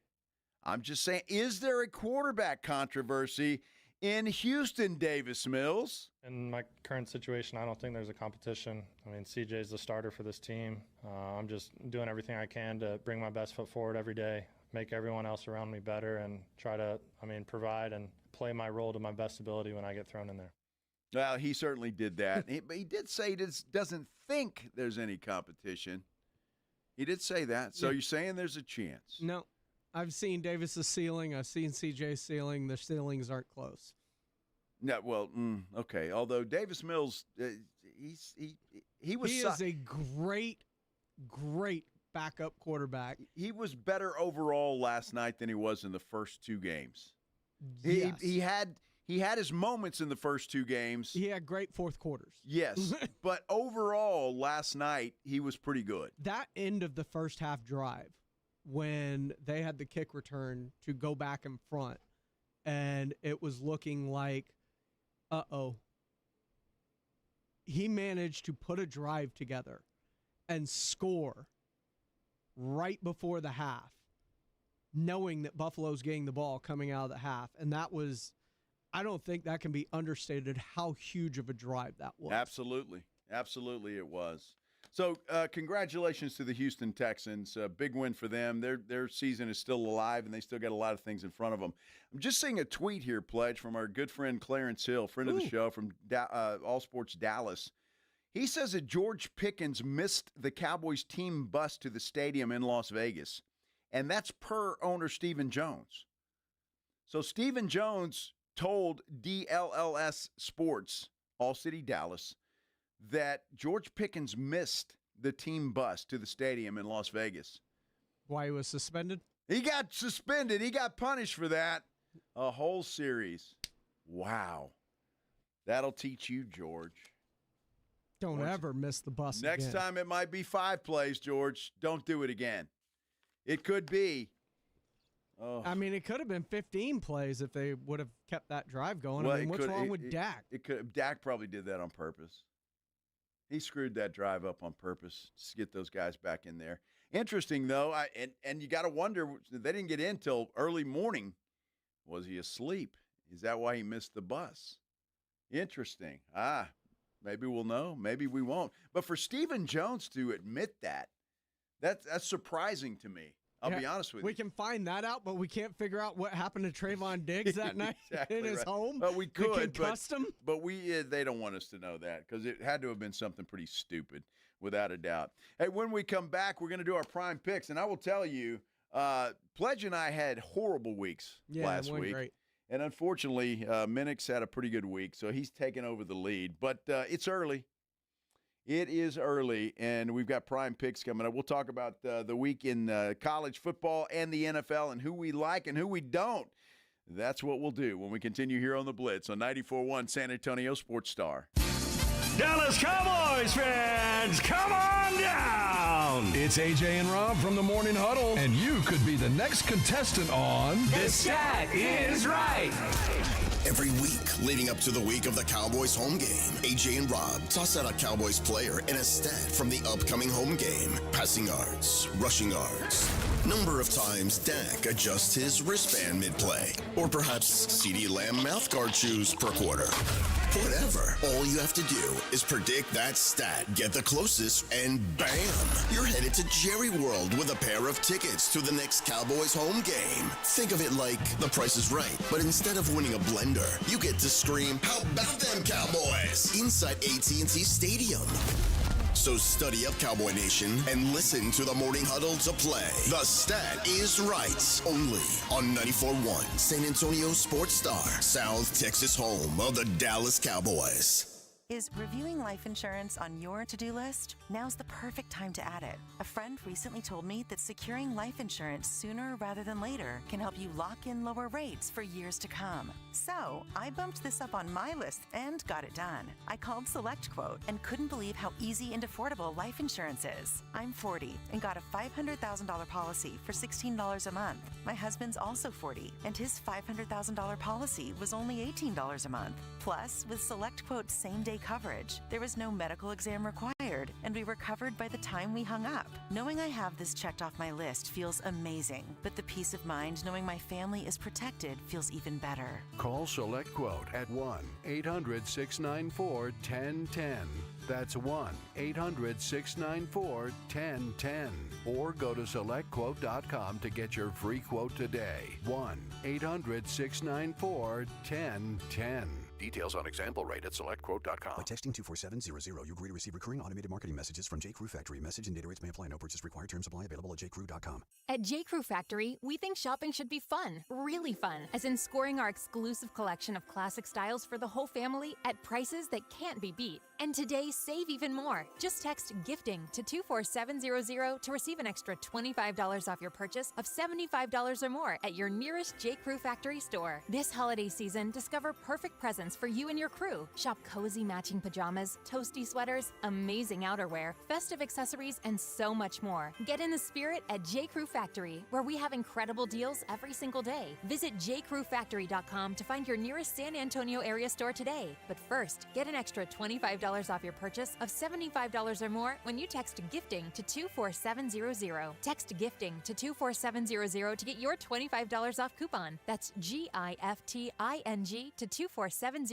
Speaker 1: I'm just saying, is there a quarterback controversy in Houston, Davis Mills?
Speaker 7: In my current situation, I don't think there's a competition. I mean, CJ's the starter for this team. I'm just doing everything I can to bring my best foot forward every day, make everyone else around me better, and try to, provide and play my role to my best ability when I get thrown in there.
Speaker 1: Well, he certainly did that. But he did say he doesn't think there's any competition. He did say that. So you're saying there's a chance?
Speaker 16: No. I've seen Davis's ceiling. I've seen CJ's ceiling. The ceilings aren't close.
Speaker 1: No, well, okay. Although Davis Mills, he is
Speaker 16: a great backup quarterback.
Speaker 1: He was better overall last night than he was in the first 2 games.
Speaker 16: Yes.
Speaker 1: He had his moments in the first 2 games.
Speaker 16: He had great fourth quarters.
Speaker 1: Yes, but overall last night he was pretty good.
Speaker 16: That end of the first half drive, when they had the kick return to go back in front, and it was looking like, he managed to put a drive together and score right before the half, knowing that Buffalo's getting the ball coming out of the half. And that was, I don't think that can be understated how huge of a drive that was.
Speaker 1: Absolutely. Absolutely it was. So congratulations to the Houston Texans. Big win for them. Their season is still alive, and they still got a lot of things in front of them. I'm just seeing a tweet here, Pledge, from our good friend Clarence Hill, friend of the show from All Sports Dallas. He says that George Pickens missed the Cowboys team bus to the stadium in Las Vegas, and that's per owner Stephen Jones. So Stephen Jones told DLLS Sports, All City Dallas, that George Pickens missed the team bus to the stadium in Las Vegas.
Speaker 16: Why he was suspended?
Speaker 1: He got suspended. He got punished for that. A whole series. Wow. That'll teach you, George.
Speaker 16: Don't ever miss the bus
Speaker 1: Next
Speaker 16: again.
Speaker 1: time it might be 5 plays, George. Don't do it again. It could be. Oh.
Speaker 16: It could have been 15 plays if they would have kept that drive going.
Speaker 1: Well,
Speaker 16: what's wrong with Dak?
Speaker 1: Dak probably did that on purpose. He screwed that drive up on purpose to get those guys back in there. Interesting, though, and you got to wonder, they didn't get in till early morning. Was he asleep? Is that why he missed the bus? Interesting. Maybe we'll know. Maybe we won't. But for Stephen Jones to admit that's surprising to me. I'll be honest with you.
Speaker 16: We can find that out, but we can't figure out what happened to Trayvon Diggs that night in his home.
Speaker 1: But we could.
Speaker 16: Him.
Speaker 1: But they don't want us to know that because it had to have been something pretty stupid, without a doubt. Hey, when we come back, we're going to do our prime picks. And I will tell you, Pledge and I had horrible weeks last week.
Speaker 16: Great.
Speaker 1: And unfortunately, Minix had a pretty good week, so he's taken over the lead. But it's early. It is early, and we've got prime picks coming up. We'll talk about the week in college football and the NFL and who we like and who we don't. That's what we'll do when we continue here on the Blitz on 94.1 San Antonio Sports Star.
Speaker 9: Dallas Cowboys fans, come on down!
Speaker 11: It's AJ and Rob from the Morning Huddle, and you could be the next contestant on
Speaker 9: The Stat Is Right.
Speaker 2: Every week leading up to the week of the Cowboys home game, AJ and Rob toss out a Cowboys player and a stat from the upcoming home game. Passing yards, rushing yards, number of times Dak adjusts his wristband mid-play, or perhaps CeeDee Lamb mouthguard chews per quarter. Whatever. All you have to do is predict that stat, get the closest, and bam! You're headed to Jerry World with a pair of tickets to the next Cowboys home game. Think of it like The Price is Right, but instead of winning a blender, you get to scream, "How about them Cowboys?" inside AT&T Stadium. So study up, Cowboy Nation, and listen to the Morning Huddle to play. The Stat Is Right, only on 94.1 San Antonio Sports Star, South Texas home of the Dallas Cowboys.
Speaker 13: Is reviewing life insurance on your to-do list? Now's the perfect time to add it. A friend recently told me that securing life insurance sooner rather than later can help you lock in lower rates for years to come. So I bumped this up on my list and got it done. I called SelectQuote and couldn't believe how easy and affordable life insurance is. I'm 40 and got a $500,000 policy for $16 a month. My husband's also 40 and his $500,000 policy was only $18 a month. Plus, with SelectQuote's same-day coverage, there was no medical exam required, and we were covered by the time we hung up. Knowing I have this checked off my list feels amazing, but the peace of mind knowing my family is protected feels even better.
Speaker 22: Call SelectQuote at 1-800-694-1010. That's 1-800-694-1010. Or go to SelectQuote.com to get your free quote today. 1-800-694-1010. Details on example rate at SelectQuote.com.
Speaker 24: By texting 24700, you agree to receive recurring automated marketing messages from J.Crew Factory. Message and data rates may apply. No purchase required. Terms apply. Available at jcrew.com.
Speaker 25: At J.Crew Factory, we think shopping should be fun, really fun, as in scoring our exclusive collection of classic styles for the whole family at prices that can't be beat. And today, save even more. Just text GIFTING to 24700 to receive an extra $25 off your purchase of $75 or more at your nearest J.Crew Factory store. This holiday season, discover perfect presents for you and your crew. Shop cozy matching pajamas, toasty sweaters, amazing outerwear, festive accessories, and so much more. Get in the spirit at J.Crew Factory, where we have incredible deals every single day. Visit jcrewfactory.com to find your nearest San Antonio area store today. But first, get an extra $25 off your purchase of $75 or more when you text GIFTING to 24700. Text GIFTING to 24700 to get your $25 off coupon. That's GIFTING to 24700.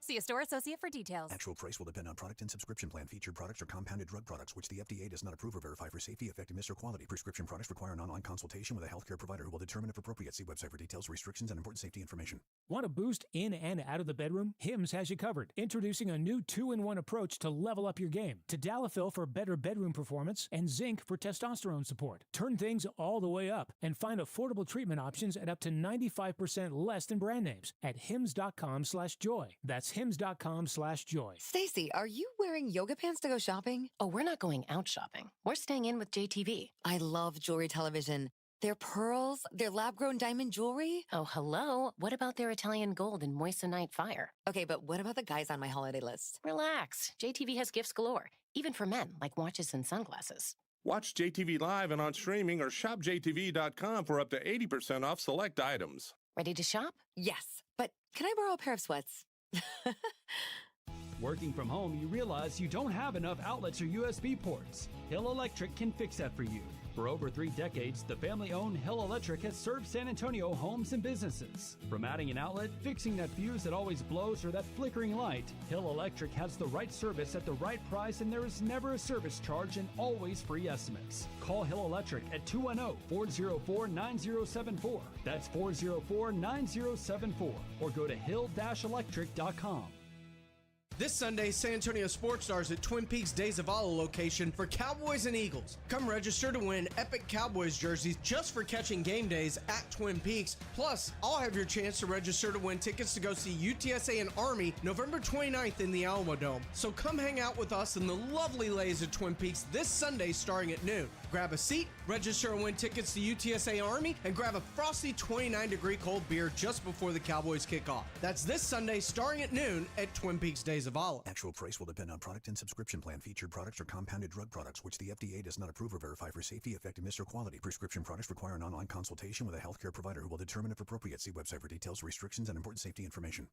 Speaker 25: See a store associate for details.
Speaker 24: Actual price will depend on product and subscription plan. Featured products are compounded drug products, which the FDA does not approve or verify for safety, effectiveness, or quality. Prescription products require an online consultation with a healthcare provider who will determine if appropriate. See website for details, restrictions, and important safety information.
Speaker 20: Want to boost in and out of the bedroom? Hims has you covered. Introducing a new 2-in-1 approach to level up your game. Tadalafil for better bedroom performance and zinc for testosterone support. Turn things all the way up and find affordable treatment options at up to 95% less than brand names at hims.com/joy. That's hims.com/joy.
Speaker 26: Stacy, are you wearing yoga pants to go shopping?
Speaker 27: Oh, we're not going out shopping. We're staying in with JTV.
Speaker 26: I love jewelry television. Their pearls, their lab-grown diamond jewelry.
Speaker 27: Oh, hello. What about their Italian gold and moissanite fire?
Speaker 26: Okay, but what about the guys on my holiday list?
Speaker 27: Relax. JTV has gifts galore, even for men, like watches and sunglasses.
Speaker 28: Watch JTV live and on streaming or shop JTV.com for up to 80% off select items.
Speaker 27: Ready to shop?
Speaker 26: Yes, but can I borrow a pair of sweats?
Speaker 20: Working from home, you realize you don't have enough outlets or USB ports. Hill Electric can fix that for you. For over 3 decades, the family-owned Hill Electric has served San Antonio homes and businesses. From adding an outlet, fixing that fuse that always blows, or that flickering light, Hill Electric has the right service at the right price, and there is never a service charge and always free estimates. Call Hill Electric at 210-404-9074. That's 404-9074. Or go to hill-electric.com.
Speaker 16: This Sunday, San Antonio Sports Stars at Twin Peaks Days of Allah location for Cowboys and Eagles. Come register to win epic Cowboys jerseys just for catching game days at Twin Peaks. Plus, I'll have your chance to register to win tickets to go see UTSA and Army November 29th in the Alamo Dome. So come hang out with us in the lovely lays of Twin Peaks this Sunday starting at noon. Grab a seat, register and win tickets to UTSA Army, and grab a frosty 29-degree cold beer just before the Cowboys kick off. That's this Sunday starting at noon at Twin Peaks Days of Olive.
Speaker 24: Actual price will depend on product and subscription plan. Featured products are compounded drug products, which the FDA does not approve or verify for safety, effectiveness, or quality. Prescription products require an online consultation with a healthcare provider who will determine if appropriate. See website for details, restrictions, and important safety information.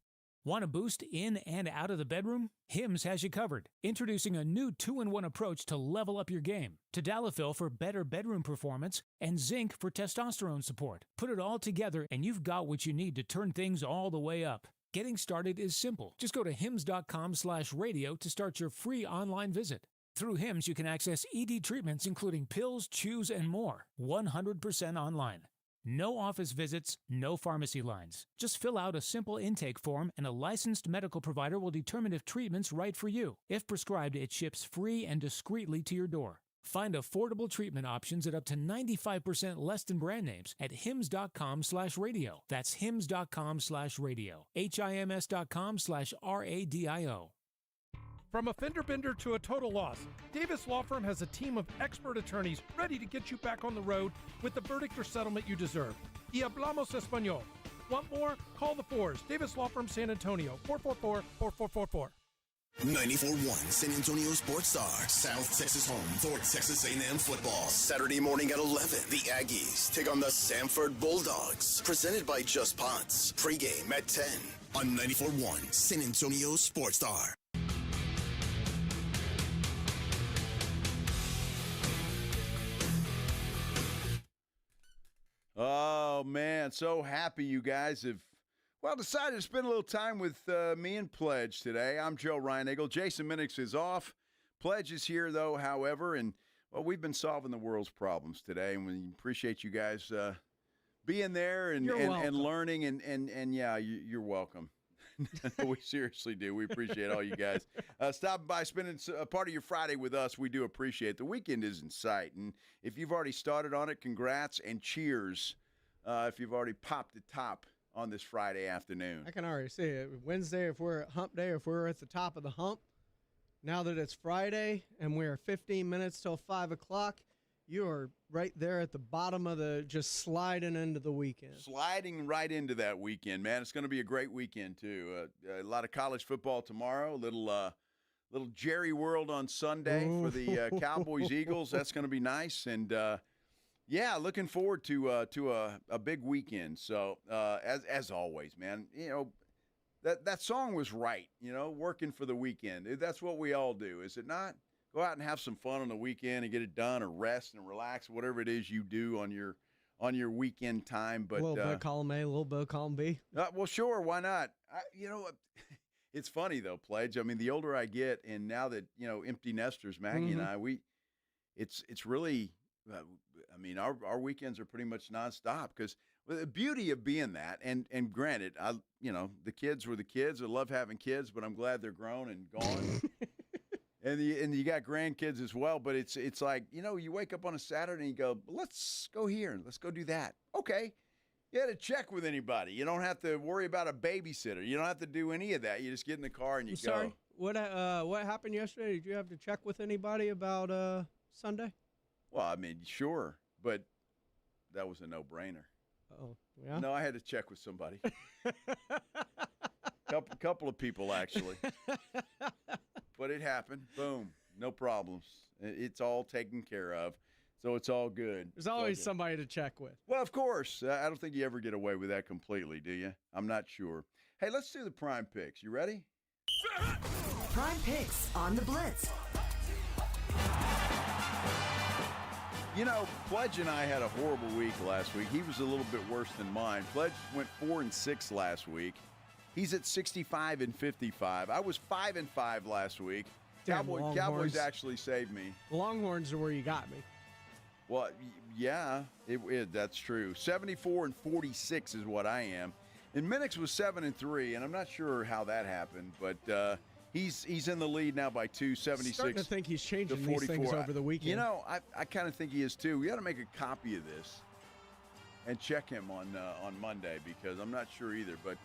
Speaker 3: Want a boost in and out of the bedroom? Hims has you covered. Introducing a new 2-in-1 approach to level up your game. Tadalafil for better bedroom performance and zinc for testosterone support. Put it all together and you've got what you need to turn things all the way up. Getting started is simple. Just go to hims.com/radio to start your free online visit. Through Hims, you can access ED treatments including pills, chews, and more. 100% online. No office visits, no pharmacy lines. Just fill out a simple intake form and a licensed medical provider will determine if treatment's right for you. If prescribed, it ships free and discreetly to your door. Find affordable treatment options at up to 95% less than brand names at hims.com/radio. That's hims.com/radio. HIMS.com/RADIO.
Speaker 8: From a fender bender to a total loss, Davis Law Firm has a team of expert attorneys ready to get you back on the road with the verdict or settlement you deserve. Y hablamos español. Want more? Call the Fours. Davis Law Firm, San Antonio, 444-4444.
Speaker 2: 94.1 San Antonio Sports Star, South Texas home for Texas A&M football. Saturday morning at 11, the Aggies take on the Samford Bulldogs. Presented by Just Pots. Pregame at 10 on 94.1 San Antonio Sports Star.
Speaker 1: Oh, man, so happy you guys have, decided to spend a little time with me and Pledge today. I'm Joe Reinagle. Jason Minix is off. Pledge is here, though, however, and, we've been solving the world's problems today, and we appreciate you guys being there and learning, and yeah, you're welcome. We seriously do. We appreciate all you guys stopping by, spending a part of your Friday with us. We do appreciate it. The weekend is in sight, and if you've already started on it, congrats and cheers if you've already popped the top on this Friday afternoon.
Speaker 16: I can already see it. Wednesday, if we're at hump day, if we're at the top of the hump, now that it's Friday and we're 15 minutes till 5 o'clock, you are right there at the bottom of just sliding into the weekend.
Speaker 1: Sliding right into that weekend, man. It's going to be a great weekend, too. A lot of college football tomorrow, little Jerry World on Sunday for the Cowboys Eagles. That's going to be nice. And, yeah, looking forward to a big weekend. So, as always, man, that song was right, working for the weekend. That's what we all do, is it not? Go out and have some fun on the weekend and get it done, or rest and relax, whatever it is you do on your weekend time. But
Speaker 16: a little bit of column A, a little bit of column B.
Speaker 1: Well, sure, why not? It's funny though, Pledge. I mean, the older I get, and now that empty nesters, Maggie and I, it's really. I mean, our weekends are pretty much nonstop because the beauty of being that, and granted, the kids were the kids. I love having kids, but I'm glad they're grown and gone. And you got grandkids as well, but it's like, you wake up on a Saturday and you go, let's go here and let's go do that. Okay. You had to check with anybody. You don't have to worry about a babysitter. You don't have to do any of that. You just get in the car and you go.
Speaker 16: Sorry, what happened yesterday? Did you have to check with anybody about Sunday?
Speaker 1: Well, I mean, sure, but that was a no-brainer.
Speaker 16: Oh, yeah?
Speaker 1: No, I had to check with somebody. Couple of people, actually. But it happened. Boom. No problems. It's all taken care of. So it's all good.
Speaker 16: There's always somebody to check with.
Speaker 1: Well, of course. I don't think you ever get away with that completely, do you? I'm not sure. Hey, let's do the Prime Picks. You ready?
Speaker 10: Prime Picks on the Blitz.
Speaker 1: Pledge and I had a horrible week last week. He was a little bit worse than mine. Pledge went 4-6 last week. He's at 65-55. I was 5-5 last week. Cowboys actually saved me.
Speaker 16: Longhorns are where you got me.
Speaker 1: Well, yeah, that's true. 74-46 is what I am. And Minix was 7-3, and I'm not sure how that happened, but he's in the lead now by 2, 76.
Speaker 16: I'm starting to think he's changing these things over the weekend.
Speaker 1: I kind of think he is too. We got to make a copy of this and check him on Monday because I'm not sure either, but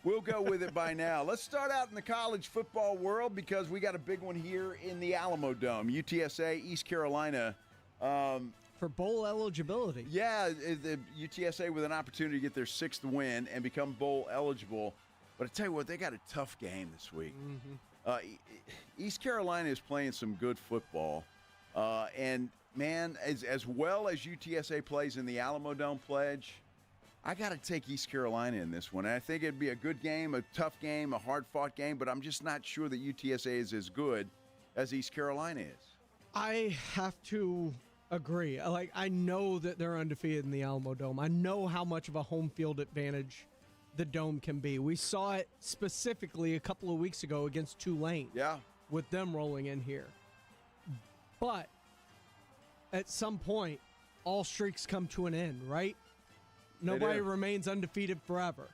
Speaker 1: we'll go with it by now. Let's start out in the college football world because we got a big one here in the Alamo Dome. UTSA, East Carolina
Speaker 16: For bowl eligibility.
Speaker 1: Yeah, the UTSA with an opportunity to get their 6th win and become bowl eligible. But I tell you what, they got a tough game this week. East Carolina is playing some good football. And, man, as well as UTSA plays in the Alamo Dome Pledge, I got to take East Carolina in this one. And I think it'd be a good game, a tough game, a hard-fought game, but I'm just not sure that UTSA is as good as East Carolina is.
Speaker 16: I have to agree. I know that they're undefeated in the Alamo Dome. I know how much of a home field advantage the Dome can be. We saw it specifically a couple of weeks ago against Tulane.
Speaker 1: Yeah.
Speaker 16: With them rolling in here. But at some point, all streaks come to an end, right? Nobody remains undefeated forever.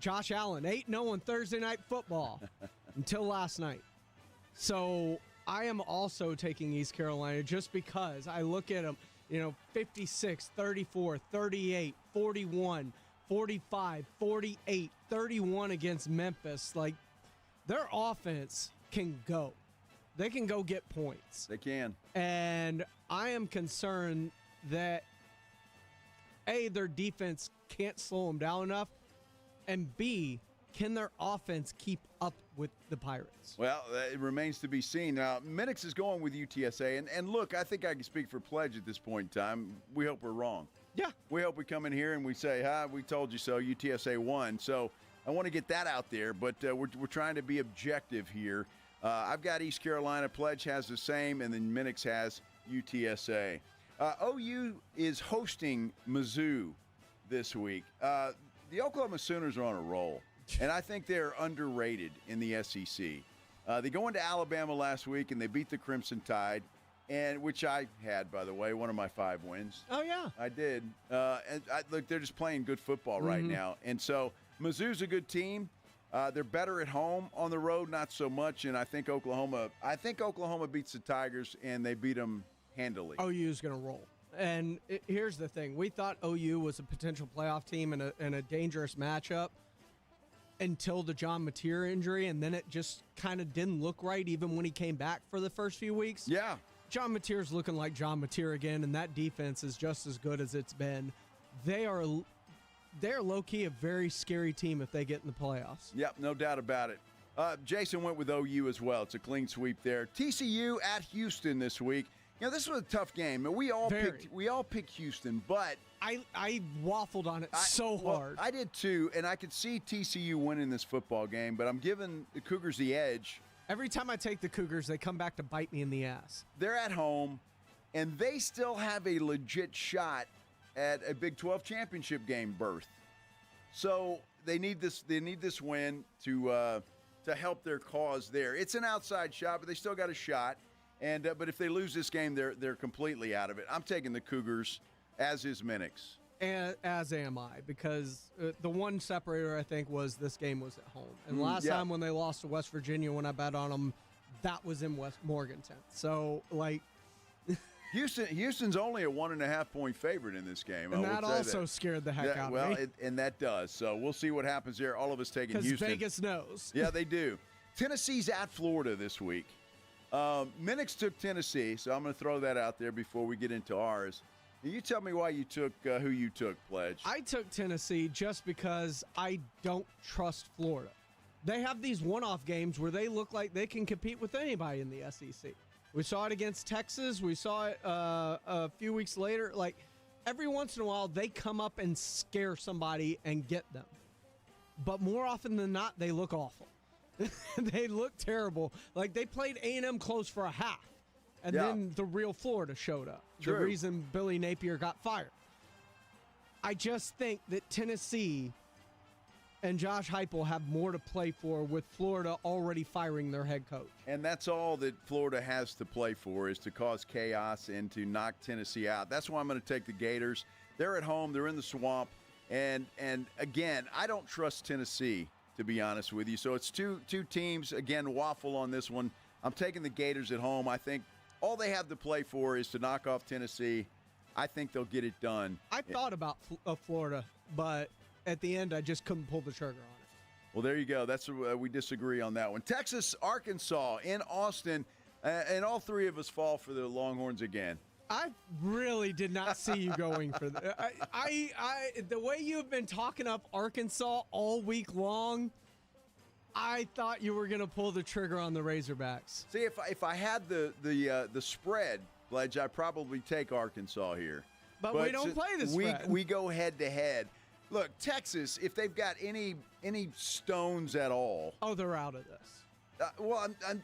Speaker 16: Josh Allen, 8-0 on Thursday Night Football until last night. So I am also taking East Carolina just because I look at them, 56, 34, 38, 41, 45, 48, 31 against Memphis. Like, their offense can go. They can go get points.
Speaker 1: They can.
Speaker 16: And I am concerned that, A, their defense can't slow them down enough, and B, can their offense keep up with the Pirates?
Speaker 1: Well, it remains to be seen. Now, Minix is going with UTSA, and look, I think I can speak for Pledge at this point in time. We hope we're wrong.
Speaker 16: Yeah.
Speaker 1: We hope we come in here and we say, hi, we told you so, UTSA won. So I want to get that out there, but we're trying to be objective here. I've got East Carolina. Pledge has the same, and then Minix has UTSA. OU is hosting Mizzou this week. The Oklahoma Sooners are on a roll, and I think they're underrated in the SEC. They go into Alabama last week, and they beat the Crimson Tide, and which I had, by the way, one of my 5 wins.
Speaker 16: Oh, yeah.
Speaker 1: I did. Look, they're just playing good football right now. And so Mizzou's a good team. They're better at home. On the road, not so much. And I think Oklahoma beats the Tigers, and they beat them handily.
Speaker 16: OU's going to roll. And here's the thing. We thought OU was a potential playoff team and a dangerous matchup until the John Mateer injury, and then it just kind of didn't look right even when he came back for the first few weeks.
Speaker 1: Yeah.
Speaker 16: John Mateer's looking like John Mateer again, and that defense is just as good as it's been. They're low-key a very scary team if they get in the playoffs.
Speaker 1: Yep, no doubt about it. Jason went with OU as well. It's a clean sweep there. TCU at Houston this week. This was a tough game. We all picked Houston, but
Speaker 16: I waffled on it so hard.
Speaker 1: I did too, and I could see TCU winning this football game, but I'm giving the Cougars the edge.
Speaker 16: Every time I take the Cougars, they come back to bite me in the ass.
Speaker 1: They're at home, and they still have a legit shot at a Big 12 championship game berth. So they need this win to help their cause there. It's an outside shot, but they still got a shot. And but if they lose this game, they're completely out of it. I'm taking the Cougars, as is Minix.
Speaker 16: And as am I, because the one separator I think was this game was at home. And last time when they lost to West Virginia, when I bet on them, that was in West Morgantown. So
Speaker 1: Houston's only a 1.5-point favorite in this game.
Speaker 16: And that also scared the heck out of me.
Speaker 1: And that does. So we'll see what happens there. All of us taking Houston.
Speaker 16: Because Vegas knows.
Speaker 1: Yeah, they do. Tennessee's at Florida this week. Minix took Tennessee, so I'm going to throw that out there before we get into ours. You tell me why you took who you took, Pledge.
Speaker 16: I took Tennessee just because I don't trust Florida. They have these one-off games where they look like they can compete with anybody in the SEC. We saw it against Texas. We saw it a few weeks later. Like, every once in a while, they come up and scare somebody and get them. But more often than not, they look awful. They look terrible. Like, they played A&M close for a half, and then the real Florida showed up.
Speaker 1: True.
Speaker 16: The reason Billy Napier got fired. I just think that Tennessee and Josh Heupel have more to play for with Florida already firing their head coach.
Speaker 1: And that's all that Florida has to play for, is to cause chaos and to knock Tennessee out. That's why I'm going to take the Gators. They're at home. They're in the swamp. And again, I don't trust Tennessee, to be honest with you. So it's two teams, again, waffle on this one. I'm taking the Gators at home. I think all they have to play for is to knock off Tennessee. I think they'll get it done.
Speaker 16: I thought about Florida, but at the end, I just couldn't pull the trigger on it.
Speaker 1: Well, there you go. That's we disagree on that one. Texas, Arkansas in Austin, and all three of us fall for the Longhorns again.
Speaker 16: I really did not see you going for that. The way you've been talking up Arkansas all week long, I thought you were going to pull the trigger on the Razorbacks.
Speaker 1: See, if I had the spread, Pledge, I'd probably take Arkansas here.
Speaker 16: But we don't play the spread.
Speaker 1: We go head to head. Look, Texas, if they've got any stones at all.
Speaker 16: Oh, they're out of this.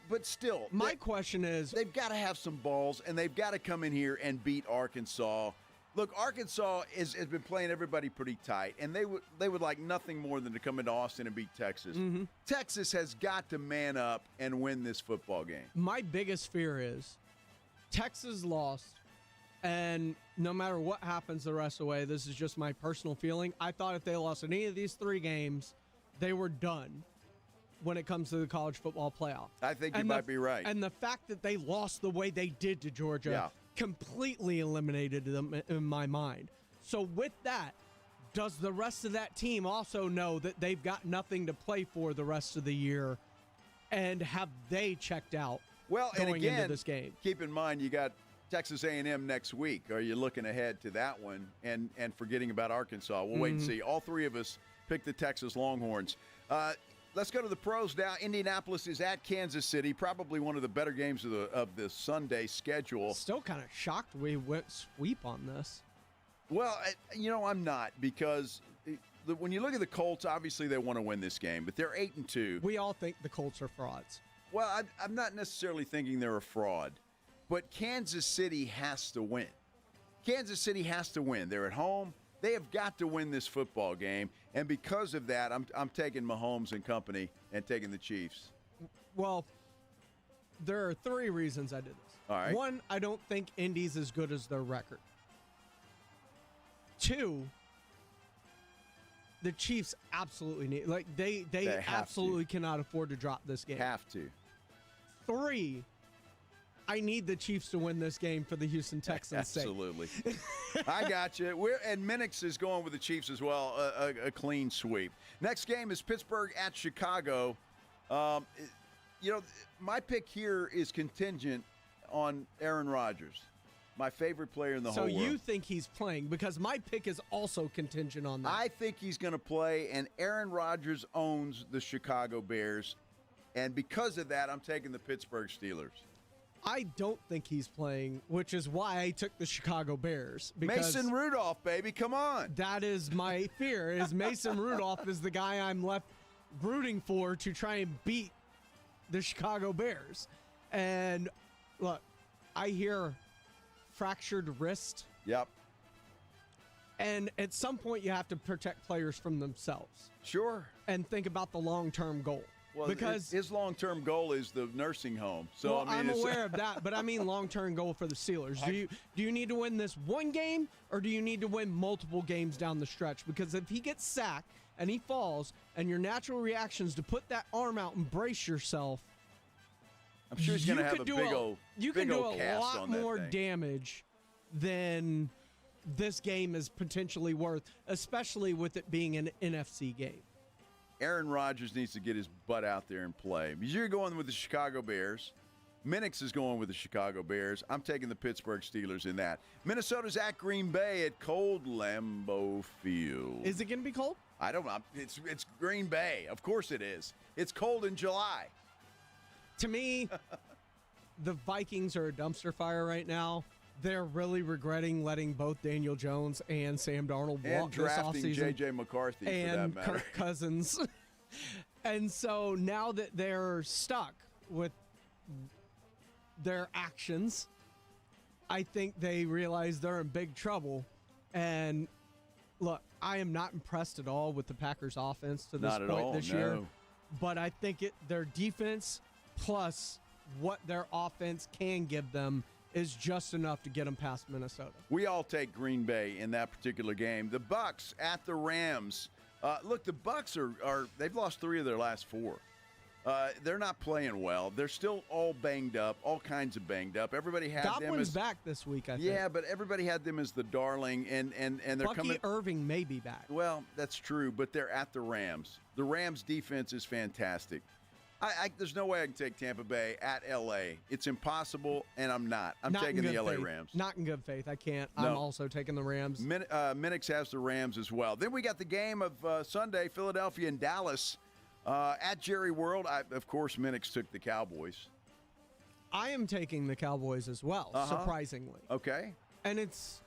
Speaker 1: But still.
Speaker 16: My question is.
Speaker 1: They've got to have some balls, and they've got to come in here and beat Arkansas. Look, Arkansas has been playing everybody pretty tight, and they would like nothing more than to come into Austin and beat Texas.
Speaker 16: Mm-hmm.
Speaker 1: Texas has got to man up and win this football game.
Speaker 16: My biggest fear is Texas lost, and no matter what happens the rest of the way, this is just my personal feeling. I thought if they lost any of these 3 games, they were done when it comes to the college football playoff.
Speaker 1: I think you might be right.
Speaker 16: And the fact that they lost the way they did to Georgia completely eliminated them in my mind. So with that, does the rest of that team also know that they've got nothing to play for the rest of the year, and have they checked out going into this game?
Speaker 1: Keep in mind, you got Texas A&M next week. Are you looking ahead to that one and forgetting about Arkansas? We'll wait and see. All 3 of us picked the Texas Longhorns. Let's go to the pros now. Indianapolis is at Kansas City, probably one of the better games of the Sunday schedule.
Speaker 16: Still kind of shocked we went sweep on this.
Speaker 1: Well, I'm not, because when you look at the Colts, obviously they want to win this game, but they're 8-2.
Speaker 16: We all think the Colts are frauds.
Speaker 1: Well, I'm not necessarily thinking they're a fraud, but Kansas City has to win. Kansas City has to win. They're at home. They have got to win this football game, and because of that, I'm taking Mahomes and company and taking the Chiefs.
Speaker 16: Well, there are 3 reasons I did this.
Speaker 1: All right.
Speaker 16: 1, I don't think Indy's as good as their record. 2, the Chiefs absolutely need, they absolutely cannot afford to drop this game.
Speaker 1: Have to.
Speaker 16: 3, I need the Chiefs to win this game for the Houston Texans' sake.
Speaker 1: Absolutely. I got you. And Minix is going with the Chiefs as well, a clean sweep. Next game is Pittsburgh at Chicago. My pick here is contingent on Aaron Rodgers, my favorite player in the whole world.
Speaker 16: So you think he's playing, because my pick is also contingent on that.
Speaker 1: I think he's going to play, and Aaron Rodgers owns the Chicago Bears. And because of that, I'm taking the Pittsburgh Steelers.
Speaker 16: I don't think he's playing, which is why I took the Chicago Bears.
Speaker 1: Mason Rudolph, baby, come on.
Speaker 16: That is my fear, is Mason Rudolph is the guy I'm left rooting for to try and beat the Chicago Bears. And look, I hear fractured wrist.
Speaker 1: Yep.
Speaker 16: And at some point you have to protect players from themselves.
Speaker 1: Sure.
Speaker 16: And think about the long-term goal.
Speaker 1: Well,
Speaker 16: because
Speaker 1: his long-term goal is the nursing home. So
Speaker 16: well, I'm aware of that, but I mean long-term goal for the Steelers. Do you need to win this one game, or do you need to win multiple games down the stretch? Because if he gets sacked and he falls, and your natural reaction is to put that arm out and brace yourself,
Speaker 1: I'm sure he's going to have a big old
Speaker 16: You can do a lot more damage than this game is potentially worth, especially with it being an NFC game.
Speaker 1: Aaron Rodgers needs to get his butt out there and play. Because you're going with the Chicago Bears. Minix is going with the Chicago Bears. I'm taking the Pittsburgh Steelers in that. Minnesota's at Green Bay at cold Lambeau Field.
Speaker 16: Is it going to be cold?
Speaker 1: I don't know. It's Green Bay. Of course it is. It's cold in July.
Speaker 16: To me, the Vikings are a dumpster fire right now. They're really regretting letting both Daniel Jones and Sam Darnold walk this offseason.
Speaker 1: And drafting J.J. McCarthy,
Speaker 16: and
Speaker 1: for that matter.
Speaker 16: Kirk Cousins. And so now that they're stuck with their actions, I think they realize they're in big trouble. And look, I am not impressed at all with the Packers offense to this point this year. But I think their defense plus what their offense can give them is just enough to get them past Minnesota.
Speaker 1: We all take Green Bay in that particular game. The Bucs at the Rams. Look, the Bucs they've lost 3 of their last 4. They're not playing well. They're still all banged up, all kinds of banged up. Everybody had them as
Speaker 16: Godwin's back this week, I think.
Speaker 1: Yeah, but everybody had them as the darling, and they're
Speaker 16: Bucky
Speaker 1: coming.
Speaker 16: Irving may be back.
Speaker 1: Well, that's true, but they're at the Rams. The Rams defense is fantastic. There's no way I can take Tampa Bay at L.A. It's impossible, and I'm not. I'm taking the L.A. Rams.
Speaker 16: Not in good faith. I can't.
Speaker 1: No.
Speaker 16: I'm also taking the Rams.
Speaker 1: Minix has the Rams as well. Then we got the game of Sunday, Philadelphia and Dallas at Jerry World. Of course, Minix took the Cowboys.
Speaker 16: I am taking the Cowboys as well, surprisingly.
Speaker 1: Okay.
Speaker 16: And it's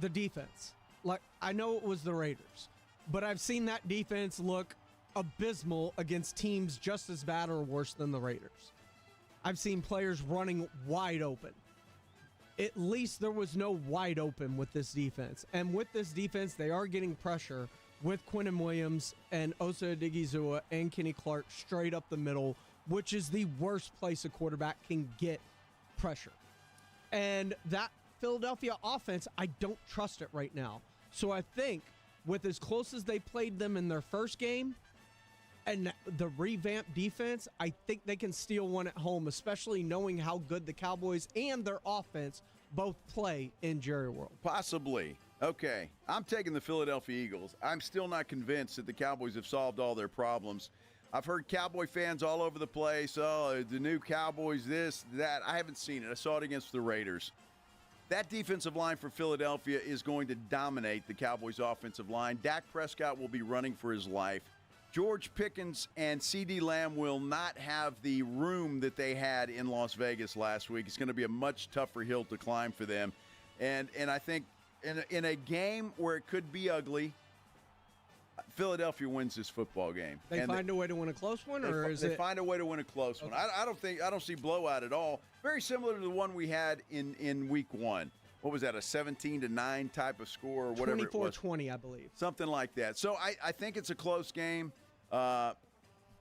Speaker 16: the defense. Like, I know it was the Raiders, but I've seen that defense look abysmal against teams just as bad or worse than the Raiders. I've seen players running wide open. At least there was no wide open with this defense. And with this defense, they are getting pressure with Quinnen Williams and Osa Odigizua and Kenny Clark straight up the middle, which is the worst place a quarterback can get pressure. And that Philadelphia offense, I don't trust it right now. So I think with as close as they played them in their first game and the revamped defense, I think they can steal one at home, especially knowing how good the Cowboys and their offense both play in Jerry World.
Speaker 1: Possibly. Okay. I'm taking the Philadelphia Eagles. I'm still not convinced that the Cowboys have solved all their problems. I've heard Cowboy fans all over the place. Oh, the new Cowboys, this, that. I haven't seen it. I saw it against the Raiders. That defensive line for Philadelphia is going to dominate the Cowboys' offensive line. Dak Prescott will be running for his life. George Pickens and CeeDee Lamb will not have the room that they had in Las Vegas last week. It's going to be a much tougher hill to climb for them. And I think in a game where it could be ugly, Philadelphia wins this football game.
Speaker 16: They find a way to win a close one, or is it?
Speaker 1: They find a way to win a close one. I don't see blowout at all. Very similar to the one we had in week one. What was that, a 17-9 type of score or whatever it was?
Speaker 16: 24-20, I believe.
Speaker 1: Something like that. So I think it's a close game, but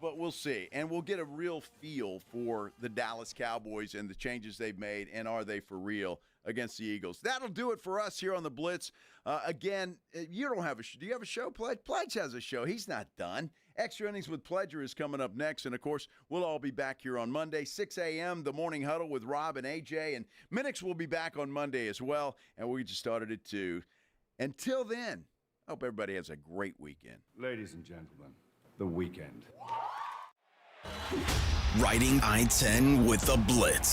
Speaker 1: we'll see. And we'll get a real feel for the Dallas Cowboys and the changes they've made, and are they for real against the Eagles. That'll do it for us here on the Blitz. Again, you don't have a show. Do you have a show, Pledge? Pledge has a show. He's not done. Extra Innings with Pledger is coming up next. And, of course, we'll all be back here on Monday, 6 a.m., the Morning Huddle with Rob and AJ. And Minix will be back on Monday as well. And we just started it, too. Until then, I hope everybody has a great weekend.
Speaker 4: Ladies and gentlemen, the weekend.
Speaker 2: Riding I-10 with the Blitz.